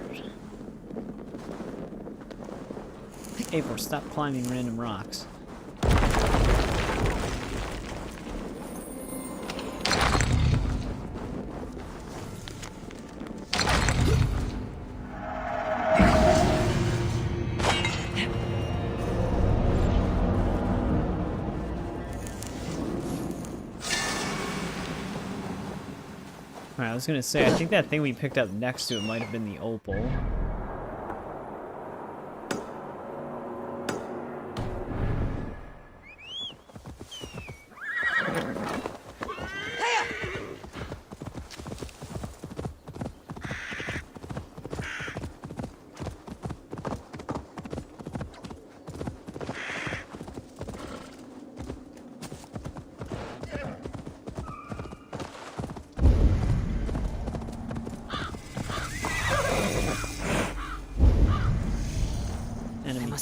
Eivor, stop climbing random rocks. Alright, I was gonna say, I think that thing we picked up next to it might have been the opal.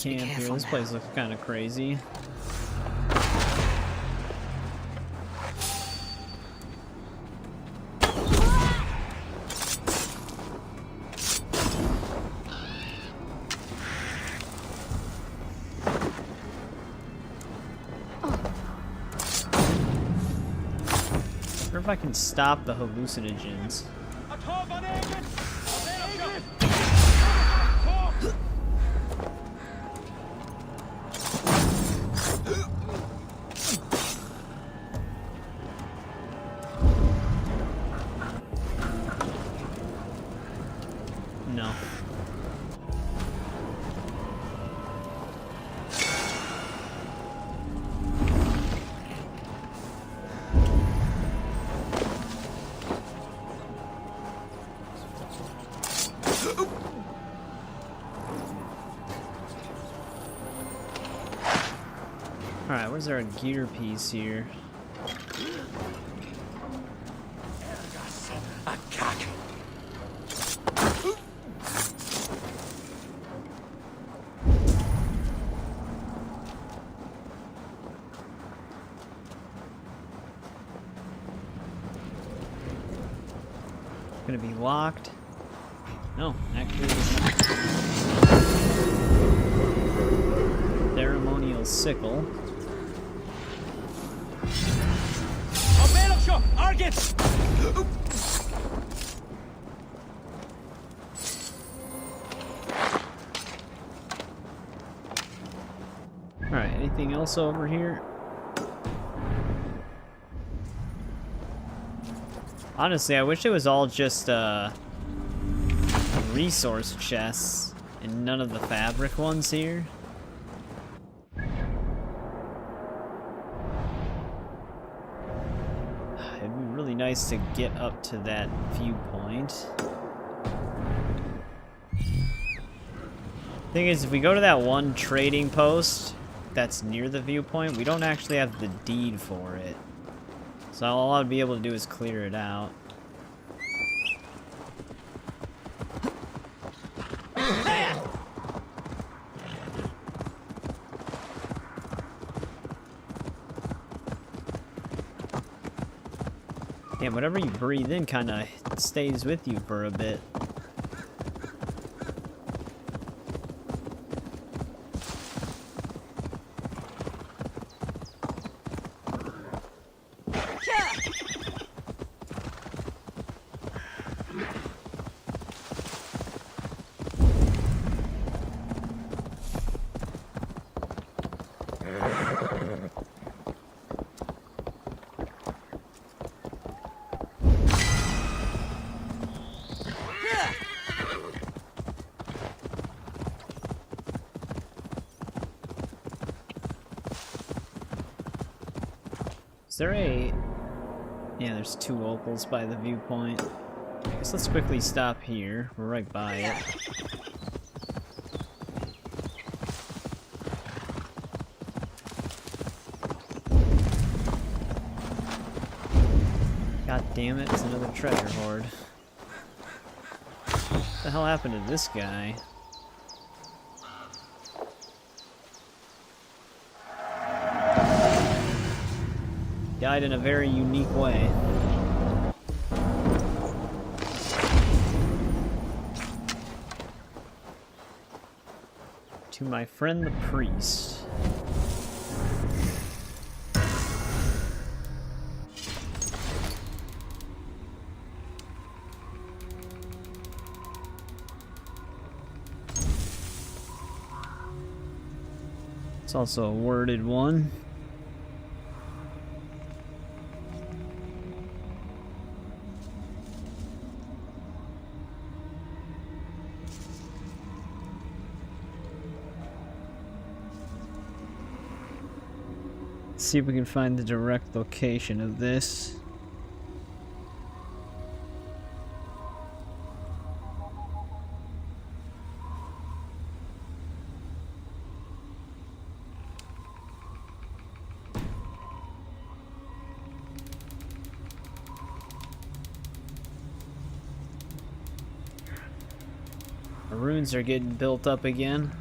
Camp here. This place looks kind of crazy. I wonder if I can stop the hallucinogens. No. Alright, where's our gear piece here? Gonna be locked? No, actually it's not. Ceremonial sickle. Alright, anything else over here? Honestly, I wish it was all just resource chests and none of the fabric ones here. It'd be really nice to get up to that viewpoint. Thing is, if we go to that one trading post that's near the viewpoint, we don't actually have the deed for it. So all I'd be able to do is clear it out. Damn, whatever you breathe in kind of stays with you for a bit. Is there a... Yeah, there's 2 opals by the viewpoint. I guess let's quickly stop here. We're right by it. God damn it, it's another treasure hoard. What the hell happened to this guy? Died in a very unique way. To my friend the priest. It's also a worded one. Let's see if we can find the direct location of this. The runes are getting built up again.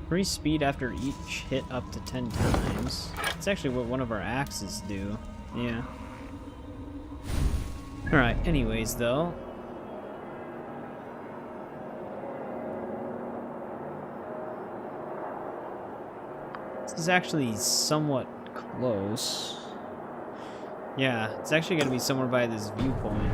Increase speed after each hit up to 10 times. It's actually what one of our axes do. Yeah. Alright, anyways though. This is actually somewhat close. Yeah, it's actually gonna be somewhere by this viewpoint.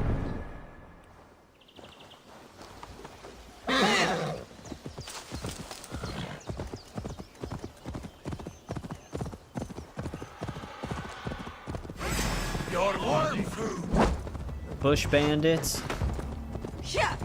Your worm food. Bush bandits. Yeah.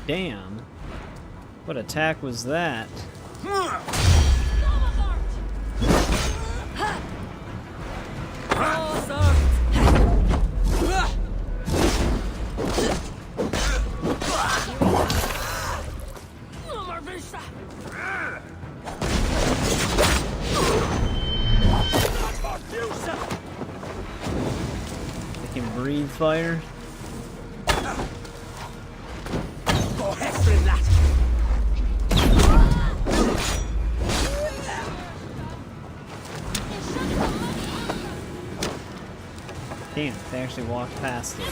Damn. What attack was that? They can breathe fire. Damn, they actually walked past it.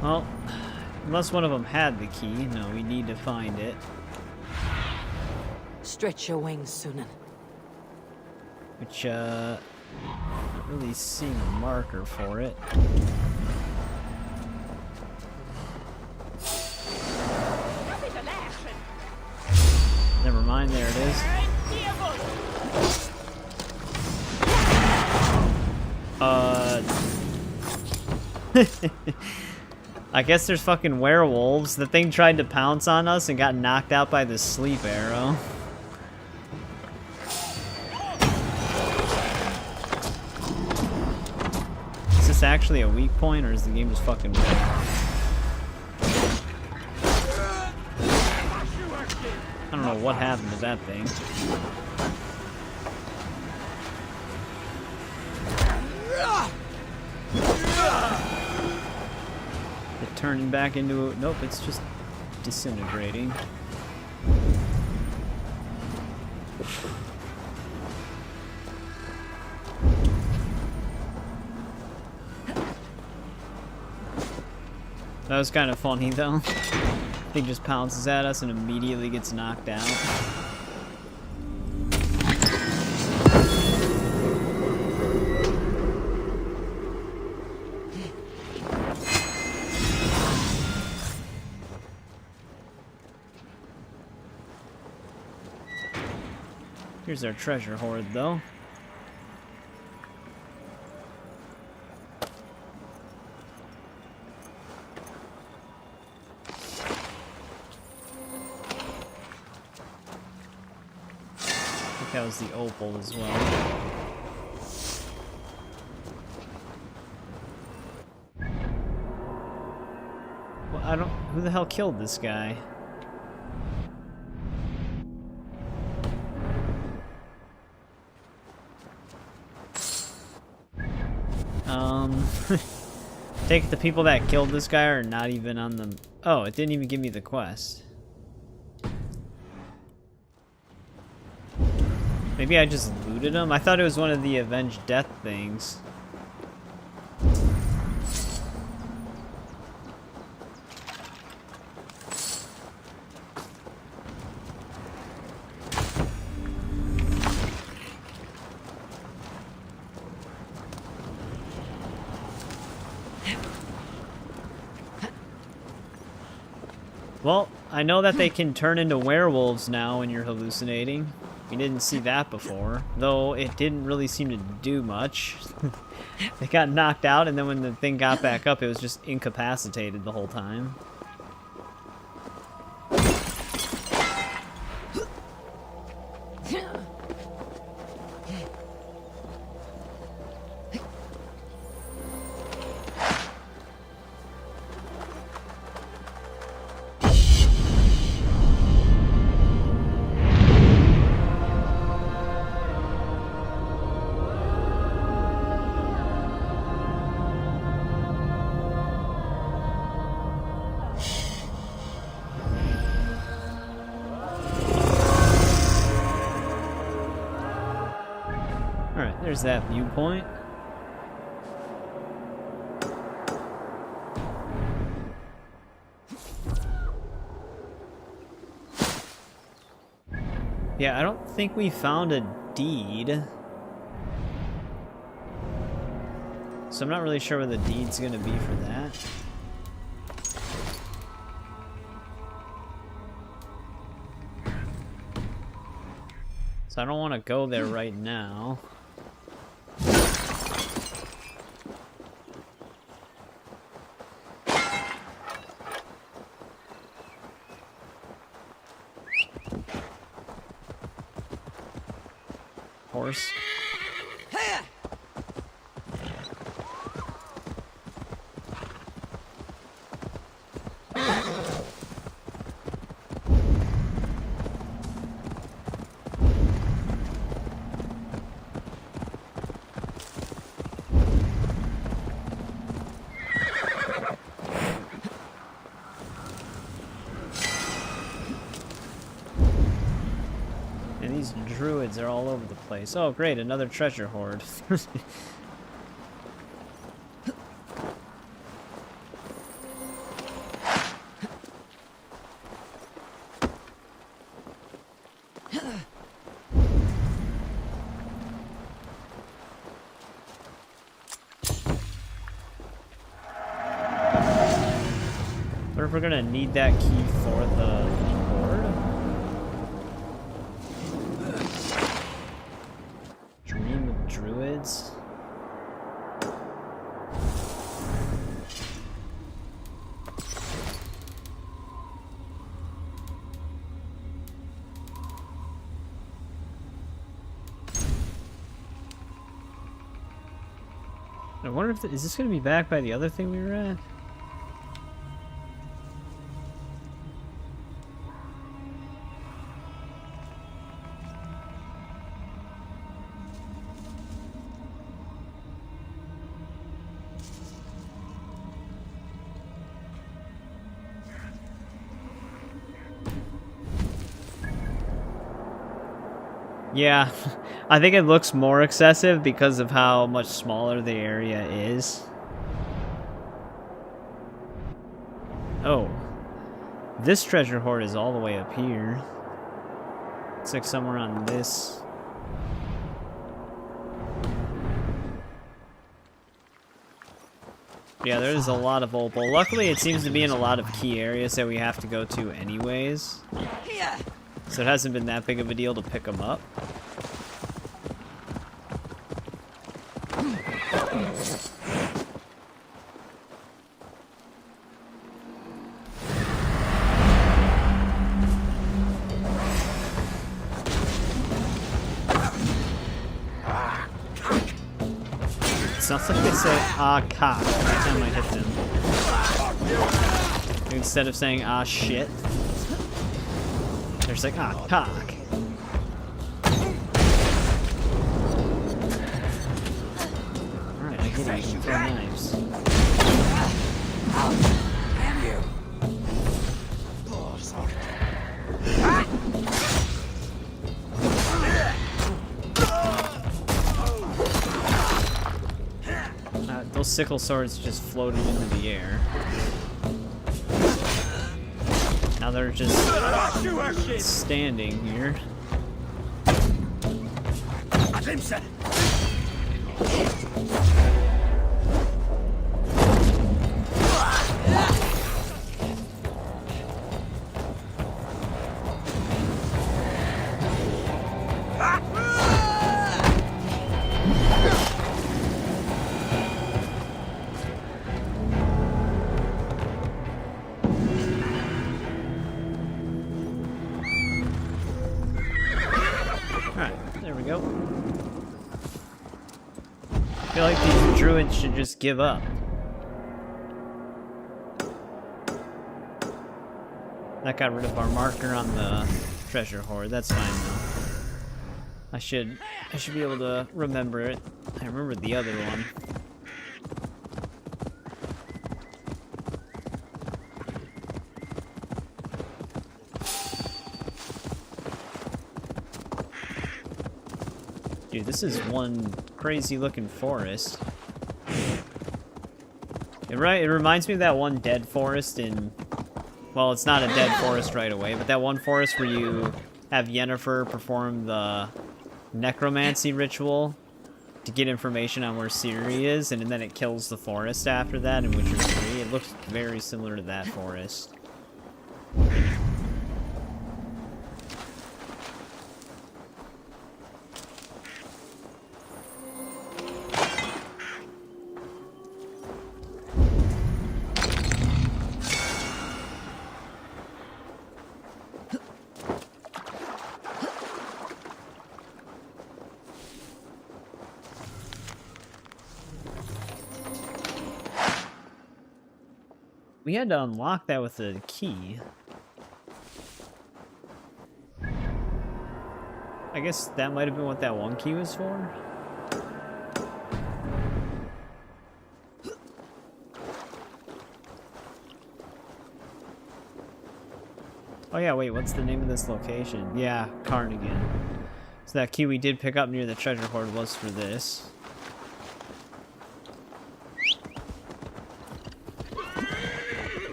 Well, unless one of them had the key, no, we need to find it. Stretch your wings, Sunan. Which, not really seeing a marker for it. Never mind, there it is. I guess there's fucking werewolves. The thing tried to pounce on us and got knocked out by the sleep arrow. Is this actually a weak point, or is the game just fucking weird? I don't know what happened to that thing. It turning back into a... Nope, it's just disintegrating. That was kind of funny though. Thing just pounces at us and immediately gets knocked out. Here's our treasure hoard though. That was the opal as well. Well, I don't... Who the hell killed this guy? Take it the people that killed this guy are not even on the... Oh, it didn't even give me the quest. Maybe I just looted him? I thought it was one of the Avenged Death things. Well, I know that they can turn into werewolves now when you're hallucinating. We didn't see that before, though it didn't really seem to do much. They got knocked out, and then when the thing got back up, it was just incapacitated the whole time. Alright, there's that viewpoint. Yeah, I don't think we found a deed. So I'm not really sure where the deed's gonna be for that. So I don't want to go there right now. Horse. And these druids are all over the place. Oh great, another treasure hoard. What if we're gonna need that key for the hoard? Dream of Druids? I wonder if is this gonna be back by the other thing we were at? Yeah, I think it looks more excessive because of how much smaller the area is. Oh, this treasure hoard is all the way up here. It's like somewhere on this. Yeah, there's a lot of opal. Luckily, it seems to be in a lot of key areas that we have to go to anyways. So it hasn't been that big of a deal to pick them up. It sounds like they say ah cock every time I hit them. Instead of saying ah shit. They're just like, ah, cock. Alright, I get it, you can throw knives. Damn you. Oh, sorry. Those sickle swords just floated into the air. Now they're just standing here. go. I feel like these druids should just give up. That got rid of our marker on the treasure hoard. That's fine though. I should be able to remember it. I remember the other one. Dude, this is one crazy looking forest. It reminds me of that one dead forest in... Well, it's not a dead forest right away, but that one forest where you have Yennefer perform the necromancy ritual to get information on where Ciri is, and then it kills the forest after that in Witcher 3. It looks very similar to that forest. We had to unlock that with a key. I guess that might have been what that one key was for. Oh yeah, wait, what's the name of this location? Yeah, Carnigan. So that key we did pick up near the treasure hoard was for this.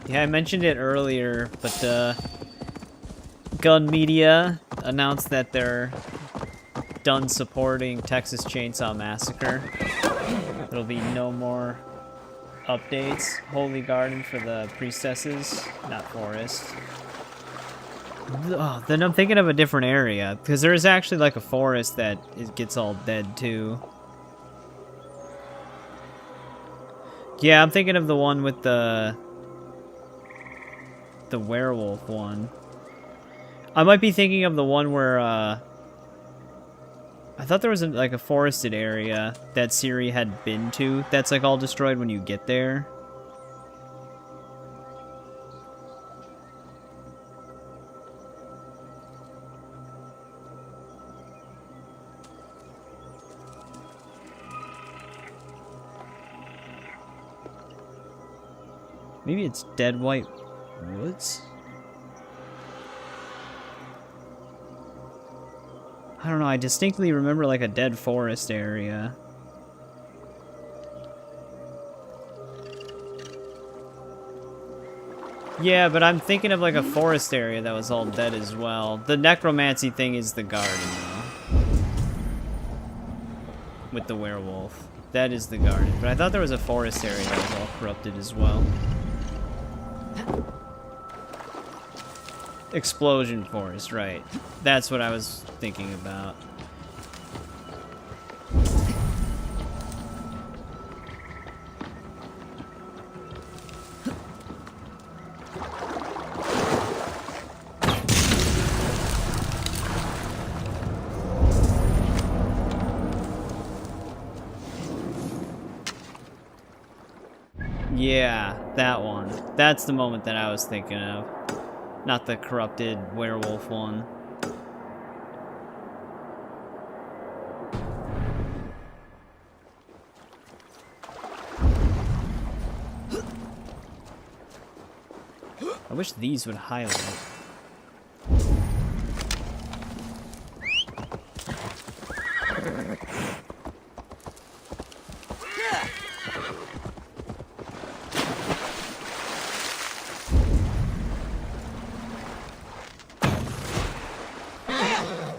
Yeah, I mentioned it earlier, but Gun Media announced that they're done supporting Texas Chainsaw Massacre. There'll be no more updates. Holy Garden for the priestesses, not forest. Oh, then I'm thinking of a different area, because there is actually like a forest that it gets all dead too. Yeah, I'm thinking of the one with the werewolf one. I might be thinking of the one where I thought there was like a forested area that Ciri had been to that's like all destroyed when you get there. Maybe it's Dead White Woods? I don't know, I distinctly remember like a dead forest area. Yeah, but I'm thinking of like a forest area that was all dead as well. The necromancy thing is the garden though. With the werewolf. That is the garden. But I thought there was a forest area that was all corrupted as well. Explosion forest, right. That's what I was thinking about. Yeah, that one. That's the moment that I was thinking of. Not the corrupted werewolf one. I wish these would highlight.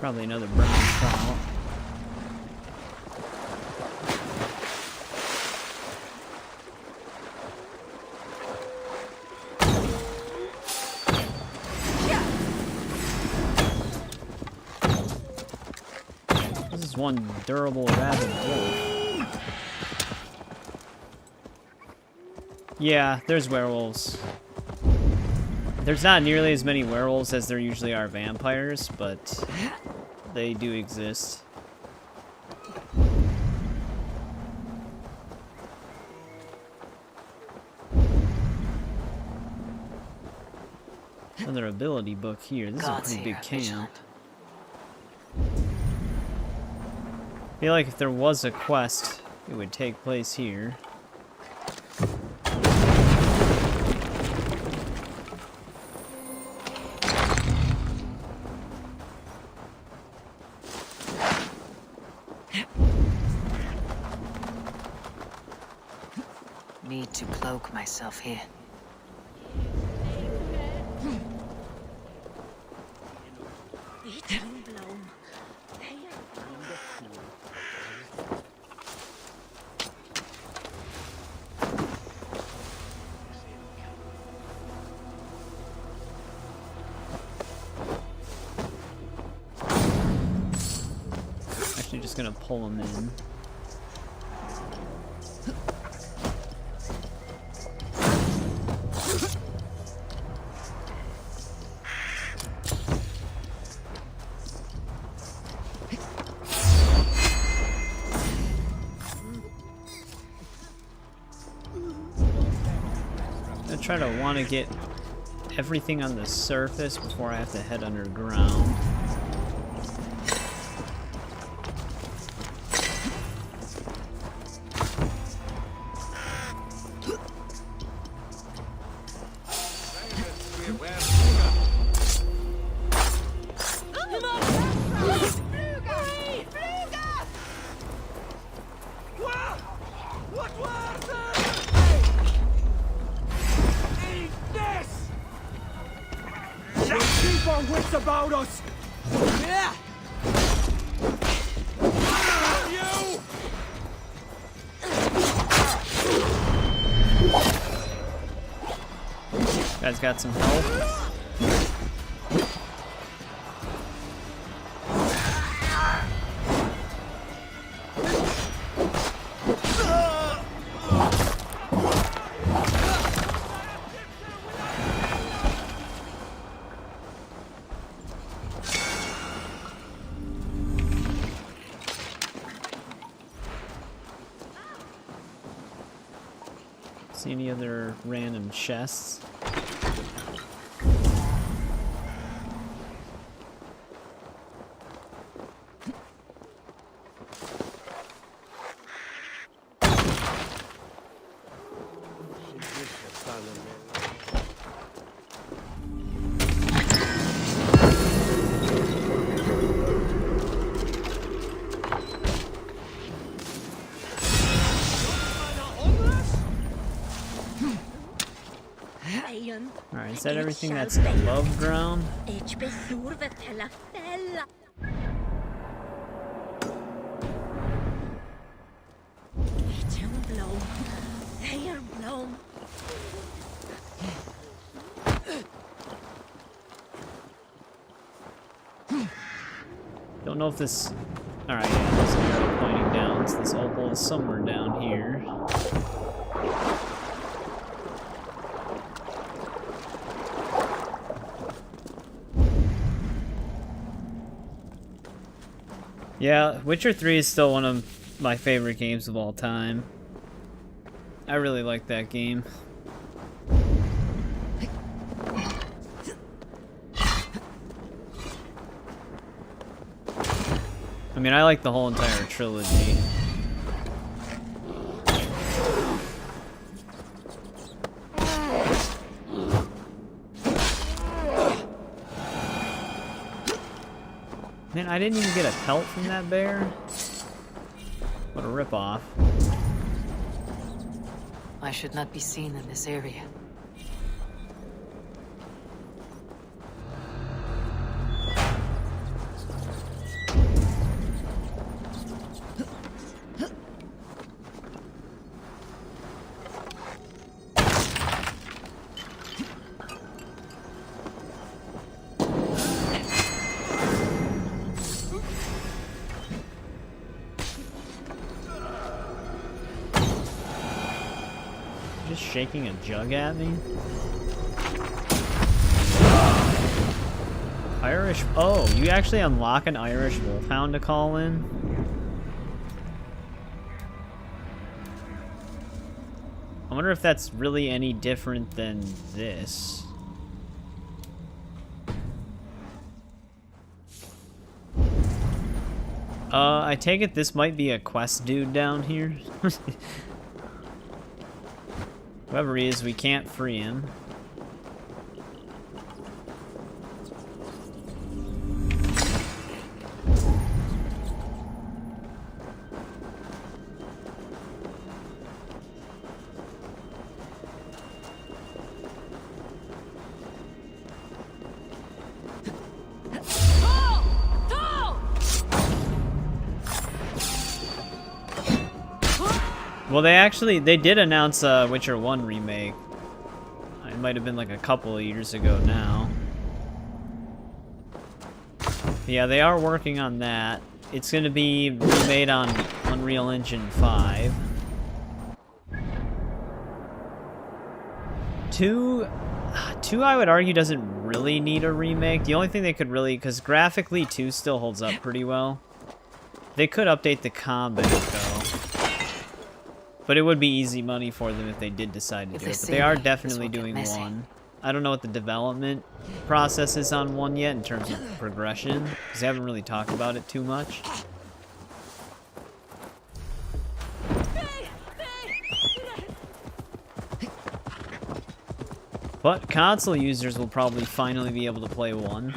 Probably another burn trial. This is one durable rabid wolf. Yeah, there's werewolves. There's not nearly as many werewolves as there usually are vampires, but they do exist. Another ability book here. This is a pretty big camp. I feel like if there was a quest, it would take place here. Need to cloak myself here. Actually, just gonna pull them in. I try to want to get everything on the surface before I have to head underground. About us! Yeah! Guys got some help. See any other random chests? Alright, is that everything that's above ground? Don't know if this... Alright, yeah, there's an arrow pointing down, so this opal is somewhere down here. Yeah, Witcher 3 is still one of my favorite games of all time. I really like that game. I mean, I like the whole entire trilogy. Man, I didn't even get a pelt from that bear. What a ripoff. I should not be seen in this area. Just shaking a jug at me? Irish... Oh, you actually unlock an Irish wolfhound to call in? I wonder if that's really any different than this. I take it this might be a quest dude down here. Whoever he is, we can't free him. Well, they did announce Witcher 1 remake. It might have been like a couple of years ago now. Yeah, they are working on that. It's going to be remade on Unreal Engine 5. 2, I would argue, doesn't really need a remake. The only thing they could really... Because graphically, 2 still holds up pretty well. They could update the combat, though. But it would be easy money for them if they did decide to do it. But they are definitely doing 1. I don't know what the development process is on 1 yet in terms of progression, because they haven't really talked about it too much. But console users will probably finally be able to play 1.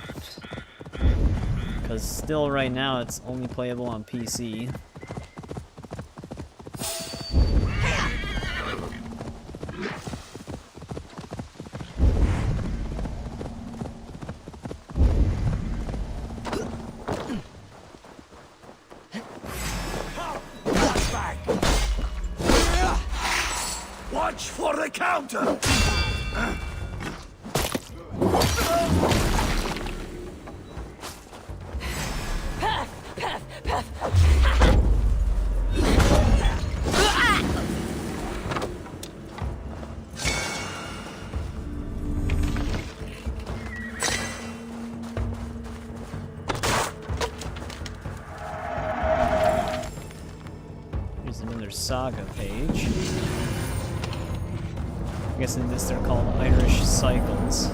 Because still right now it's only playable on PC. Watch for the counter! Here's another saga page. I guess in this they're called Irish cycles.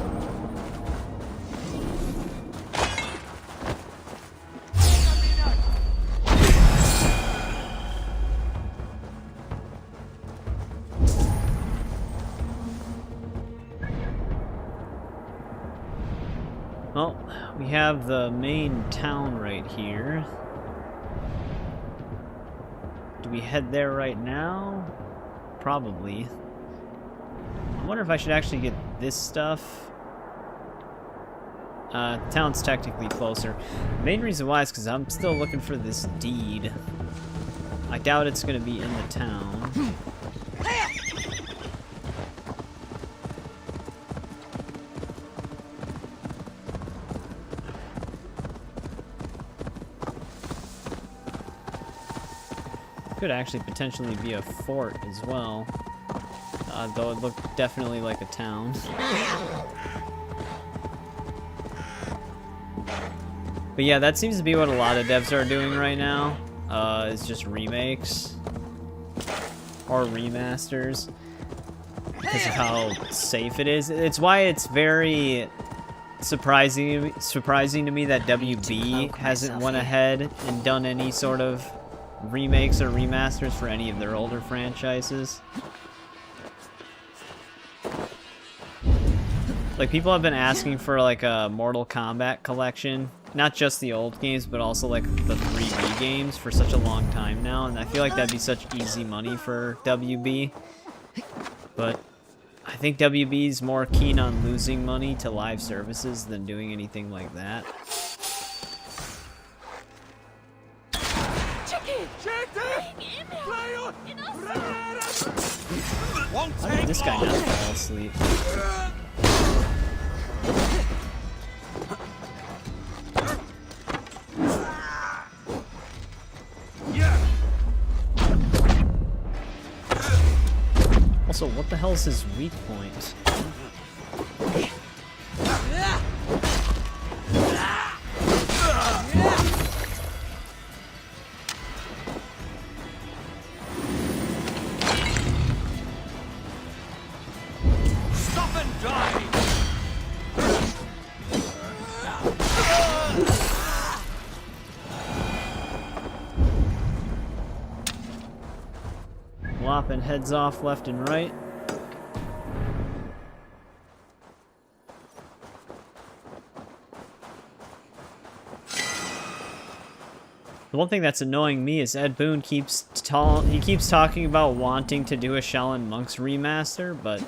Well, we have the main town right here. Do we head there right now? Probably. I wonder if I should actually get this stuff. The town's technically closer. The main reason why is because I'm still looking for this deed. I doubt it's going to be in the town. Could actually potentially be a fort as well. Though it looked definitely like a town. But yeah, that seems to be what a lot of devs are doing right now. Is just remakes. Or remasters. Because of how safe it is. It's why it's very surprising to me that WB hasn't went ahead and done any sort of remakes or remasters for any of their older franchises. Like, people have been asking for, like, a Mortal Kombat collection. Not just the old games, but also, like, the 3D games for such a long time now. And I feel like that'd be such easy money for WB. But I think WB's more keen on losing money to live services than doing anything like that. How did this guy not fall asleep? Also, what the hell is his weak point? popping heads off left and right. The one thing that's annoying me is Ed Boon keeps talking about wanting to do a Shaolin Monks remaster, but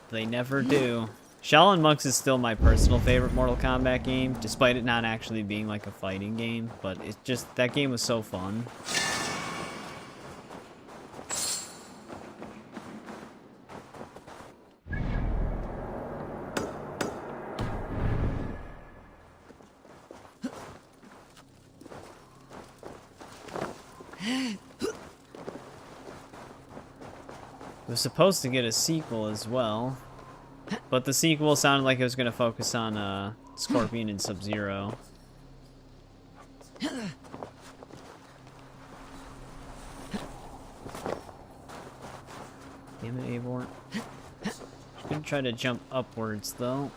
they never do. Shaolin Monks is still my personal favorite Mortal Kombat game, despite it not actually being like a fighting game, but it's just, that game was so fun. It was supposed to get a sequel as well, but the sequel sounded like it was going to focus on Scorpion and Sub-Zero. Damn it, Eivor. I'm going to try to jump upwards, though.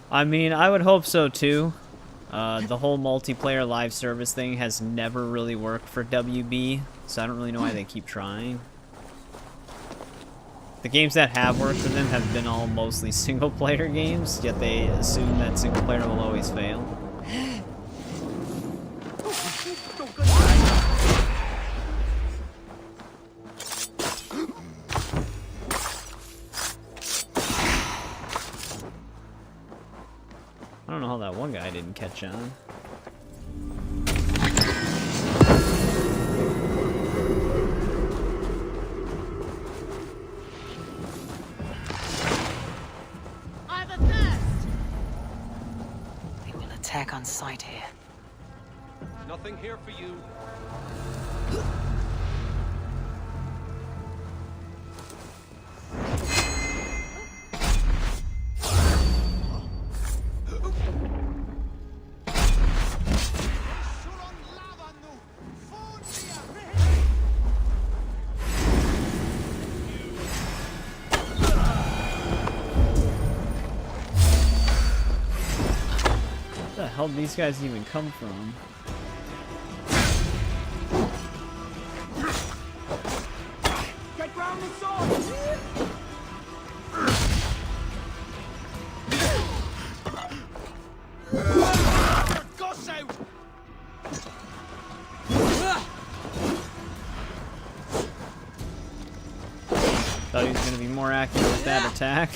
I mean, I would hope so, too. The whole multiplayer live service thing has never really worked for WB, so I don't really know why they keep trying. The games that have worked for them have been all mostly single-player games, yet they assume that single-player will always fail. I don't know how that one guy didn't catch on. They will attack on sight here. Nothing here for you. Where the hell did these guys even come from? Get round the sword! Gosh out! Thought he was going to be more accurate with that attack.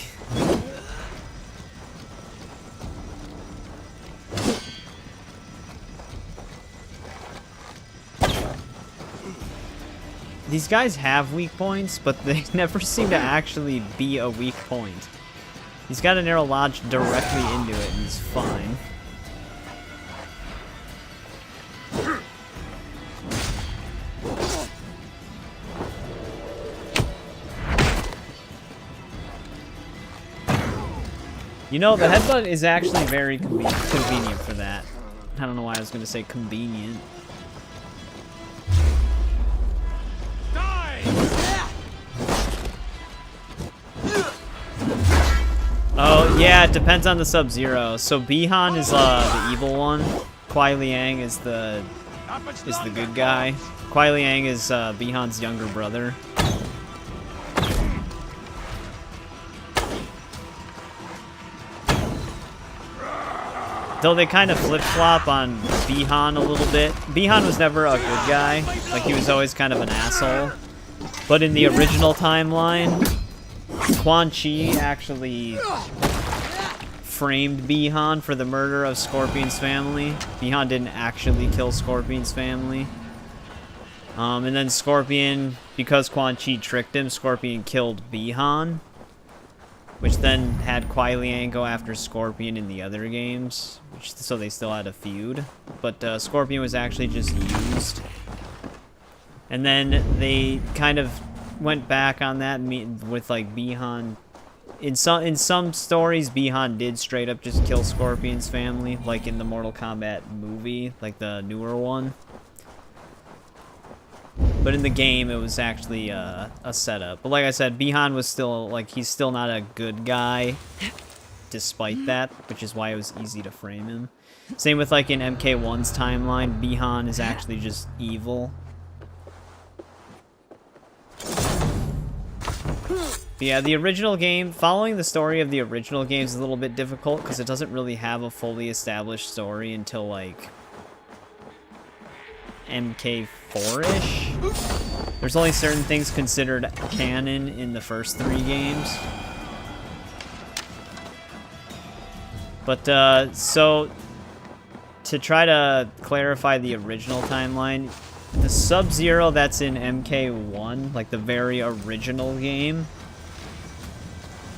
These guys have weak points, but they never seem to actually be a weak point. He's got an arrow lodged directly into it, and he's fine. You know, the headbutt is actually very convenient for that. I don't know why I was going to say convenient. Oh, yeah, it depends on the Sub-Zero. So Bihan is the evil one. Kuai Liang is the good guy. Kuai Liang is Bihan's younger brother. Though they kind of flip-flop on Bihan a little bit. Bihan was never a good guy. Like, he was always kind of an asshole. But in the original timeline, Quan Chi actually framed Bihan for the murder of Scorpion's family. Bihan didn't actually kill Scorpion's family. And then Scorpion, because Quan Chi tricked him, Scorpion killed Bihan, which then had Kuai Liang go after Scorpion in the other games, so they still had a feud. But Scorpion was actually just used. And then they kind of went back on that with like Bihan. In some stories, Bihan did straight up just kill Scorpion's family, like in the Mortal Kombat movie, like the newer one. But in the game, it was actually a setup. But like I said, Bihan was still, like, he's still not a good guy. despite that, which is why it was easy to frame him. Same with like in MK1's timeline, Bihan is actually just evil. But yeah, the original game, following the story of the original game is a little bit difficult because it doesn't really have a fully established story until like MK4-ish. There's only certain things considered canon in the first 3 games. But, so, to try to clarify the original timeline, the Sub-Zero that's in MK1, like the very original game,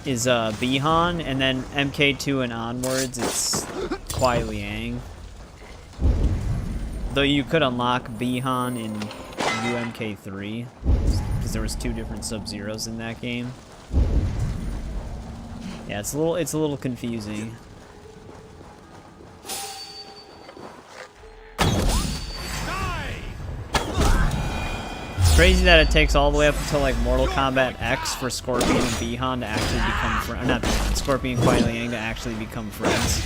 is Bihan, and then MK2 and onwards, it's Kuai Liang. Though you could unlock Bihan in UMK3, because there was 2 different Sub-Zeros in that game. Yeah, it's a little confusing. It's crazy that it takes all the way up until like Mortal Kombat X for Scorpion and Bihan to actually become friends. Not Bihan, Scorpion and Kuai Liang to actually become friends.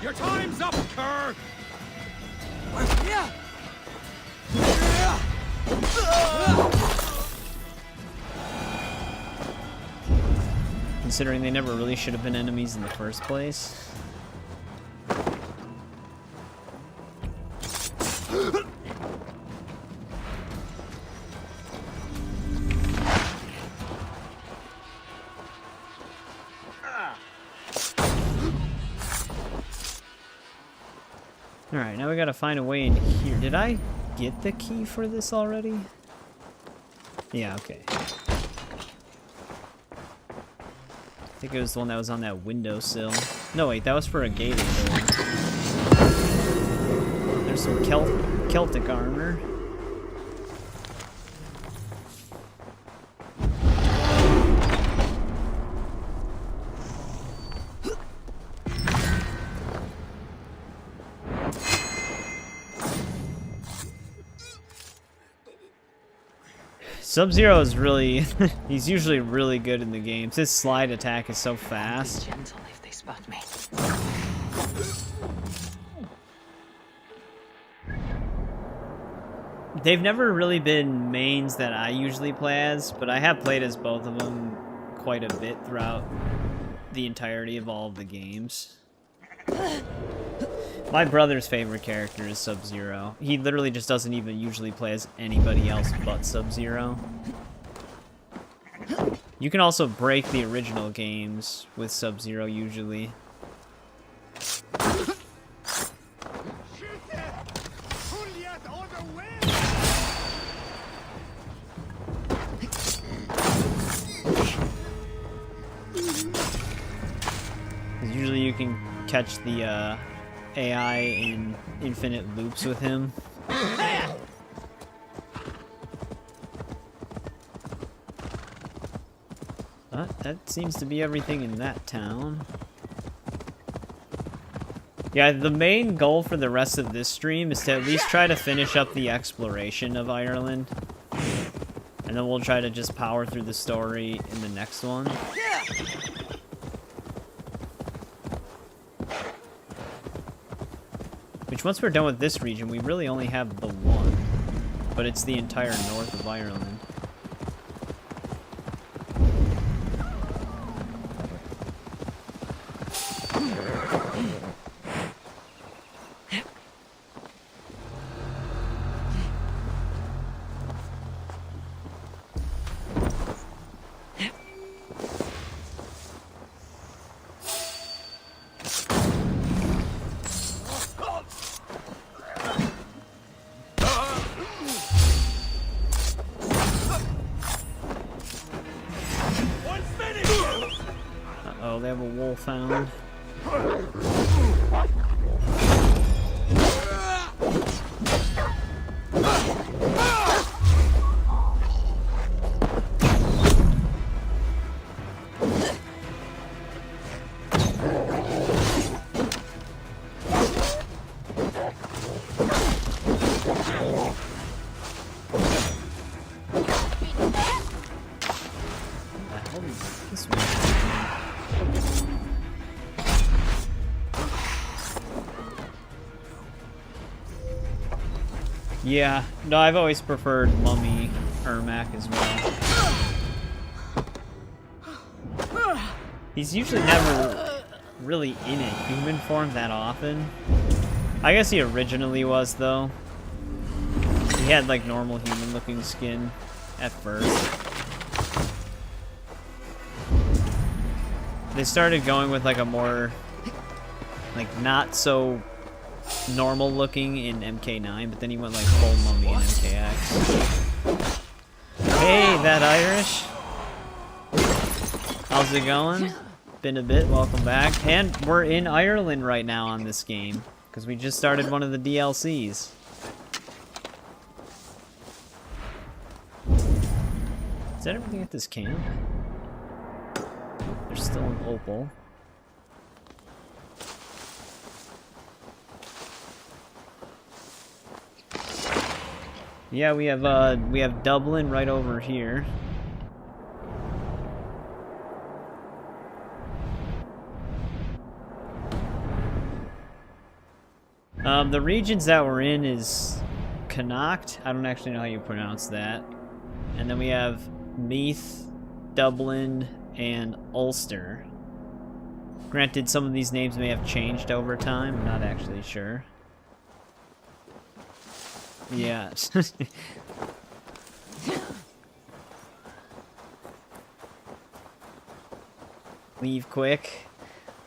Your time's up, Kerr! Considering they never really should have been enemies in the first place. Alright, now we gotta find a way in here. Did I get the key for this already? Yeah, okay. I think it was the one that was on that windowsill. No, wait, that was for a gated door. There's some Celtic armor. Sub-Zero is really... he's usually really good in the games. His slide attack is so fast. Be gentle if they spot me. They've never really been mains that I usually play as, but I have played as both of them quite a bit throughout the entirety of all of the games. My brother's favorite character is Sub-Zero. He literally just doesn't even usually play as anybody else but Sub-Zero. You can also break the original games with Sub-Zero usually. Usually you can catch the AI in infinite loops with him. But that seems to be everything in that town. Yeah, the main goal for the rest of this stream is to at least try to finish up the exploration of Ireland. And then we'll try to just power through the story in the next one. Which, once we're done with this region, we really only have the one. But it's the entire north of Ireland. Uh-oh, they have a wolf hound. Yeah, no, I've always preferred Mummy Ermac as well. He's usually never really in a human form that often. I guess he originally was, though. He had, like, normal human-looking skin at first. They started going with, like, a more, like, not so normal-looking in MK9, but then he went, like, full Mummy in MKX. Hey, that Irish! How's it going? Been a bit, welcome back. And we're in Ireland right now on this game, because we just started one of the DLCs. Is that everything at this camp? There's still an opal. Yeah, we have Dublin right over here. The regions that we're in is Connacht. I don't actually know how you pronounce that. And then we have Meath, Dublin, and Ulster. Granted, some of these names may have changed over time. I'm not actually sure. Yeah. Leave quick.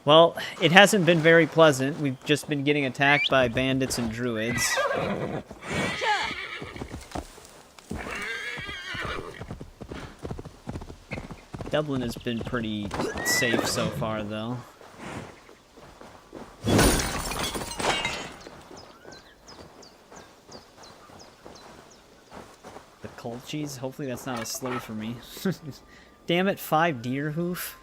Well, it hasn't been very pleasant. We've just been getting attacked by bandits and druids. Dublin has been pretty safe so far, though. The Colchies? Hopefully that's not a slow for me. Damn it, 5 deer hoof?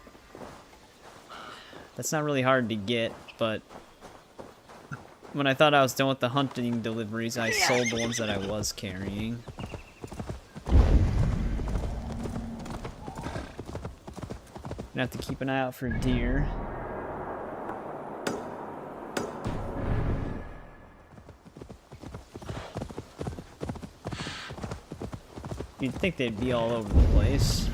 That's not really hard to get, but when I thought I was done with the hunting deliveries, I sold the ones that I was carrying. Gonna have to keep an eye out for deer. You'd think they'd be all over the place.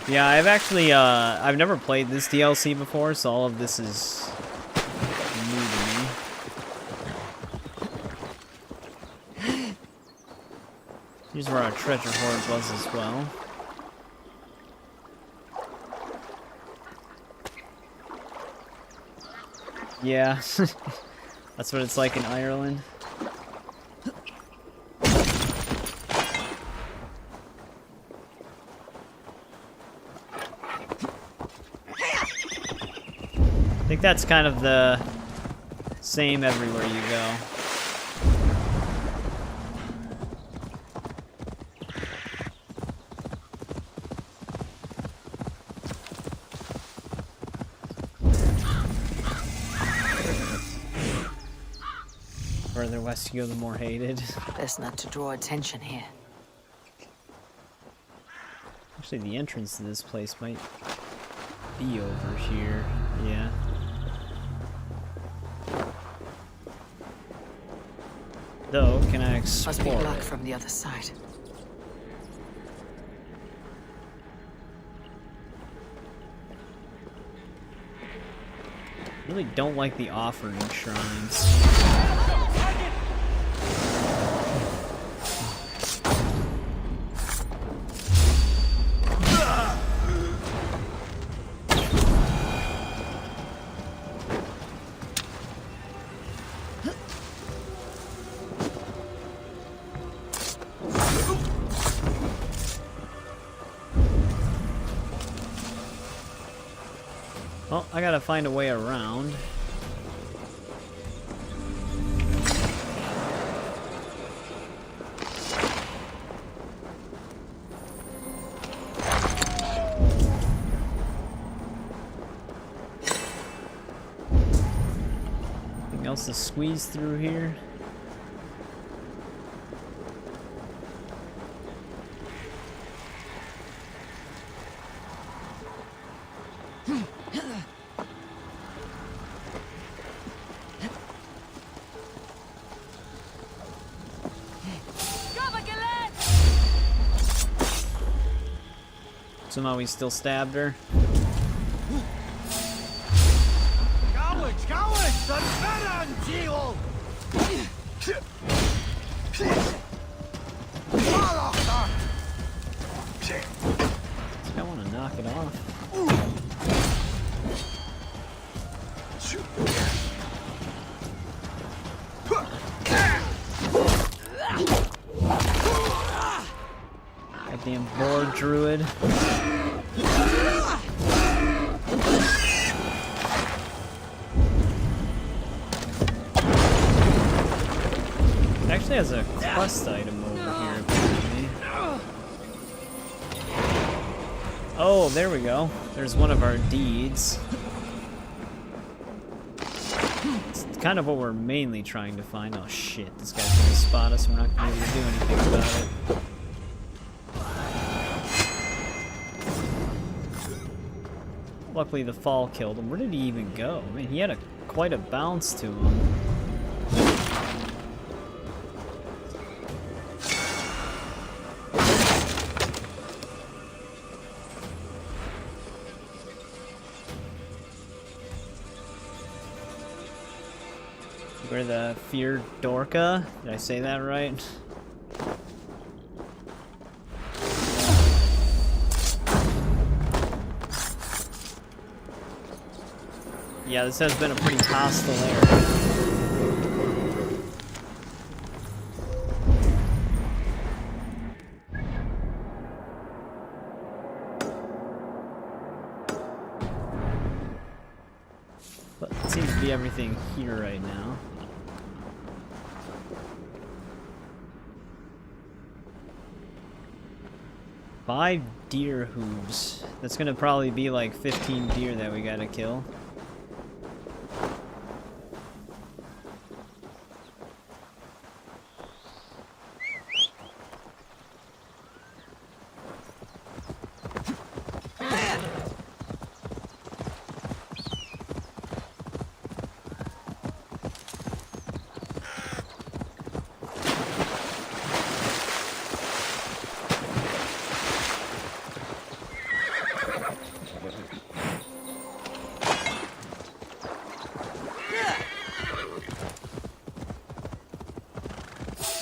Yeah, I've actually, I've never played this DLC before, so all of this is new to me. Here's where our treasure hoard was as well. Yeah, that's what it's like in Ireland. I think that's kind of the same everywhere you go. Further west you go, the more hated. Best not to draw attention here. Actually, the entrance to this place might be over here. Yeah. Though, can I explore? Must be blocked from the other side. Really don't like the offering shrines. Well, I gotta find a way around. Anything else to squeeze through here? Somehow he still stabbed her. I want to knock it off. Goddamn boar druid. It actually has a quest item over here, apparently. Oh, there we go. There's one of our deeds. It's kind of what we're mainly trying to find. Oh shit, this guy's gonna spot us. We're not gonna be able to do anything about it. Luckily the fall killed him. Where did he even go? I mean, he had quite a bounce to him. We're the Fear Dorka. Did I say that right? Yeah, this has been a pretty hostile area. But it seems to be everything here right now. 5 deer hooves. That's gonna probably be like 15 deer that we gotta kill.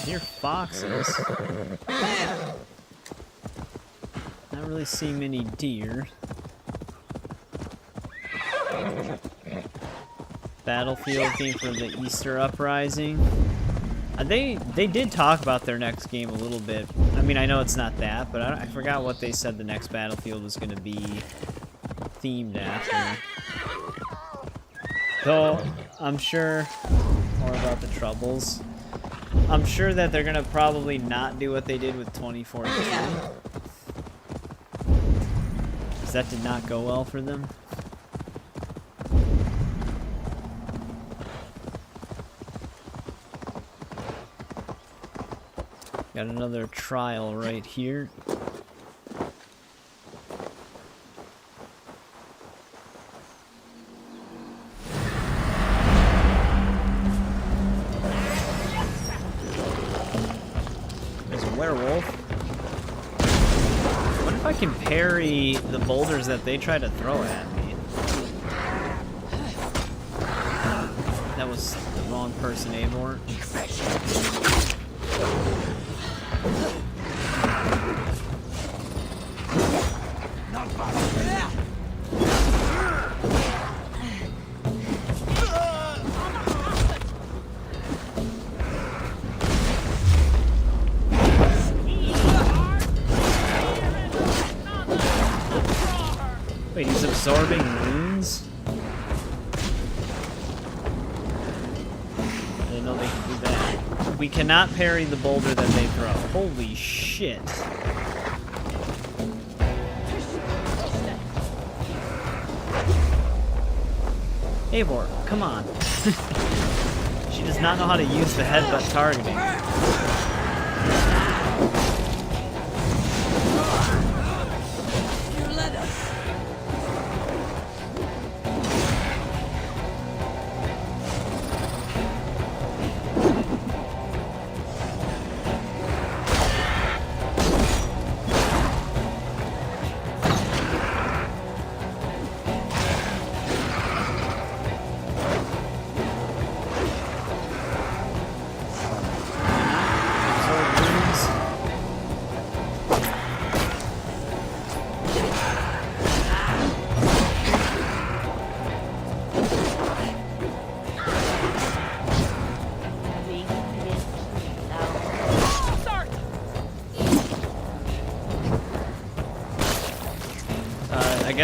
Near foxes. Not really see many deer. Battlefield came from the Easter Uprising. They did talk about their next game a little bit. I mean, I know it's not that, but I forgot what they said the next Battlefield was going to be themed after. Though, I'm sure more about the Troubles. I'm sure that they're gonna probably not do what they did with 2014. Because that did not go well for them. Got another trial right here. I can parry the boulders that they try to throw at me. That was the wrong person, Eivor. Wait, he's absorbing wounds? I didn't know they could do that. We cannot parry the boulder that they throw. Holy shit. Eivor, come on. She does not know how to use the headbutt targeting.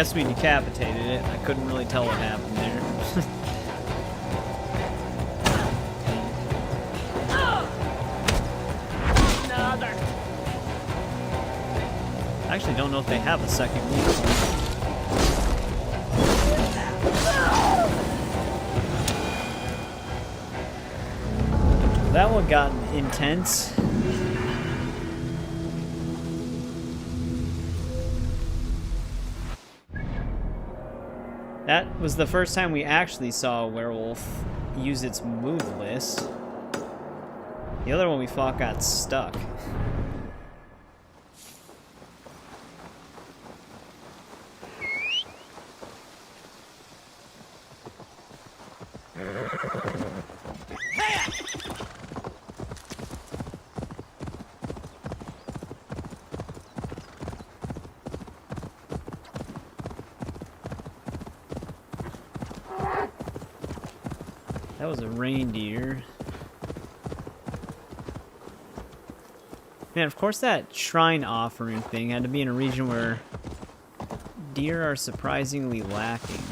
guess we decapitated it. I couldn't really tell what happened there. I actually don't know if they have a second weak point. That one got intense. That was the first time we actually saw a werewolf use its move list. The other one we fought got stuck. That was a reindeer. Man, of course that shrine offering thing had to be in a region where deer are surprisingly lacking.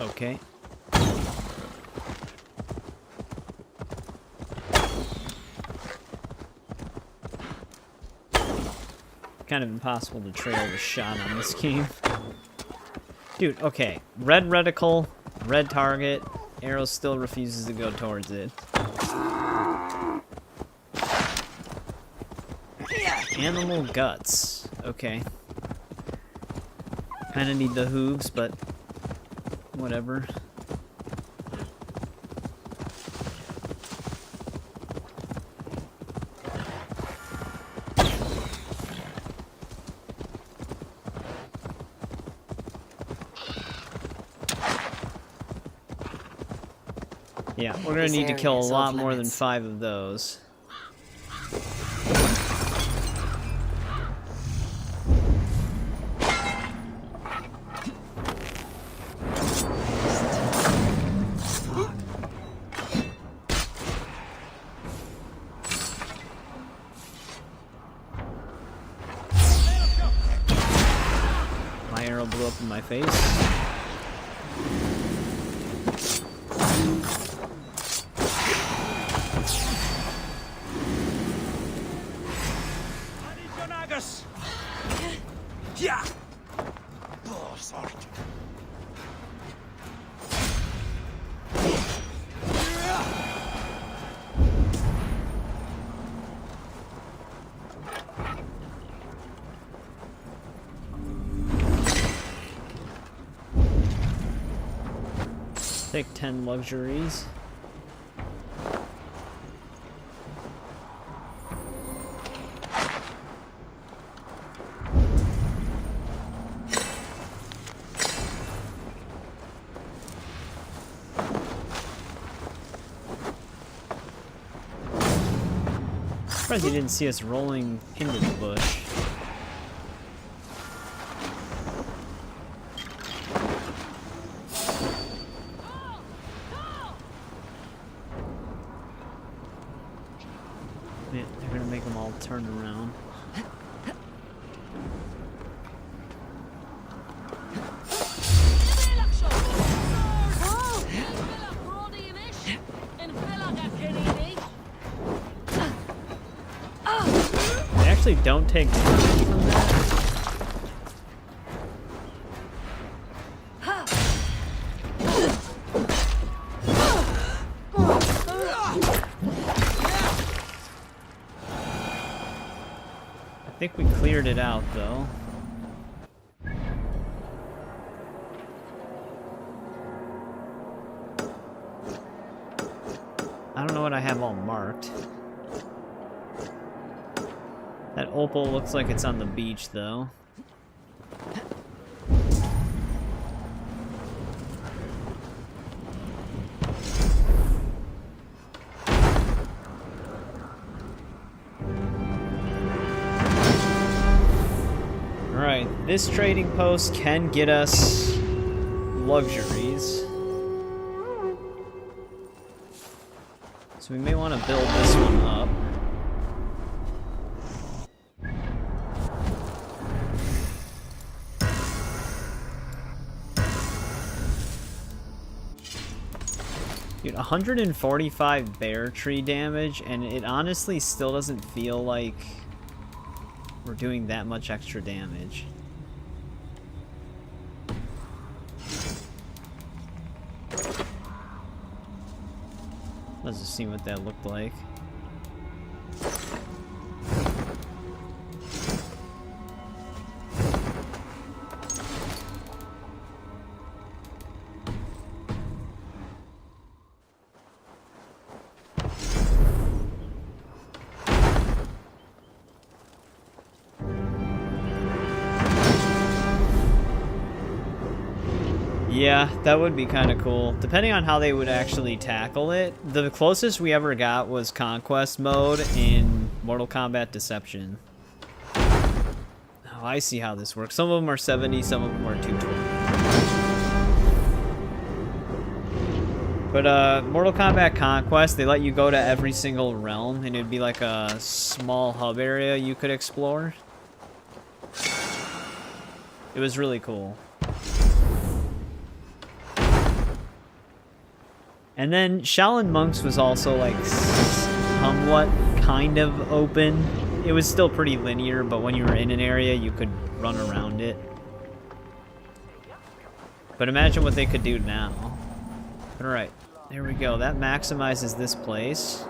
Okay. Kind of impossible to trail the shot on this game. Dude, okay. Red reticle, red target, arrow still refuses to go towards it. Animal guts. Okay. Kinda need the hooves, but whatever. Yeah, we're gonna need to kill a lot more than 5 of those. My arrow blew up in my face. Yeah. Take 10 luxuries. Surprised he didn't see us rolling into the bush. Man, they're gonna make them all turn around. They actually don't take damage from that. I think we cleared it out, though. I don't know what I have all marked. That opal looks like it's on the beach, though. Alright, this trading post can get us luxuries. So we may want to build this one up. Dude, 145 bear tree damage, and it honestly still doesn't feel like we're doing that much extra damage. Let's just see what that looked like. Yeah, that would be kind of cool. Depending on how they would actually tackle it. The closest we ever got was Conquest mode in Mortal Kombat Deception. Oh, I see how this works. Some of them are 70, some of them are 220. But Mortal Kombat Conquest, they let you go to every single realm, and it'd be like a small hub area you could explore. It was really cool. And then Shaolin Monks was also like somewhat kind of open. It was still pretty linear, but when you were in an area, you could run around it. But imagine what they could do now. Alright, there we go. That maximizes this place.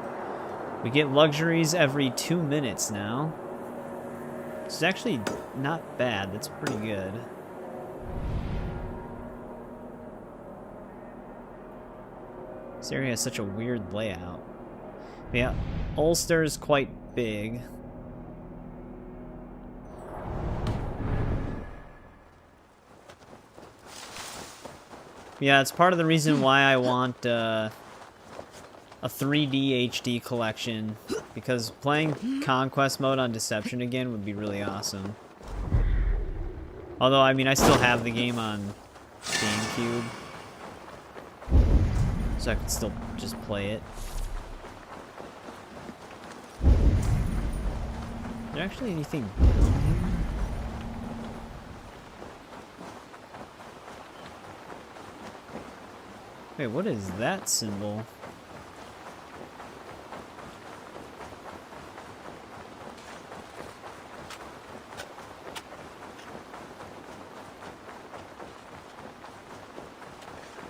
We get luxuries every 2 minutes now. It's actually not bad. That's pretty good. This area has such a weird layout. Yeah, Ulster is quite big. Yeah, it's part of the reason why I want a 3D HD collection, because playing Conquest mode on Deception again would be really awesome. Although, I mean, I still have the game on GameCube, so I could still just play it. Is there actually anything down here? Wait, what is that symbol?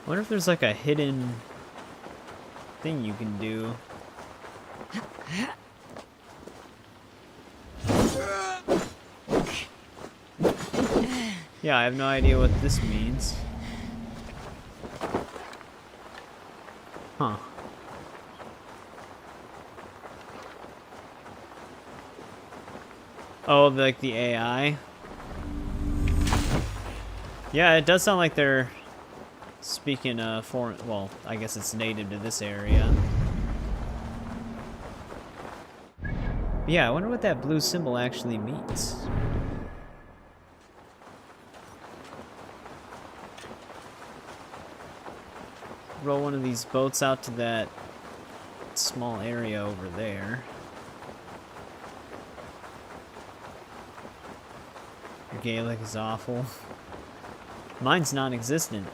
I wonder if there's like a hidden thing you can do. Yeah, I have no idea what this means. Huh. Oh, like the AI? Yeah, it does sound like they're speaking foreign. Well, I guess it's native to this area. Yeah, I wonder what that blue symbol actually means. Roll one of these boats out to that small area over there. Your Gaelic is awful. Mine's non-existent.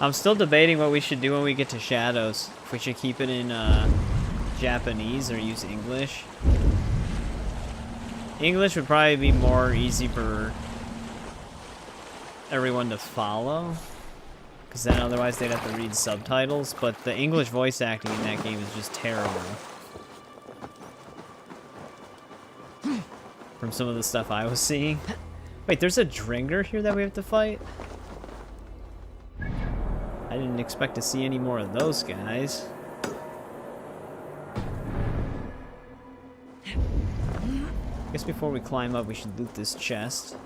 I'm still debating what we should do when we get to Shadows. If we should keep it in Japanese or use English. English would probably be more easy for everyone to follow, because then otherwise they'd have to read subtitles, but the English voice acting in that game is just terrible. From some of the stuff I was seeing. Wait, there's a Dringer here that we have to fight? I didn't expect to see any more of those guys. I guess before we climb up, we should loot this chest.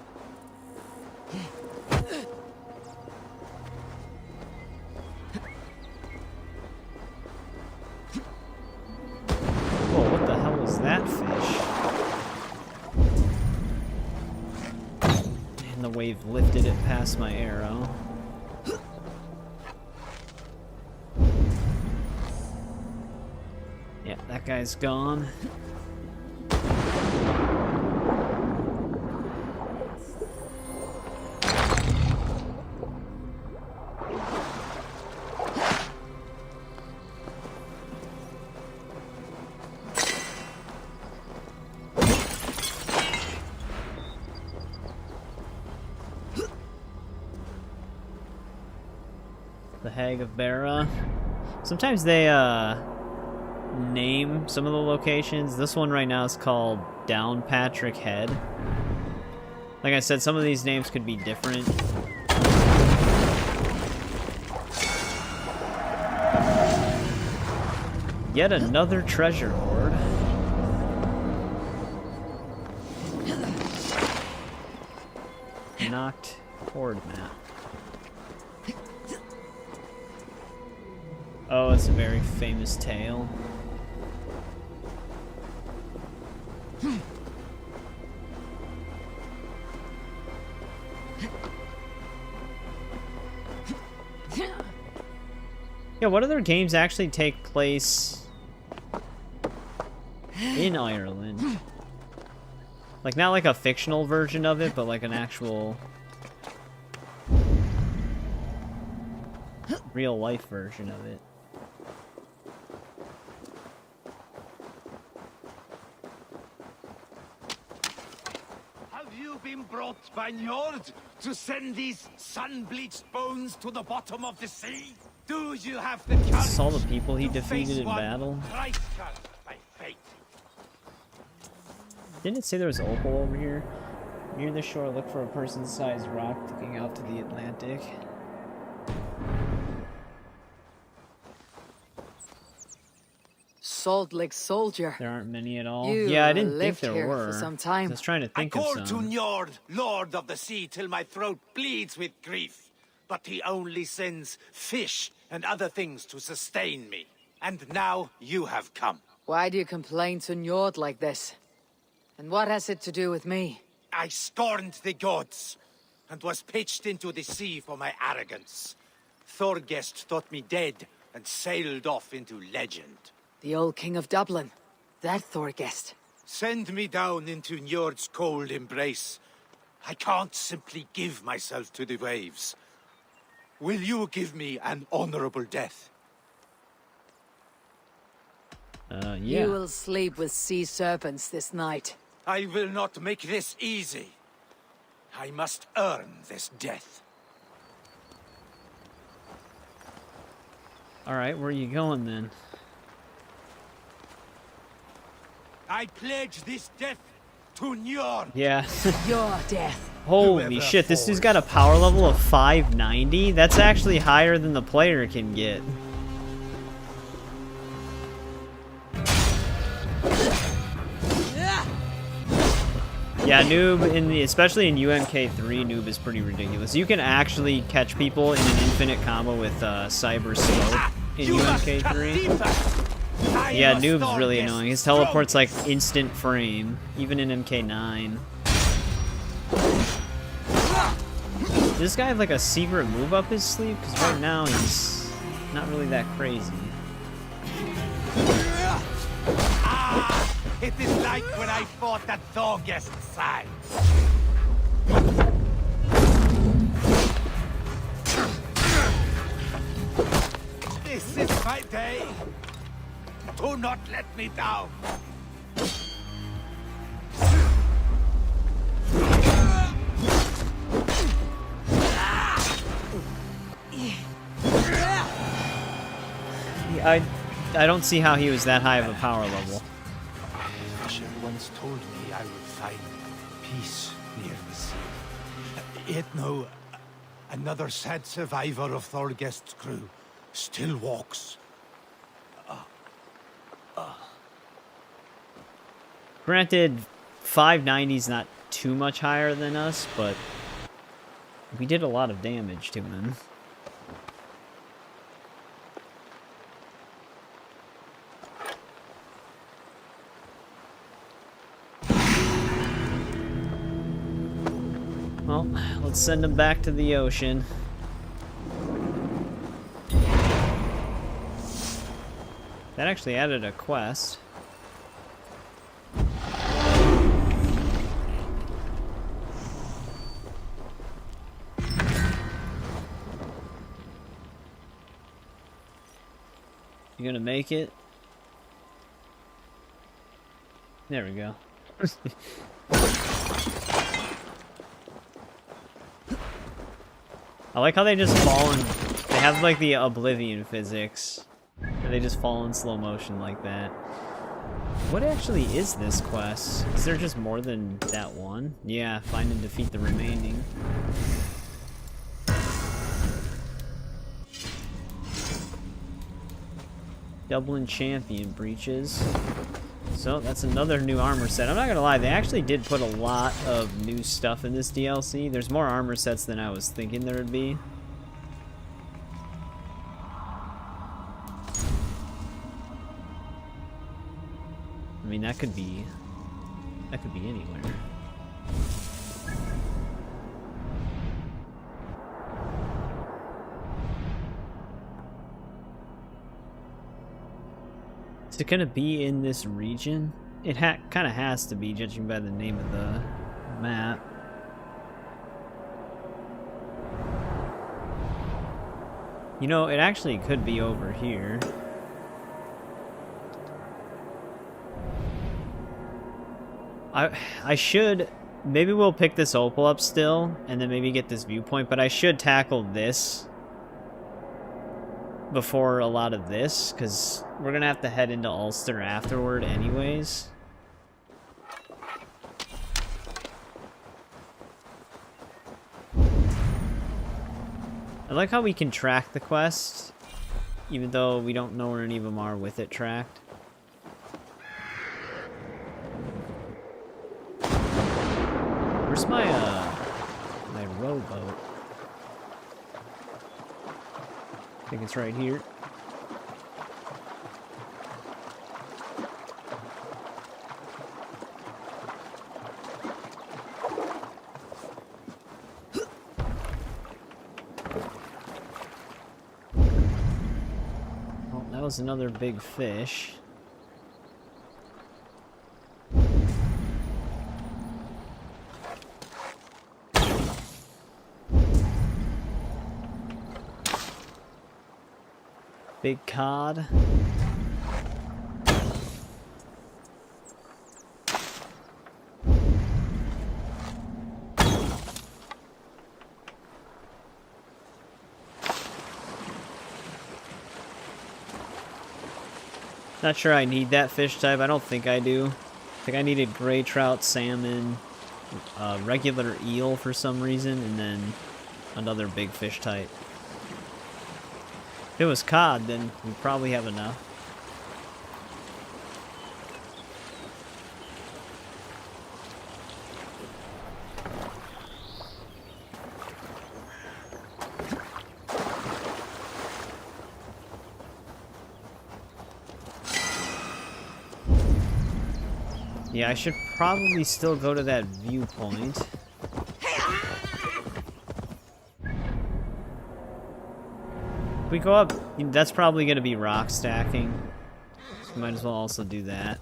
Whoa, what the hell was that fish? wave lifted it past my arrow. Yeah, that guy's gone. The Hag of Bara. Sometimes they name some of the locations. This one right now is called Downpatrick Head. Like I said, some of these names could be different. Yet another treasure hoard. Knocked hoard map. Oh, it's a very famous tale. Yeah, what other games actually take place in Ireland? Like, not like a fictional version of it, but like an actual real life version of it. Have you been brought by Njord to send these sun-bleached bones to the bottom of the sea? Do you have the courage? Saw the people he defeated in battle. By fate? Didn't it say there was opal over here? Near the shore, look for a person-sized rock looking out to the Atlantic. Salt Lake Soldier. There aren't many at all. You Yeah, I didn't think lived there here were. for some time. I was trying to think I of called to some. Njord, Lord of the Sea, till my throat bleeds with grief. But he only sends fish and other things to sustain me. And now you have come. Why do you complain to Njord like this? And what has it to do with me? I scorned the gods, and was pitched into the sea for my arrogance. Thorgest thought me dead, and sailed off into legend. The old King of Dublin. That Thorgest. Send me down into Njord's cold embrace. I can't simply give myself to the waves. Will you give me an honorable death? Yeah. You will sleep with sea serpents this night. I will not make this easy. I must earn this death. Alright, where are you going then? I pledge this death to Njord. Yeah. Your death. Holy shit, this dude's got a power level of 590? That's actually higher than the player can get. Yeah, noob, especially in UMK3, noob is pretty ridiculous. You can actually catch people in an infinite combo with Cyber Smoke in UMK3. Yeah, noob's really annoying. His teleport's like instant frame, even in MK9. Does this guy have like a secret move up his sleeve? Because right now he's not really that crazy. It is like when I fought at Thorgest's side. This is my day. Do not let me down. I don't see how he was that high of a power level. Fisher once told me I would find peace near the sea. Yet no, another sad survivor of Thorgest's crew still walks. Granted, 590's not too much higher than us, but we did a lot of damage to him. Well, let's send him back to the ocean. That actually added a quest. You gonna make it? There we go. I like how they just fall in... They have like the Oblivion physics. Where they just fall in slow motion like that. What actually is this quest? Is there just more than that one? Yeah, find and defeat the remaining. Dublin Champion breaches. So that's another new armor set. I'm not gonna lie, they actually did put a lot of new stuff in this DLC. There's more armor sets than I was thinking there would be. I mean, that could be anywhere. Is it gonna be in this region? It kind of has to be, judging by the name of the map. You know, it actually could be over here. I should... Maybe we'll pick this opal up still, and then maybe get this viewpoint, but I should tackle this before a lot of this, because we're gonna have to head into Ulster afterward anyways. I like how we can track the quest, even though we don't know where any of them are with it tracked. Where's my, my rowboat? I think it's right here. Well, that was another big fish. Big cod. Not sure I need that fish type. I don't think I do. I think I needed gray trout, salmon, regular eel for some reason, and then another big fish type. If it was cod, then we probably have enough. Yeah, I should probably still go to that viewpoint. If we go up, that's probably going to be rock stacking. So might as well also do that.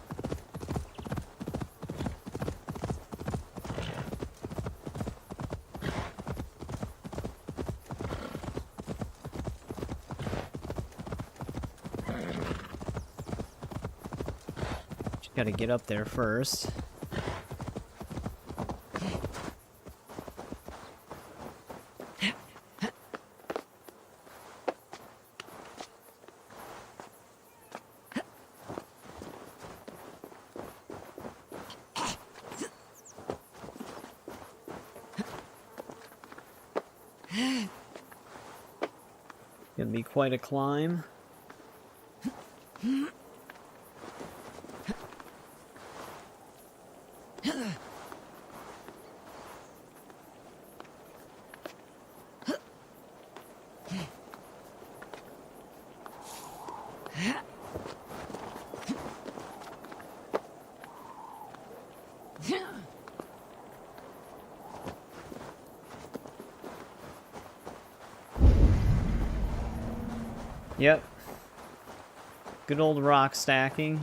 Just got to get up there first. Gonna be quite a climb. Yep. Good old rock stacking.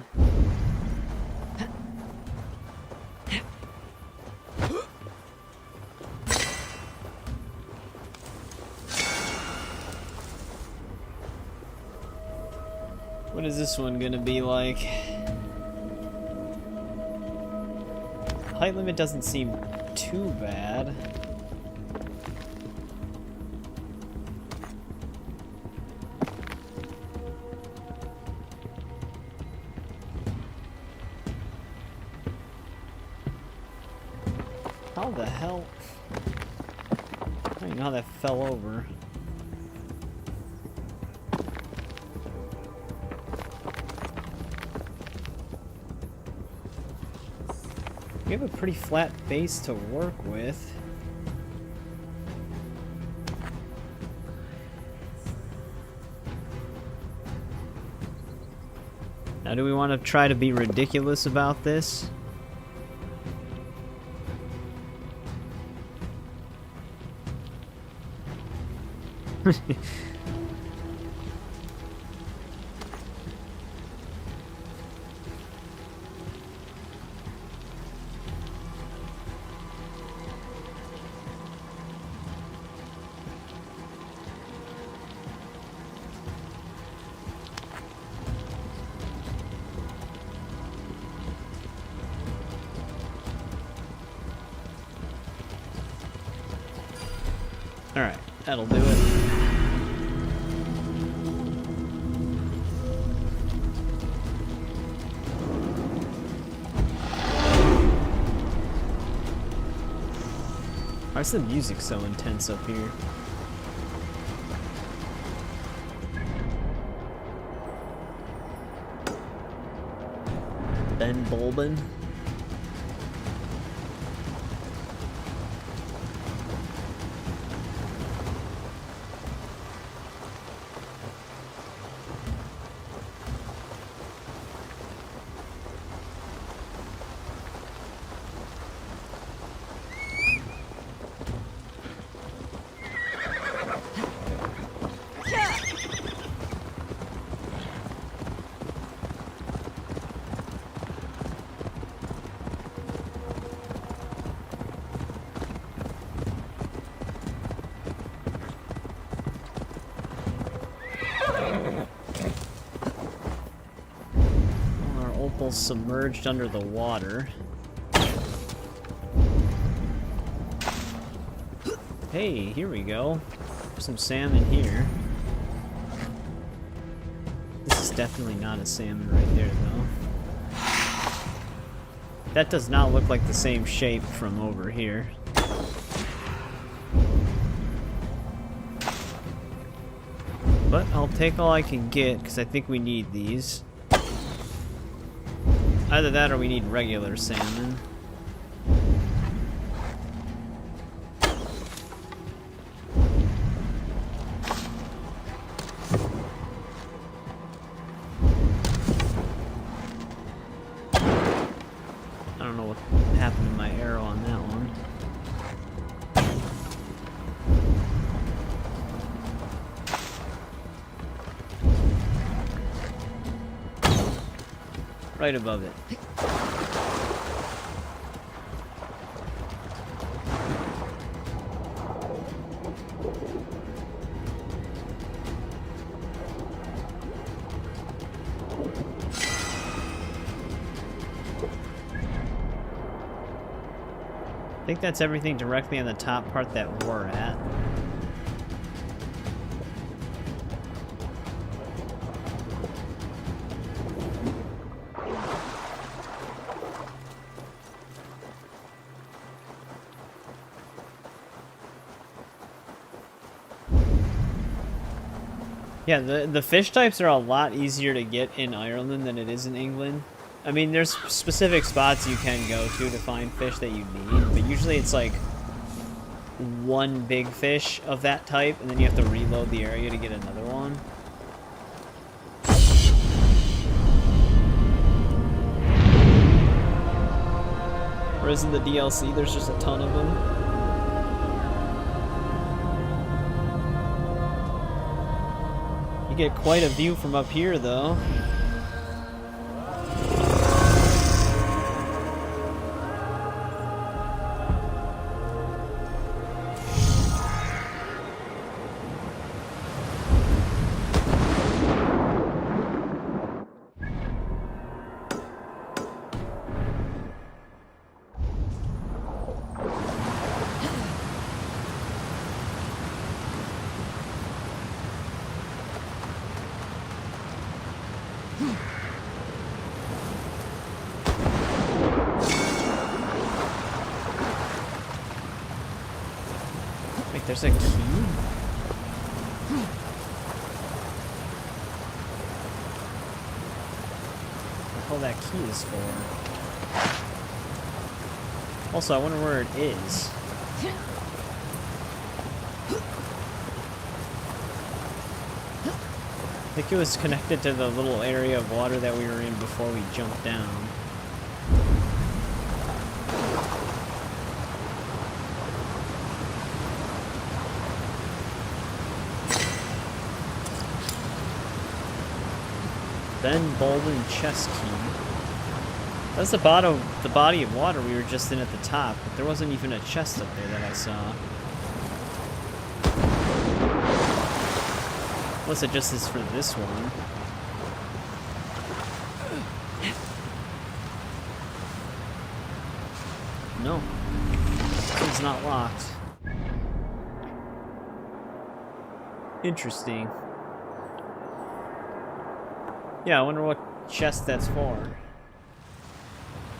What is this one gonna be like? Height limit doesn't seem too bad. How the hell? I don't even know how that fell over. We have a pretty flat base to work with. Now, do we want to try to be ridiculous about this? Alright, that'll do it. Why is the music so intense up here? Ben Bulbin. Submerged under the water. Hey, here we go. There's some salmon here. This is definitely not a salmon right there, though. That does not look like the same shape from over here. But I'll take all I can get, because I think we need these. Either that or we need regular salmon. I don't know what happened to my arrow on that one. Right above it. I think that's everything directly on the top part that we're at. Yeah, the fish types are a lot easier to get in Ireland than it is in England. I mean, there's specific spots you can go to find fish that you need, but usually it's like one big fish of that type, and then you have to reload the area to get another one. Whereas in the DLC, there's just a ton of them. You get quite a view from up here, though. Wait, there's a key? What the hell that key is for? Also, I wonder where it is. I think it was connected to the little area of water that we were in before we jumped down. Then Bolden chest key. That's the body of water we were just in at the top, but there wasn't even a chest up there that I saw. Unless it just is for this one. No. It's not locked. Interesting. Yeah, I wonder what chest that's for.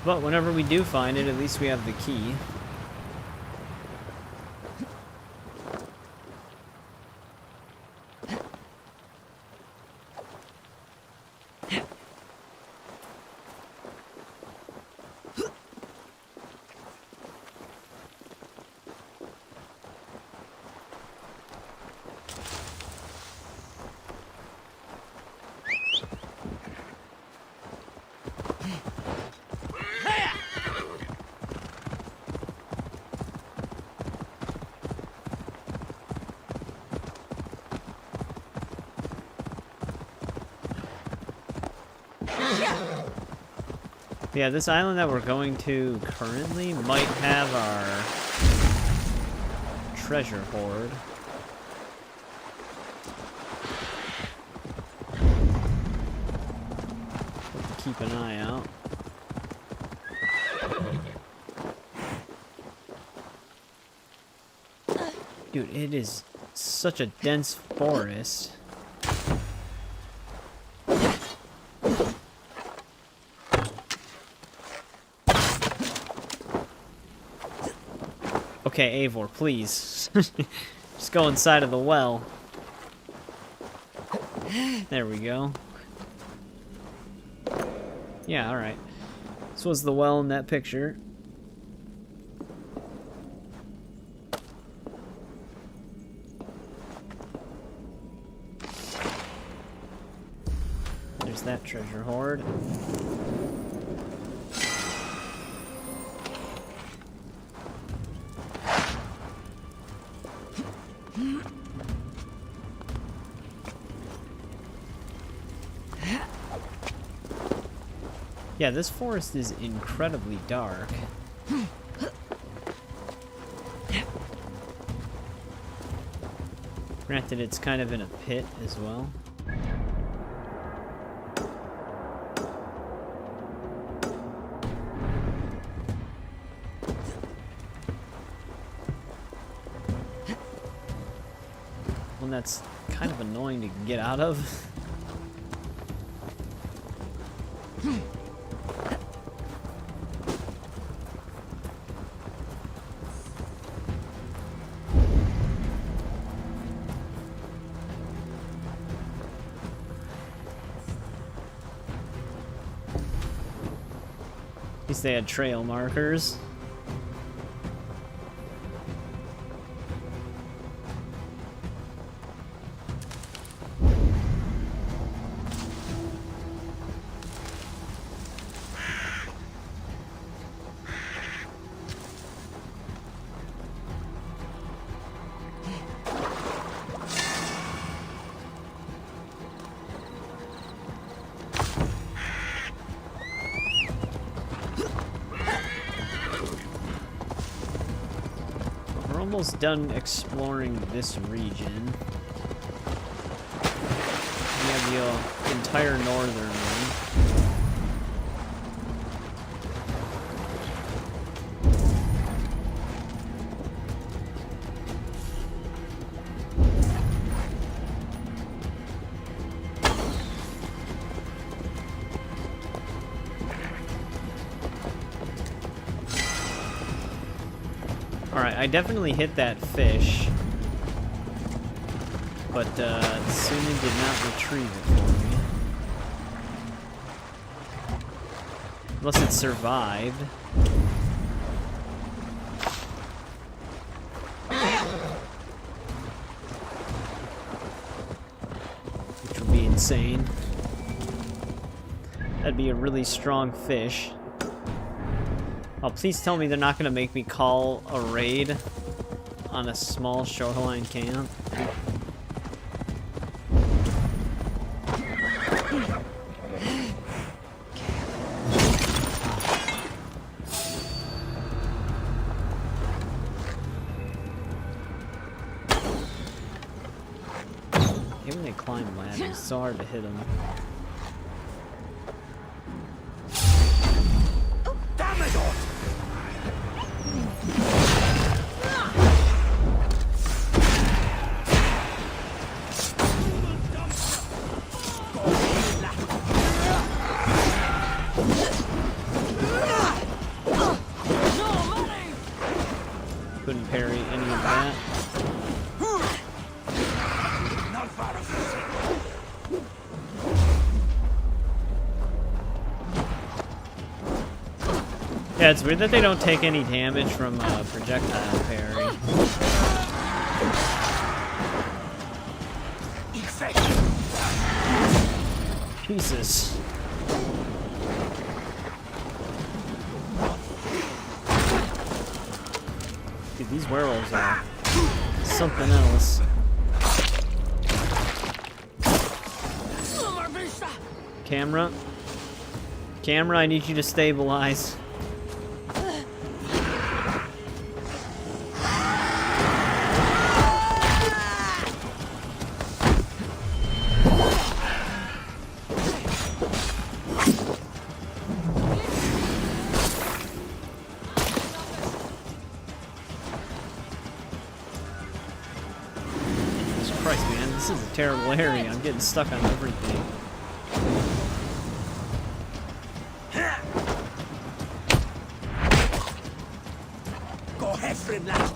But whenever we do find it, at least we have the key. Yeah, this island that we're going to currently might have our treasure hoard. Have to keep an eye out. Dude, it is such a dense forest. Okay, Eivor, please. Just go inside of the well. There we go. Yeah, alright. This was the well in that picture. There's that treasure hoard. Yeah, this forest is incredibly dark. Granted, it's kind of in a pit as well. One that's kind of annoying to get out of. At least they had trail markers. we're almost done exploring this region. We have the entire northern one. Alright, I definitely hit that fish, but Suna did not retrieve it for me. Unless it survived. Which would be insane. That'd be a really strong fish. Oh, please tell me they're not gonna make me call a raid on a small shoreline camp. Even they climb ladders, it's so hard to hit them. Couldn't parry any of that. Yeah, it's weird that they don't take any damage from projectile parry. Jesus. Dude, these werewolves are something else. Camera? Camera, I need you to stabilize. Christ, man, this is a terrible area. I'm getting stuck on everything. Go ahead, friend, lad.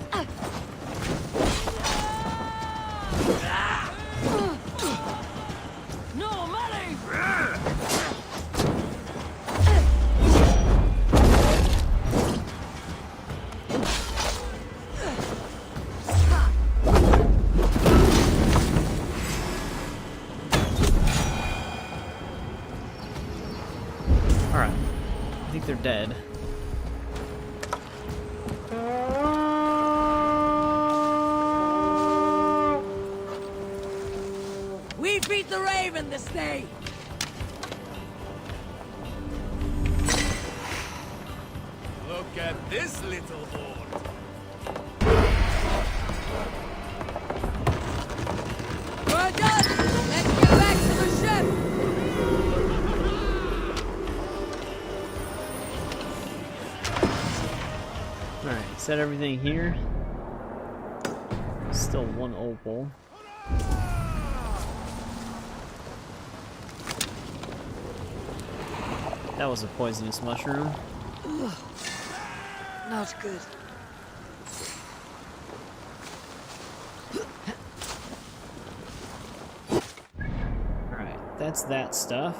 No money! Alright. I think they're dead. We beat the Raven this day! Look at this little horde. We're done! Let's get back to the ship! Alright, set everything here. Still one opal. That was a poisonous mushroom. Ugh. Not good. Alright, that's that stuff.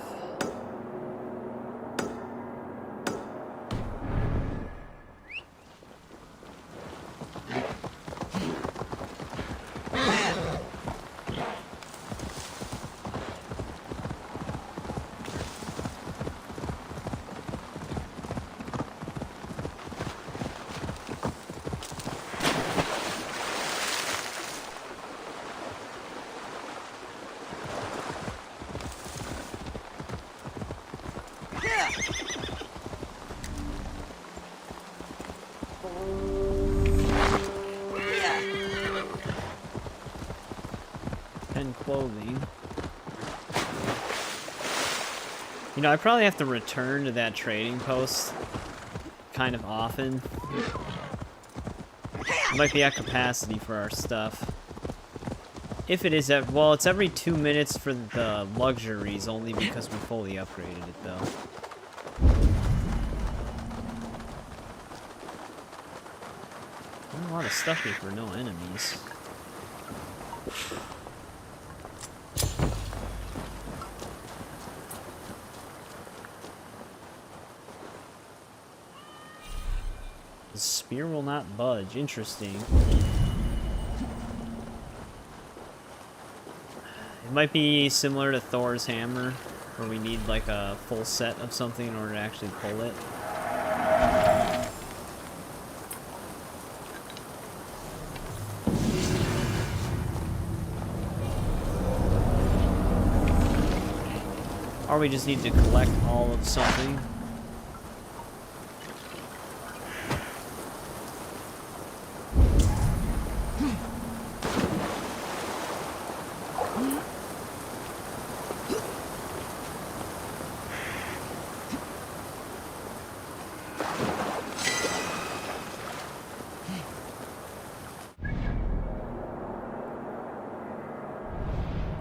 fine clothing. You know, I probably have to return to that trading post kind of often. It might be at capacity for our stuff. If it is at, well, it's every 2 minutes for the luxuries, only because we fully upgraded it, though. A lot of stuff here for no enemies. The spear will not budge. Interesting. It might be similar to Thor's hammer, where we need like a full set of something in order to actually pull it. Or we just need to collect all of something.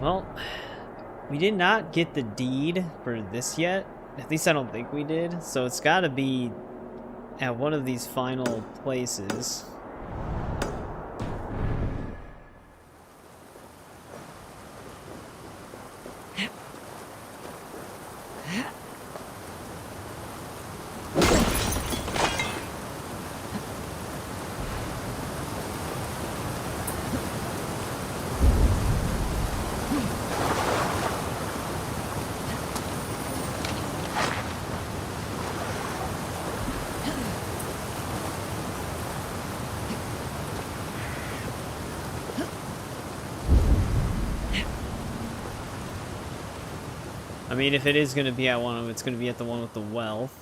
Well, we did not get the deed for this yet. At least I don't think we did. So it's got to be at one of these final places. I mean, if it is going to be at one of them, it's going to be at the one with the wealth.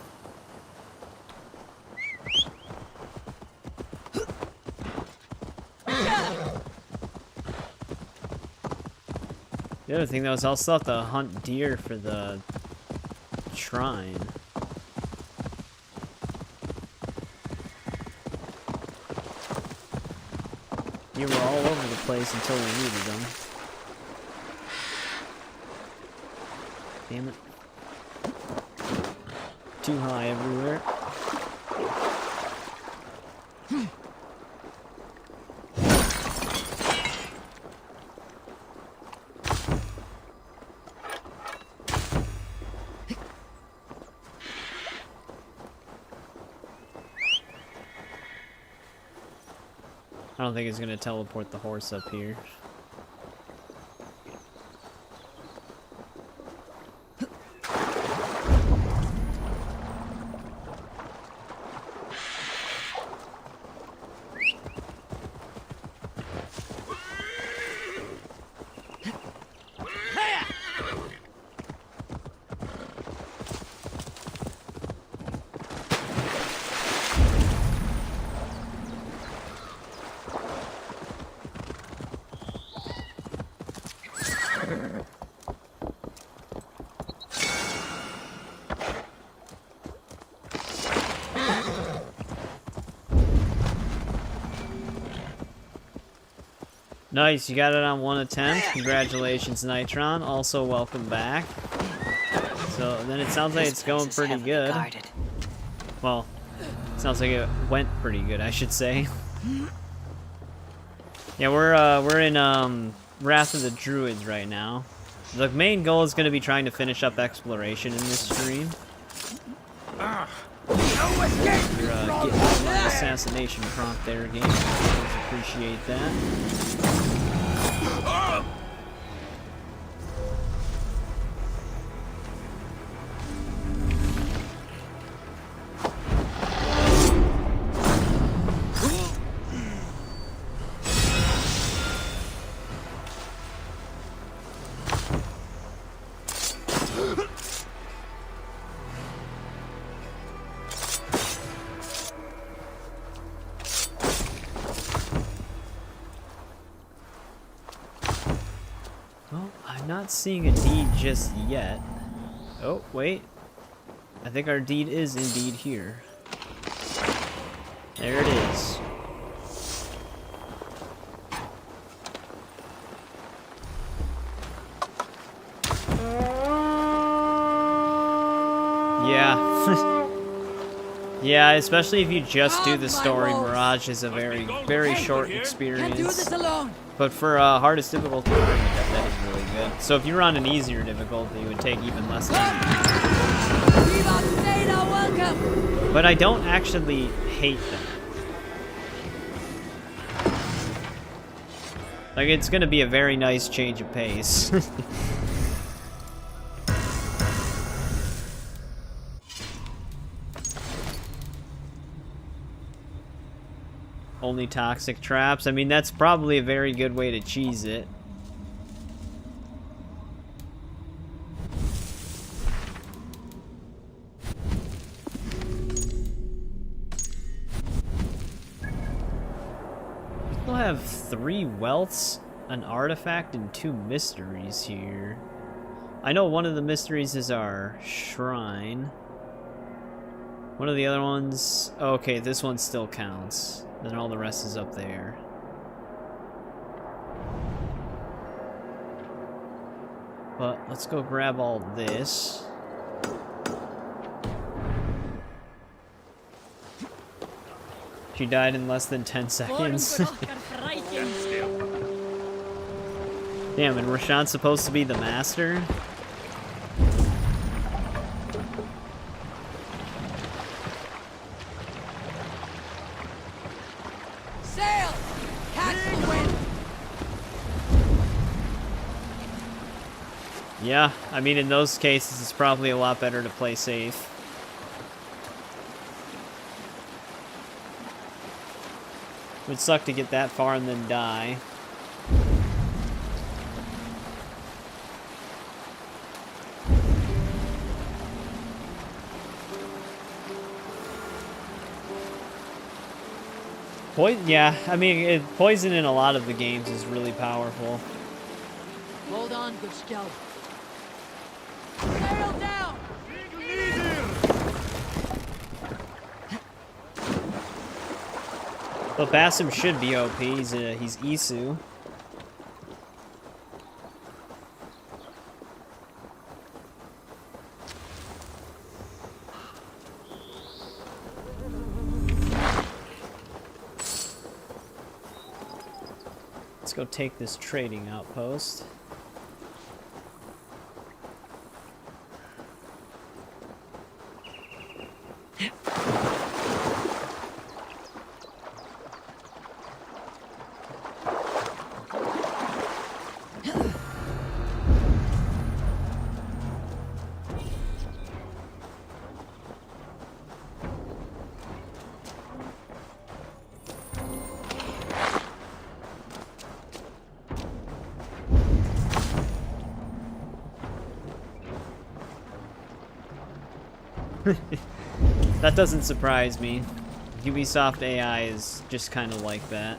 The other thing, though, is I'll still have to hunt deer for the shrine. You were all over the place until we needed them. Damn it. Too high everywhere. I don't think it's gonna teleport the horse up here. Nice, you got it on one attempt. Congratulations, Nitron. Also, welcome back. So then it sounds like it's going pretty good. Well, it sounds like it went pretty good, I should say. Yeah, we're in Wrath of the Druids right now. The main goal is going to be trying to finish up exploration in this stream. You're getting my assassination prompt there, game. Always appreciate that. I'm not seeing a deed just yet. Oh, wait. I think our deed is indeed here. There it is. Yeah. Yeah, especially if you just do the story, Mirage is a very, very short experience. But for hardest difficulty, that is really good. So if you're on an easier difficulty, it would take even less time. But I don't actually hate them. Like, it's gonna be a very nice change of pace. Only toxic traps. I mean, that's probably a very good way to cheese it. People have 3 wealths, an artifact, and 2 mysteries here. I know one of the mysteries is our shrine. One of the other ones... Okay, this one still counts. Then all the rest is up there. But let's go grab all this. She died in less than 10 seconds. Damn, and Rashawn's supposed to be the master? Yeah, I mean, in those cases, it's probably a lot better to play safe. It would suck to get that far and then die. Yeah, I mean, poison in a lot of the games is really powerful. Hold on, good scout. Sail down! But Bassam should be OP. He's Isu. Let's go take this trading outpost. That doesn't surprise me. Ubisoft AI is just kind of like that.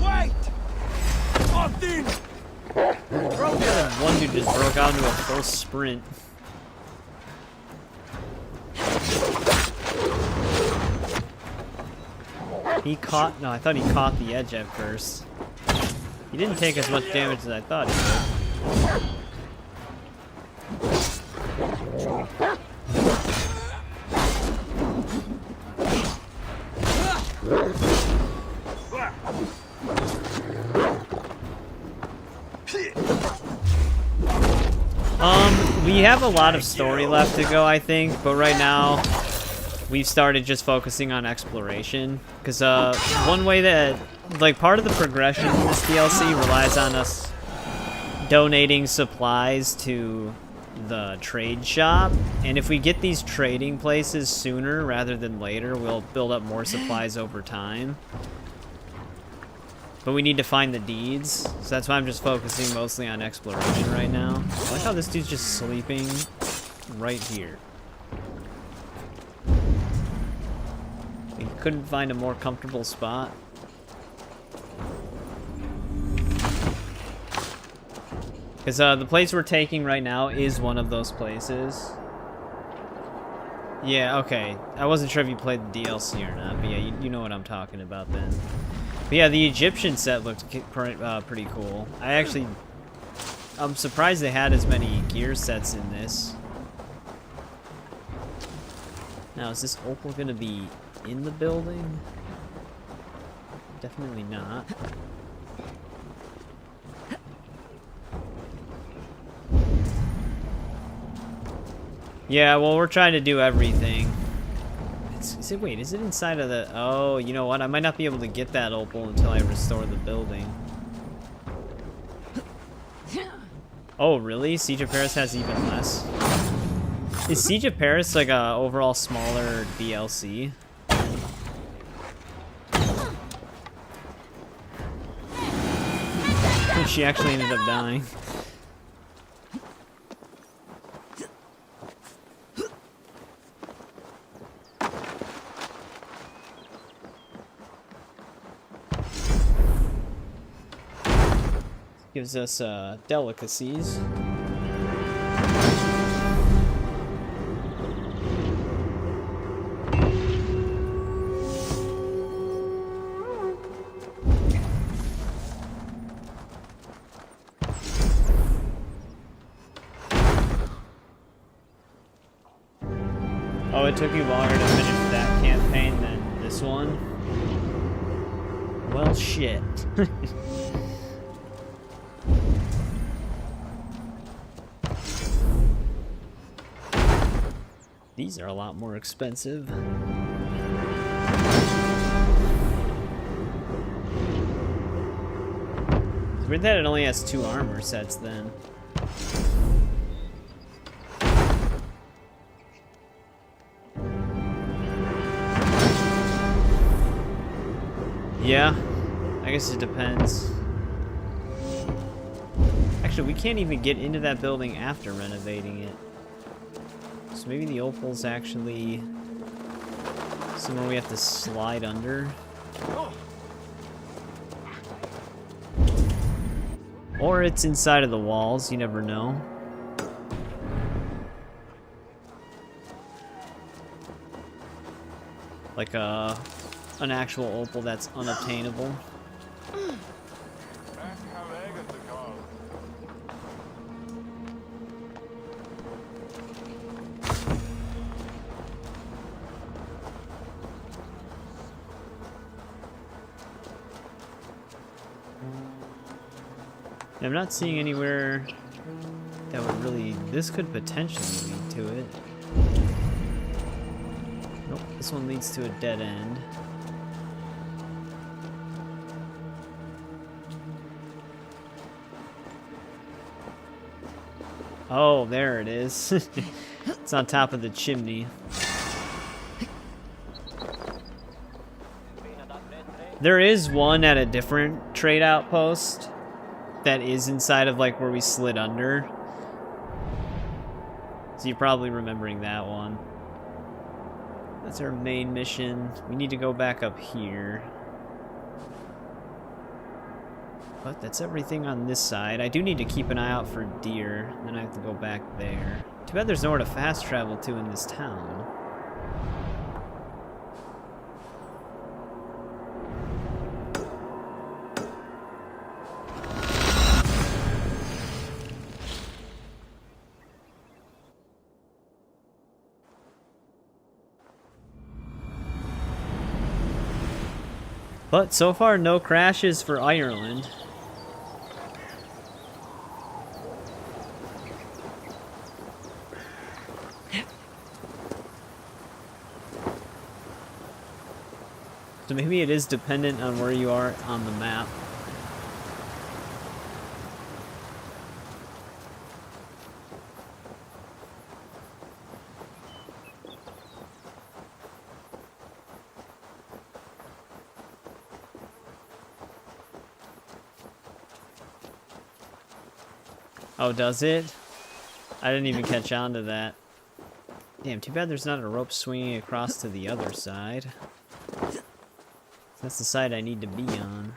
Wait! Odin! One dude just broke out into a full sprint. He caught... No, I thought he caught the edge at first. He didn't take as much damage as I thought he would. We have a lot of story left to go, I think, but right now we've started just focusing on exploration, because one way that, like, part of the progression in this DLC relies on us donating supplies to the trade shop, and if we get these trading places sooner rather than later, we'll build up more supplies over time. But we need to find the deeds, so that's why I'm just focusing mostly on exploration right now. I like how this dude's just sleeping right here. We couldn't find a more comfortable spot. Because the place we're taking right now is one of those places. Yeah, okay. I wasn't sure if you played the DLC or not, but yeah, you know what I'm talking about then. But yeah, the Egyptian set looked pretty cool. I'm surprised they had as many gear sets in this. Now, is this opal gonna be in the building? Definitely not. Yeah, well, we're trying to do everything. Wait, is it inside of the... Oh, you know what? I might not be able to get that opal until I restore the building. Oh, really? Siege of Paris has even less? Is Siege of Paris like a overall smaller DLC? She actually ended up dying. Gives us delicacies. Oh, it took you longer to finish that campaign than this one? Well, shit. These are a lot more expensive. It's weird that it only has 2 armor sets then. Yeah, I guess it depends. Actually, we can't even get into that building after renovating it. So maybe the opal's actually somewhere we have to slide under. Or it's inside of the walls, you never know. Like an actual opal that's unobtainable. I'm not seeing anywhere that would really... This could potentially lead to it. Nope, this one leads to a dead end. Oh, there it is. It's on top of the chimney. There is one at a different trade outpost that is inside of like where we slid under. So you're probably remembering that one. That's our main mission. We need to go back up here. But that's everything on this side. I do need to keep an eye out for deer. Then I have to go back there. Too bad there's nowhere to fast travel to in this town. But so far, no crashes for Ireland. So maybe it is dependent on where you are on the map. Oh, does it? I didn't even catch on to that. Damn, too bad there's not a rope swinging across to the other side. That's the side I need to be on.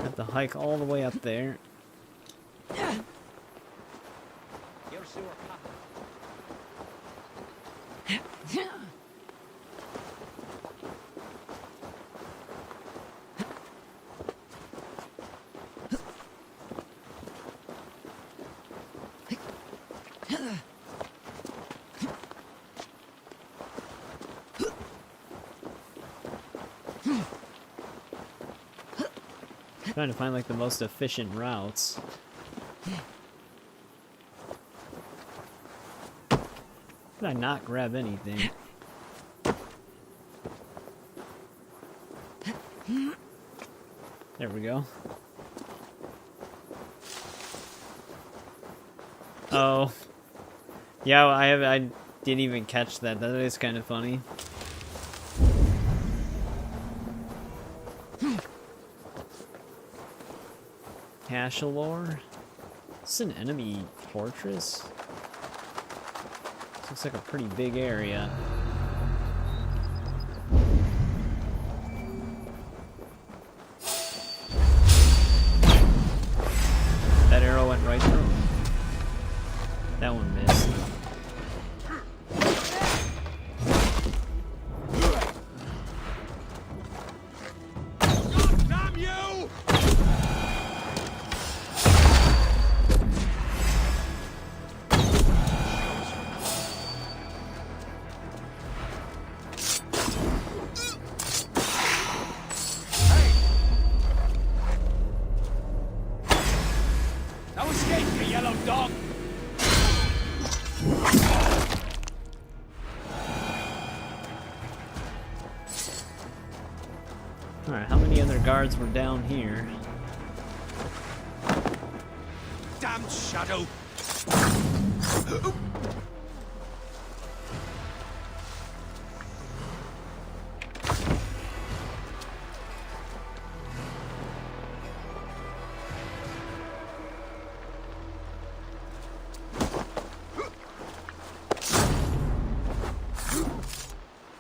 Have to hike all the way up there. Trying to find like the most efficient routes. Did I not grab anything? There we go. Oh. Yeah, I didn't even catch that. That is kind of funny. Cashalor? Is this an enemy fortress? This looks like a pretty big area. That arrow went right through him. That one missed. Damn you! Now escape, you yellow dog! Alright, how many other guards were down here? Damn shadow!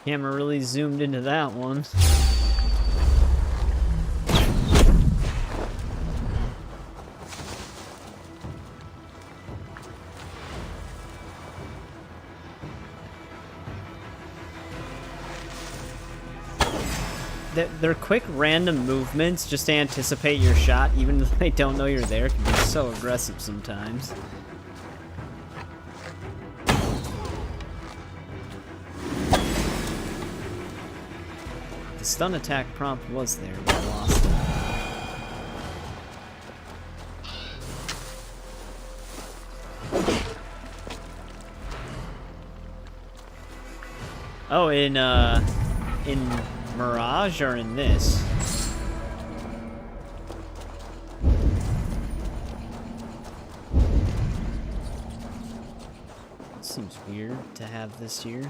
Camera really zoomed into that one. Their quick random movements just to anticipate your shot, even though they don't know you're there, can be so aggressive sometimes. The stun attack prompt was there, but I lost it. Oh, in Mirage or in this? Seems weird to have this here.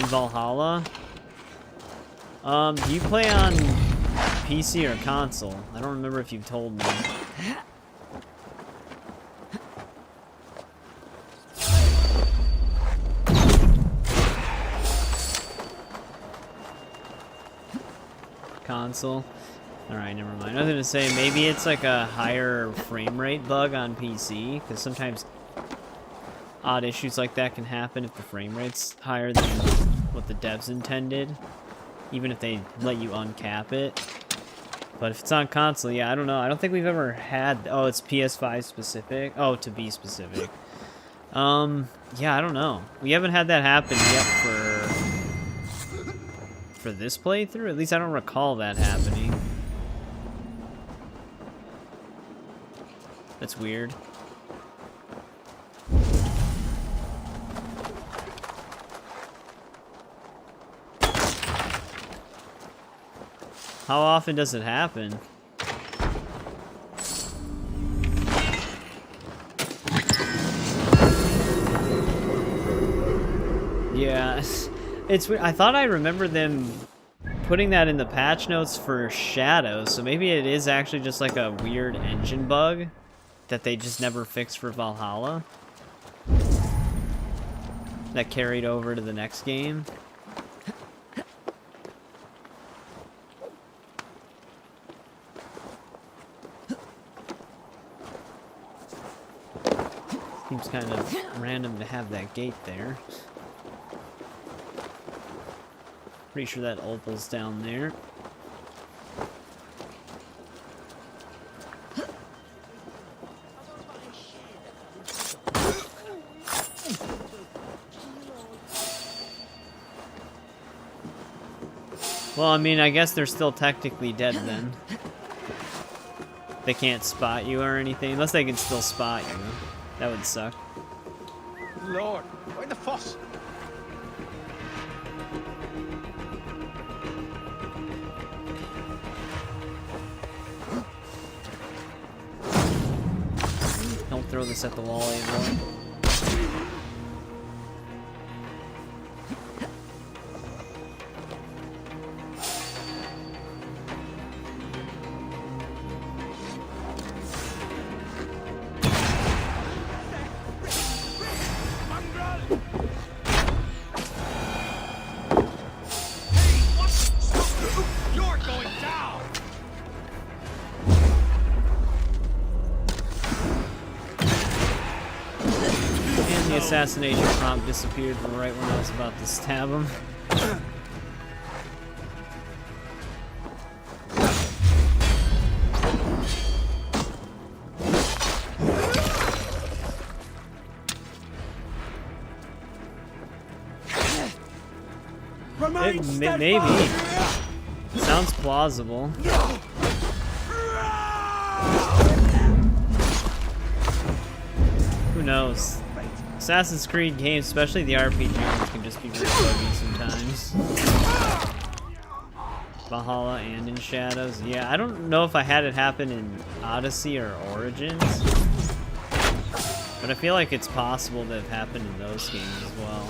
Valhalla. Do you play on PC or console? I don't remember if you've told me. Console. Alright, never mind. I was gonna say, maybe it's like a higher frame rate bug on PC, because sometimes odd issues like that can happen if the frame rate's higher than what the devs intended, even if they let you uncap it. But if it's on console, yeah, I don't know. I don't think we've ever had... Oh, it's PS5 specific? Oh, to be specific. Yeah, I don't know. We haven't had that happen yet for this playthrough. At least I don't recall that happening. That's weird. How often does it happen? Yeah, it's weird. I thought I remember them putting that in the patch notes for Shadows, so maybe it is actually just like a weird engine bug that they just never fixed for Valhalla. That carried over to the next game. Seems kind of random to have that gate there. Pretty sure that opal's down there. Well, I mean, I guess they're still technically dead then. They can't spot you or anything, unless they can still spot you. That would suck. Lord, why the fuss? Don't throw this at the wall, Eivor. Assassination prompt disappeared right when I was about to stab him. Maybe. Sounds plausible. Who knows? Assassin's Creed games, especially the RPG ones, can just be really buggy sometimes. Valhalla and in Shadows. Yeah, I don't know if I had it happen in Odyssey or Origins, but I feel like it's possible to have happened in those games as well.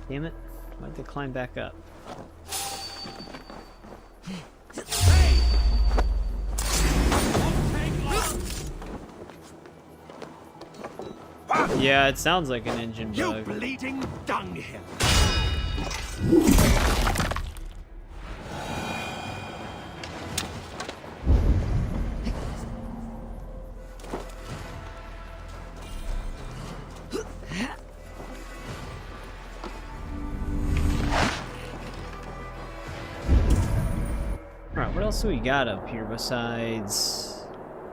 Damn it. Why'd they climb back up? Yeah, it sounds like an engine bug. You bleeding dunghill! Alright, what else do we got up here besides...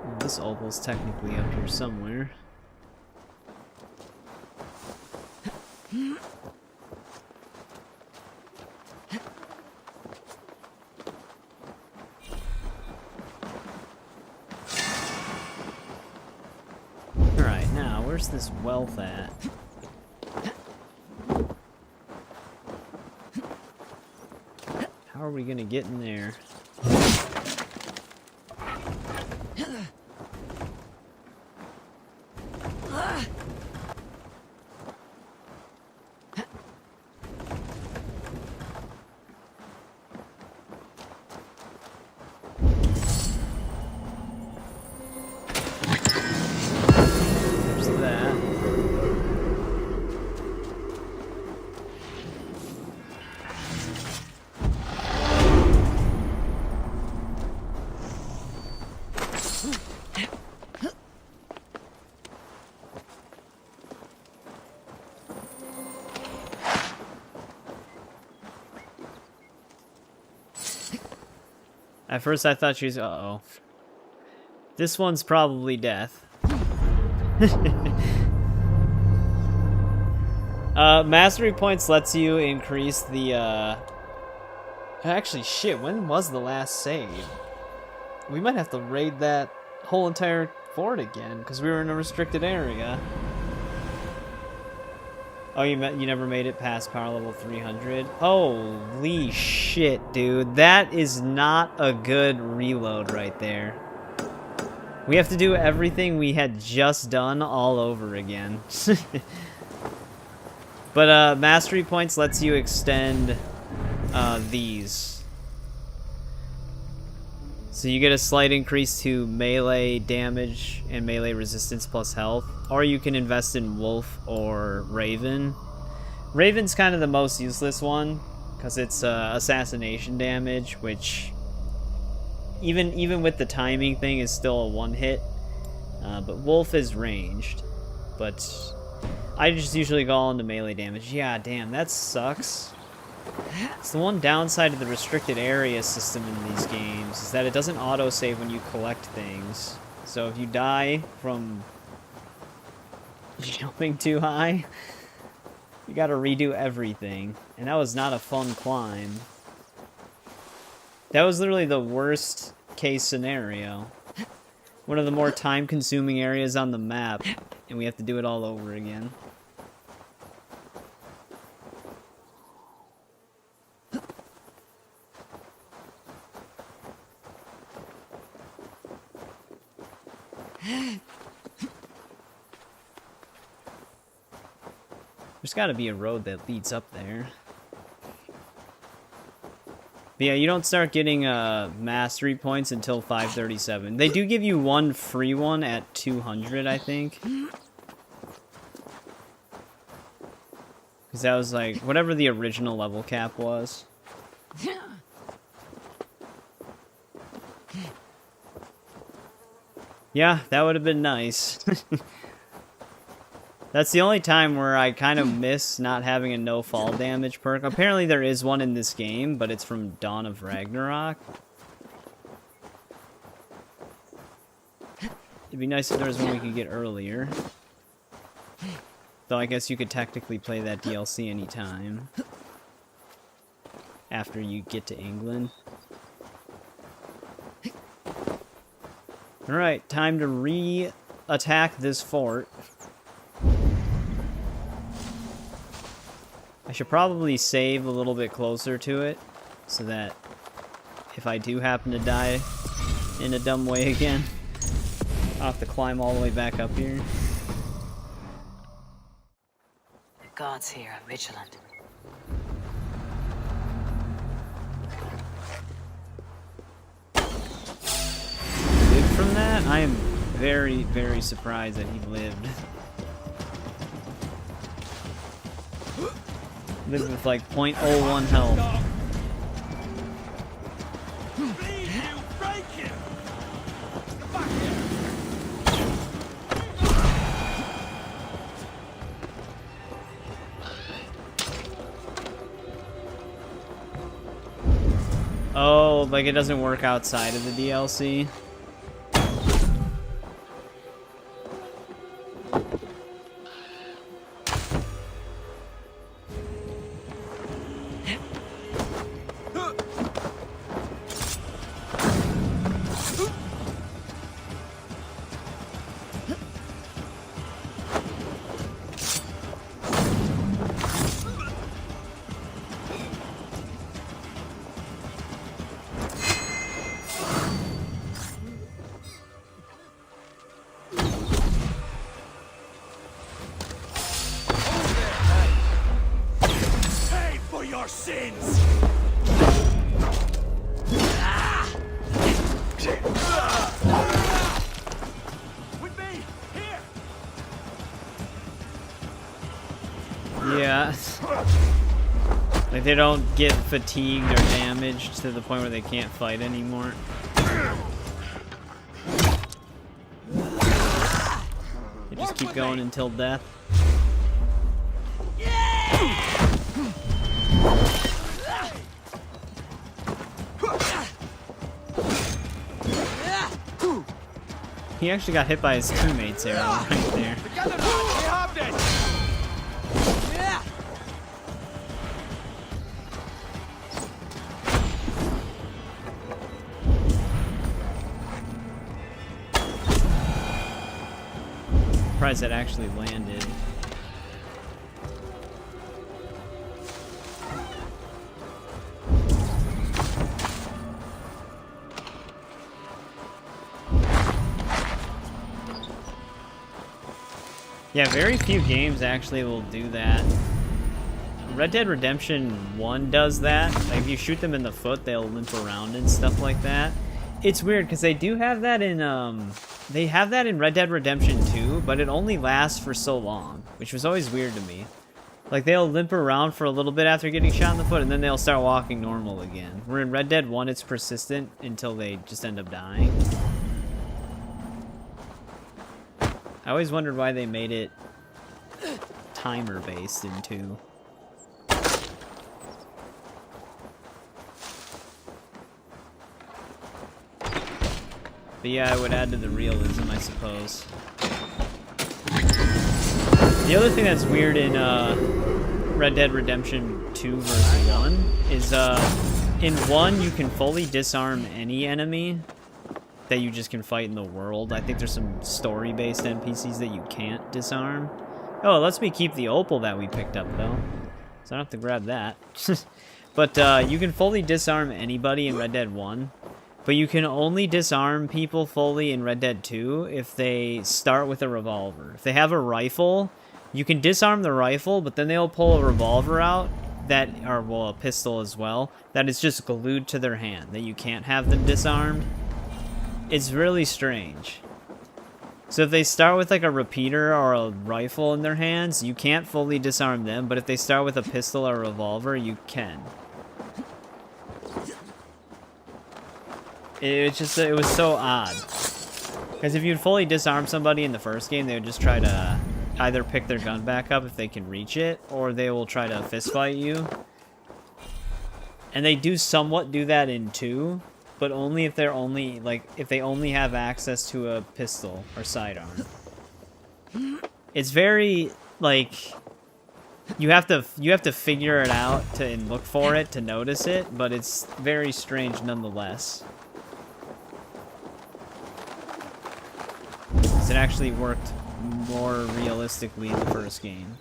Well, this opal's technically up here somewhere. Alright, now, where's this wealth at? How are we gonna get in there? There's that. At first I thought she was... Uh-oh. This one's probably death. Mastery points lets you increase the, Actually, shit, when was the last save? We might have to raid that whole entire fort again, because we were in a restricted area. Oh, you never made it past power level 300? Holy shit, dude. That is not a good reload right there. We have to do everything we had just done all over again. But mastery points lets you extend these. So you get a slight increase to melee damage and melee resistance plus health. Or you can invest in Wolf or Raven. Raven's kind of the most useless one, because it's assassination damage, which even with the timing thing is still a one hit. But Wolf is ranged. But I just usually go all into melee damage. Yeah, damn, that sucks. It's the one downside of the restricted area system in these games, is that it doesn't autosave when you collect things. So if you die from jumping too high, you gotta redo everything. And that was not a fun climb. That was literally the worst case scenario. One of the more time-consuming areas on the map, and we have to do it all over again. There's got to be a road that leads up there. But yeah, you don't start getting mastery points until 537. They do give you one free one at 200, I think. Because that was like, whatever the original level cap was. Yeah, that would have been nice. That's the only time where I kind of miss not having a no fall damage perk. Apparently there is one in this game, but it's from Dawn of Ragnarok. It'd be nice if there was one we could get earlier. Though I guess you could technically play that DLC anytime. After you get to England. Alright, time to re-attack this fort. I should probably save a little bit closer to it, so that if I do happen to die in a dumb way again, I'll have to climb all the way back up here. The gods here are vigilant. Lived from that? I am very, very surprised that he lived. Lived with like 0.01 health. Oh, like it doesn't work outside of the DLC? Yeah. Like they don't get fatigued or damaged to the point where they can't fight anymore. They just keep going until death. he actually got hit by his teammates arrow right there. Together, lads, we have this! Yeah! Surprised that actually landed. Yeah, very few games actually will do that. Red Dead Redemption 1 does that. Like, if you shoot them in the foot, they'll limp around and stuff like that. It's weird, because they do have that in, they have that in Red Dead Redemption 2, but it only lasts for so long, which was always weird to me. Like, they'll limp around for a little bit after getting shot in the foot, and then they'll start walking normal again. Where in Red Dead 1, it's persistent until they just end up dying. I always wondered why they made it timer-based in 2. But yeah, I would add to the realism, I suppose. The other thing that's weird in Red Dead Redemption 2 versus 1 is in 1 you can fully disarm any enemy that you just can fight in the world. I think there's some story-based NPCs that you can't disarm. Oh, it lets me keep the opal that we picked up, though. So I don't have to grab that. But you can fully disarm anybody in Red Dead 1. But you can only disarm people fully in Red Dead 2 if they start with a revolver. If they have a rifle, you can disarm the rifle, but then they'll pull a revolver out, or well, a pistol as well, that is just glued to their hand, that you can't have them disarmed. It's really strange. So if they start with like a repeater or a rifle in their hands, you can't fully disarm them, but if they start with a pistol or a revolver, you can. It was so odd. Because if you'd fully disarm somebody in the first game, they would just try to either pick their gun back up if they can reach it, or they will try to fistfight you. And they do somewhat do that in 2. But only if they're if they only have access to a pistol or sidearm. It's very, like, you have to figure it out and look for it to notice it, but it's very strange nonetheless. 'Cause it actually worked more realistically in the first game.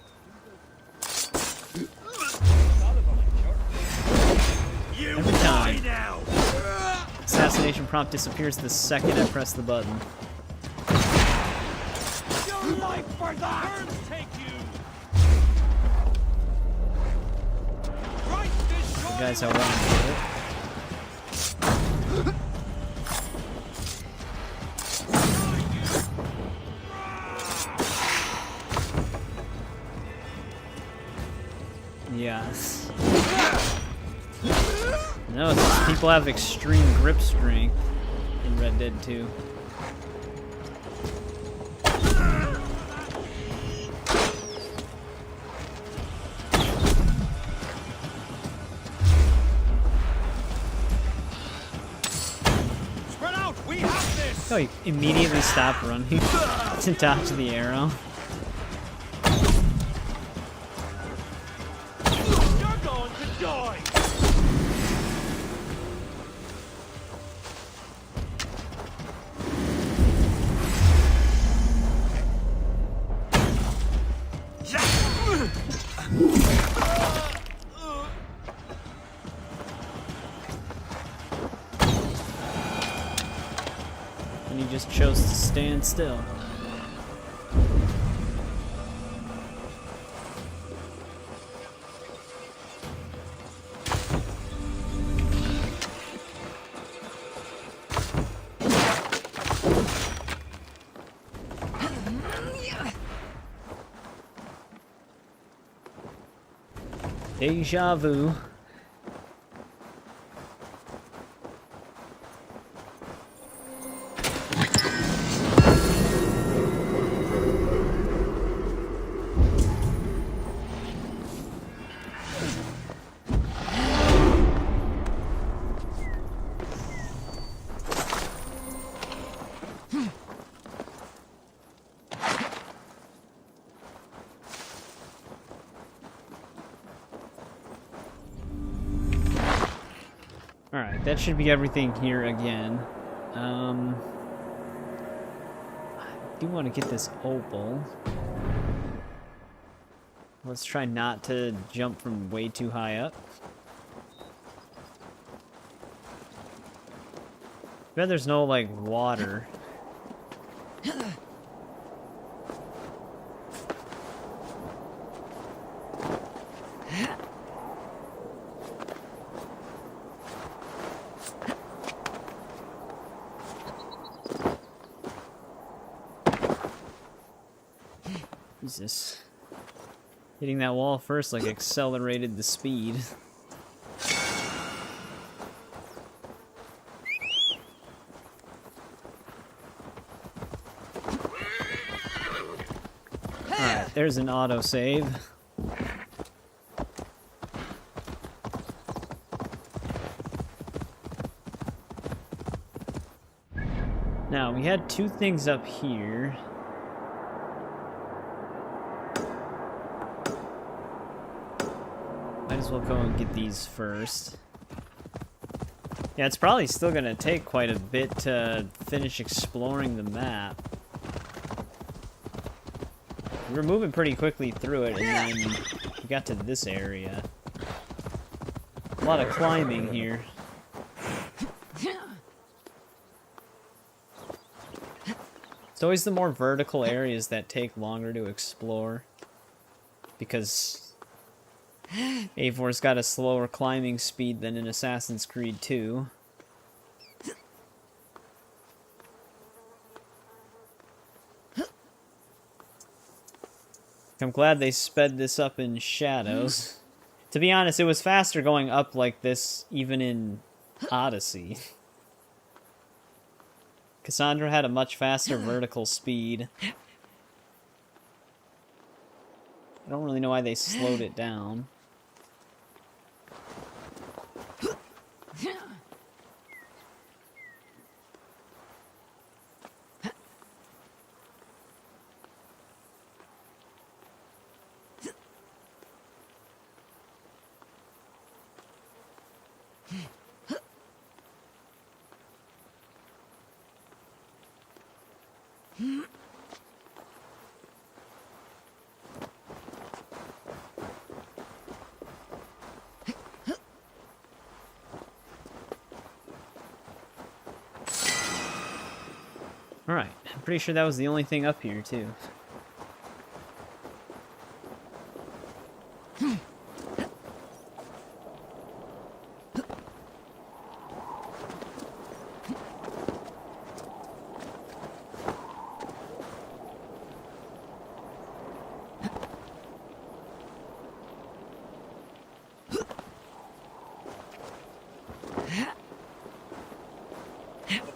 Every time. Assassination prompt disappears the second I press the button. Your life for that! Take you! You guys, I want to do it. Yes. No, it's people have extreme grip strength in Red Dead 2. Spread out! We have this! Oh, he immediately stopped running to dodge the arrow. You're going to die! And he just chose to stand still. Deja vu. Alright, that should be everything here again. I do want to get this opal. Let's try not to jump from way too high up. I bet there's no, like, water. Jesus. Hitting that wall first, like, accelerated the speed. Alright, there's an autosave. Now, we had two things up here. Might as well go and get these first. Yeah, it's probably still gonna take quite a bit to finish exploring the map. We were moving pretty quickly through it, and then we got to this area. A lot of climbing here. It's always the more vertical areas that take longer to explore, because Eivor's got a slower climbing speed than in Assassin's Creed 2. I'm glad they sped this up in Shadows. To be honest, it was faster going up like this even in Odyssey. Cassandra had a much faster vertical speed. I don't really know why they slowed it down. Alright, I'm pretty sure that was the only thing up here, too.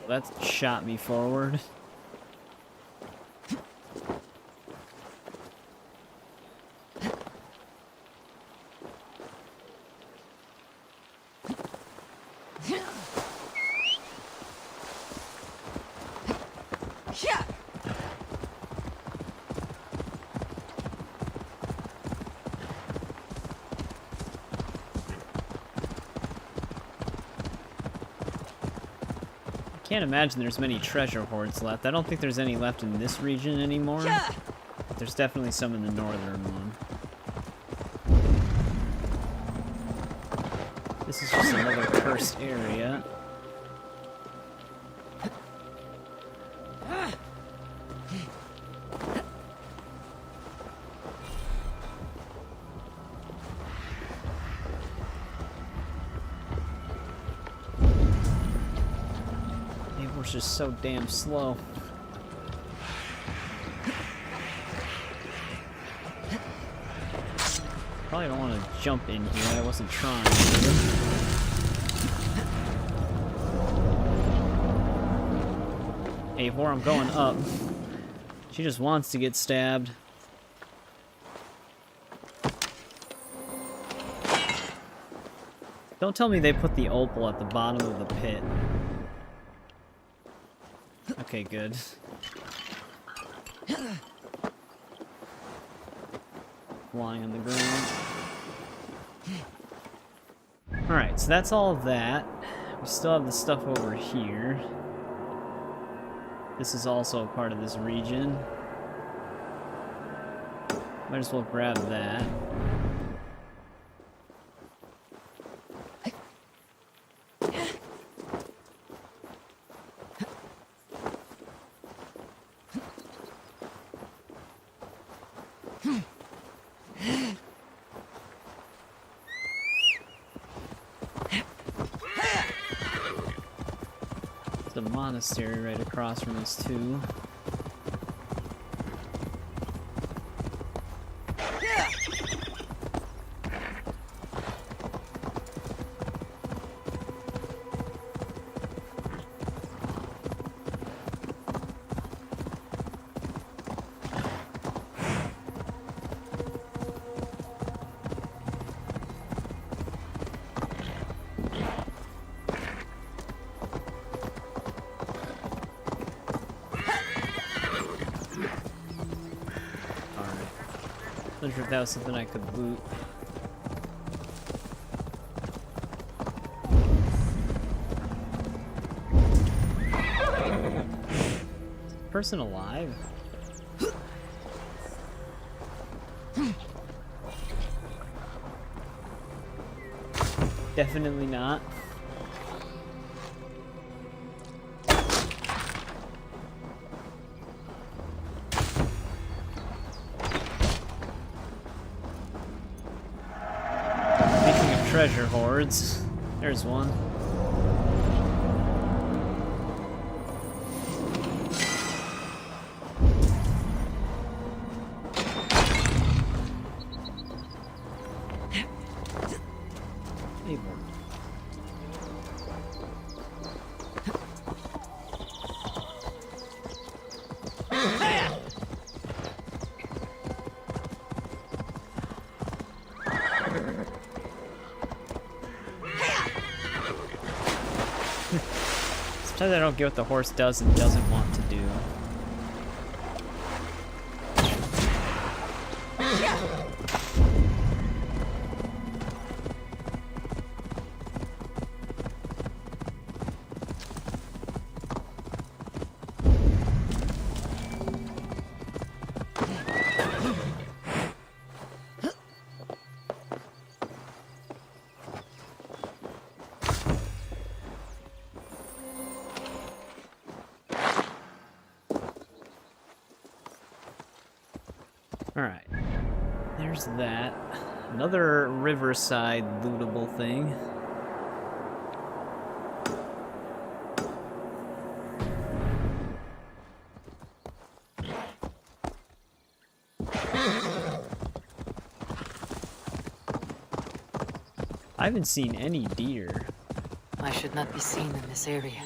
That shot me forward. Can't imagine there's many treasure hoards left. I don't think there's any left in this region anymore. But there's definitely some in the northern one. This is just another cursed area. Eivor's just so damn slow. Probably don't want to jump in here. I wasn't trying. Eivor, I'm going up. She just wants to get stabbed. Don't tell me they put the opal at the bottom of the pit. Okay, good. Lying on the ground. Alright, so that's all of that. We still have the stuff over here. This is also a part of this region. Might as well grab that. The monastery right across from us too. Not sure if that was something I could loot. Person alive? Definitely not. Treasure hoards. There's one. Eivor. Sometimes I don't get what the horse does and doesn't want to do. Alright, there's that. Another riverside lootable thing. I haven't seen any deer. I should not be seen in this area.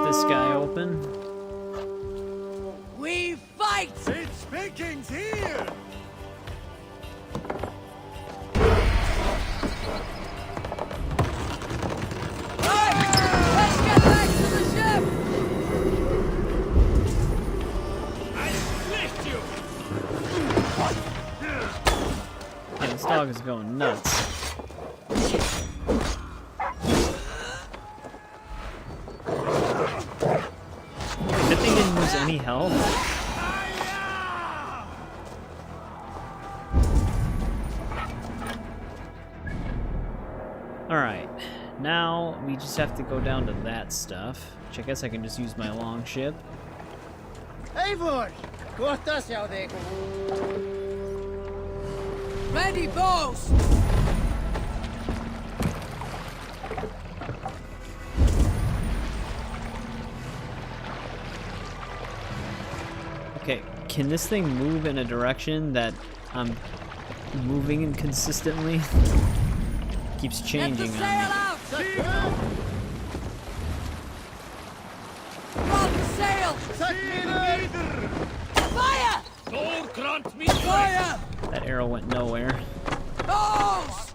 This guy open. We fight! It's Vikings here! Let's get back to the ship! I split you! Yeah, this dog is going nuts. That thing didn't lose any health. Alright, Now we just have to go down to that stuff, which I guess I can just use my long ship. Eivor! Cortas jou de. Ready, bows! Okay, can this thing move in a direction that I'm moving in consistently? Keeps changing on me. Sail! Fire! Fire! That arrow went nowhere. Bows!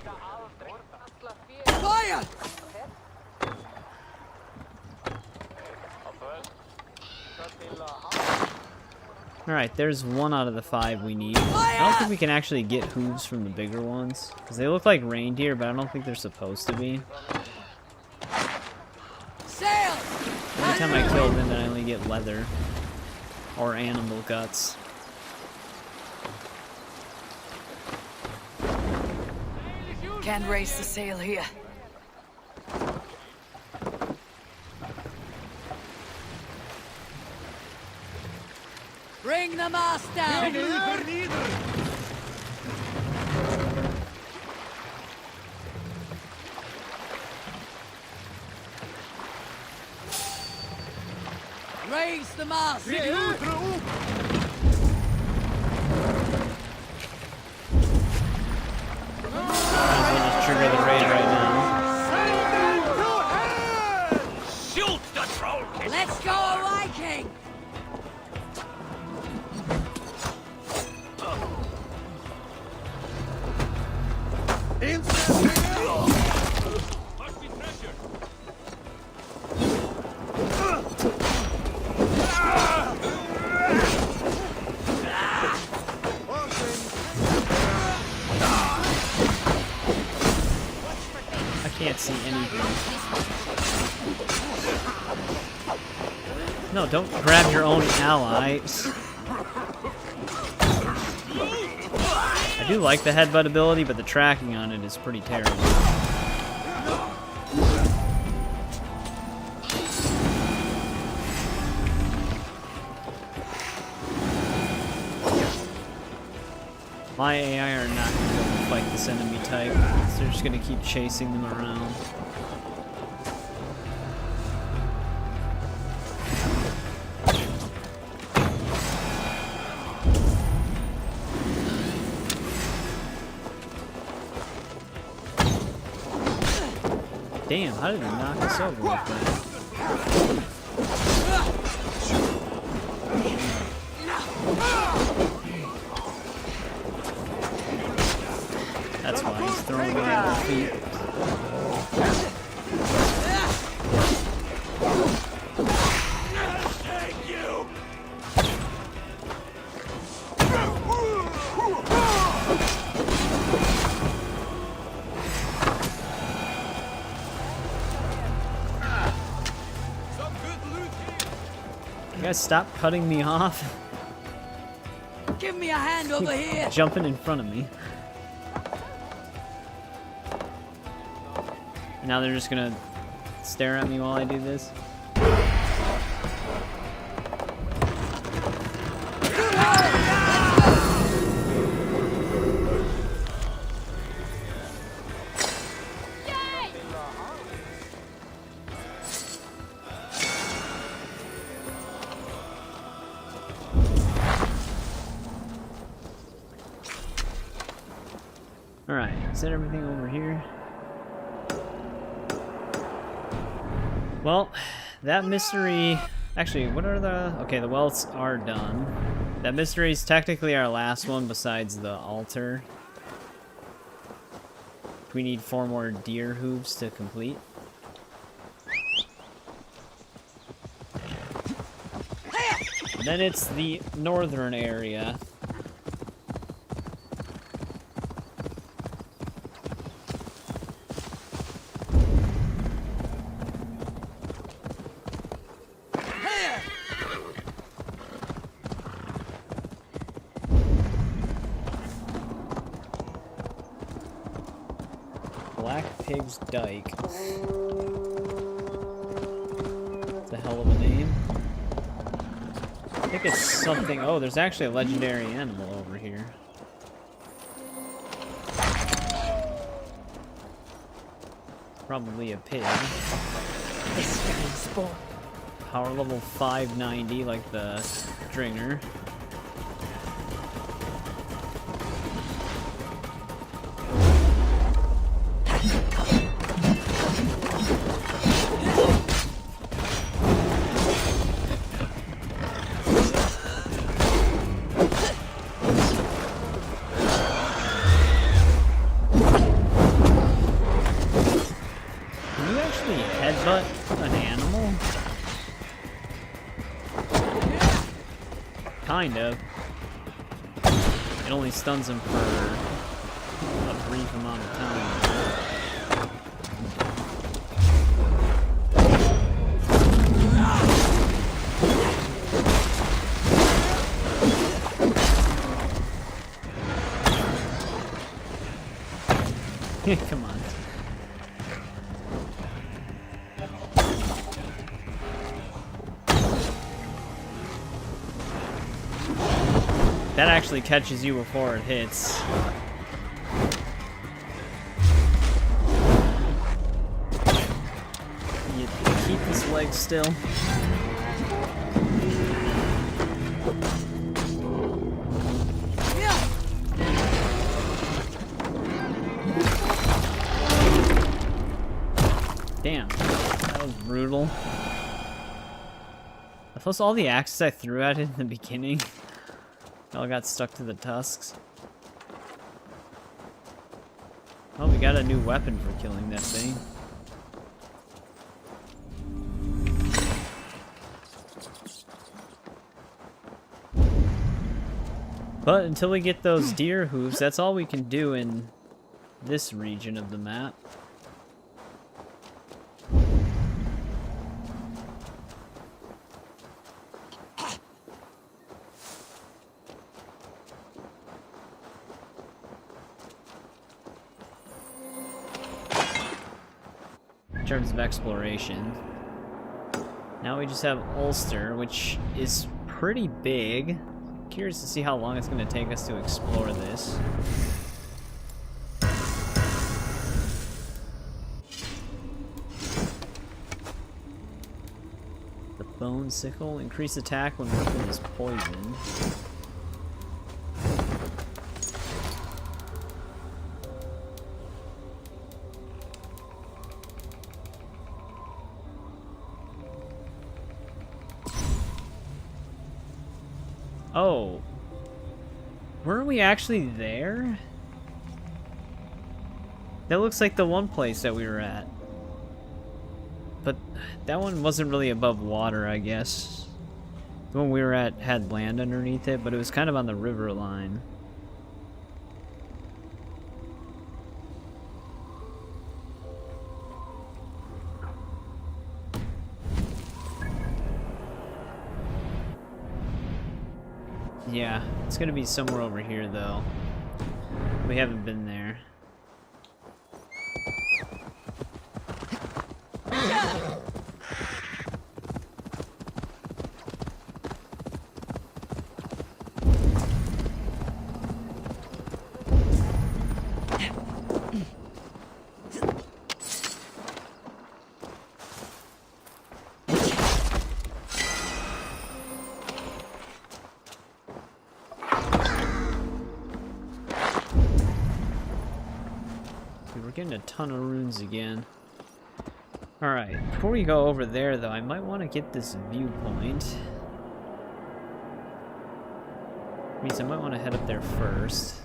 Fire! Alright, there's 1 out of the 5 we need. I don't think we can actually get hooves from the bigger ones, because they look like reindeer, but I don't think they're supposed to be. Sail! Every time I kill them, then I only get leather. Or animal guts. Can't raise the sail here. Bring the mast down! Raise the mast! Might as well just trigger the raid right now. Shoot the troll! Let's go, Viking! I can't see anything. No, don't grab your own allies. I do like the headbutt ability, but the tracking on it is pretty terrible. My AI are not going to be able to fight this enemy type, so they're just going to keep chasing them around. Damn, how did he knock us over like that? That's why he's throwing me at the feet. You guys stop cutting me off. Give me a hand over here! Jumping in front of me. And now they're just gonna stare at me while I do this. Alright, is that everything over here? Well, that mystery... Actually, what are the... Okay, the welts are done. That mystery is technically our last one besides the altar. We need 4 more deer hooves to complete. And then it's the northern area. Black Pig's Dyke. It's a hell of a name. I think it's something... Oh, there's actually a legendary animal over here. Probably a pig. Power level 590, like the Stringer. Kind of. It only stuns him for a brief amount of time. Come on. That actually catches you before it hits. You keep his leg still. Damn, that was brutal. Plus all the axes I threw at it in the beginning all got stuck to the tusks. Oh, we got a new weapon for killing that thing. But until we get those deer hooves, that's all we can do in this region of the map. In terms of exploration. Now we just have Ulster, which is pretty big. Curious to see how long it's going to take us to explore this. The Bone Sickle. Increase attack when weapon is poisoned. Oh. Weren't we actually there? That looks like the one place that we were at. But that one wasn't really above water, I guess. The one we were at had land underneath it, but it was kind of on the river line. Yeah, it's gonna be somewhere over here, though. We haven't been there. Getting a ton of runes again. Alright, before we go over there though, I might want to get this viewpoint. Means I might want to head up there first.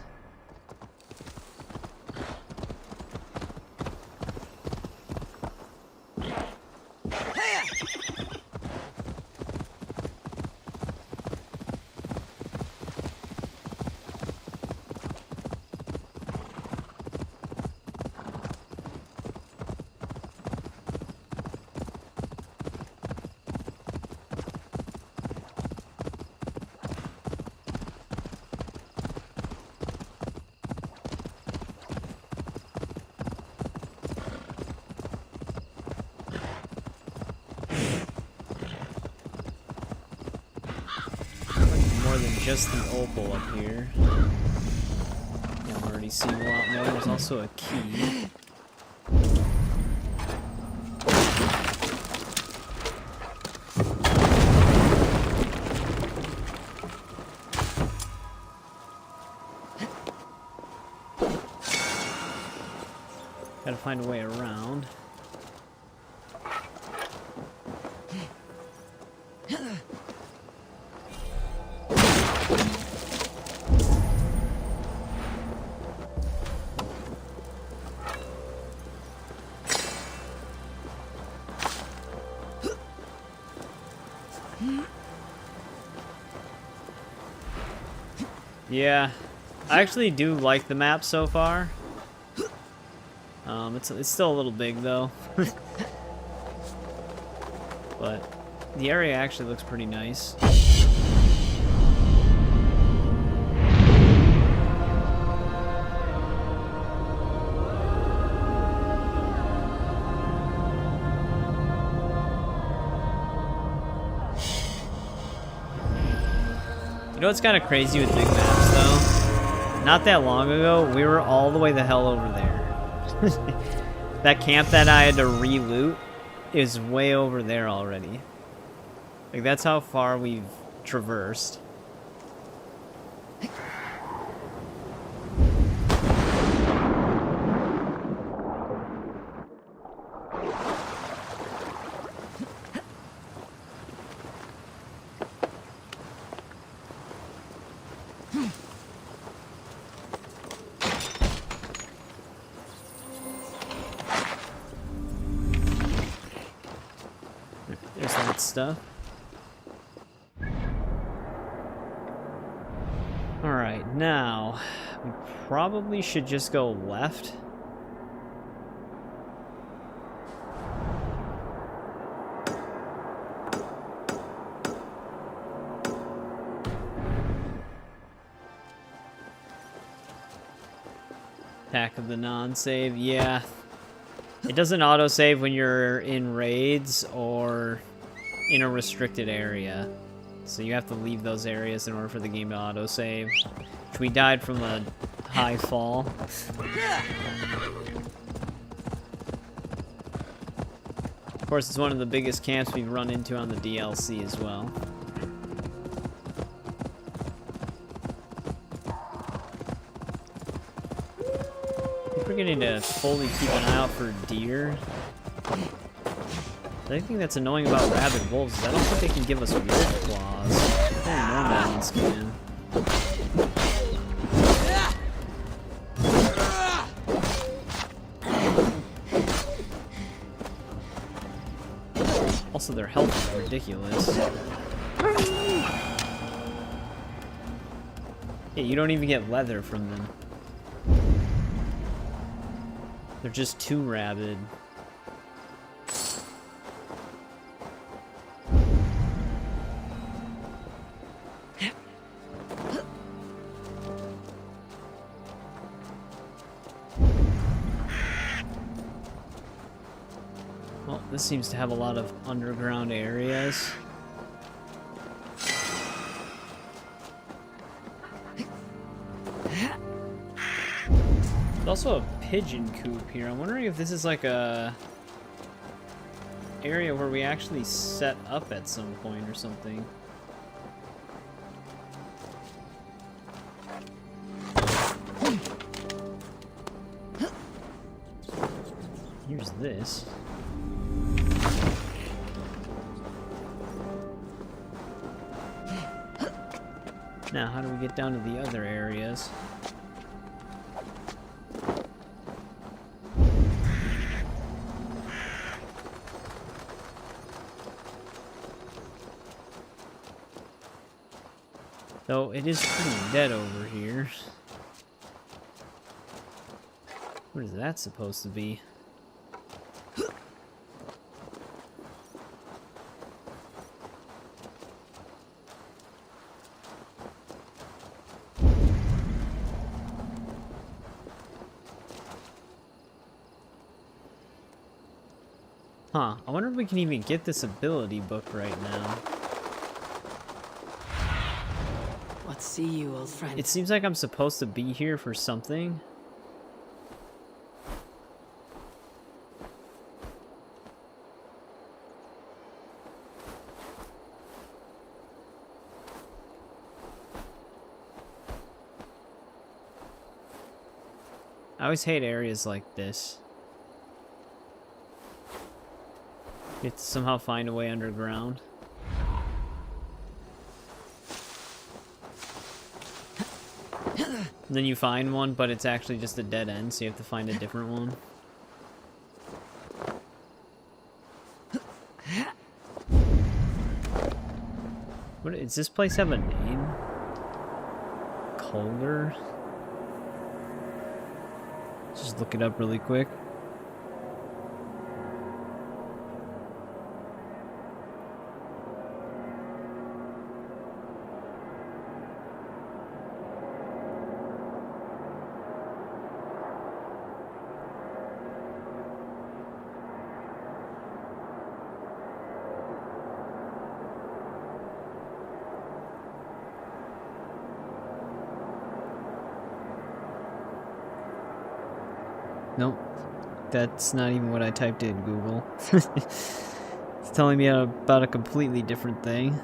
than just the opal up here. Yeah, I'm already seeing a lot more. There's also a key. Gotta find a way around. Yeah, I actually do like the map so far. It's still a little big though. But the area actually looks pretty nice. You know what's kind of crazy with big maps though? Not that long ago, we were all the way the hell over there. That camp that I had to re-loot is way over there already. Like, that's how far we've traversed. There's that stuff. Alright, now, we probably should just go left. Attack of the non-save, yeah. It doesn't auto-save when you're in raids or in a restricted area. So you have to leave those areas in order for the game to auto-save. Which we died from a high fall. Of course, it's one of the biggest camps we've run into on the DLC as well. We're getting to fully keep an eye out for deer. The only thing that's annoying about rabid wolves is I don't think they can give us weird claws. Only normal ones can. Also, their health is ridiculous. Yeah, you don't even get leather from them. They're just too rabid. Well, this seems to have a lot of underground areas. There's also a pigeon coop here. I'm wondering if this is like a area where we actually set up at some point or something. Here's this. Now, how do we get down to the other areas? Though it is pretty dead over here. What is that supposed to be? Huh, I wonder if we can even get this ability book right now. not see you, old friend. It seems like I'm supposed to be here for something. I always hate areas like this. You have to somehow find a way underground. And then you find one, but it's actually just a dead end, so you have to find a different one. What does this place have a name? Colder? Just look it up really quick. Nope, that's not even what I typed in Google. It's telling me about a completely different thing.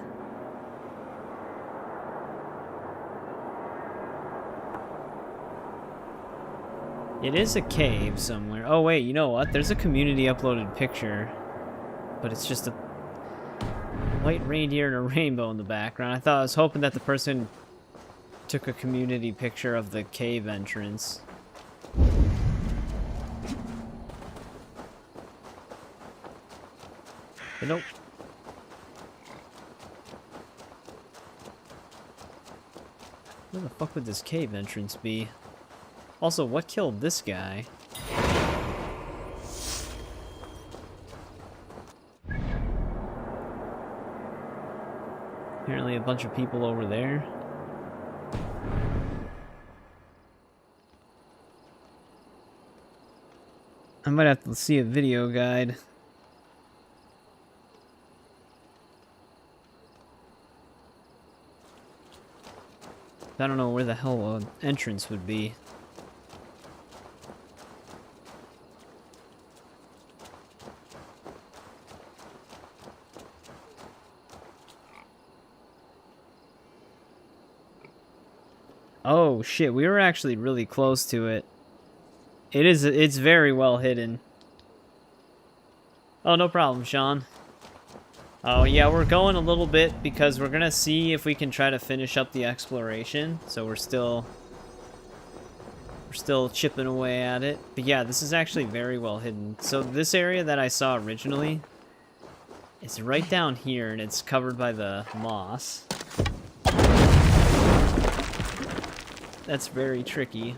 It is a cave somewhere. Oh wait, you know what? There's a community uploaded picture, but it's just a white reindeer and a rainbow in the background. I was hoping that the person took a community picture of the cave entrance. But nope. Where the fuck would this cave entrance be? Also, what killed this guy? Apparently a bunch of people over there. I might have to see a video guide. I don't know where the hell an entrance would be. Oh shit, we were actually really close to it. It's very well hidden. Oh, no problem, Sean. Oh yeah, we're going a little bit because we're gonna see if we can try to finish up the exploration. So we're still chipping away at it. But yeah, this is actually very well hidden. So this area that I saw originally is right down here, and it's covered by the moss. That's very tricky.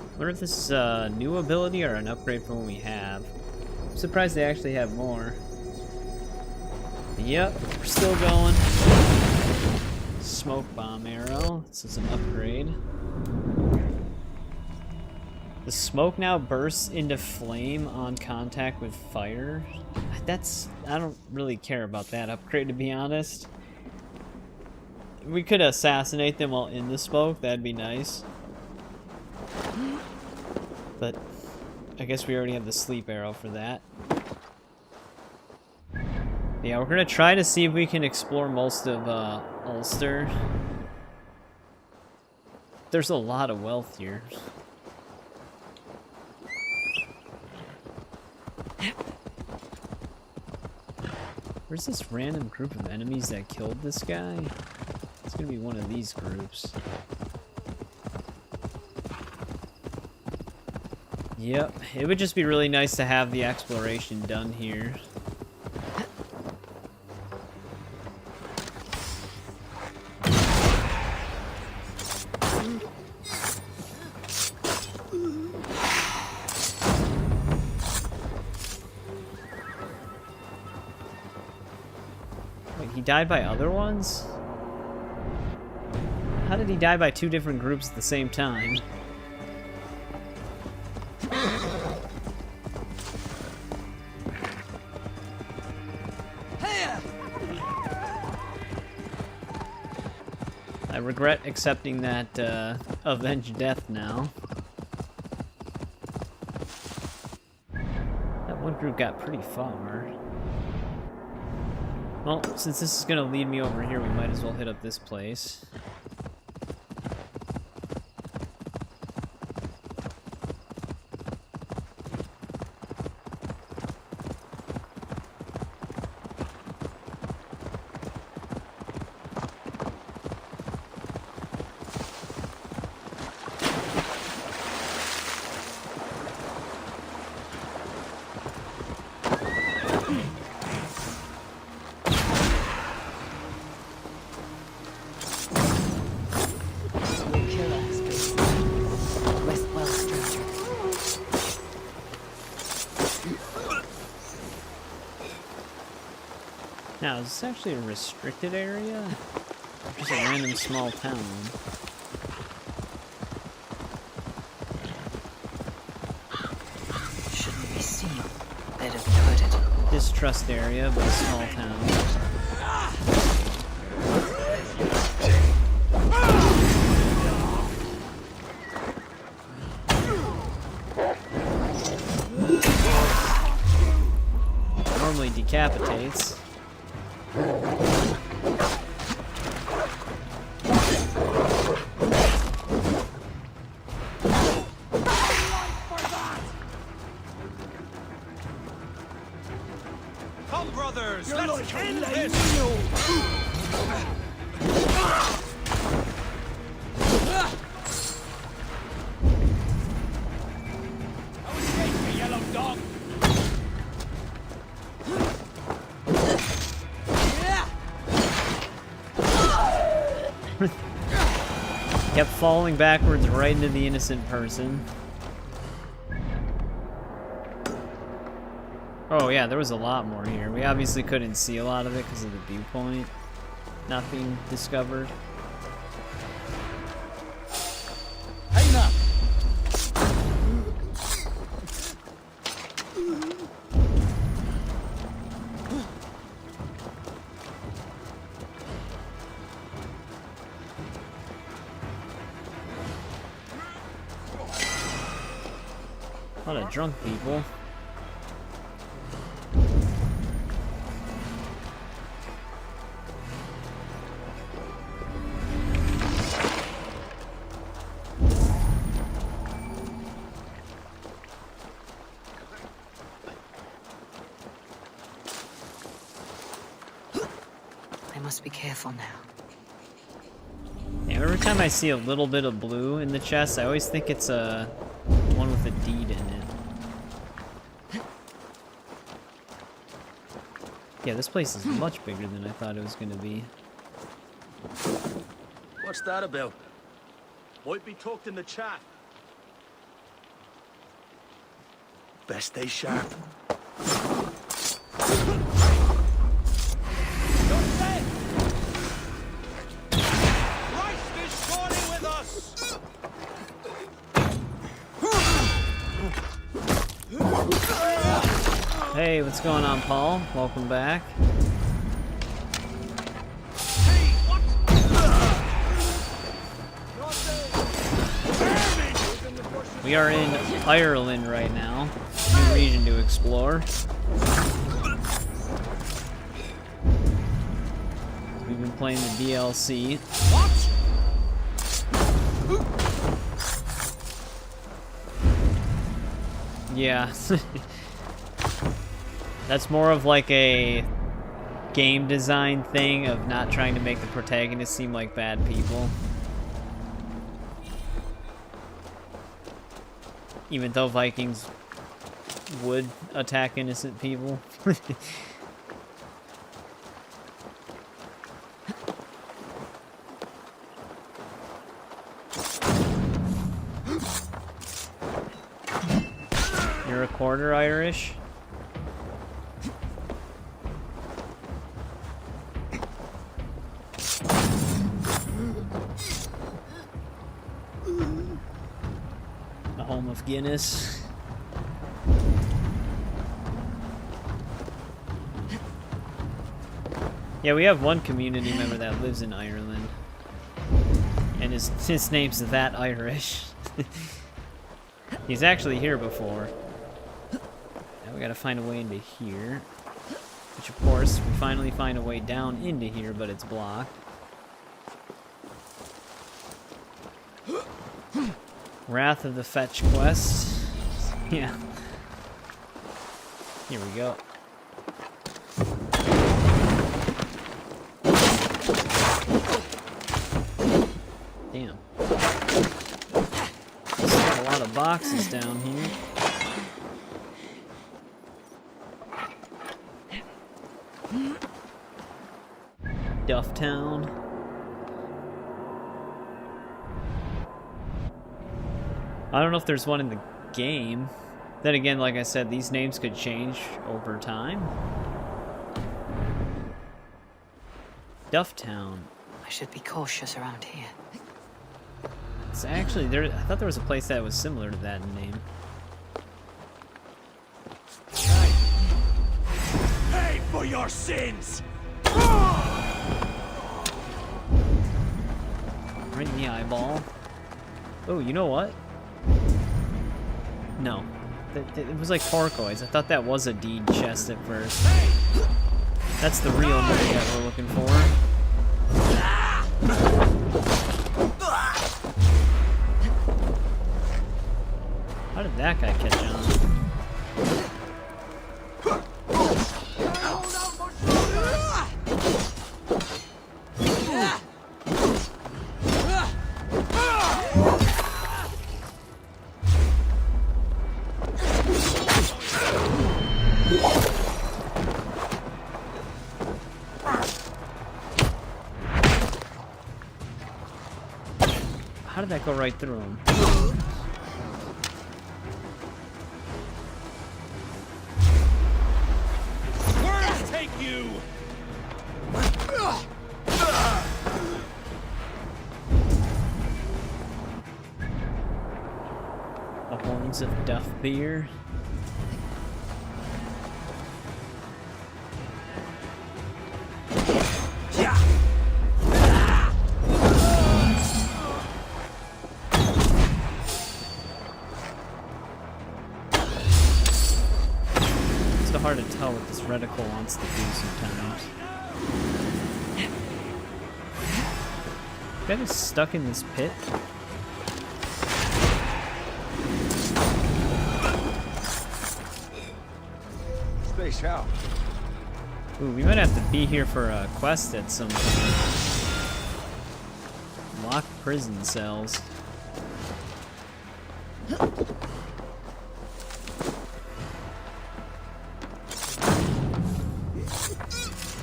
I wonder if this is a new ability or an upgrade from what we have. I'm surprised they actually have more. Yep, we're still going. Smoke bomb arrow. This is an upgrade. The smoke now bursts into flame on contact with fire. I don't really care about that upgrade, to be honest. We could assassinate them while in the smoke, that'd be nice. But I guess we already have the sleep arrow for that. Yeah, we're gonna try to see if we can explore most of Ulster. There's a lot of wealth here. Where's this random group of enemies that killed this guy? It's gonna be one of these groups. Yep, it would just be really nice to have the exploration done here. Wait, he died by other ones? How did he die by 2 different groups at the same time? I regret accepting that avenge death now. That one group got pretty far. Well, since this is gonna lead me over here, we might as well hit up this place. Now, is this actually a restricted area? Or just a random small town? Shouldn't be seen. They'd have put it. Distrust area, but a small town. Normally decapitates. Come, brothers, let's end this! Yellow dog! Kept falling backwards right into the innocent person. Oh yeah, there was a lot more here. We obviously couldn't see a lot of it because of the viewpoint not being discovered. Hey now! A lot of drunk people. I must be careful now. Yeah, every time I see a little bit of blue in the chest, I always think it's a one with a deed in it. Yeah, this place is much bigger than I thought it was going to be. What's that about? Might be talked in the chat. Best stay sharp. Christ is surely with us! Hey, what's going on, Paul? Welcome back. We are in Ireland right now. New region to explore. We've been playing the DLC. Yeah. That's more of like a game design thing of not trying to make the protagonists seem like bad people. Even though Vikings would attack innocent people. You're a quarter Irish? of Guinness. Yeah, we have one community member that lives in Ireland. And his name's That Irish. He's actually here before. Now we gotta find a way into here. Which of course, we finally find a way down into here, but it's blocked. Wrath of the Fetch quest. Yeah. Here we go. Damn. There's a lot of boxes down here. Dufftown. I don't know if there's one in the game. Then again, like I said, these names could change over time. Dufftown. I should be cautious around here. It's actually there. I thought there was a place that was similar to that in name. Pay for your sins! Right in the eyeball. Oh, you know what? No. It was like turquoise. I thought that was a deed chest at first. That's the real money that we're looking for. How did that guy catch on? How did that go right through him? Words take you! The horns of Duff Beer. Hard to tell what this reticle wants to do sometimes. That is stuck in this pit. Stay sharp. Ooh, we might have to be here for a quest at some point. Locked prison cells.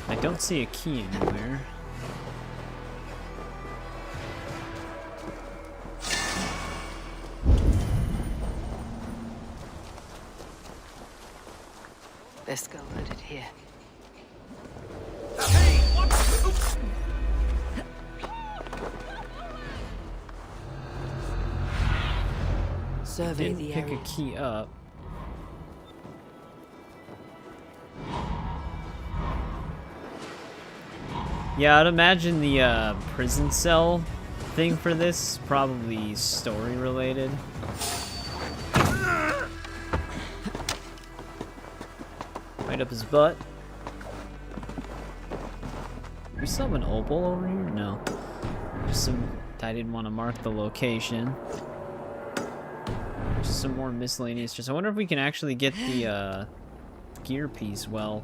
I don't see a key anywhere. Best go let it here. Survey Didn't the pick area. a key up. Yeah, I'd imagine the prison cell thing for this probably story related. Right up his butt. We still have an opal over here? No. Just some. I didn't want to mark the location. Just some more miscellaneous. Just I wonder if we can actually get the gear piece well.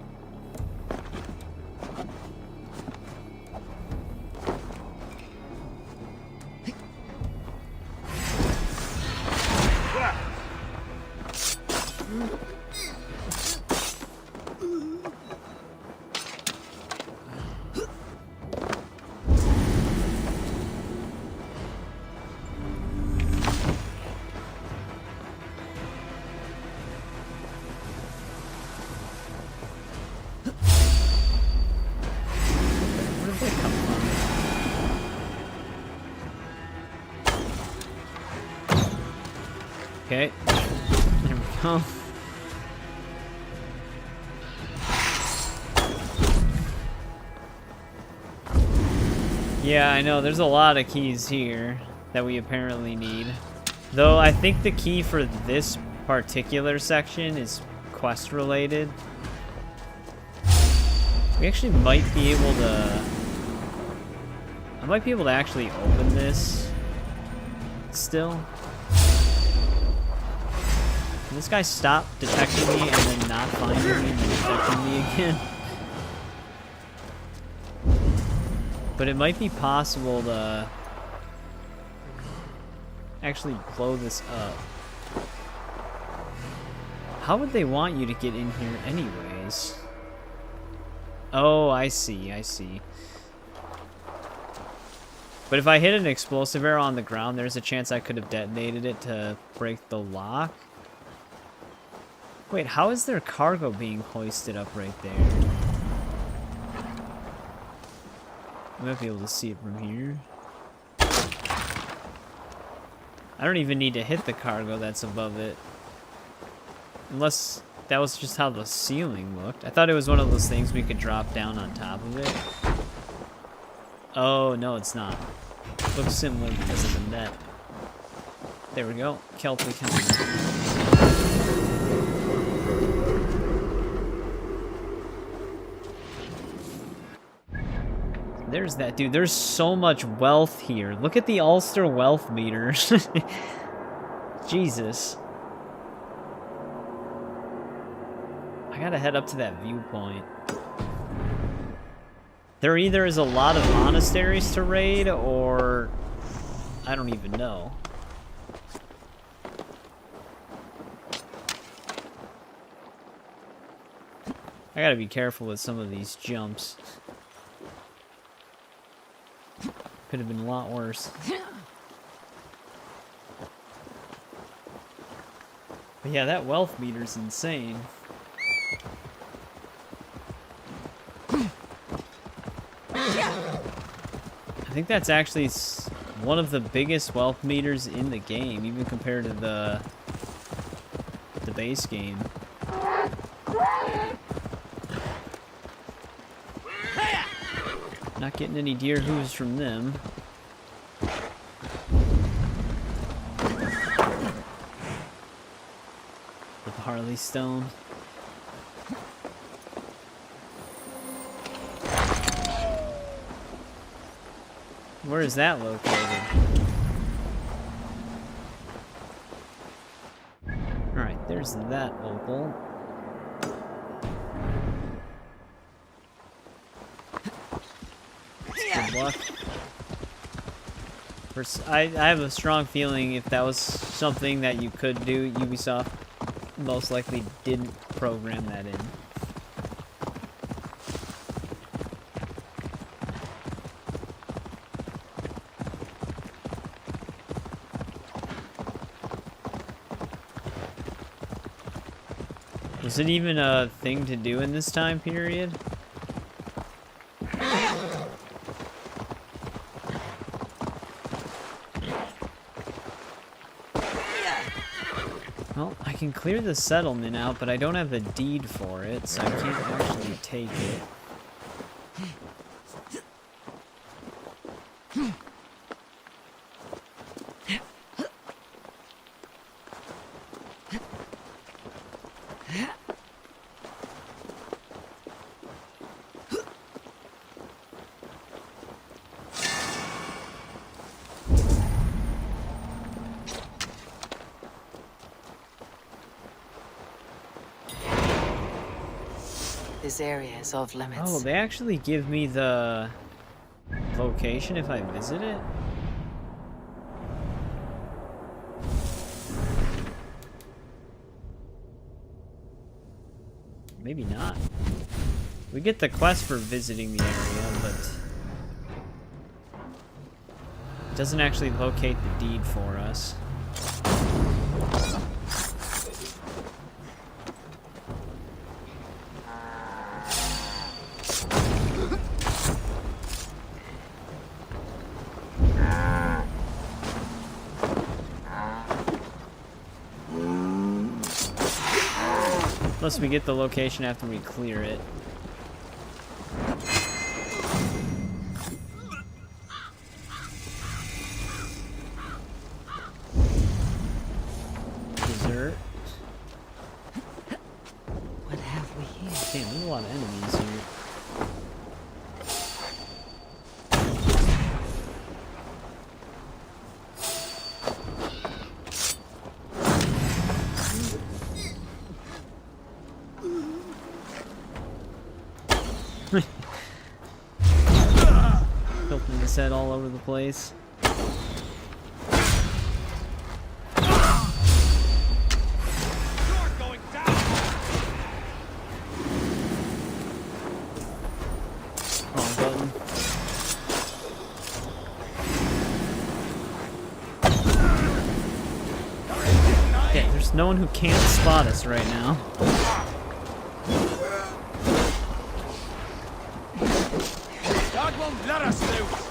Okay. There we go. Yeah, I know. There's a lot of keys here that we apparently need. Though I think the key for this particular section is quest related. We actually might be able to... I might be able to actually open this still. Can this guy stop detecting me and then not finding me and then detecting me again? But it might be possible to actually blow this up. How would they want you to get in here anyways? Oh, I see, I see. But if I hit an explosive arrow on the ground, there's a chance I could have detonated it to break the lock. Wait, how is there cargo being hoisted up right there? I might be able to see it from here. I don't even need to hit the cargo that's above it. Unless that was just how the ceiling looked. I thought it was one of those things we could drop down on top of it. Oh, no, it's not. It looks similar because of the net. There we go. Celtic helmet. There's that dude. There's so much wealth here. Look at the Ulster wealth meter. Jesus. I gotta head up to that viewpoint. There either is a lot of monasteries to raid, or I don't even know. I gotta be careful with some of these jumps. Could have been a lot worse. But yeah, that wealth meter's insane. I think that's actually one of the biggest wealth meters in the game, even compared to the base game. Not getting any deer hooves from them. The Harley Stone. Where is that located? Alright, there's that opal. Good luck. I have a strong feeling if that was something that you could do, Ubisoft most likely didn't program that in. Was it even a thing to do in this time period? Well, I can clear the settlement out, but I don't have the deed for it, so I can't actually take it. This area is off limits. Oh, they actually give me the location if I visit it? Maybe not. We get the quest for visiting the area, but it doesn't actually locate the deed for us. Plus we get the location after we clear it. Dessert. What have we here? Damn, there's a lot of enemies here. Tilting his head all over the place. Wrong button. Yeah, there's no one who can't spot us right now. God won't let us loose.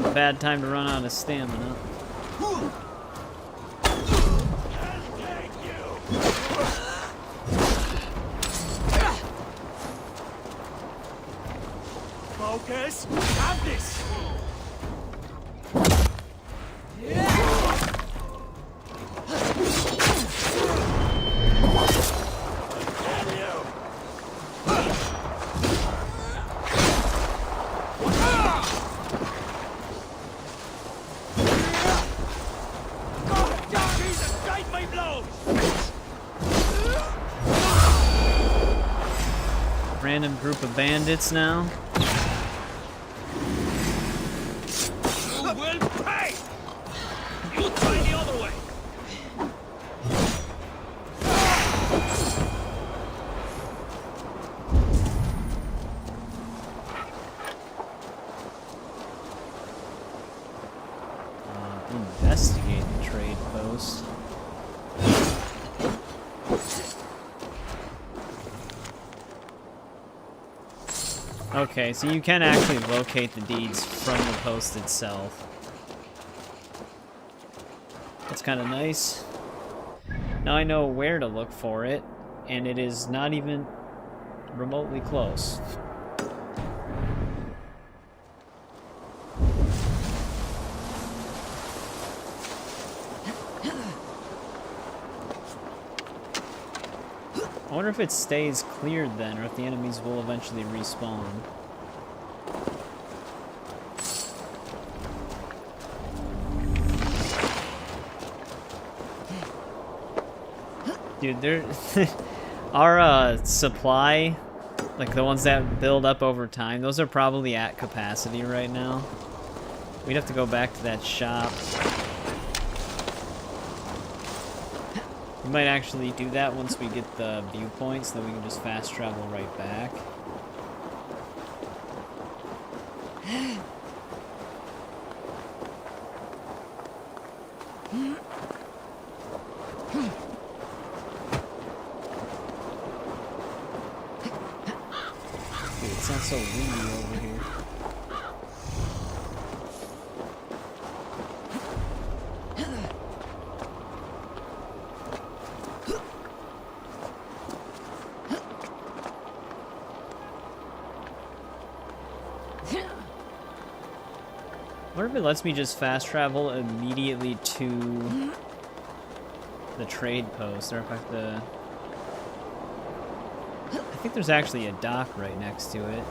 A bad time to run out of stamina. Focus. Have this. Random group of bandits now. You will pay. You try the other way. Investigate the trade post. Okay, so you can actually locate the deeds from the post itself. That's kind of nice. Now I know where to look for it, and it is not even remotely close. I wonder if it stays cleared then, or if the enemies will eventually respawn. Dude, our supply, like the ones that build up over time, those are probably at capacity right now. We'd have to go back to that shop. We might actually do that once we get the viewpoints, so that we can just fast travel right back. Dude, it's not so windy over here. I wonder if it lets me just fast travel immediately to the trade post, or if I have to... I think there's actually a dock right next to it.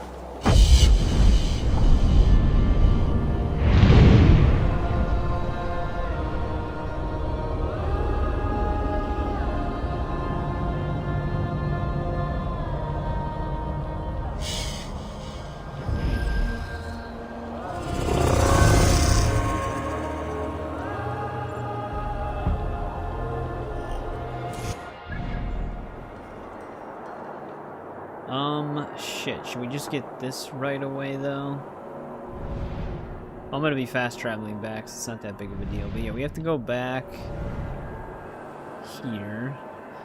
Shit, should we just get this right away, though? I'm gonna be fast traveling back, so it's not that big of a deal. But yeah, we have to go back here.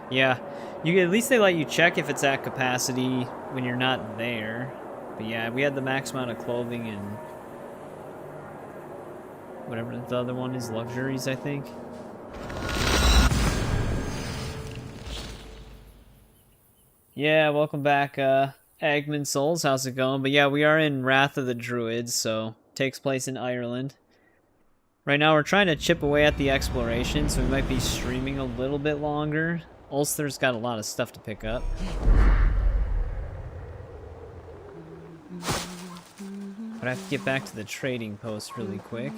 Yeah, at least they let you check if it's at capacity when you're not there. But yeah, we had the max amount of clothing and whatever the other one is, luxuries, I think. Yeah, welcome back, Eggman Souls. How's it going? But yeah, we are in Wrath of the Druids, so takes place in Ireland. Right now, we're trying to chip away at the exploration, so we might be streaming a little bit longer. Ulster's got a lot of stuff to pick up. But I have to get back to the trading post really quick.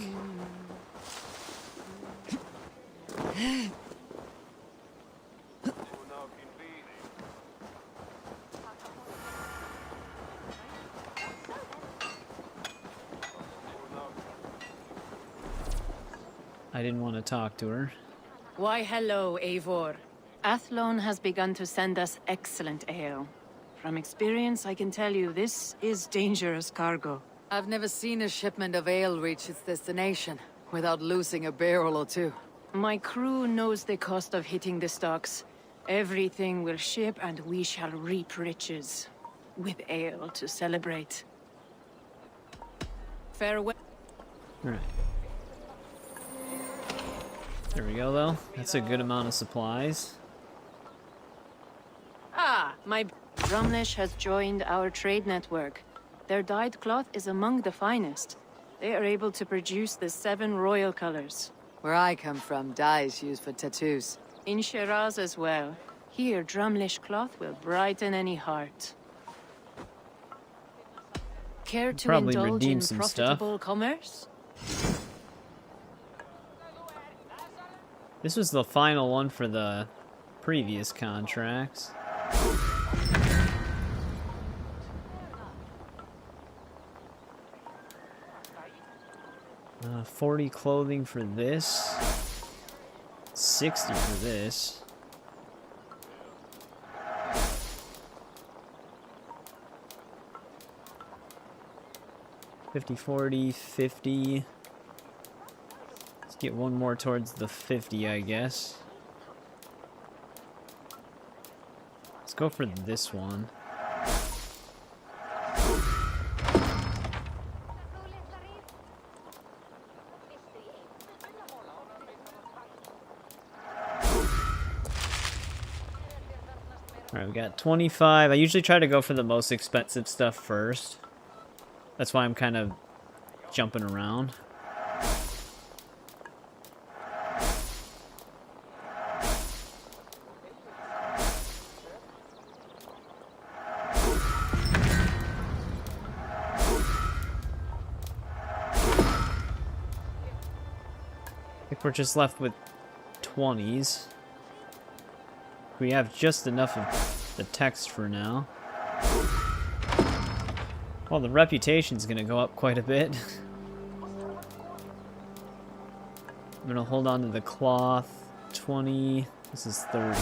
I didn't want to talk to her. Why, hello, Eivor. Athlone has begun to send us excellent ale. From experience, I can tell you this is dangerous cargo. I've never seen a shipment of ale reach its destination without losing a barrel or two. My crew knows the cost of hitting the stocks. Everything will ship and we shall reap riches. With ale to celebrate. Farewell. Alright. There we go, though. That's a good amount of supplies. Ah, my Drumlish has joined our trade network. Their dyed cloth is among the finest. They are able to produce the 7 royal colors. Where I come from, dye is used for tattoos. In Shiraz as well. Here, Drumlish cloth will brighten any heart. Care to Probably indulge redeem in some profitable stuff. commerce? This was the final one for the previous contracts. 40 clothing for this. 60 for this. $50, $40, $50. Let's get one more towards the 50, I guess. Let's go for this one. Alright, we got 25. I usually try to go for the most expensive stuff first. That's why I'm kind of jumping around. I think we're just left with 20s. We have just enough of the text for now. Well, the reputation's gonna go up quite a bit. I'm gonna hold on to the cloth. 20. This is 30.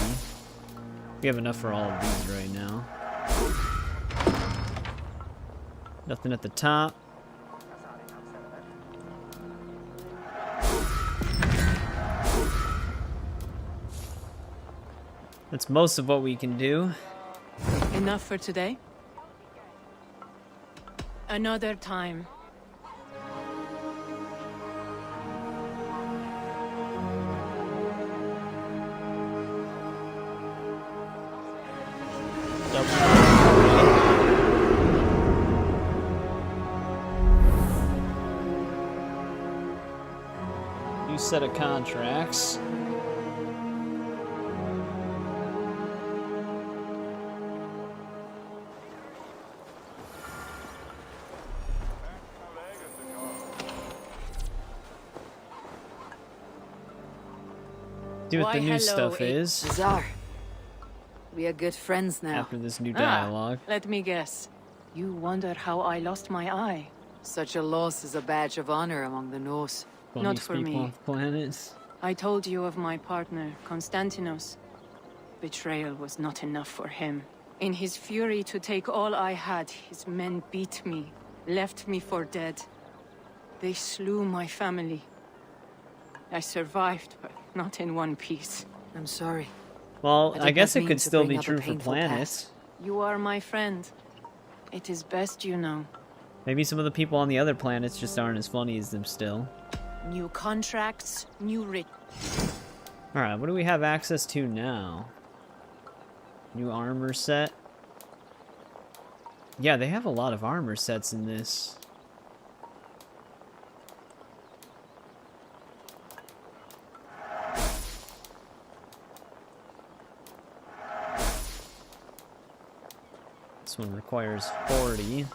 We have enough for all of these right now. Nothing at the top. That's most of what we can do. Enough for today? Another time. New set of contracts. See what the new stuff is. Czar. We are good friends now. After this new dialogue. Let me guess. You wonder how I lost my eye. Such a loss is a badge of honor among the Norse. Not for me. Off planets. I told you of my partner, Constantinos. Betrayal was not enough for him. In his fury to take all I had, his men beat me, left me for dead. They slew my family. I survived, but not in one piece. I'm sorry. Well, I guess it could still be true for planets. Past. You are my friend. It is best you know. Maybe some of the people on the other planets just aren't as funny as them still. New contracts, new rich. Alright, what do we have access to now? New armor set. Yeah, they have a lot of armor sets in this. This one requires 40.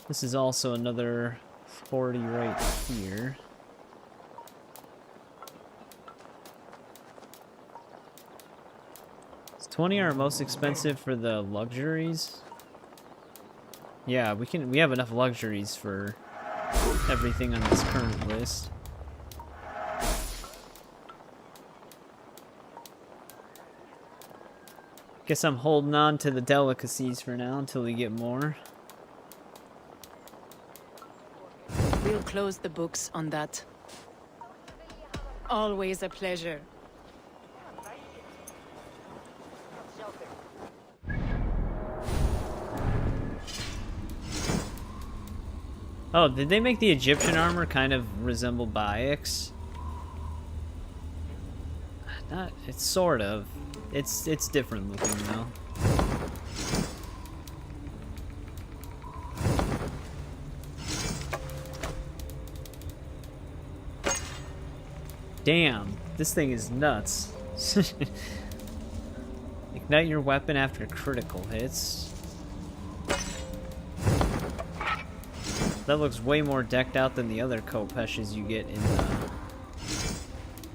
This is also another 40 right here. Is 20 our most expensive for the luxuries? Yeah, we have enough luxuries for everything on this current list. Guess I'm holding on to the delicacies for now until we get more. We'll close the books on that. Always a pleasure. Oh, did they make the Egyptian armor kind of resemble Bayek's? Not, it's sort of. It's different looking though. Damn, this thing is nuts. Ignite your weapon after critical hits. That looks way more decked out than the other Kopeshes you get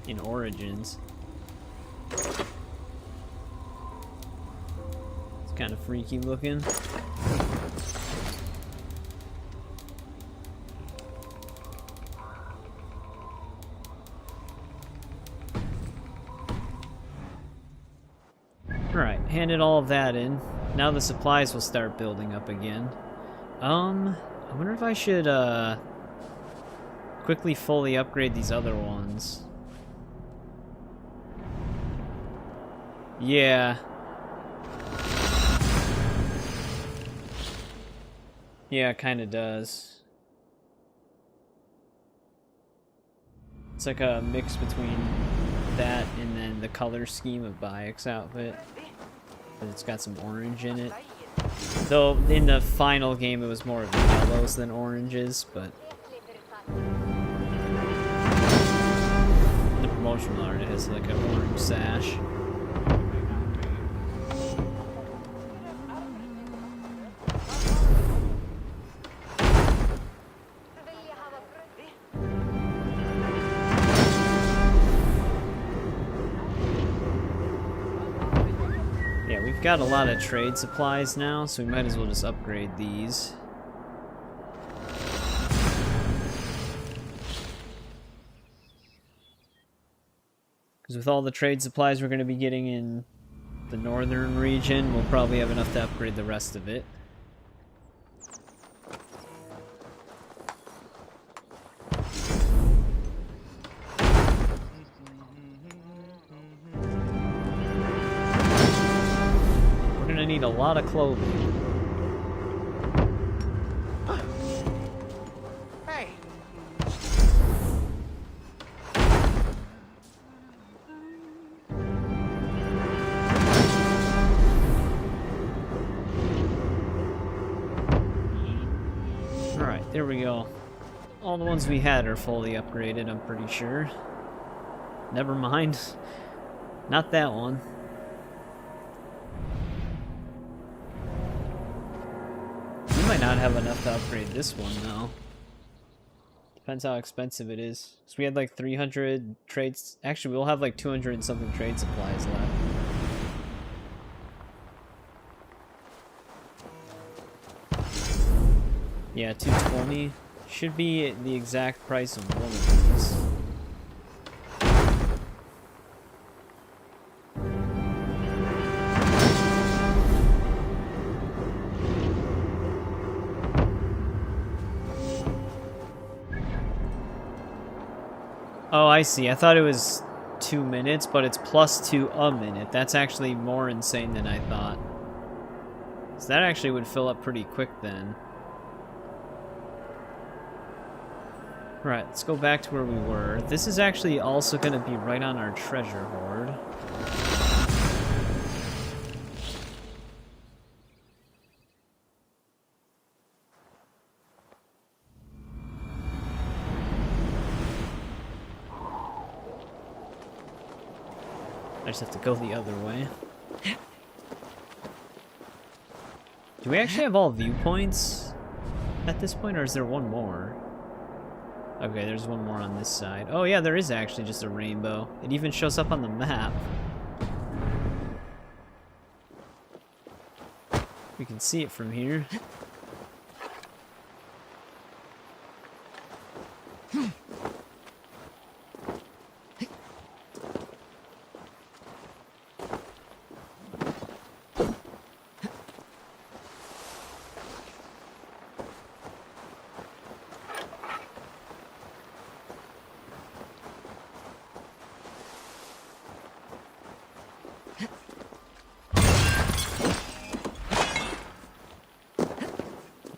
in Origins. It's kind of freaky looking. Alright, handed all of that in. Now the supplies will start building up again. I wonder if I should, quickly fully upgrade these other ones. Yeah. Yeah, it kinda does. It's like a mix between that and then the color scheme of Bayek's outfit. But it's got some orange in it. Though in the final game it was more of yellows than oranges, but the promotional art it has like an orange sash. Got a lot of trade supplies now, so we might as well just upgrade these. Because with all the trade supplies we're going to be getting in the northern region, we'll probably have enough to upgrade the rest of it. Need a lot of clothing. Hey. Alright, there we go. All the ones we had are fully upgraded, I'm pretty sure. Never mind. Not that one. Might not have enough to upgrade this one though. Depends how expensive it is. So we had like 300 trades. Actually, we'll have like 200 and something trade supplies left. Yeah, 220 should be the exact price of one of these. Oh, I see. I thought it was 2 minutes, but it's +2 a minute. That's actually more insane than I thought. So that actually would fill up pretty quick then. Right, let's go back to where we were. This is actually also going to be right on our treasure hoard. I just have to go the other way. Do we actually have all viewpoints at this point, or is there one more? Okay, there's one more on this side. Oh yeah, there is actually just a rainbow. It even shows up on the map. We can see it from here.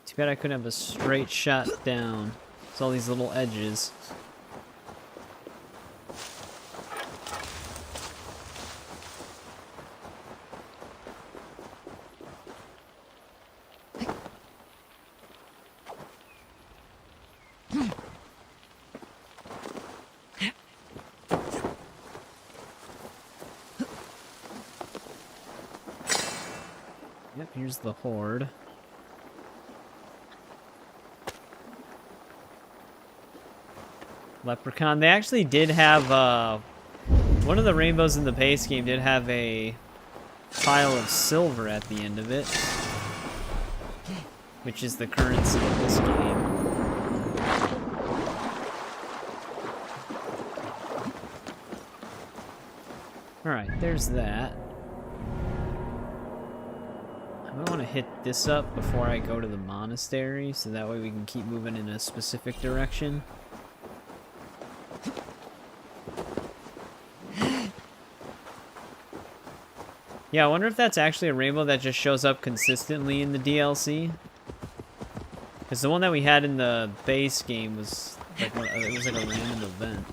Too bad I couldn't have a straight shot down. It's all these little edges. Yep, here's the horde. Leprechaun. They actually did have, one of the rainbows in the base game did have a pile of silver at the end of it, which is the currency of this game. Alright, there's that. I might want to hit this up before I go to the monastery, so that way we can keep moving in a specific direction. Yeah, I wonder if that's actually a rainbow that just shows up consistently in the DLC. Because the one that we had in the base game was like it was like a random event.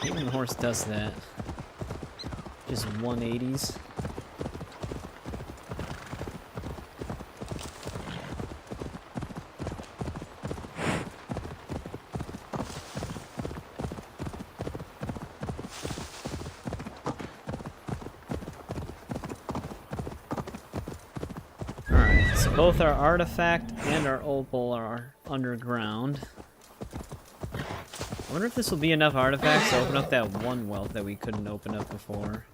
Even the horse does that. Just 180s. Alright, so both our artifact and our opal are underground. I wonder if this will be enough artifacts to open up that one wealth that we couldn't open up before.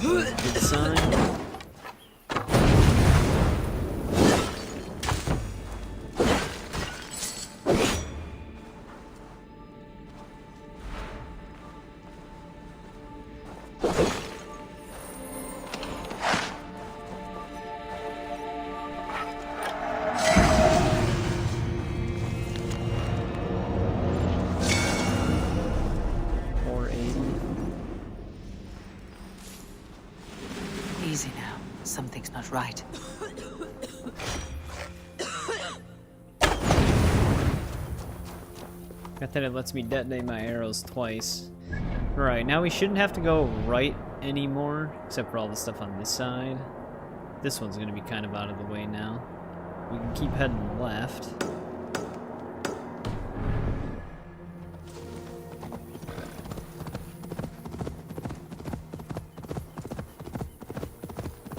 Good sign. Easy now. Something's not right. Got that it lets me detonate my arrows twice. Right, now we shouldn't have to go right anymore, except for all the stuff on this side. This one's gonna be kind of out of the way now. We can keep heading left.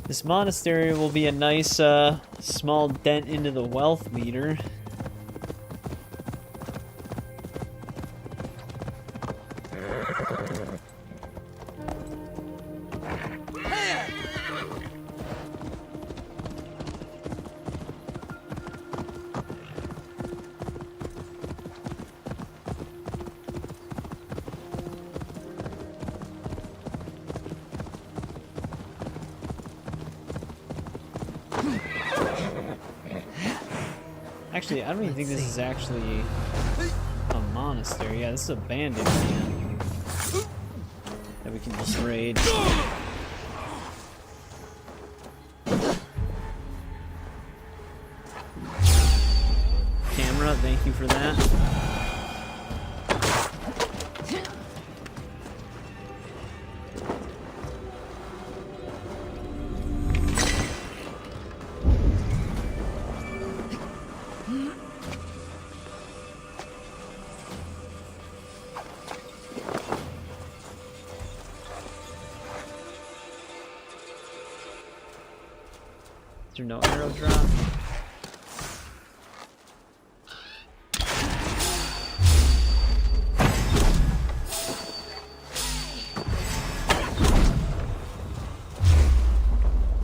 This monastery will be a nice, small dent into the wealth meter. Actually, I don't even think this is actually a monastery. Yeah, this is a bandit camp that we can just raid. Camera, thank you for that. Is there no arrow drop?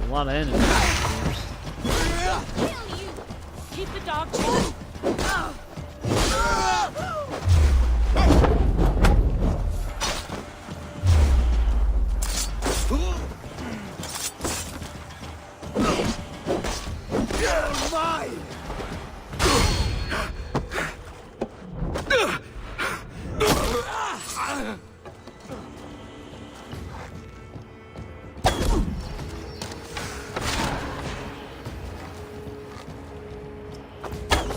A lot of enemies. Keep the dog chasing.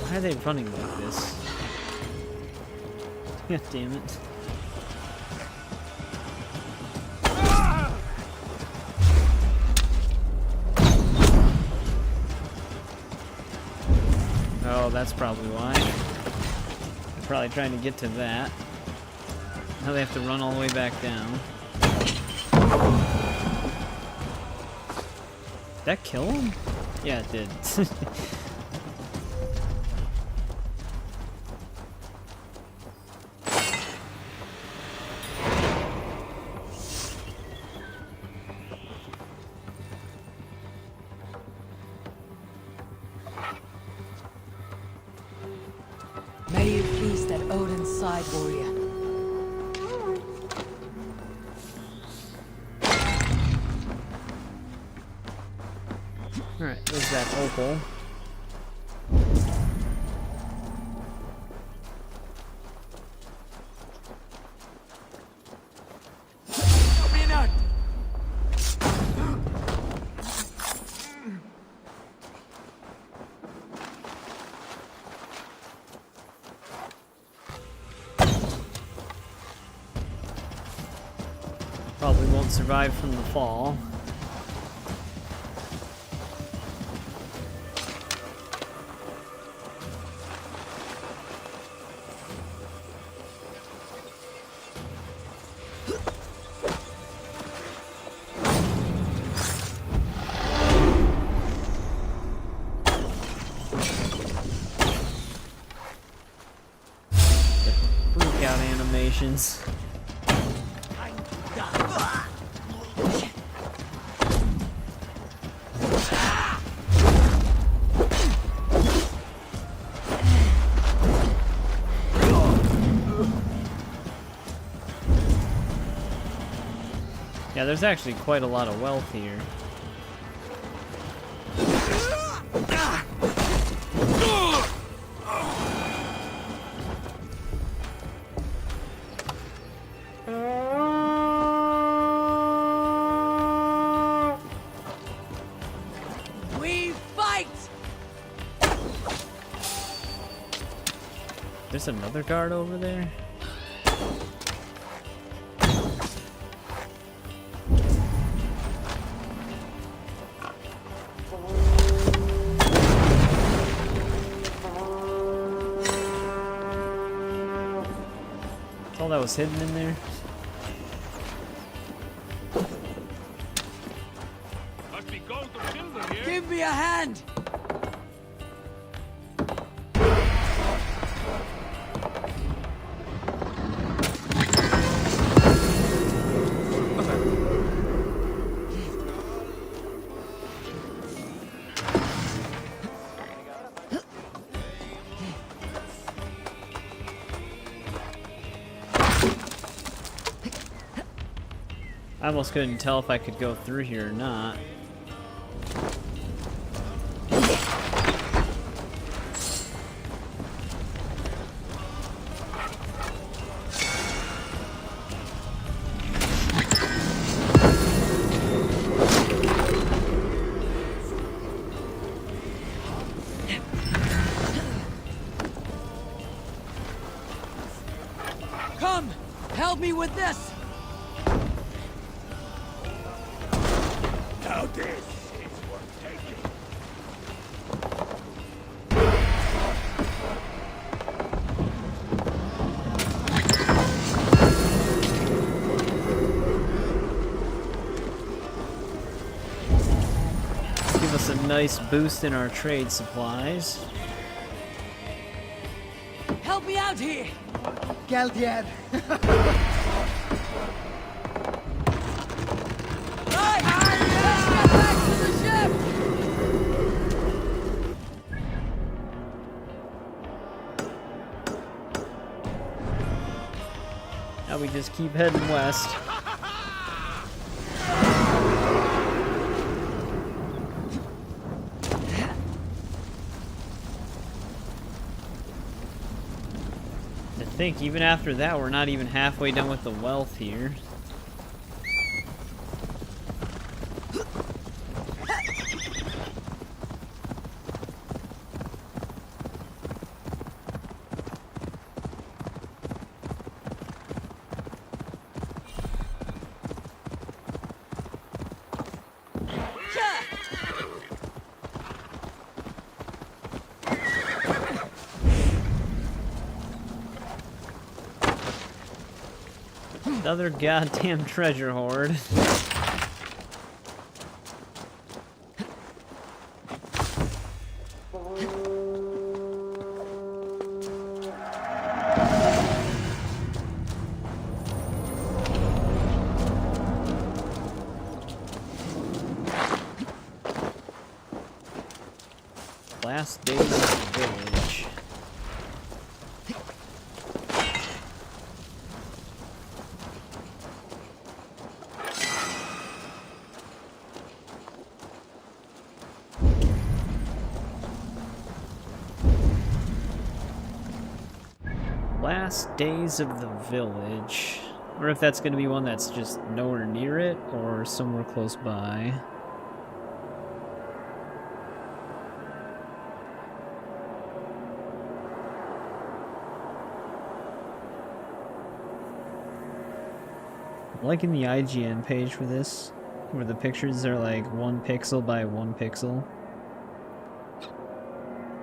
Why are they running like this? God damn it. Oh, that's probably why. They're probably trying to get to that. Now they have to run all the way back down. Did that kill him? Yeah, it did. May you feast at Odin's side, warrior. Alright, there's that opal. Probably won't survive from the fall. Freak out animations. Yeah, there's actually quite a lot of wealth here. We fight! There's another guard over there. All that was hidden in there. Must be gold or silver here. Give me a hand! I almost couldn't tell if I could go through here or not. Come! Help me with this! Now this is worth taking. Give us a nice boost in our trade supplies. Help me out here! Galdiad. Now we just keep heading west. To think, even after that, we're not even halfway done with the wealth here. Another goddamn treasure hoard. Last days of the village. Last days of the village. I wonder if that's going to be one that's just nowhere near it or somewhere close by. I'm liking the IGN page for this, where the pictures are like 1 pixel by 1 pixel.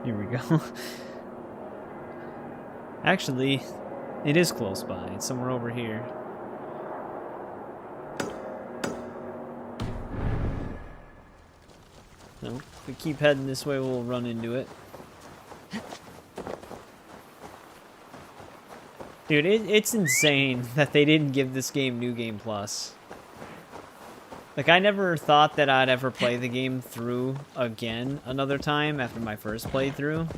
Here we go. Actually, it is close by. It's somewhere over here. No, if we keep heading this way, we'll run into it. Dude, it's insane that they didn't give this game New Game Plus. Like, I never thought that I'd ever play the game through again another time after my first playthrough.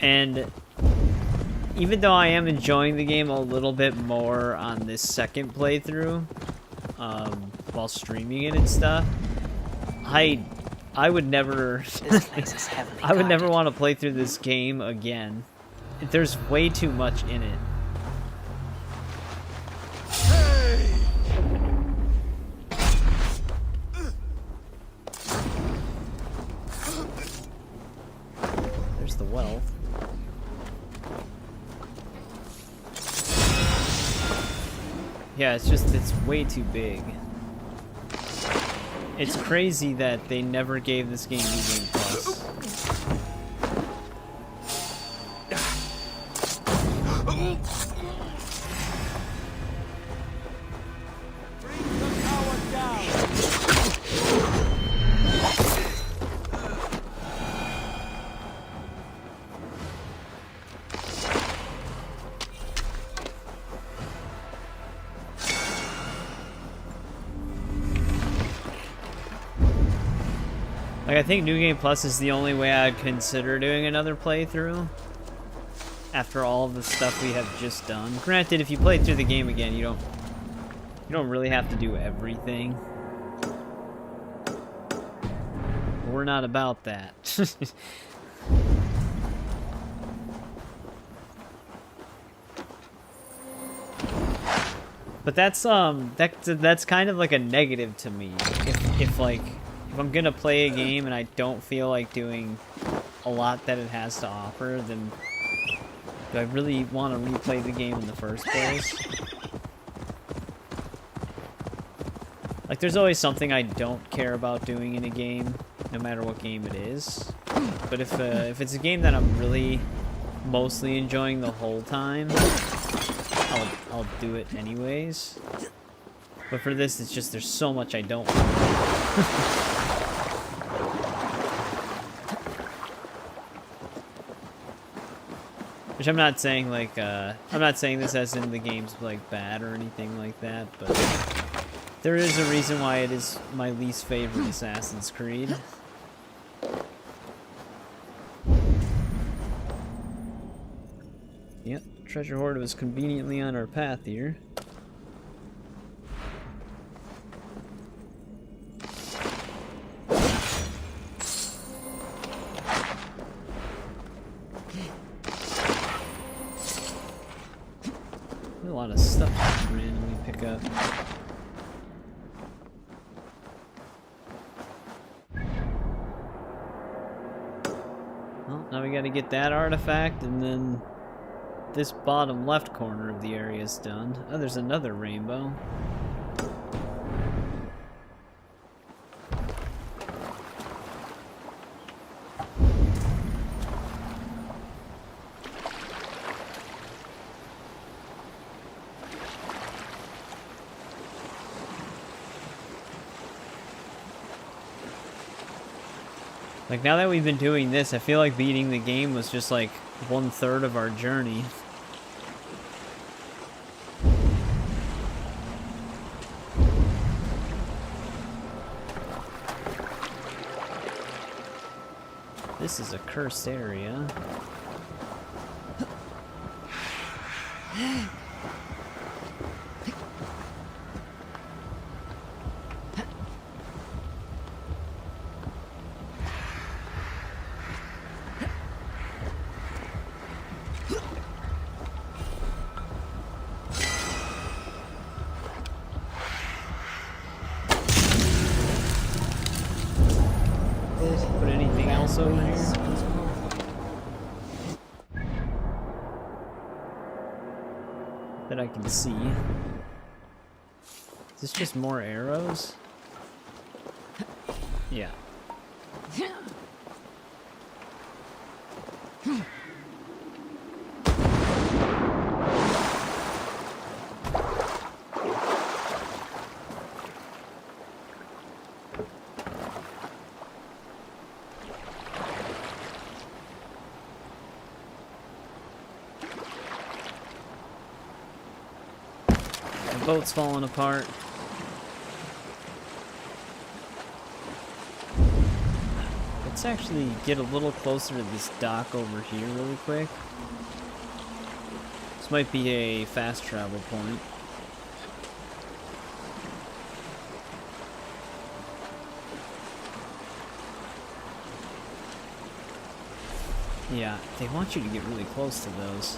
And even though I am enjoying the game a little bit more on this second playthrough, while streaming it and stuff, I would never I would never want to play through this game again. There's way too much in it. There's the wealth. Yeah, it's way too big. It's crazy that they never gave this game New Game Plus. Like, I think New Game Plus is the only way I'd consider doing another playthrough after all of the stuff we have just done. Granted, if you play through the game again, you don't really have to do everything. We're not about that. But that's kind of like a negative to me. If I'm gonna play a game and I don't feel like doing a lot that it has to offer, then Do I really want to replay the game in the first place? Like, there's always something I don't care about doing in a game, no matter what game it is. But if it's a game that I'm really mostly enjoying the whole time, I'll do it anyways. But for this, it's just there's so much I don't want to do. Which I'm not saying like I'm not saying this as in the game's like bad or anything like that, but there is a reason why it is my least favorite Assassin's Creed. Yep, treasure hoard was conveniently on our path here. A lot of stuff to randomly pick up. Well, now we gotta get that artifact, and then this bottom left corner of the area is done. Oh, there's another rainbow. Like, now that we've been doing this, I feel like beating the game was just like 1/3 of our journey. This is a cursed area. Put anything else over here? That I can see. Is this just more arrows? Yeah. The boat's falling apart. Let's actually get a little closer to this dock over here really quick. This might be a fast travel point. Yeah, they want you to get really close to those.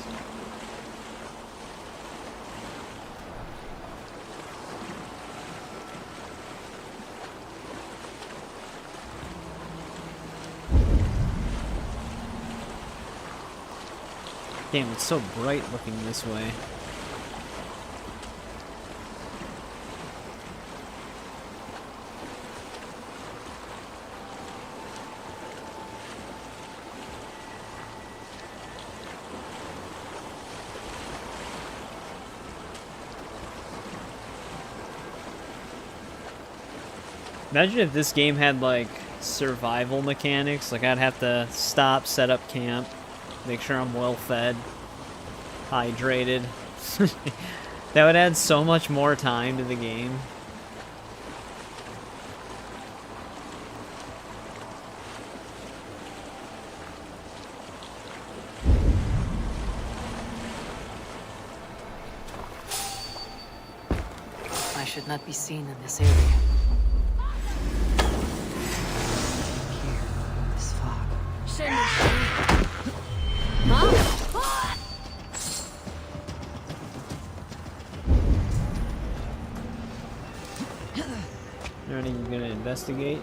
Damn, it's so bright looking this way. Imagine if this game had like survival mechanics. Like, I'd have to stop, set up camp, make sure I'm well fed, hydrated. That would add so much more time to the game. I should not be seen in this area. This fog. Aren't even gonna investigate?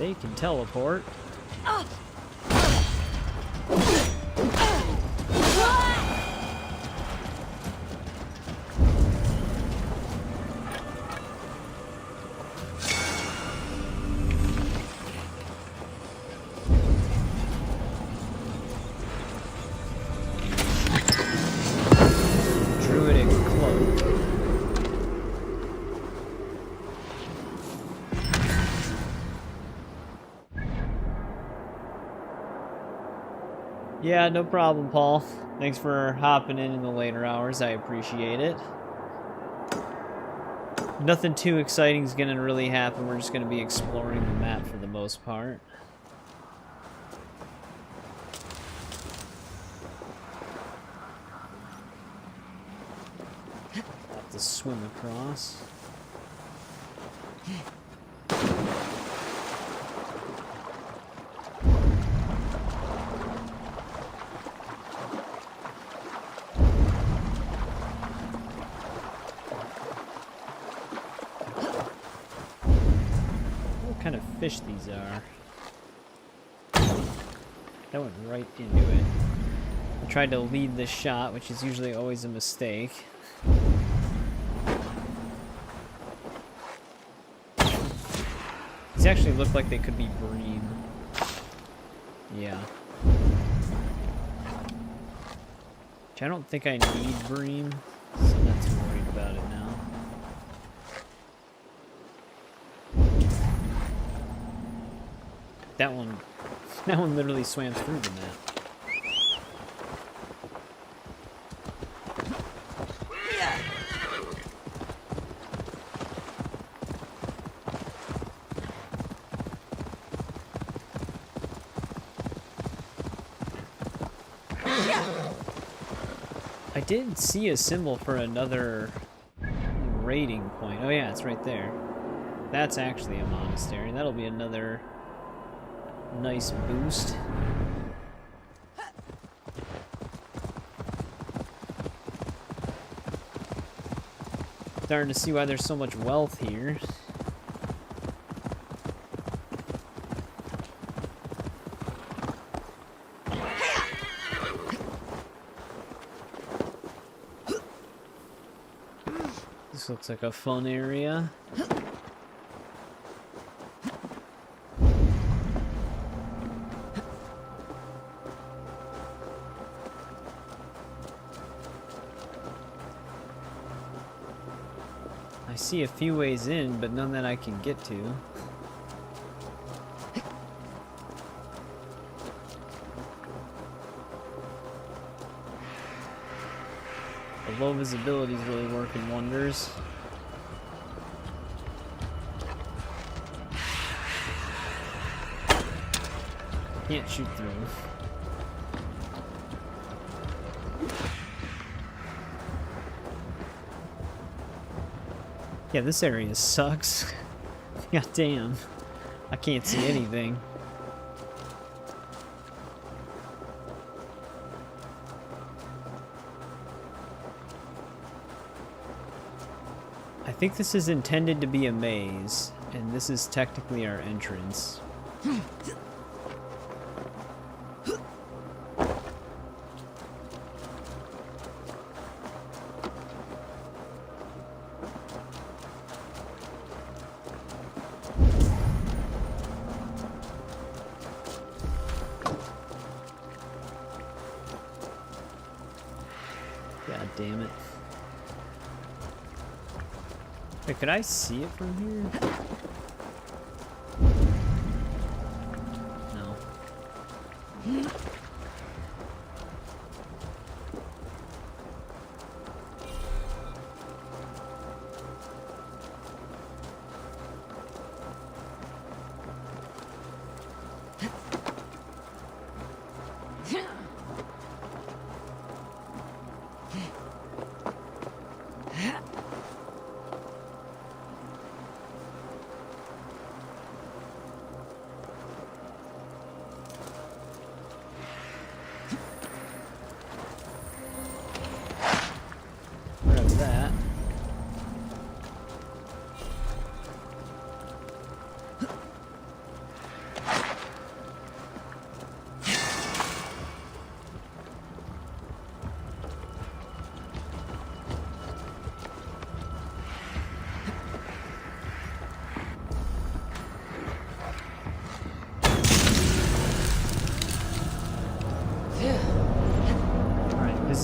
They can teleport. Druidic cloak. Yeah, no problem, Paul. Thanks for hopping in the later hours. I appreciate it. Nothing too exciting is going to really happen. We're just going to be exploring the map for the most part. Have to swim across. What kind of fish these are? That went right into it. I tried to lead the shot, which is usually always a mistake. These actually look like they could be bream. Yeah. Which I don't think I need bream, so I'm not too worried about it now. That one literally swam through the map. I did see a symbol for another raiding point. Oh yeah, it's right there. That's actually a monastery. That'll be another nice boost. Starting to see why there's so much wealth here. This looks like a fun area. I see a few ways in, but none that I can get to. The low visibility is really working wonders. Can't shoot through. Yeah, this area sucks. God damn. I can't see anything. I think this is intended to be a maze, and this is technically our entrance. God damn it. Wait, could I see it from here? No.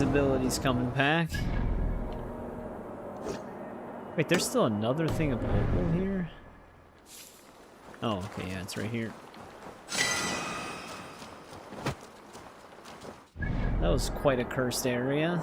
abilities coming back. Wait, there's still another thing of opal here? Oh, okay, yeah, it's right here. That was quite a cursed area.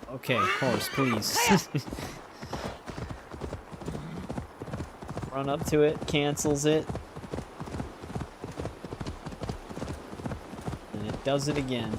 Okay, of course, please. Run up to it, cancels it. And it does it again.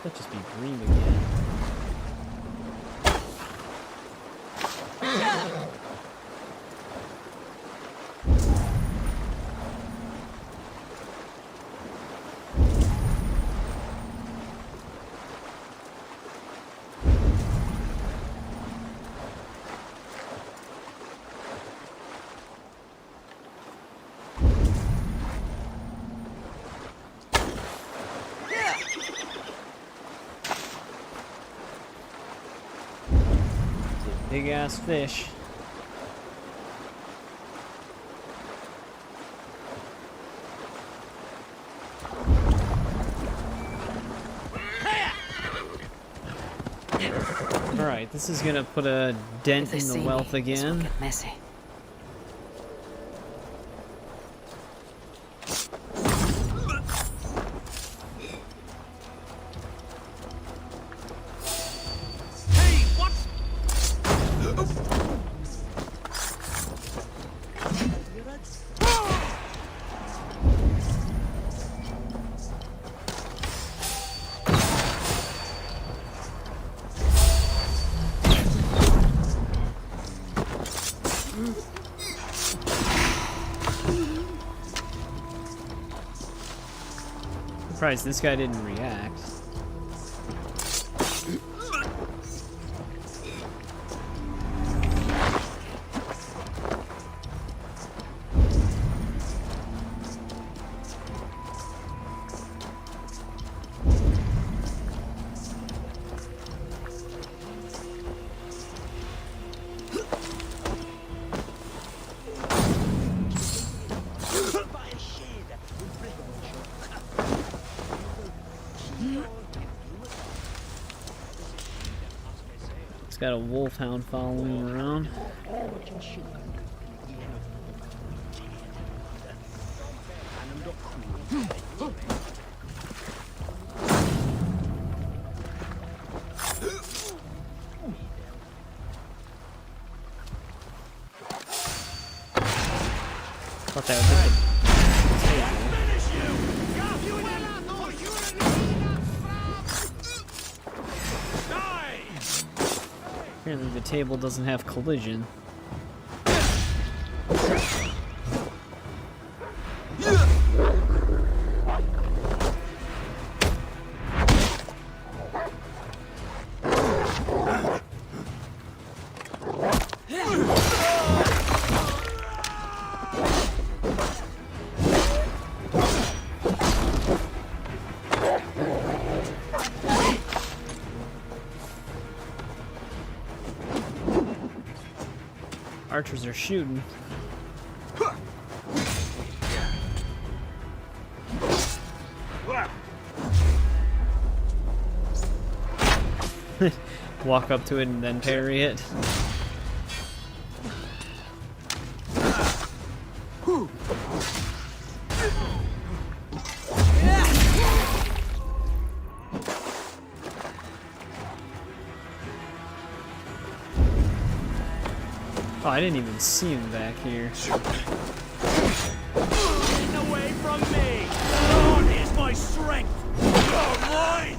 Could just be green again. Big ass fish. Alright, this is gonna put a dent in the wealth again. Get messy. Surprised this guy didn't react. It's got a wolfhound following him around. Thought that would hit the table. Apparently the table doesn't have collision. Archers are shooting. Walk up to it and then parry it. Oh, I didn't even see him back here. Get away from me! Lord is my strength! You're mine!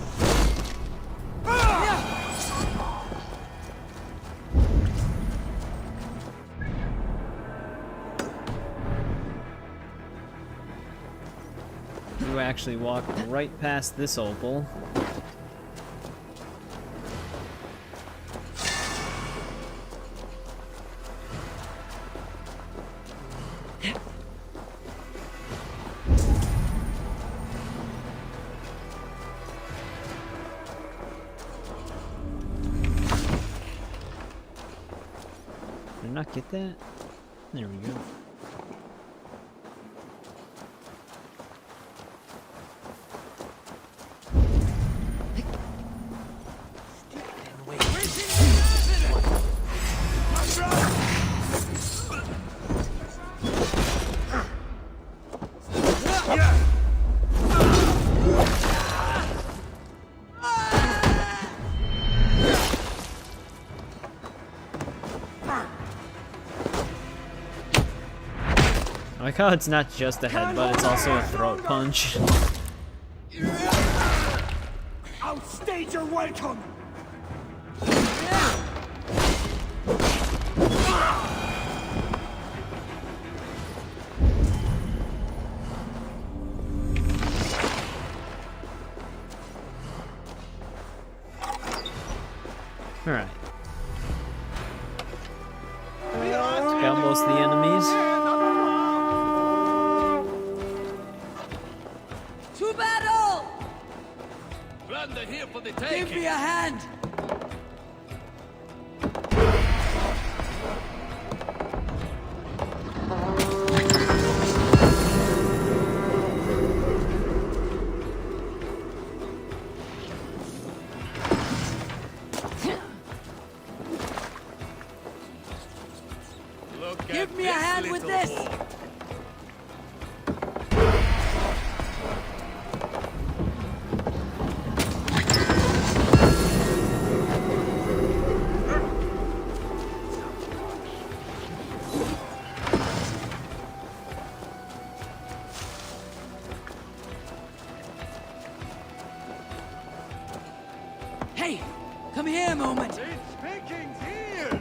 to actually walk right past this opal. Did I not get that? There we go. I like how it's not just a headbutt, it's also a throat punch. Outstage your welcome! Alright. Got most of the enemies. To battle! Plunder here for the taking. Give me a hand! Give me a hand with this! Hey, come here a moment. It's speaking here!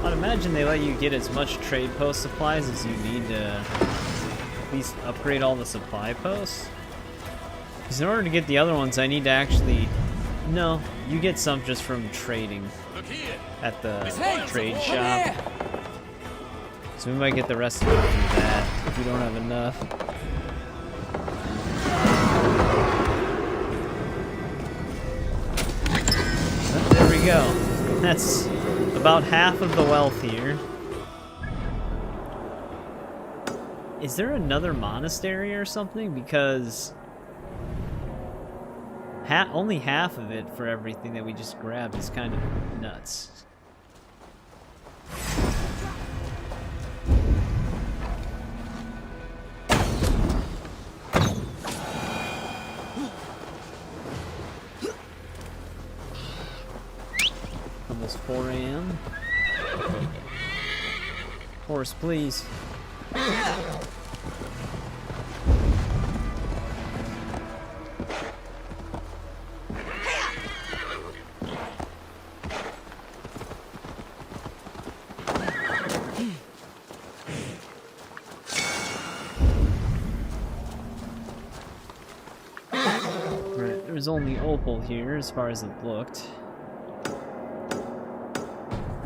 I'd imagine they let you get as much trade post supplies as you need to at least upgrade all the supply posts. Because in order to get the other ones, I need to actually... No, you get some just from trading at the trade shop. So we might get the rest of it through that if we don't have enough. But there we go. That's about half of the wealth here. Is there another monastery or something? Because only half of it for everything that we just grabbed is kind of nuts. Almost 4 a.m. Horse, please. Right, there was only opal here as far as it looked.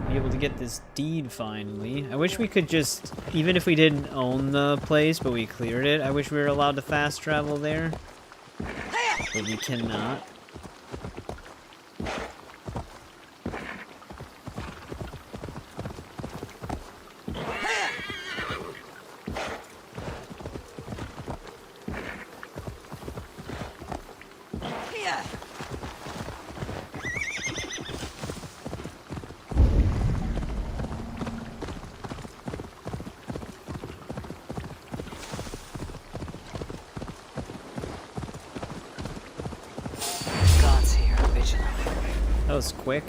Be able to get this deed finally. I wish we could just, even if we didn't own the place but we cleared it, I wish we were allowed to fast travel there. But we cannot. That was quick.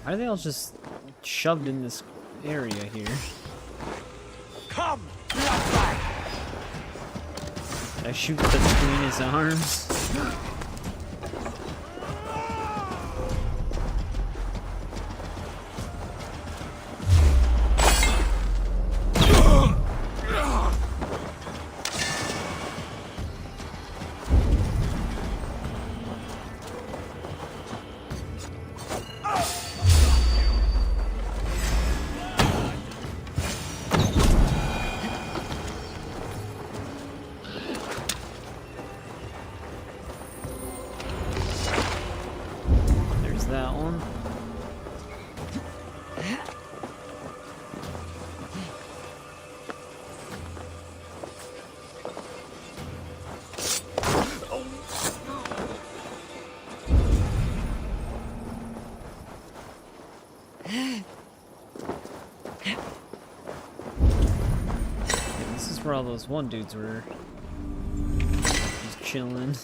Why are they all just shoved in this area here? Come! I shoot between his arms. That one. This is where all those one dudes were just chilling.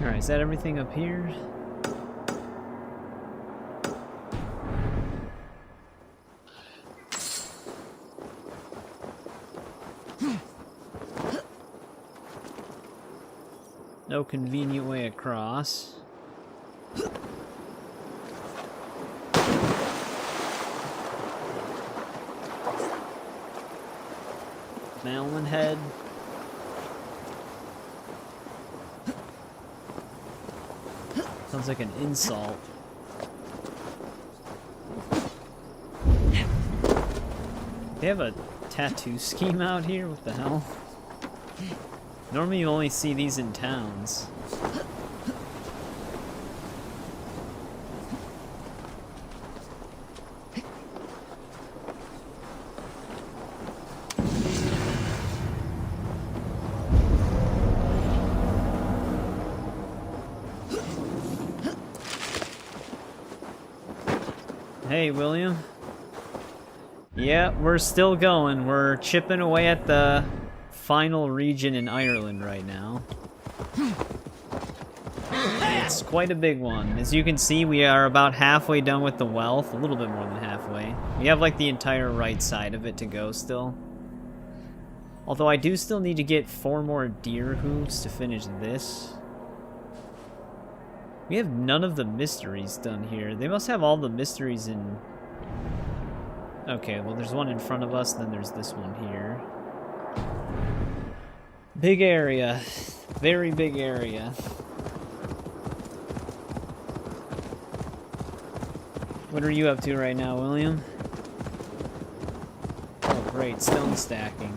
Alright, is that everything up here? No convenient way across. Malin head. Sounds like an insult. They have a tattoo scheme out here? What the hell? Normally you only see these in towns. Hey, William. Yeah, we're still going. We're chipping away at the final region in Ireland right now. It's quite a big one. As you can see, we are about halfway done with the wealth. A little bit more than halfway. We have like the entire right side of it to go still. Although I do still need to get 4 more deer hooves to finish this. We have none of the mysteries done here. They must have all the mysteries in... Okay, well there's one in front of us, then there's this one here. Big area. Very big area. What are you up to right now, William? Oh great, stone stacking.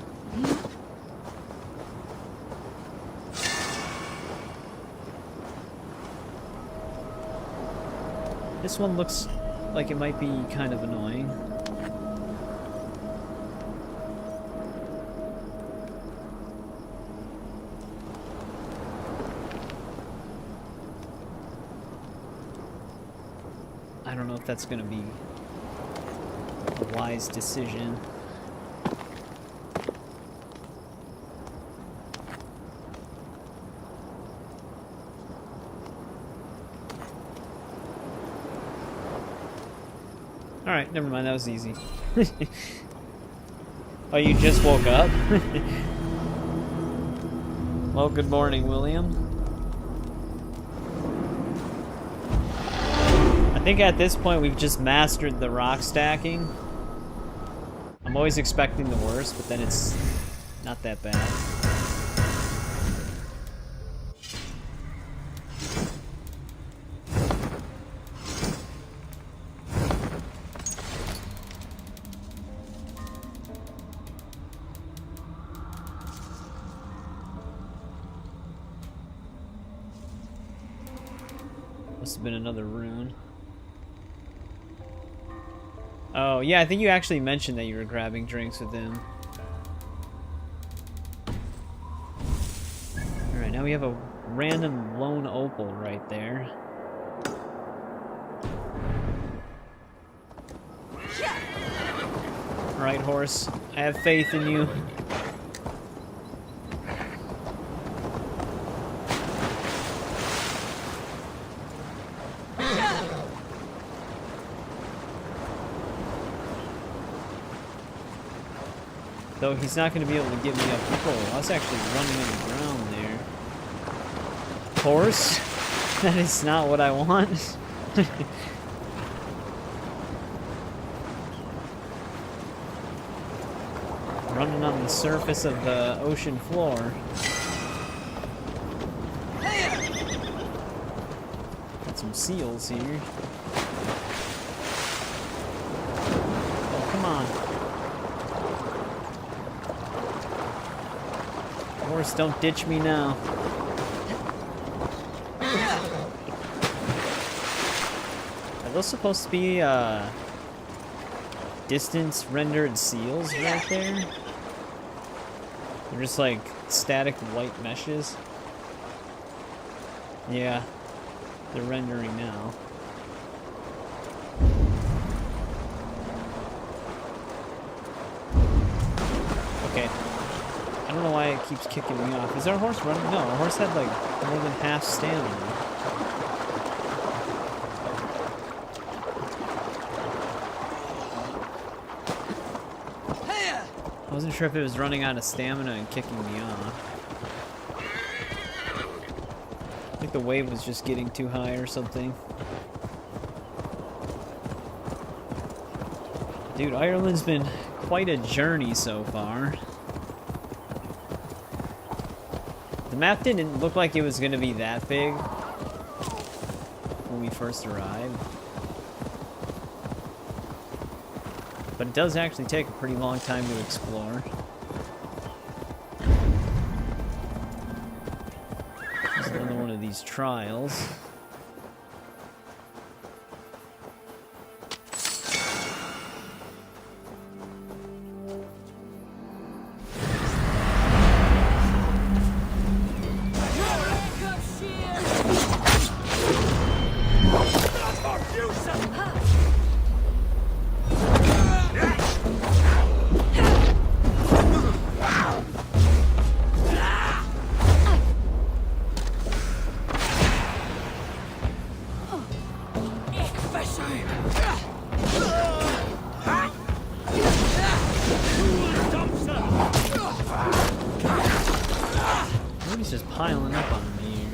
This one looks like it might be kind of annoying. I don't know if that's going to be a wise decision. Alright, never mind, that was easy. Oh, you just woke up? Well, good morning, William. I think at this point we've just mastered the rock stacking. I'm always expecting the worst, but then it's not that bad. Must have been another rune. Oh, yeah, I think you actually mentioned that you were grabbing drinks with him. Alright, now we have a random lone opal right there. Alright, horse. I have faith in you. Though he's not going to be able to get me up. Oh, I was actually running on the ground there. Horse? That is not what I want. Running on the surface of the ocean floor. Got some seals here. Oh, come on. Horse, don't ditch me now. Are those supposed to be, distance rendered seals right there? They're just like static white meshes. Yeah, they're rendering now. Okay. I don't know why it keeps kicking me off. Is our horse running? No, our horse had like more than half stamina. I wasn't sure if it was running out of stamina and kicking me off. I think the wave was just getting too high or something. Dude, Ireland's been quite a journey so far. The map didn't look like it was going to be that big when we first arrived. But it does actually take a pretty long time to explore. There's another one of these trials. He's just piling up on me here.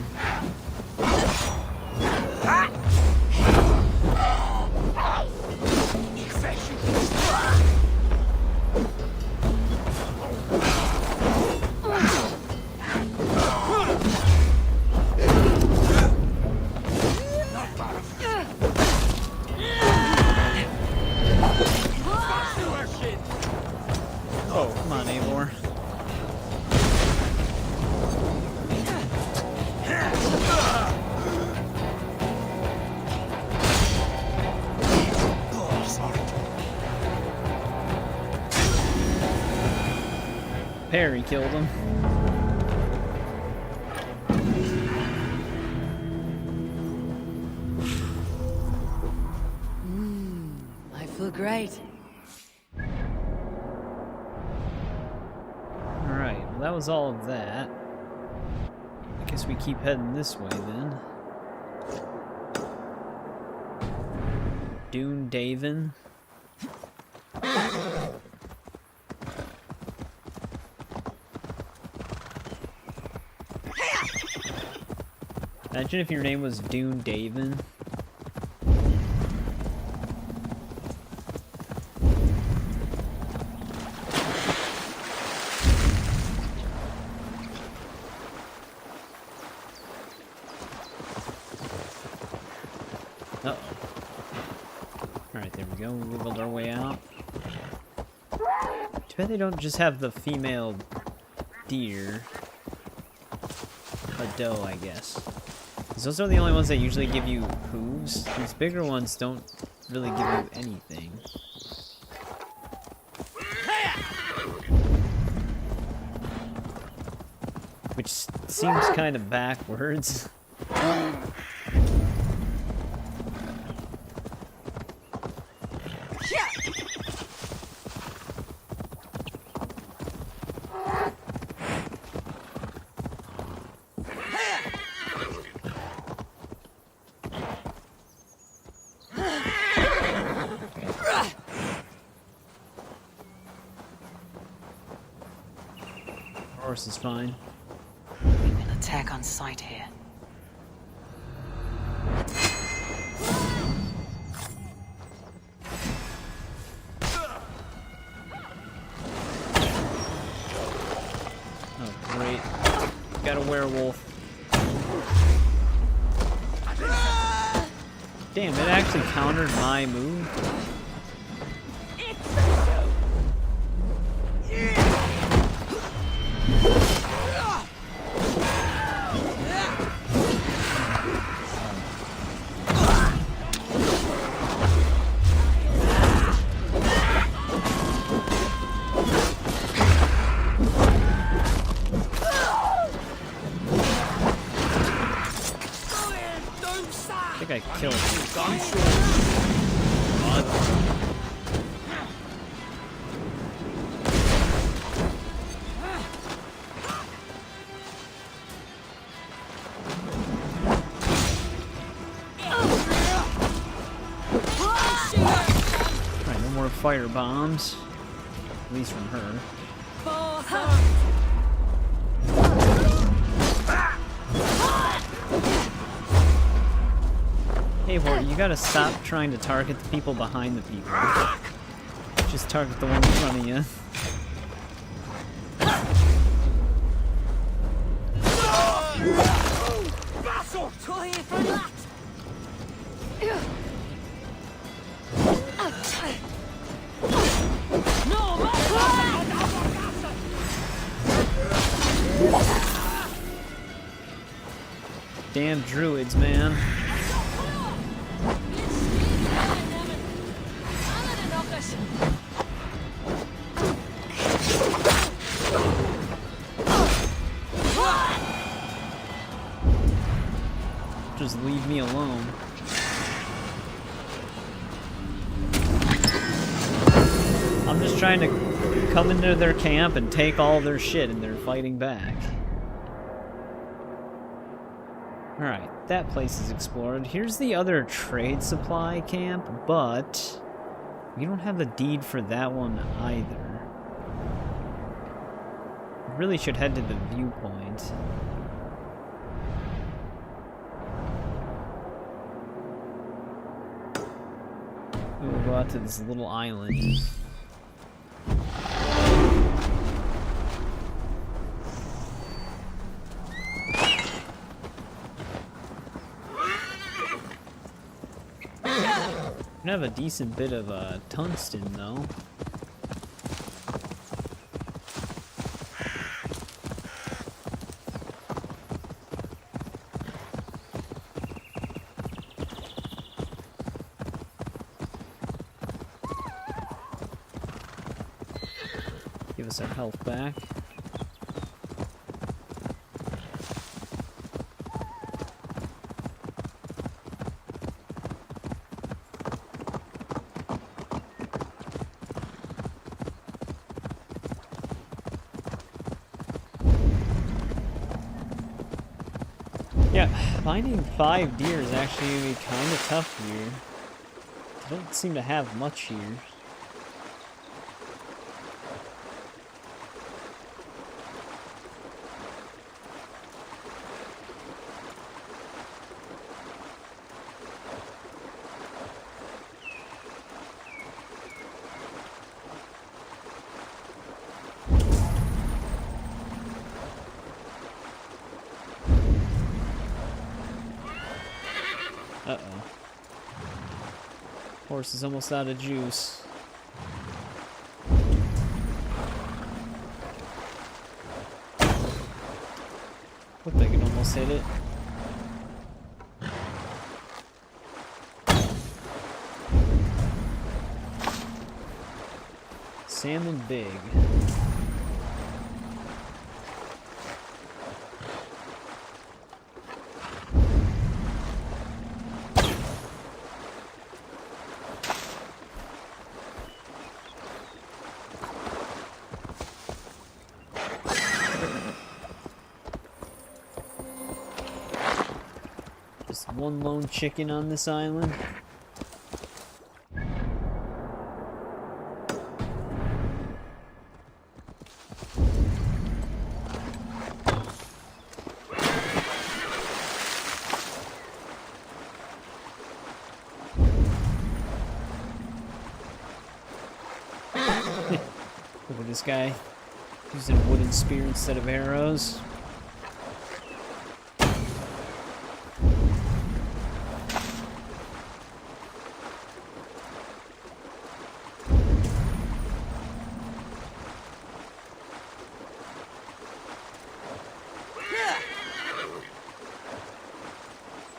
Oh, come on, Eivor. Perry killed him. I feel great. Alright, well that was all of that. I guess we keep heading this way then. Dune Davin. Imagine if your name was Dune Davin. Uh-oh. Alright, there we go. We wiggled our way out. Too bad they don't just have the female deer. A doe, I guess. Those are the only ones that usually give you hooves. These bigger ones don't really give you anything. Which seems kind of backwards. Horse is fine. We will attack on sight here. Oh, great. Got a werewolf. Damn, it actually countered my move. I think I killed him. Right, no more fire bombs. At least from her. Eivor, you gotta stop trying to target the people behind the people. Just target the one in front of you. Damn druids, man. Just leave me alone. I'm just trying to come into their camp and take all their shit, and they're fighting back. Alright, that place is explored. Here's the other trade supply camp, but we don't have the deed for that one either. We really should head to the viewpoint. We'll go out to this little island. We have a decent bit of tungsten, though. Give us our health back. Yeah, finding 5 deer is actually going to be kind of tough here. I don't seem to have much here. Uh-oh. Horse is almost out of juice. Looked like it almost hit it. Salmon big. Just one lone chicken on this island. Look at this guy using a wooden spear instead of arrows.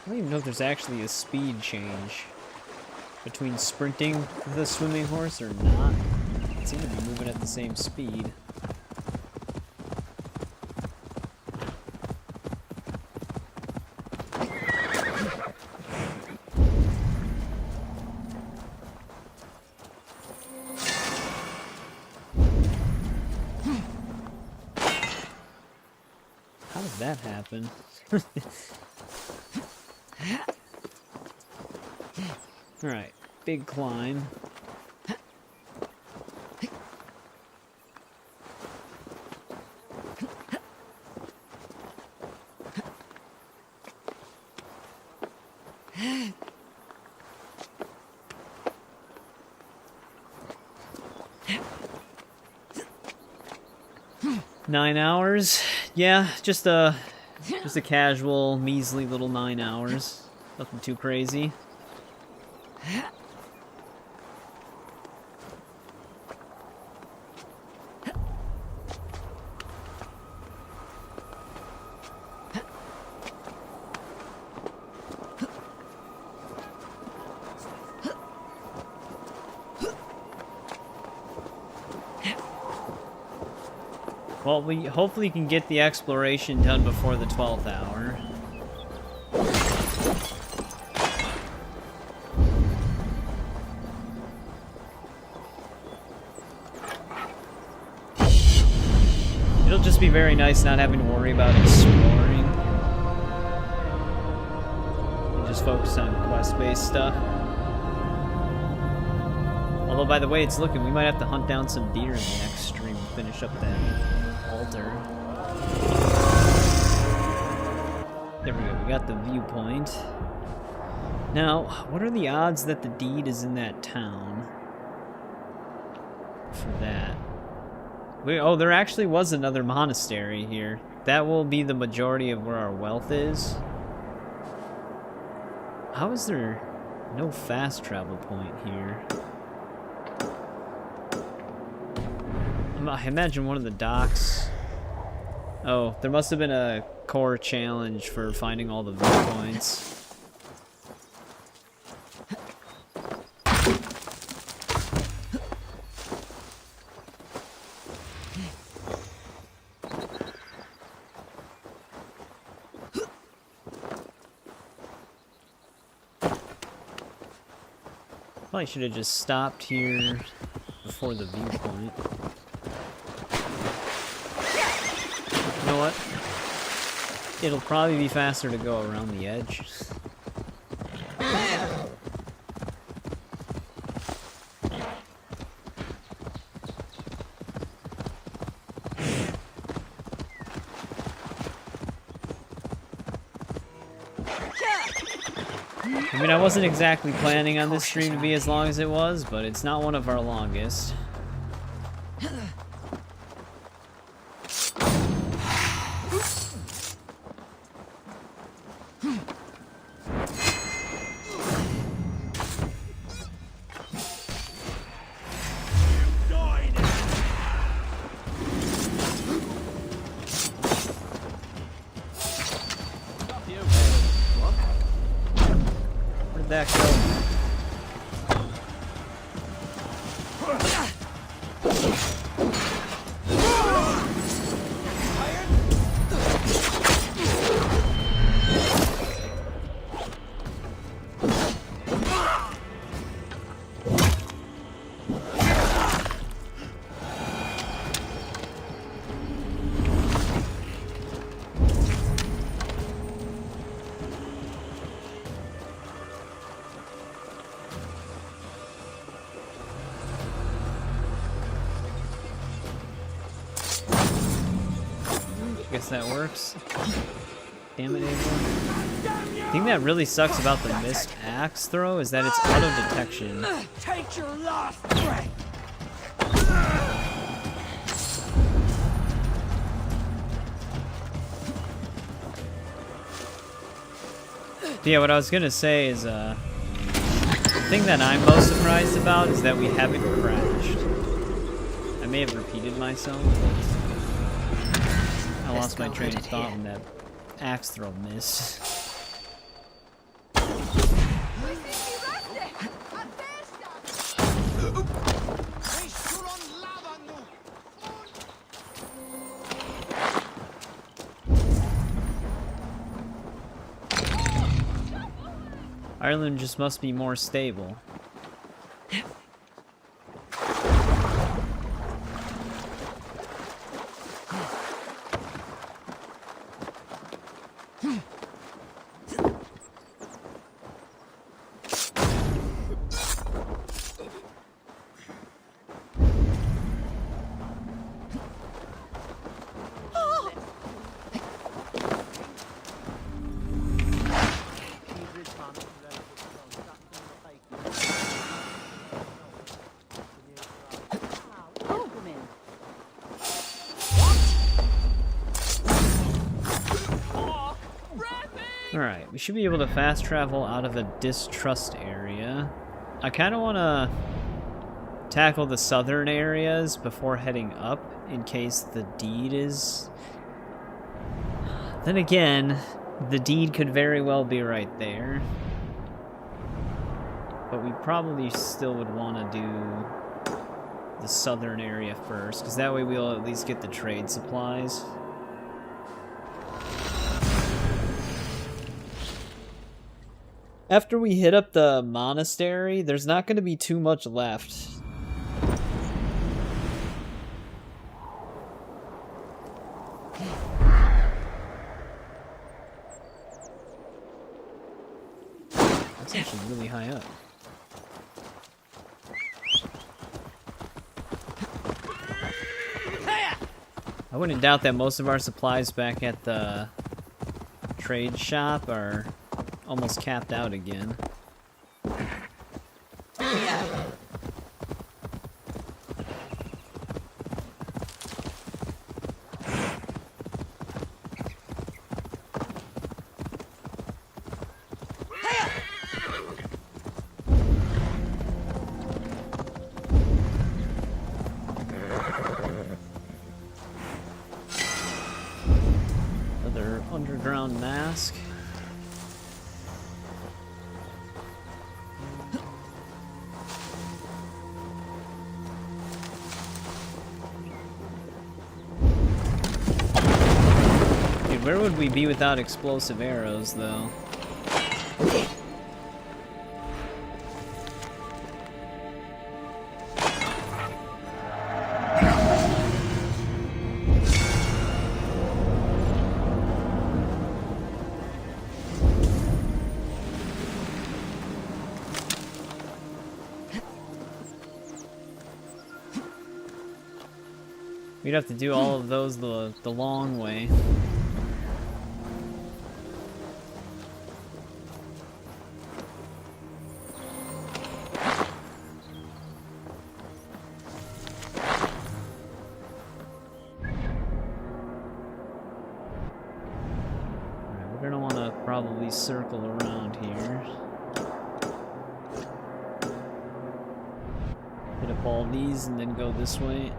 I don't even know if there's actually a speed change between sprinting the swimming horse or not. It seems to be moving at the same speed. How did that happen? Alright, big climb. Nine hours? Yeah, just a casual, measly little 9 hours. Nothing too crazy. Well, we hopefully can get the exploration done before the 12th hour. It'll just be very nice not having to worry about exploring. And just focus on quest-based stuff. Although, by the way it's looking, we might have to hunt down some deer in the next stream to finish up that altar. There we go, we got the viewpoint. Now, what are the odds that the deed is in that town? For that. Oh, there actually was another monastery here. That will be the majority of where our wealth is. How is there no fast travel point here? I imagine one of the docks. Oh, there must have been a core challenge for finding all the viewpoints. Probably should have just stopped here before the viewpoint. You know what? It'll probably be faster to go around the edge. I mean, I wasn't exactly planning on this stream to be as long as it was, but it's not one of our longest. That go? Guess that works. Damn it, Eivor. The thing that really sucks about the missed axe throw is that it's auto detection. Take your last breath. Yeah, what I was gonna say is, the thing that I'm most surprised about is that we haven't crashed. I may have repeated myself, but I lost my train of thought when that axe throw missed. Ireland just must be more stable. Alright, we should be able to fast travel out of a distrust area. I kind of want to tackle the southern areas before heading up in case the deed is... Then again, the deed could very well be right there. But we probably still would want to do the southern area first, because that way we'll at least get the trade supplies. After we hit up the monastery, there's not going to be too much left. That's actually really high up. I wouldn't doubt that most of our supplies back at the trade shop are almost capped out again. Another underground mask. Where would we be without explosive arrows, though? We'd have to do all of those the long way. Circle around here. Hit up all these and then go this way.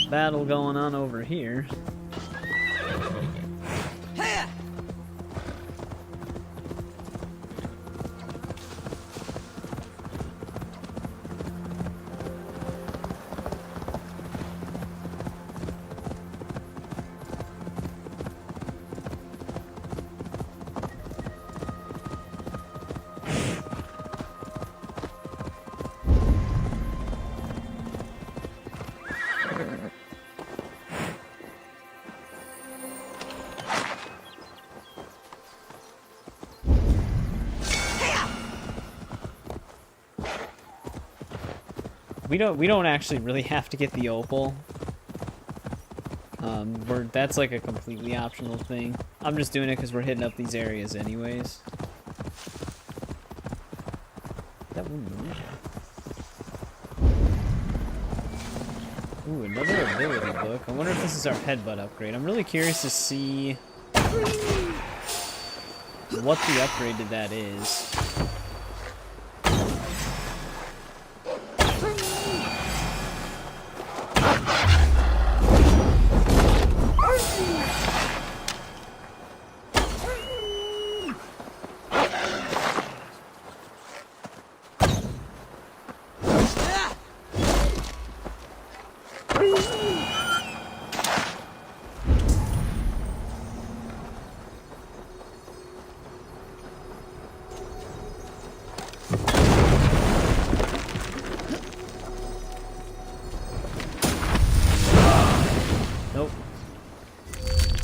Battle going on over here. We don't actually really have to get the opal. That's like a completely optional thing. I'm just doing it because we're hitting up these areas anyways. that one move? Ooh, another ability book. I wonder if this is our headbutt upgrade. I'm really curious to see what the upgrade to that is.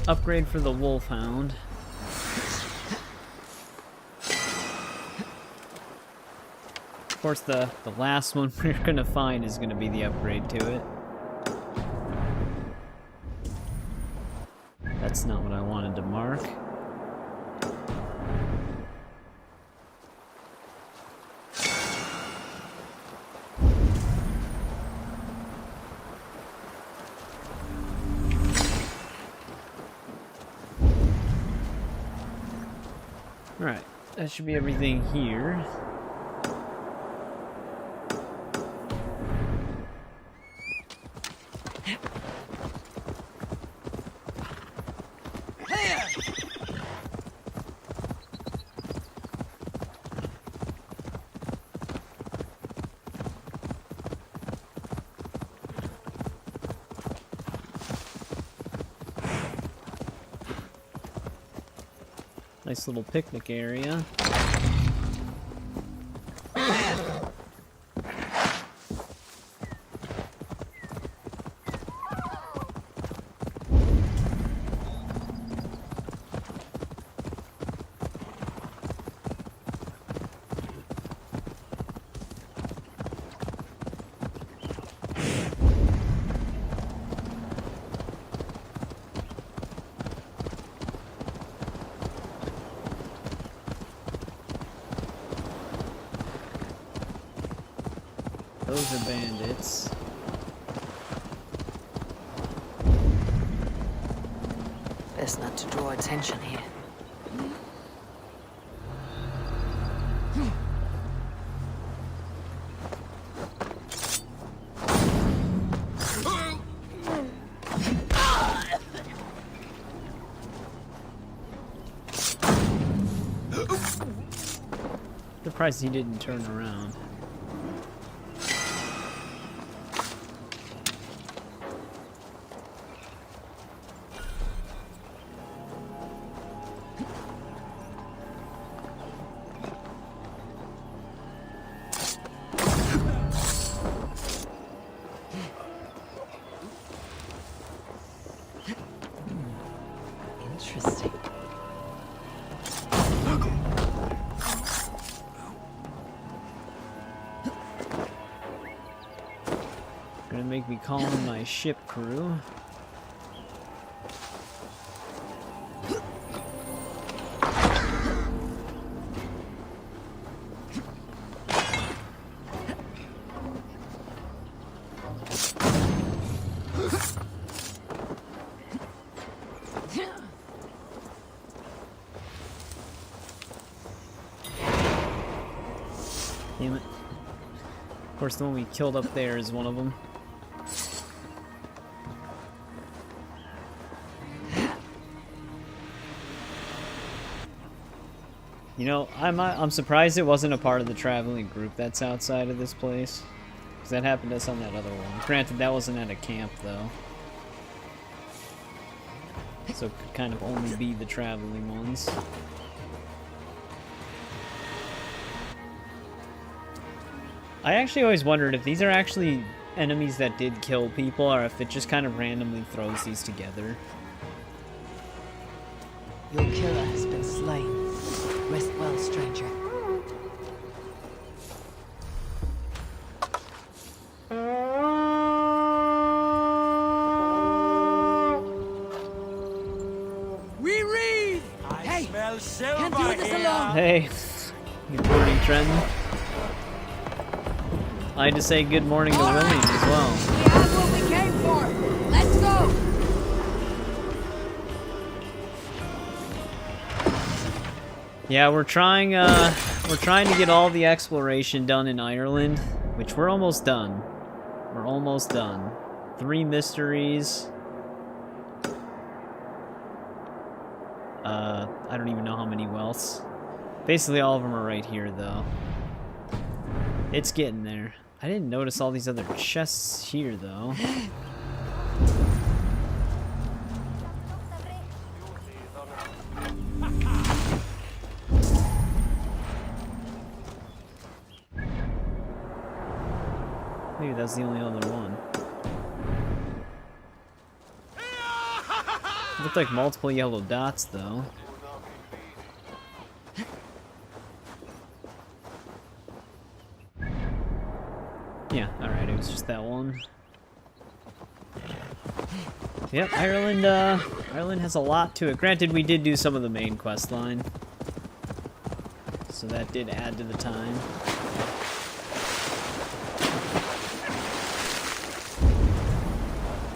Upgrade for the Wolfhound. Of course, the last one we're gonna find is gonna be the upgrade to it. That's not what I wanted to mark. Alright, that should be everything here. Nice little picnic area. Those are bandits. Best not to draw attention here. Surprised he didn't turn around. Interesting. Gonna make me call in my ship crew. Damn it. Of course, the one we killed up there is one of them. You know, I'm surprised it wasn't a part of the traveling group that's outside of this place. Because that happened to us on that other one. Granted, that wasn't at a camp, though. So it could kind of only be the traveling ones. I actually always wondered if these are actually enemies that did kill people, or if it just kind of randomly throws these together. Your killer has been slain. Rest well, stranger. We read! Hey! Smell silver Can't do this here. alone! Hey, you boarding Trenton? I had to say good morning to William as well. We have what we came for. Let's go. Yeah, we're trying to get all the exploration done in Ireland, which we're almost done. We're almost done. 3 mysteries. I don't even know how many wealths. Basically all of them are right here though. It's getting there. I didn't notice all these other chests here though. Maybe that's the only other one. Looked like multiple yellow dots though. Yeah, alright, it was just that one. Yep, Ireland has a lot to it. Granted, we did do some of the main quest line, so that did add to the time.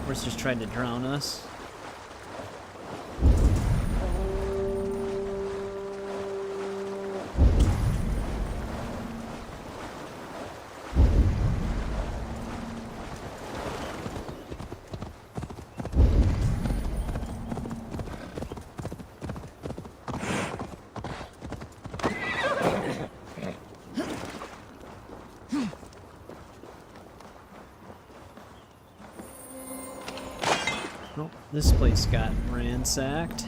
Horse just tried to drown us. Oh, this place got ransacked.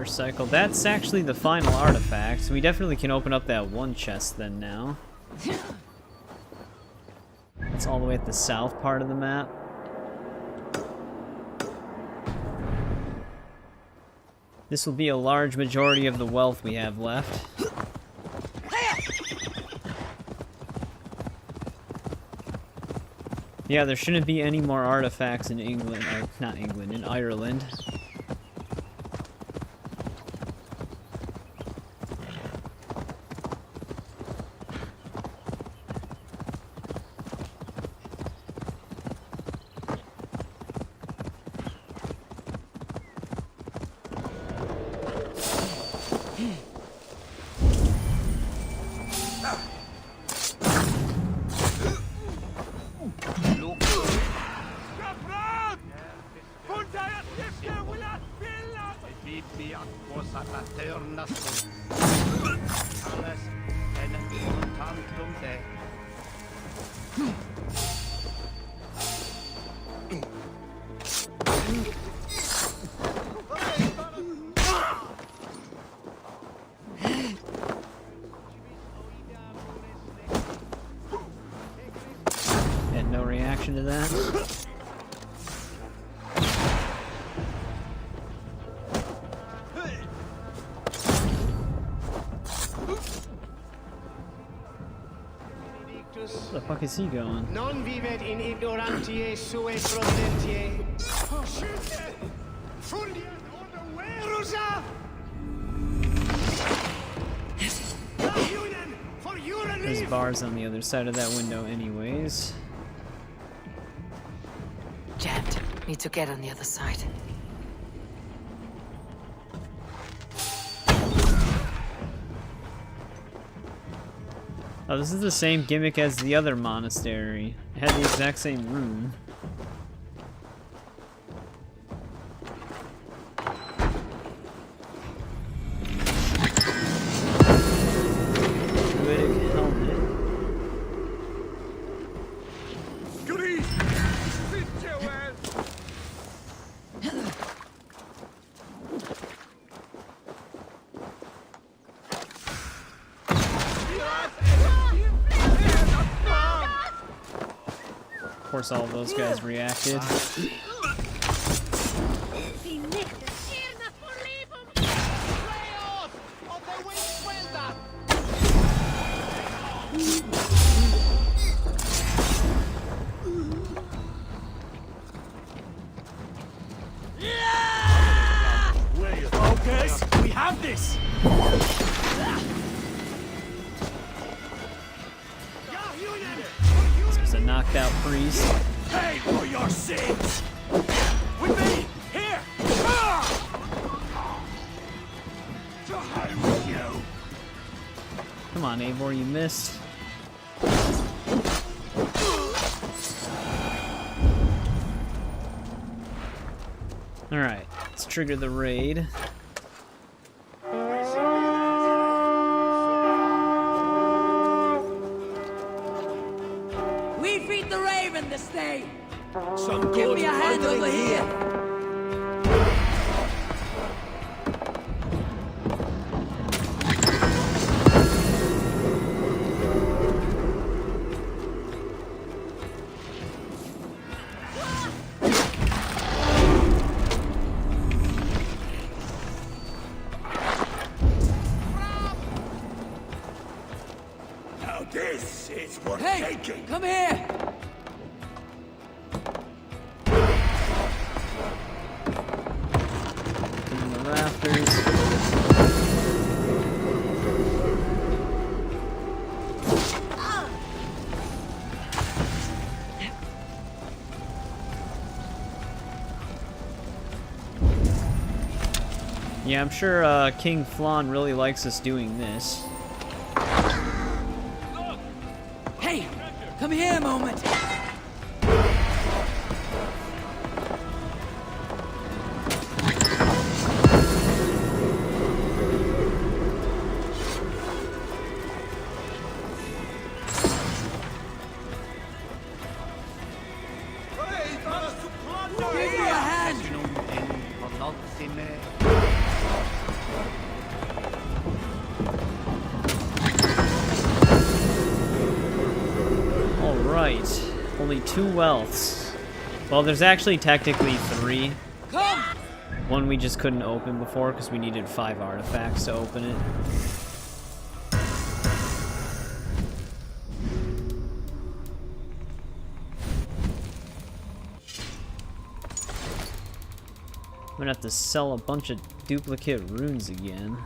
Cycle. That's actually the final artifact, so we definitely can open up that one chest then now. That's all the way at the south part of the map. This will be a large majority of the wealth we have left. Yeah, there shouldn't be any more artifacts in England, or not England, in Ireland. Had no reaction to that. Where the fuck is he going? Non vivet in ignorantiae sue prodentiae. There's bars on the other side of that window anyways. Jammed. Need to get on the other side. Oh, this is the same gimmick as the other monastery. It had the exact same room. Druidic helmet. course, all of those guys reacted. Focus! We have this! There's a knocked out priest. Pay for your sins! With me! Here! To hell with you! Come on, Eivor, you missed. Alright, let's trigger the raid. We feed the raven this day. Some Give me a hand over here. Now this is worth Hey, taking! come here. In the rafters. Yeah, I'm sure King Flan really likes us doing this. Hey, come here a moment. Give me a hand. Alright, only 2 wealths. Well, there's actually technically 3. Come. One we just couldn't open before because we needed 5 artifacts to open it. I'm gonna have to sell a bunch of duplicate runes again.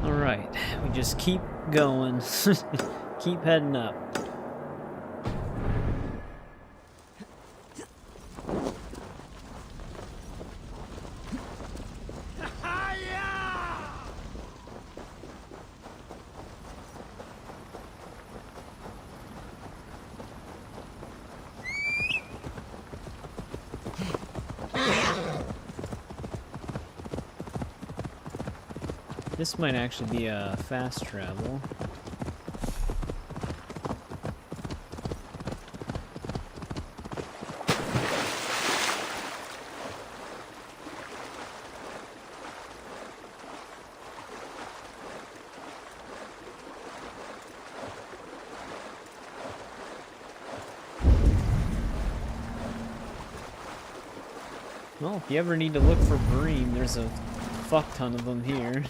Alright, we just keep going. Keep heading up. This might actually be a fast travel. Well, if you ever need to look for bream, there's a fuck ton of them here.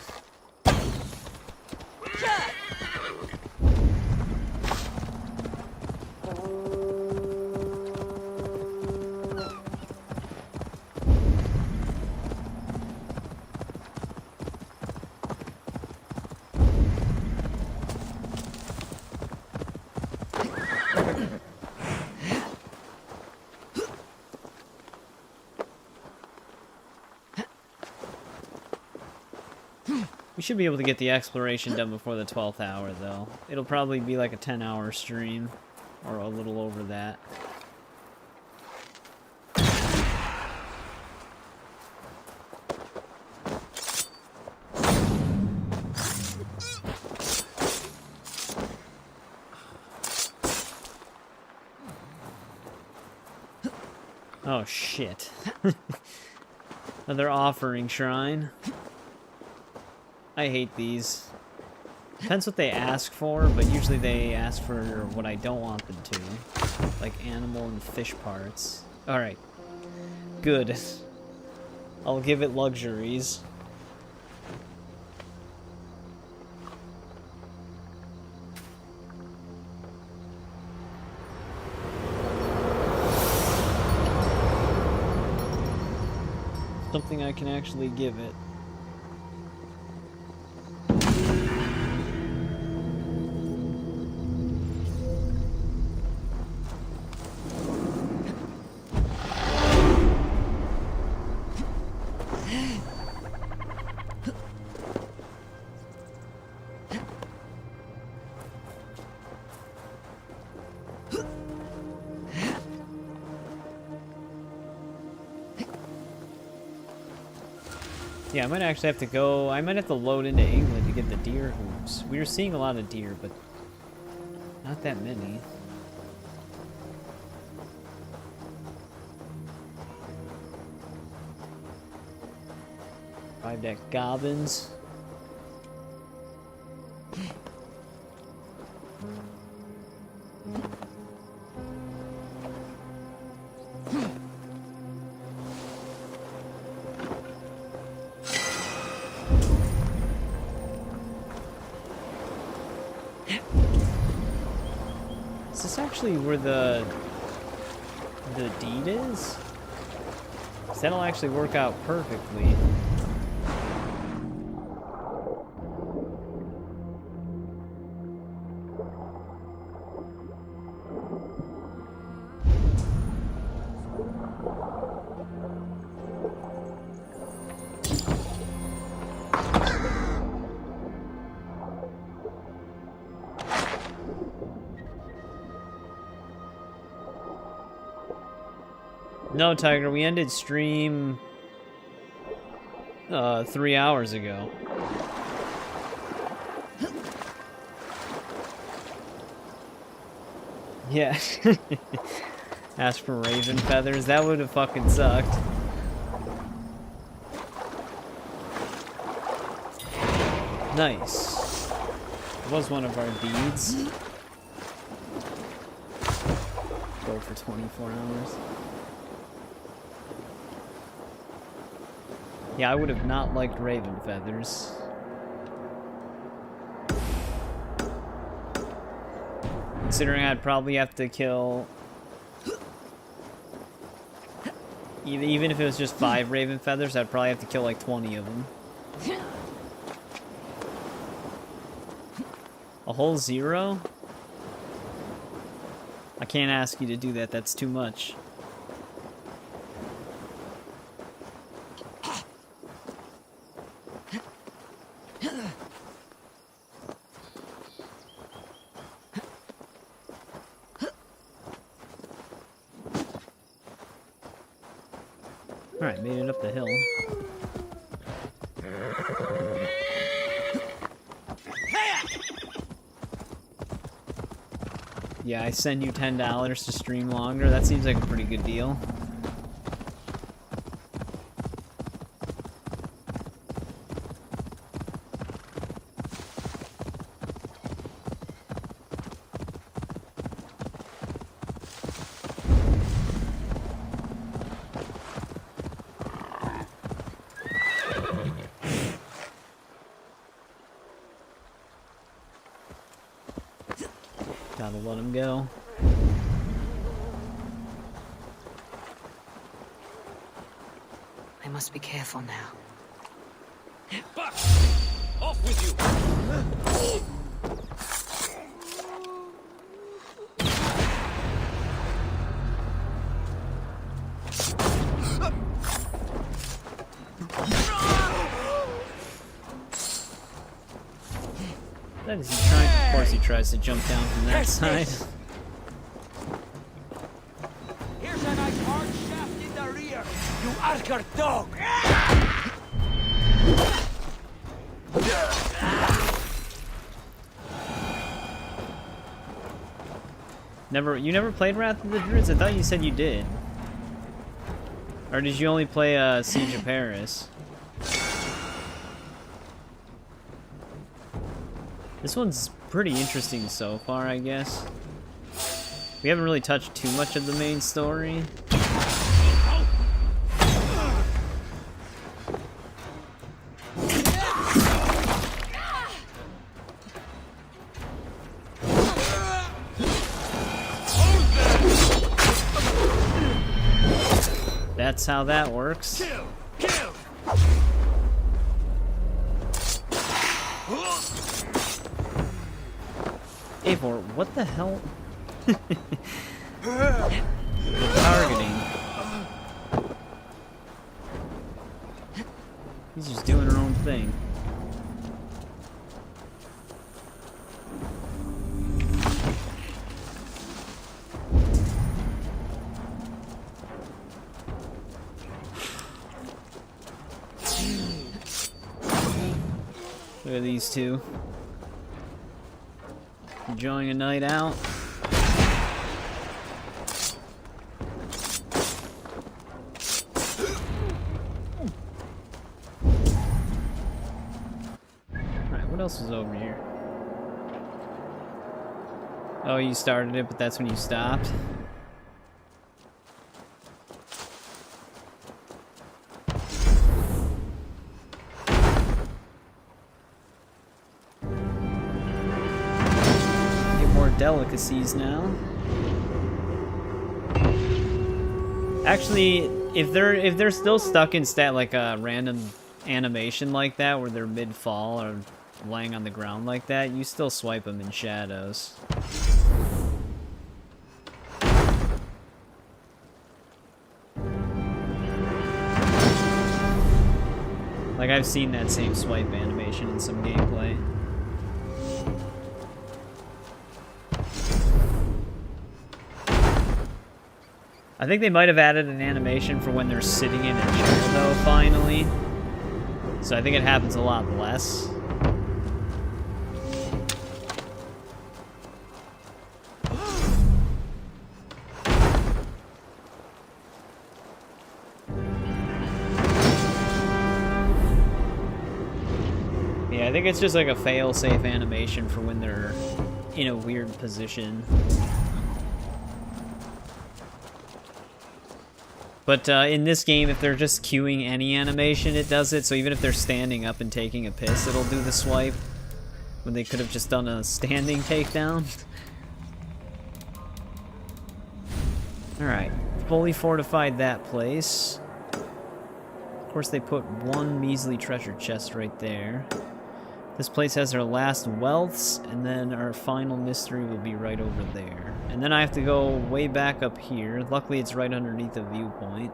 We should be able to get the exploration done before the 12th hour, though. It'll probably be like a 10-hour stream, or a little over that. Oh shit. Another offering shrine. I hate these. Depends what they ask for, but usually they ask for what I don't want them to. Like animal and fish parts. Alright. Good. I'll give it luxuries. Something I can actually give it. Yeah, I might actually have to go... I might have to load into England to get the deer hooves. We were seeing a lot of deer, but not that many. Five-deck goblins. Is this actually where the deed is? 'Cause that'll actually work out perfectly. No, Tiger, we ended stream 3 hours ago. Yeah. Ask for raven feathers. That would have fucking sucked. Nice. It was one of our deeds. Go for 24 hours. Yeah, I would have not liked raven feathers. Considering I'd probably have to kill... Even if it was just 5 raven feathers, I'd probably have to kill like 20 of them. A whole 0? I can't ask you to do that, that's too much. Alright, made it up the hill. Yeah, I send you $10 to stream longer. That seems like a pretty good deal. Gotta let him go. I must be careful now. Back! Off with you! That is he trying? Of course he tries to jump down from that side. Here's a nice hard shaft in the rear, you Archer dog! You never played Wrath of the Druids? I thought you said you did. Or did you only play Siege of Paris? This one's pretty interesting so far, I guess. We haven't really touched too much of the main story. That's how that works. Eivor, what the hell? The targeting. He's just doing her own thing. Look at these two. Enjoying a night out. Alright, what else is over here? Oh, you started it, but that's when you stopped? Delicacies now. Actually, if they're still stuck in like a random animation like that where they're mid-fall or laying on the ground like that, you still swipe them in shadows. Like I've seen that same swipe animation in some gameplay. I think they might have added an animation for when they're sitting in a chair, though, finally. So I think it happens a lot less. Yeah, I think it's just like a fail-safe animation for when they're in a weird position. But in this game, if they're just queuing any animation, it does it. So even if they're standing up and taking a piss, it'll do the swipe. When they could have just done a standing takedown. Alright, fully fortified that place. Of course, they put one measly treasure chest right there. This place has our last wealths, and then our final mystery will be right over there. And then I have to go way back up here. Luckily, it's right underneath a viewpoint.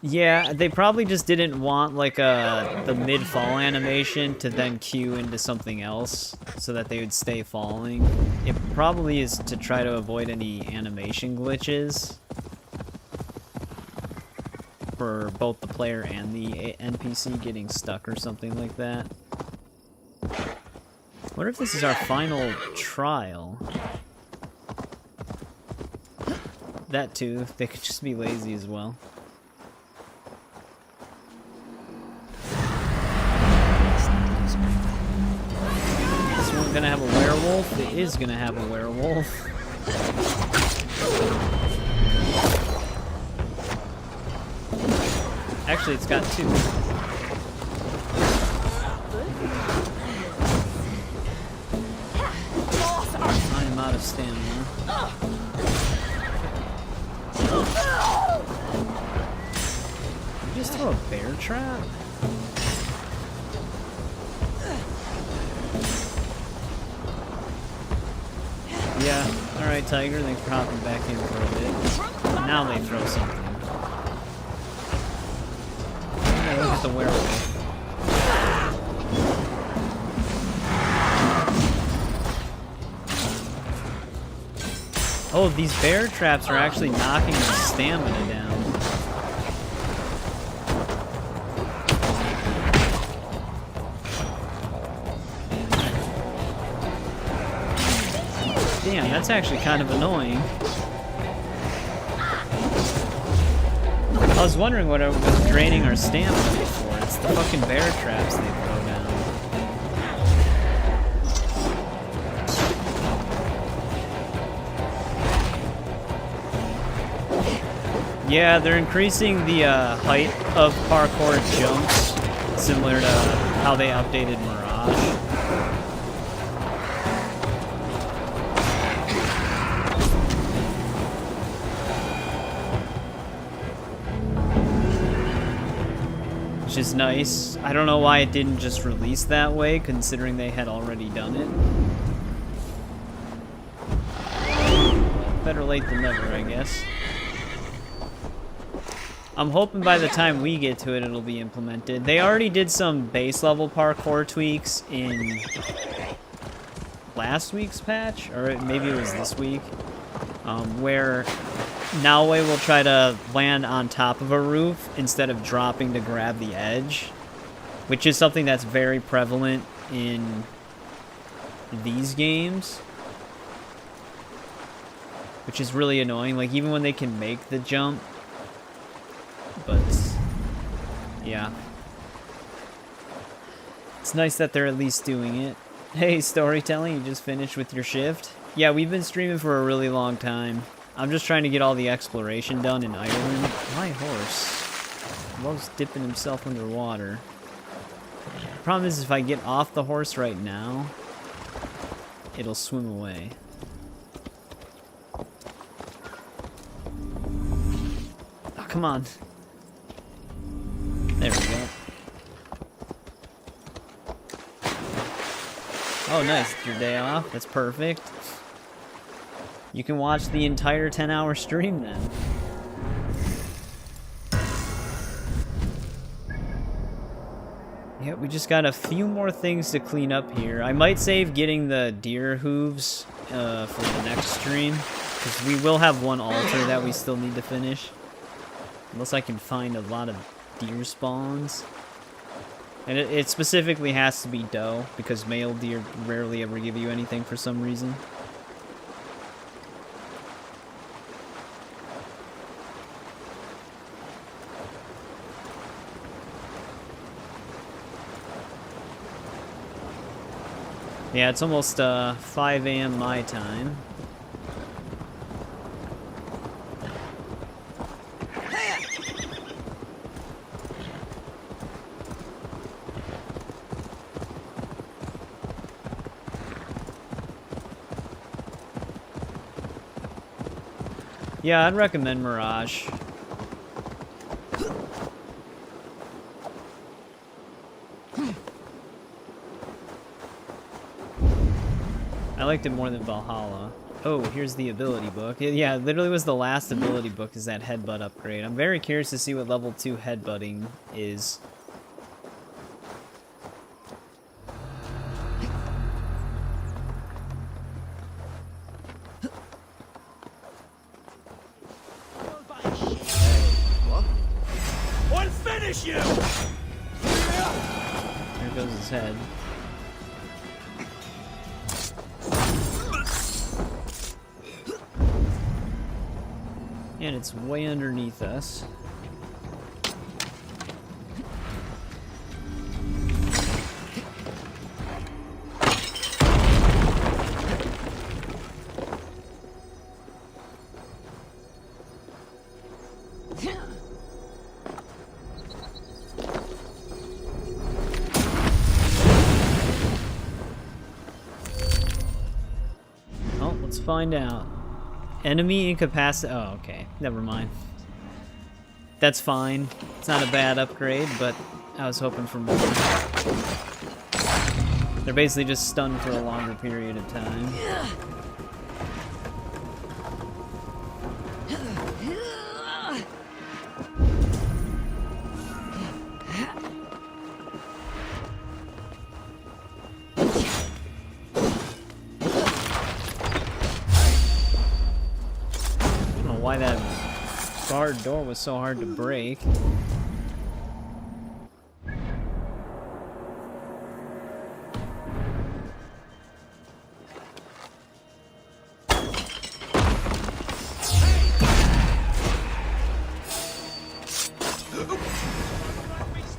Yeah, they probably just didn't want like the mid-fall animation to then queue into something else so that they would stay falling. It probably is to try to avoid any animation glitches for both the player and the NPC getting stuck or something like that. I wonder if this is our final trial. That too, they could just be lazy as well. This one gonna have a werewolf? It is gonna have a werewolf. Actually, it's got two. I am out of stamina. Did you just throw a bear trap? Yeah, alright, Tiger, thanks for hopping back in for a bit. Now they throw something. Look at the werewolf. Oh, these bear traps are actually knocking his stamina down. Damn, That's actually kind of annoying. I was wondering what was draining our stamina before. It's the fucking bear traps they throw down. Yeah, they're increasing the height of parkour jumps, similar to how they updated Mirage. Which is nice. I don't know why it didn't just release that way, considering they had already done it. Better late than never, I guess. I'm hoping by the time we get to it, it'll be implemented. They already did some base level parkour tweaks in last week's patch, or maybe it was this week, where Nalwe will try to land on top of a roof instead of dropping to grab the edge, which is something that's very prevalent in these games, which is really annoying. Like, even when they can make the jump, but yeah, it's nice that they're at least doing it. Hey, storytelling, you just finished with your shift? Yeah, we've been streaming for a really long time. I'm just trying to get all the exploration done in Ireland. My horse loves dipping himself underwater. The problem is, if I get off the horse right now, it'll swim away. Oh, come on. There we go. Oh, nice. It's your day off. That's perfect. You can watch the entire 10-hour stream then. Yeah, we just got a few more things to clean up here. I might save getting the deer hooves for the next stream, because we will have one altar that we still need to finish. Unless I can find a lot of deer spawns. And it specifically has to be doe, because male deer rarely ever give you anything for some reason. Yeah, it's almost 5 a.m. my time. Yeah, I'd recommend Mirage. I liked it more than Valhalla. Oh, here's the ability book. Yeah, it literally was the last ability book, is that headbutt upgrade. I'm very curious to see what level 2 headbutting is. I'll finish you! There goes his head. And it's way underneath us. Oh, let's find out. Enemy incapacity. Oh, okay. Never mind. That's fine. It's not a bad upgrade, but I was hoping for more. They're basically just stunned for a longer period of time. Why that barred door was so hard to break.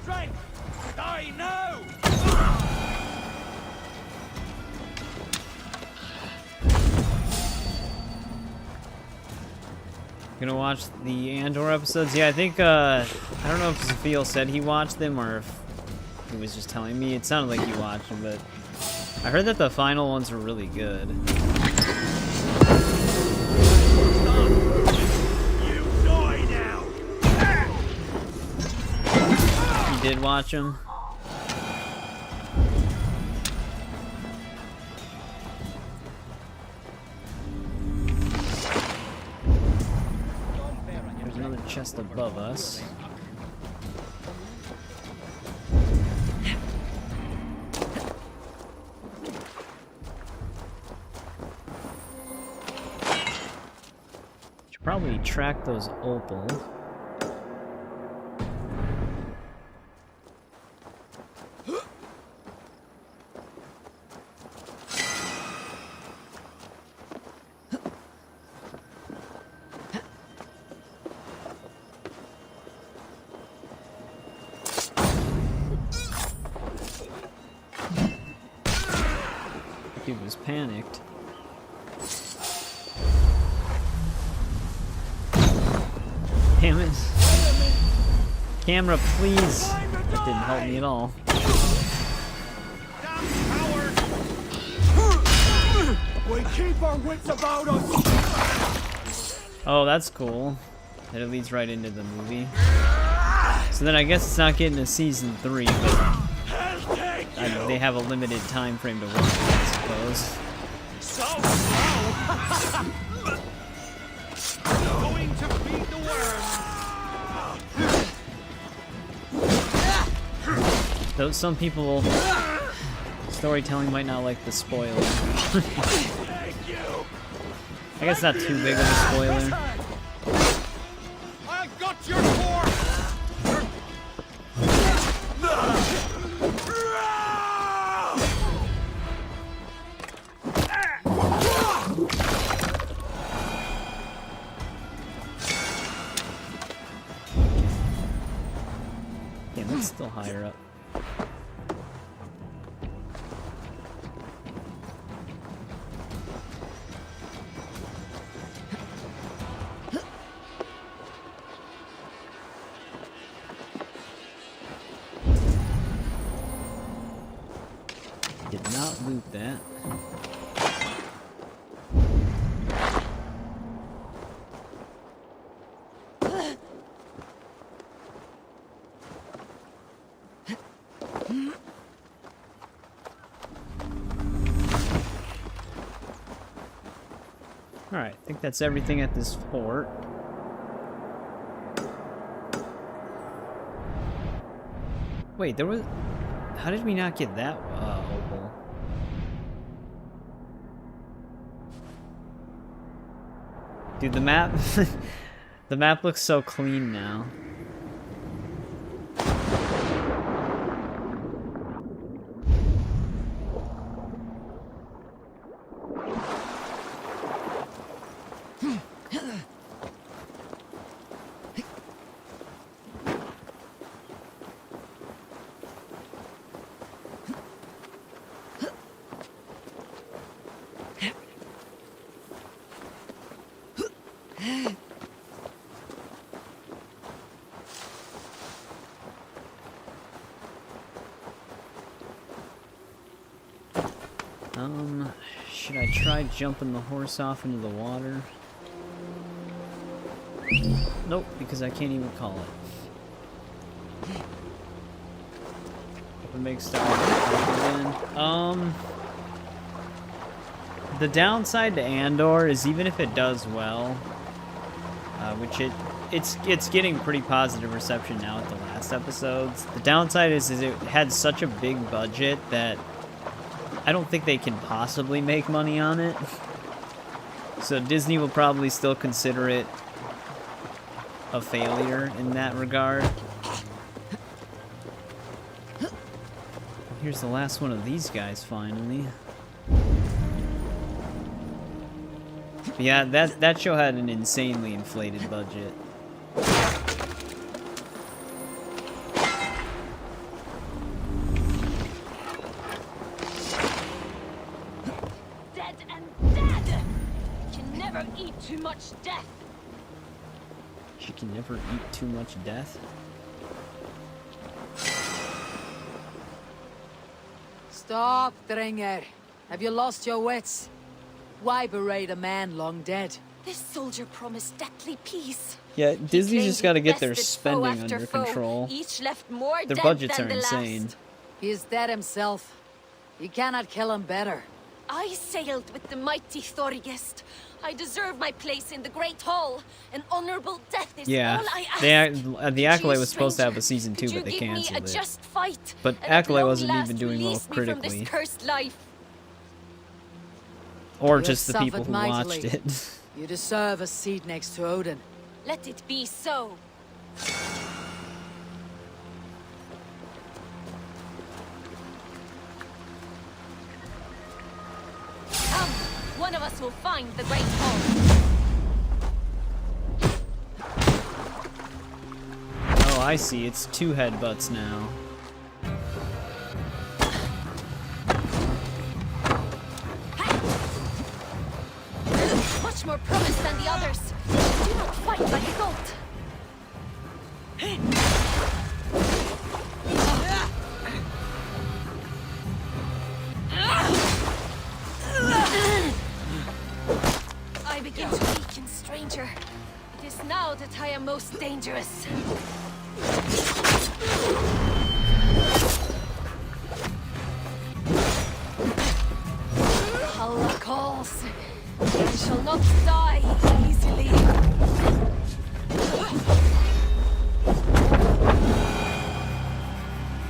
Strength! Die now! Gonna watch the Andor episodes? Yeah, I think, I don't know if Zafeel said he watched them or if he was just telling me. It sounded like he watched them, but I heard that the final ones were really good. You die now! You did watch them? There's another chest above us. Should probably track those opal. He was panicked. Damn it. Camera, please. That didn't help me at all. We keep our wits about us! Oh, that's cool. That it leads right into the movie. So then I guess it's not getting a season 3, but they have a limited time frame to work with, I suppose. So slow! Going to feed the worms! Though some people, storytelling might not like the spoiler. I guess not too big of a spoiler. I got your force! Damn, that's still higher up. Did not loot that. Alright, I think that's everything at this fort. Wait, there was... How did we not get that opal? Dude, the map... the map looks so clean now. Should I try jumping the horse off into the water? Nope, because I can't even call it. If it makes stuff again. The downside to Andor is even if it does well, which it's getting pretty positive reception now at the last episodes. The downside is it had such a big budget that I don't think they can possibly make money on it. So Disney will probably still consider it a failure in that regard. Here's the last one of these guys, finally. But yeah, that show had an insanely inflated budget. too much death. She can never eat too much death. Stop, Dringer. Have you lost your wits? Why berate a man long dead? This soldier promised deathly peace. Yeah, Disney's just got to get their bested foe spending after under foe, control. Each left more Their dead budgets than are the insane. last. He is dead himself. You cannot kill him better. I sailed with the mighty Thorgest. I deserve my place in the Great Hall. An honorable death is Yeah, all I ask. the Acolyte was Gee, supposed to have a stranger, season 2, could but they you give me canceled a it. just fight, But and at Acolyte long wasn't last even doing well release me from critically. this cursed life. Or You just the have people who suffered watched mightily. it. You deserve a seat next to Odin. Let it be so. Come, one of us will find the Great Hall. Oh, I see. It's 2 headbutts now. Much more promise than the others. Do not fight like a goat. I begin to weaken, stranger. It is now that I am most dangerous. Allah calls. I shall not die easily.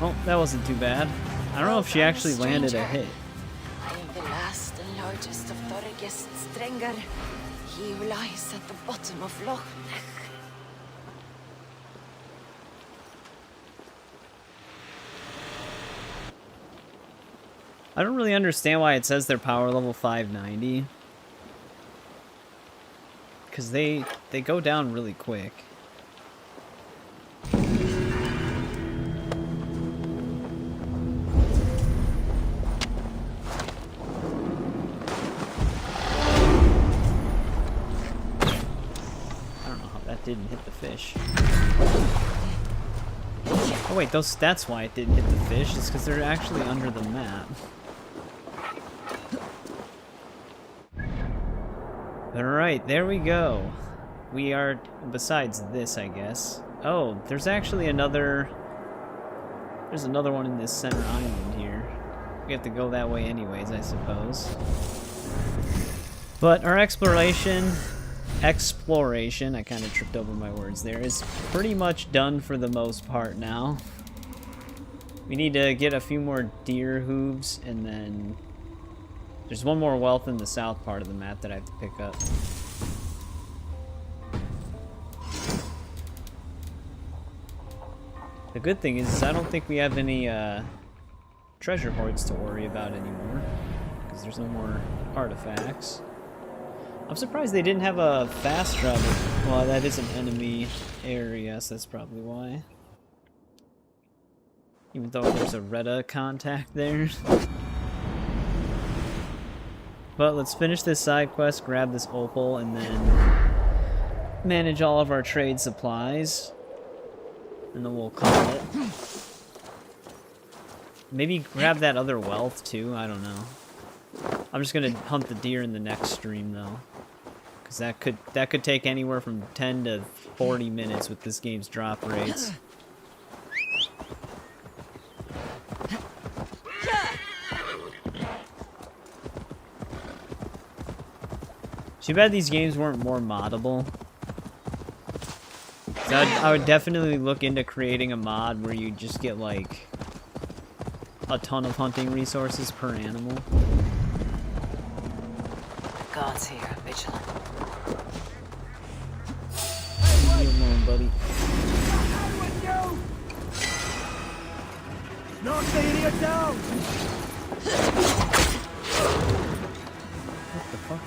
Oh, that wasn't too bad. I don't know if she actually landed a hit. I am the last and largest of Thorgest's Strenger. He who lies at the bottom of Loch Ness. I don't really understand why it says they're power level 590. Because they go down really quick. I don't know how that didn't hit the fish. Oh wait, that's why it didn't hit the fish. It's because they're actually under the map. Alright, there we go. We are, besides this, I guess. Oh, there's actually another... There's another one in this center island here. We have to go that way anyways, I suppose. But our exploration, I kind of tripped over my words there, is pretty much done for the most part now. We need to get a few more deer hooves, and then there's one more wealth in the south part of the map that I have to pick up. The good thing is I don't think we have any treasure hoards to worry about anymore, because there's no more artifacts. I'm surprised they didn't have a fast travel. Well, that is an enemy area, so that's probably why. Even though there's a Retta contact there. But let's finish this side quest, grab this opal, and then manage all of our trade supplies. And then we'll call it. Maybe grab that other wealth too, I don't know. I'm just gonna hunt the deer in the next stream though. Cause that could take anywhere from 10 to 40 minutes with this game's drop rates. Too bad these games weren't more moddable. So I would definitely look into creating a mod where you just get like a ton of hunting resources per animal. The gods here are vigilant. Leave me alone, buddy. Not staying here down! What the fuck?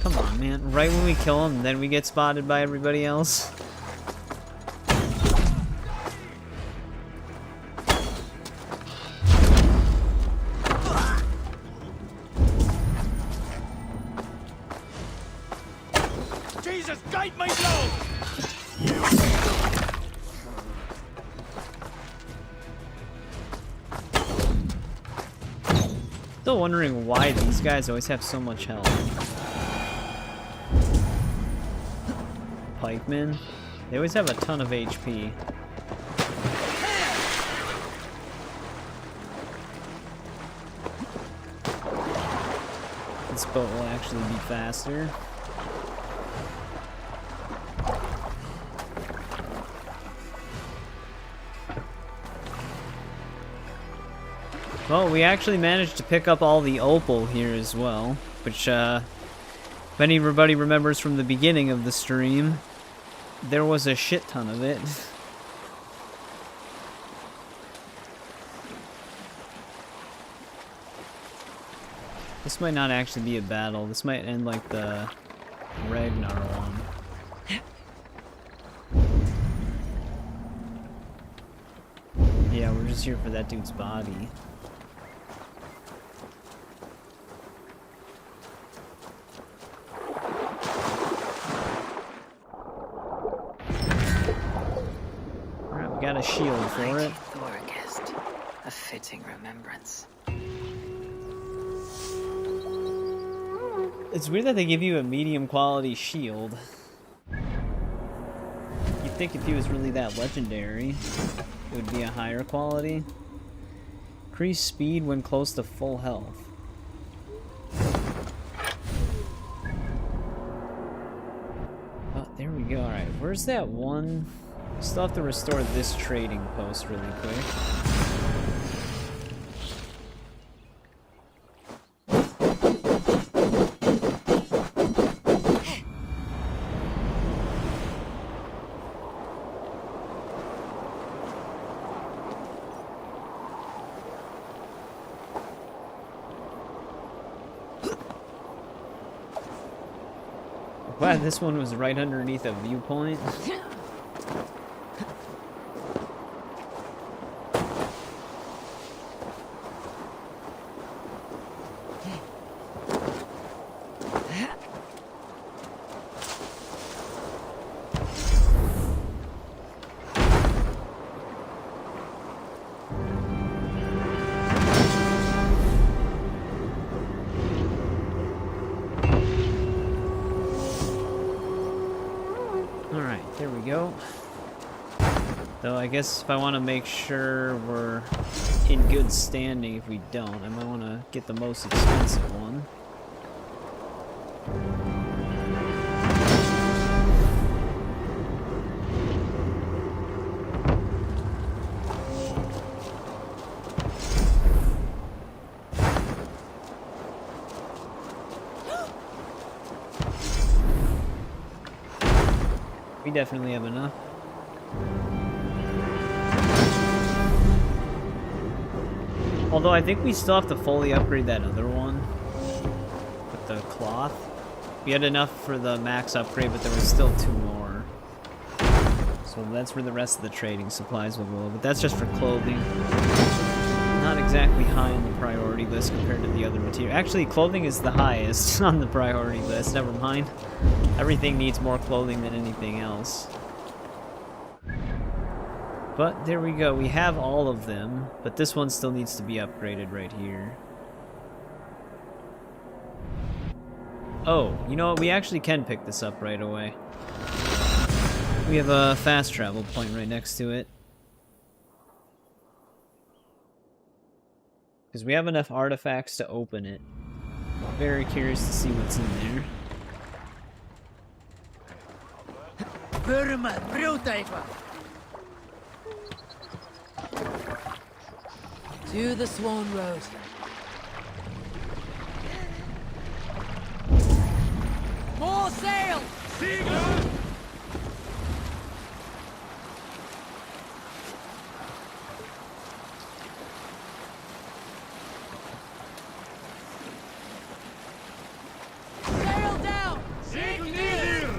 Come on, man. Right when we kill him, then we get spotted by everybody else. Jesus, guide my blow! Still wondering why these guys always have so much health. Pikemen, they always have a ton of HP. This boat will actually be faster. Well, we actually managed to pick up all the opal here as well, which, if anybody remembers from the beginning of the stream, there was a shit ton of it. This might not actually be a battle. This might end like the Ragnar one. Yeah, we're just here for that dude's body. Alright, we got a shield for it. Thorgest, a fitting remembrance. It's weird that they give you a medium quality shield. You'd think if he was really that legendary, it would be a higher quality. Increase speed when close to full health. Oh, there we go. Alright, where's that one? Still have to restore this trading post really quick. Wow, this one was right underneath a viewpoint. Though I guess if I want to make sure we're in good standing, if we don't, I might want to get the most expensive one. We definitely have enough. Although I think we still have to fully upgrade that other one with the cloth. We had enough for the max upgrade, but there was still 2 more. So that's where the rest of the trading supplies will go, but that's just for clothing. Not exactly high on the priority list compared to the other material. Actually, clothing is the highest on the priority list, never mind. Everything needs more clothing than anything else. But there we go, we have all of them, but this one still needs to be upgraded right here. Oh, you know what, we actually can pick this up right away. We have a fast travel point right next to it. Because we have enough artifacts to open it. Very curious to see what's in there. To the Swan Road. More sail! Seagull! Sail down! Sail near!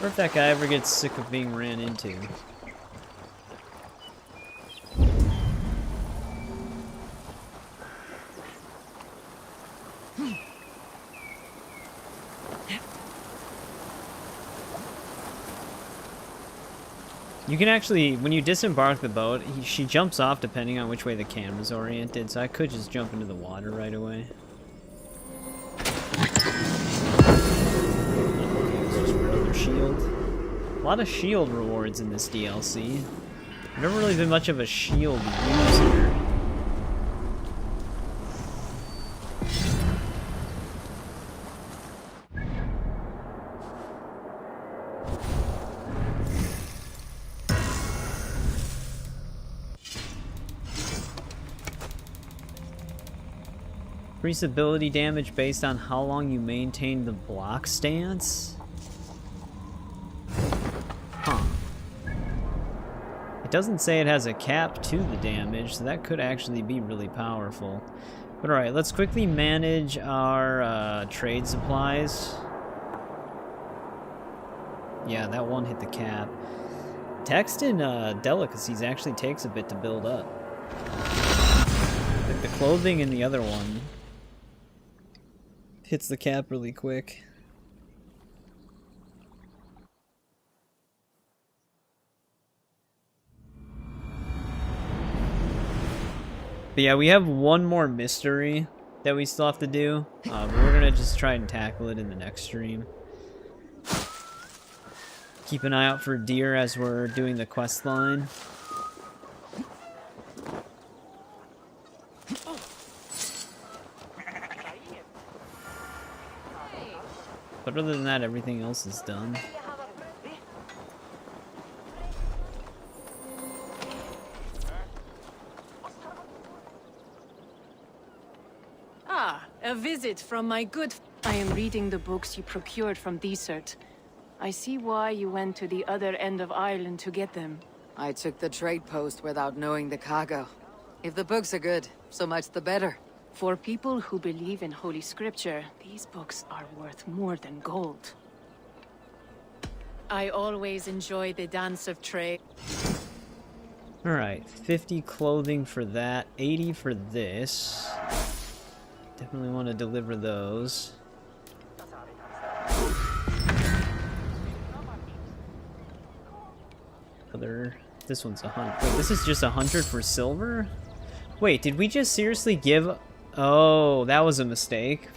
Or if that guy ever gets sick of being ran into. You can actually, when you disembark the boat, she jumps off depending on which way the camera's oriented, so I could just jump into the water right away. Just for another shield. A lot of shield rewards in this DLC. I've never really been much of a shield user. Increase ability damage based on how long you maintain the block stance? Huh. It doesn't say it has a cap to the damage, so that could actually be really powerful. But alright, let's quickly manage our trade supplies. Yeah, that one hit the cap. Text in delicacies actually takes a bit to build up. Like the clothing in the other one hits the cap really quick. But yeah, we have one more mystery that we still have to do, but we're gonna just try and tackle it in the next stream. Keep an eye out for deer as we're doing the quest line. But other than that, everything else is done. Ah, a visit from my good... I am reading the books you procured from Desert. I see why you went to the other end of Ireland to get them. I took the trade post without knowing the cargo. If the books are good, so much the better. For people who believe in Holy Scripture, these books are worth more than gold. I always enjoy the dance of trade. Alright, 50 clothing for that, 80 for this. Definitely want to deliver those. This one's 100. Wait, this is just 100 for silver? Wait, did we just seriously give... Oh, that was a mistake.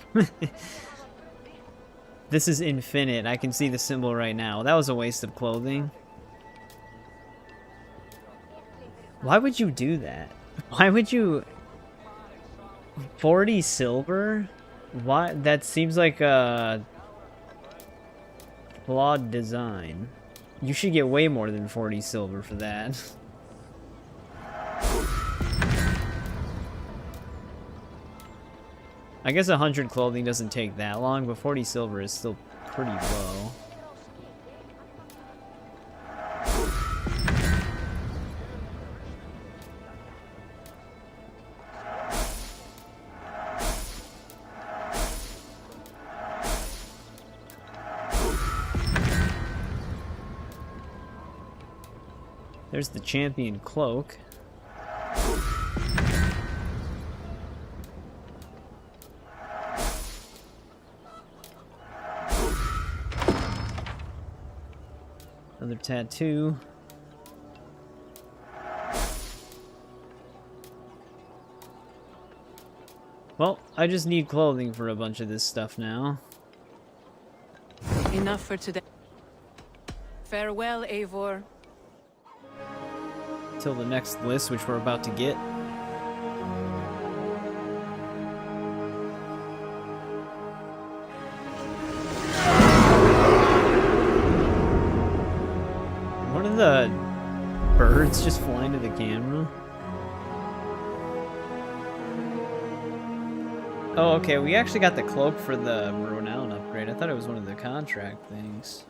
This is infinite. I can see the symbol right now. That was a waste of clothing. Why would you do that? Why would you... 40 silver? Why? That seems like a... flawed design. You should get way more than 40 silver for that. I guess 100 clothing doesn't take that long, but 40 silver is still pretty low. There's the champion cloak. Another tattoo. Well, I just need clothing for a bunch of this stuff now. Enough for today. Farewell, Eivor. Till the next list, which we're about to get. One of the birds just flying to the camera. Oh, okay, we actually got the cloak for the renown upgrade. I thought it was one of the contract things.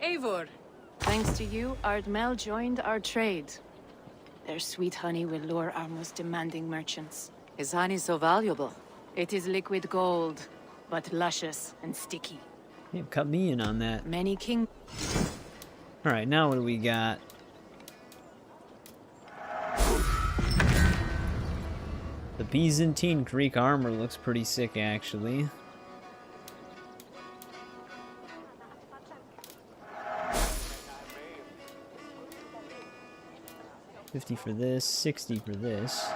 Eivor. Thanks to you, Ardmel joined our trade. Their sweet honey will lure our most demanding merchants. Is honey so valuable? It is liquid gold, but luscious and sticky. Yeah, cut me in on that. Many king... Alright, now what do we got? The Byzantine Greek armor looks pretty sick, actually. $50 for this, $60 for this.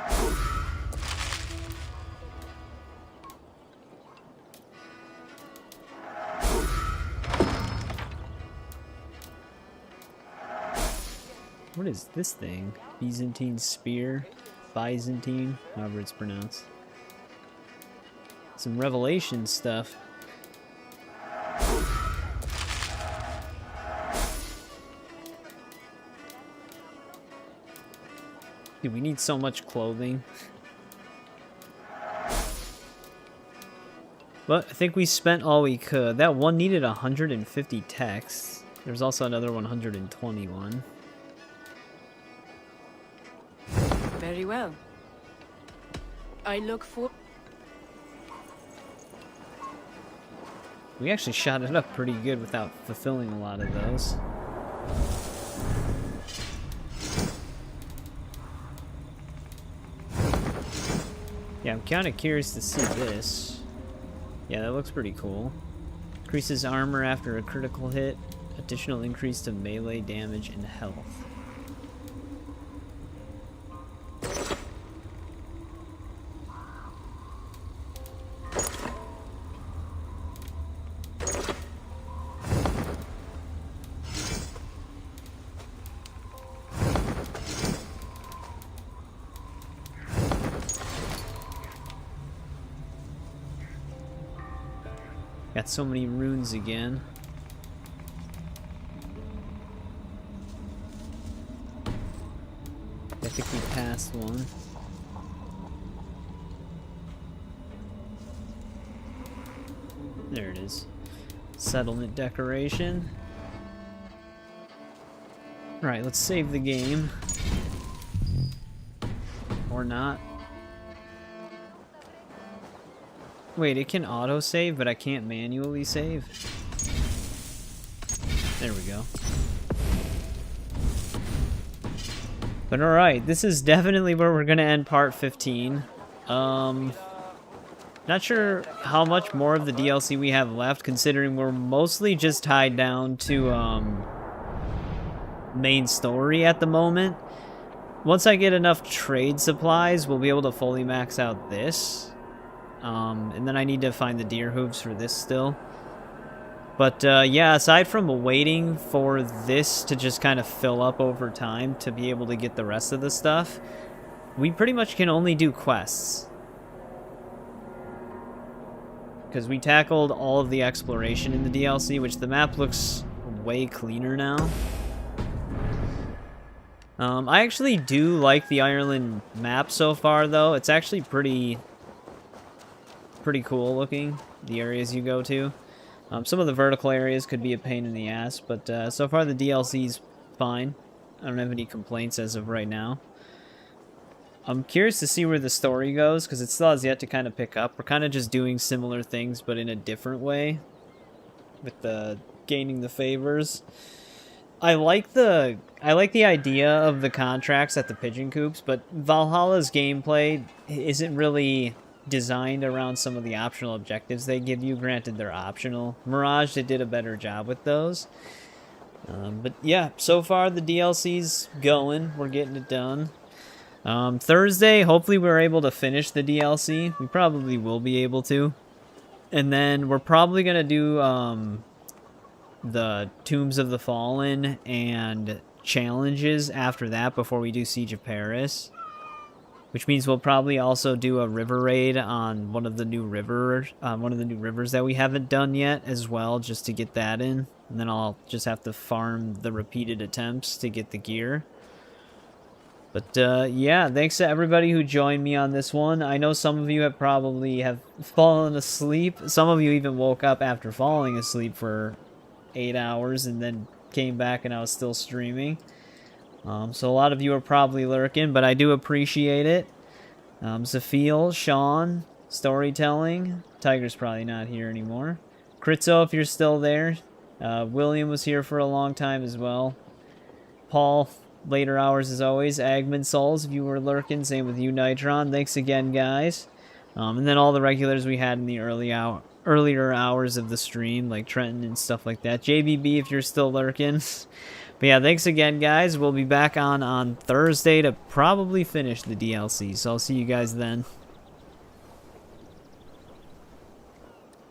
What is this thing? Byzantine spear? Byzantine? However it's pronounced. Some Revelation stuff. Dude, we need so much clothing. But I think we spent all we could. That one needed 150 texts. There's also another 121. Very well. I look for... We actually shot it up pretty good without fulfilling a lot of those. Yeah, I'm kind of curious to see this. Yeah, that looks pretty cool. Increases armor after a critical hit. Additional increase to melee damage and health. Got so many runes again. I think we passed one. There it is. Settlement decoration. Alright, let's save the game. Or not. Wait, it can auto-save, but I can't manually save? There we go. But alright, this is definitely where we're gonna end part 15. Not sure how much more of the DLC we have left, considering we're mostly just tied down to, main story at the moment. Once I get enough trade supplies, we'll be able to fully max out this. And then I need to find the deer hooves for this still. But, yeah, aside from waiting for this to just kind of fill up over time to be able to get the rest of the stuff, we pretty much can only do quests. Because we tackled all of the exploration in the DLC, which the map looks way cleaner now. I actually do like the Ireland map so far, though. It's actually pretty cool looking, the areas you go to. Some of the vertical areas could be a pain in the ass, but so far the DLC's fine. I don't have any complaints as of right now. I'm curious to see where the story goes, because it still has yet to kind of pick up. We're kind of just doing similar things, but in a different way, with the gaining the favors. I like the idea of the contracts at the pigeon coops, but Valhalla's gameplay isn't really designed around some of the optional objectives they give you. Granted, they're optional. Mirage, they did a better job with those. But yeah, so far the DLC's going. We're getting it done. Thursday, hopefully we're able to finish the DLC. We probably will be able to. And then we're probably going to do the Tombs of the Fallen and challenges after that before we do Siege of Paris. Which means we'll probably also do a river raid on one of the new rivers that we haven't done yet as well, just to get that in. And then I'll just have to farm the repeated attempts to get the gear. But yeah, thanks to everybody who joined me on this one. I know some of you have probably fallen asleep. Some of you even woke up after falling asleep for 8 hours and then came back and I was still streaming. So a lot of you are probably lurking, but I do appreciate it. Zafeel, Sean, Storytelling. Tiger's probably not here anymore. Kritzo, if you're still there. William was here for a long time as well. Paul, later hours as always. Agman Souls, if you were lurking. Same with you, Nitron. Thanks again, guys. And then all the regulars we had in the earlier hours of the stream, like Trenton and stuff like that. JBB, if you're still lurking. But yeah, thanks again, guys. We'll be back on Thursday to probably finish the DLC. So I'll see you guys then.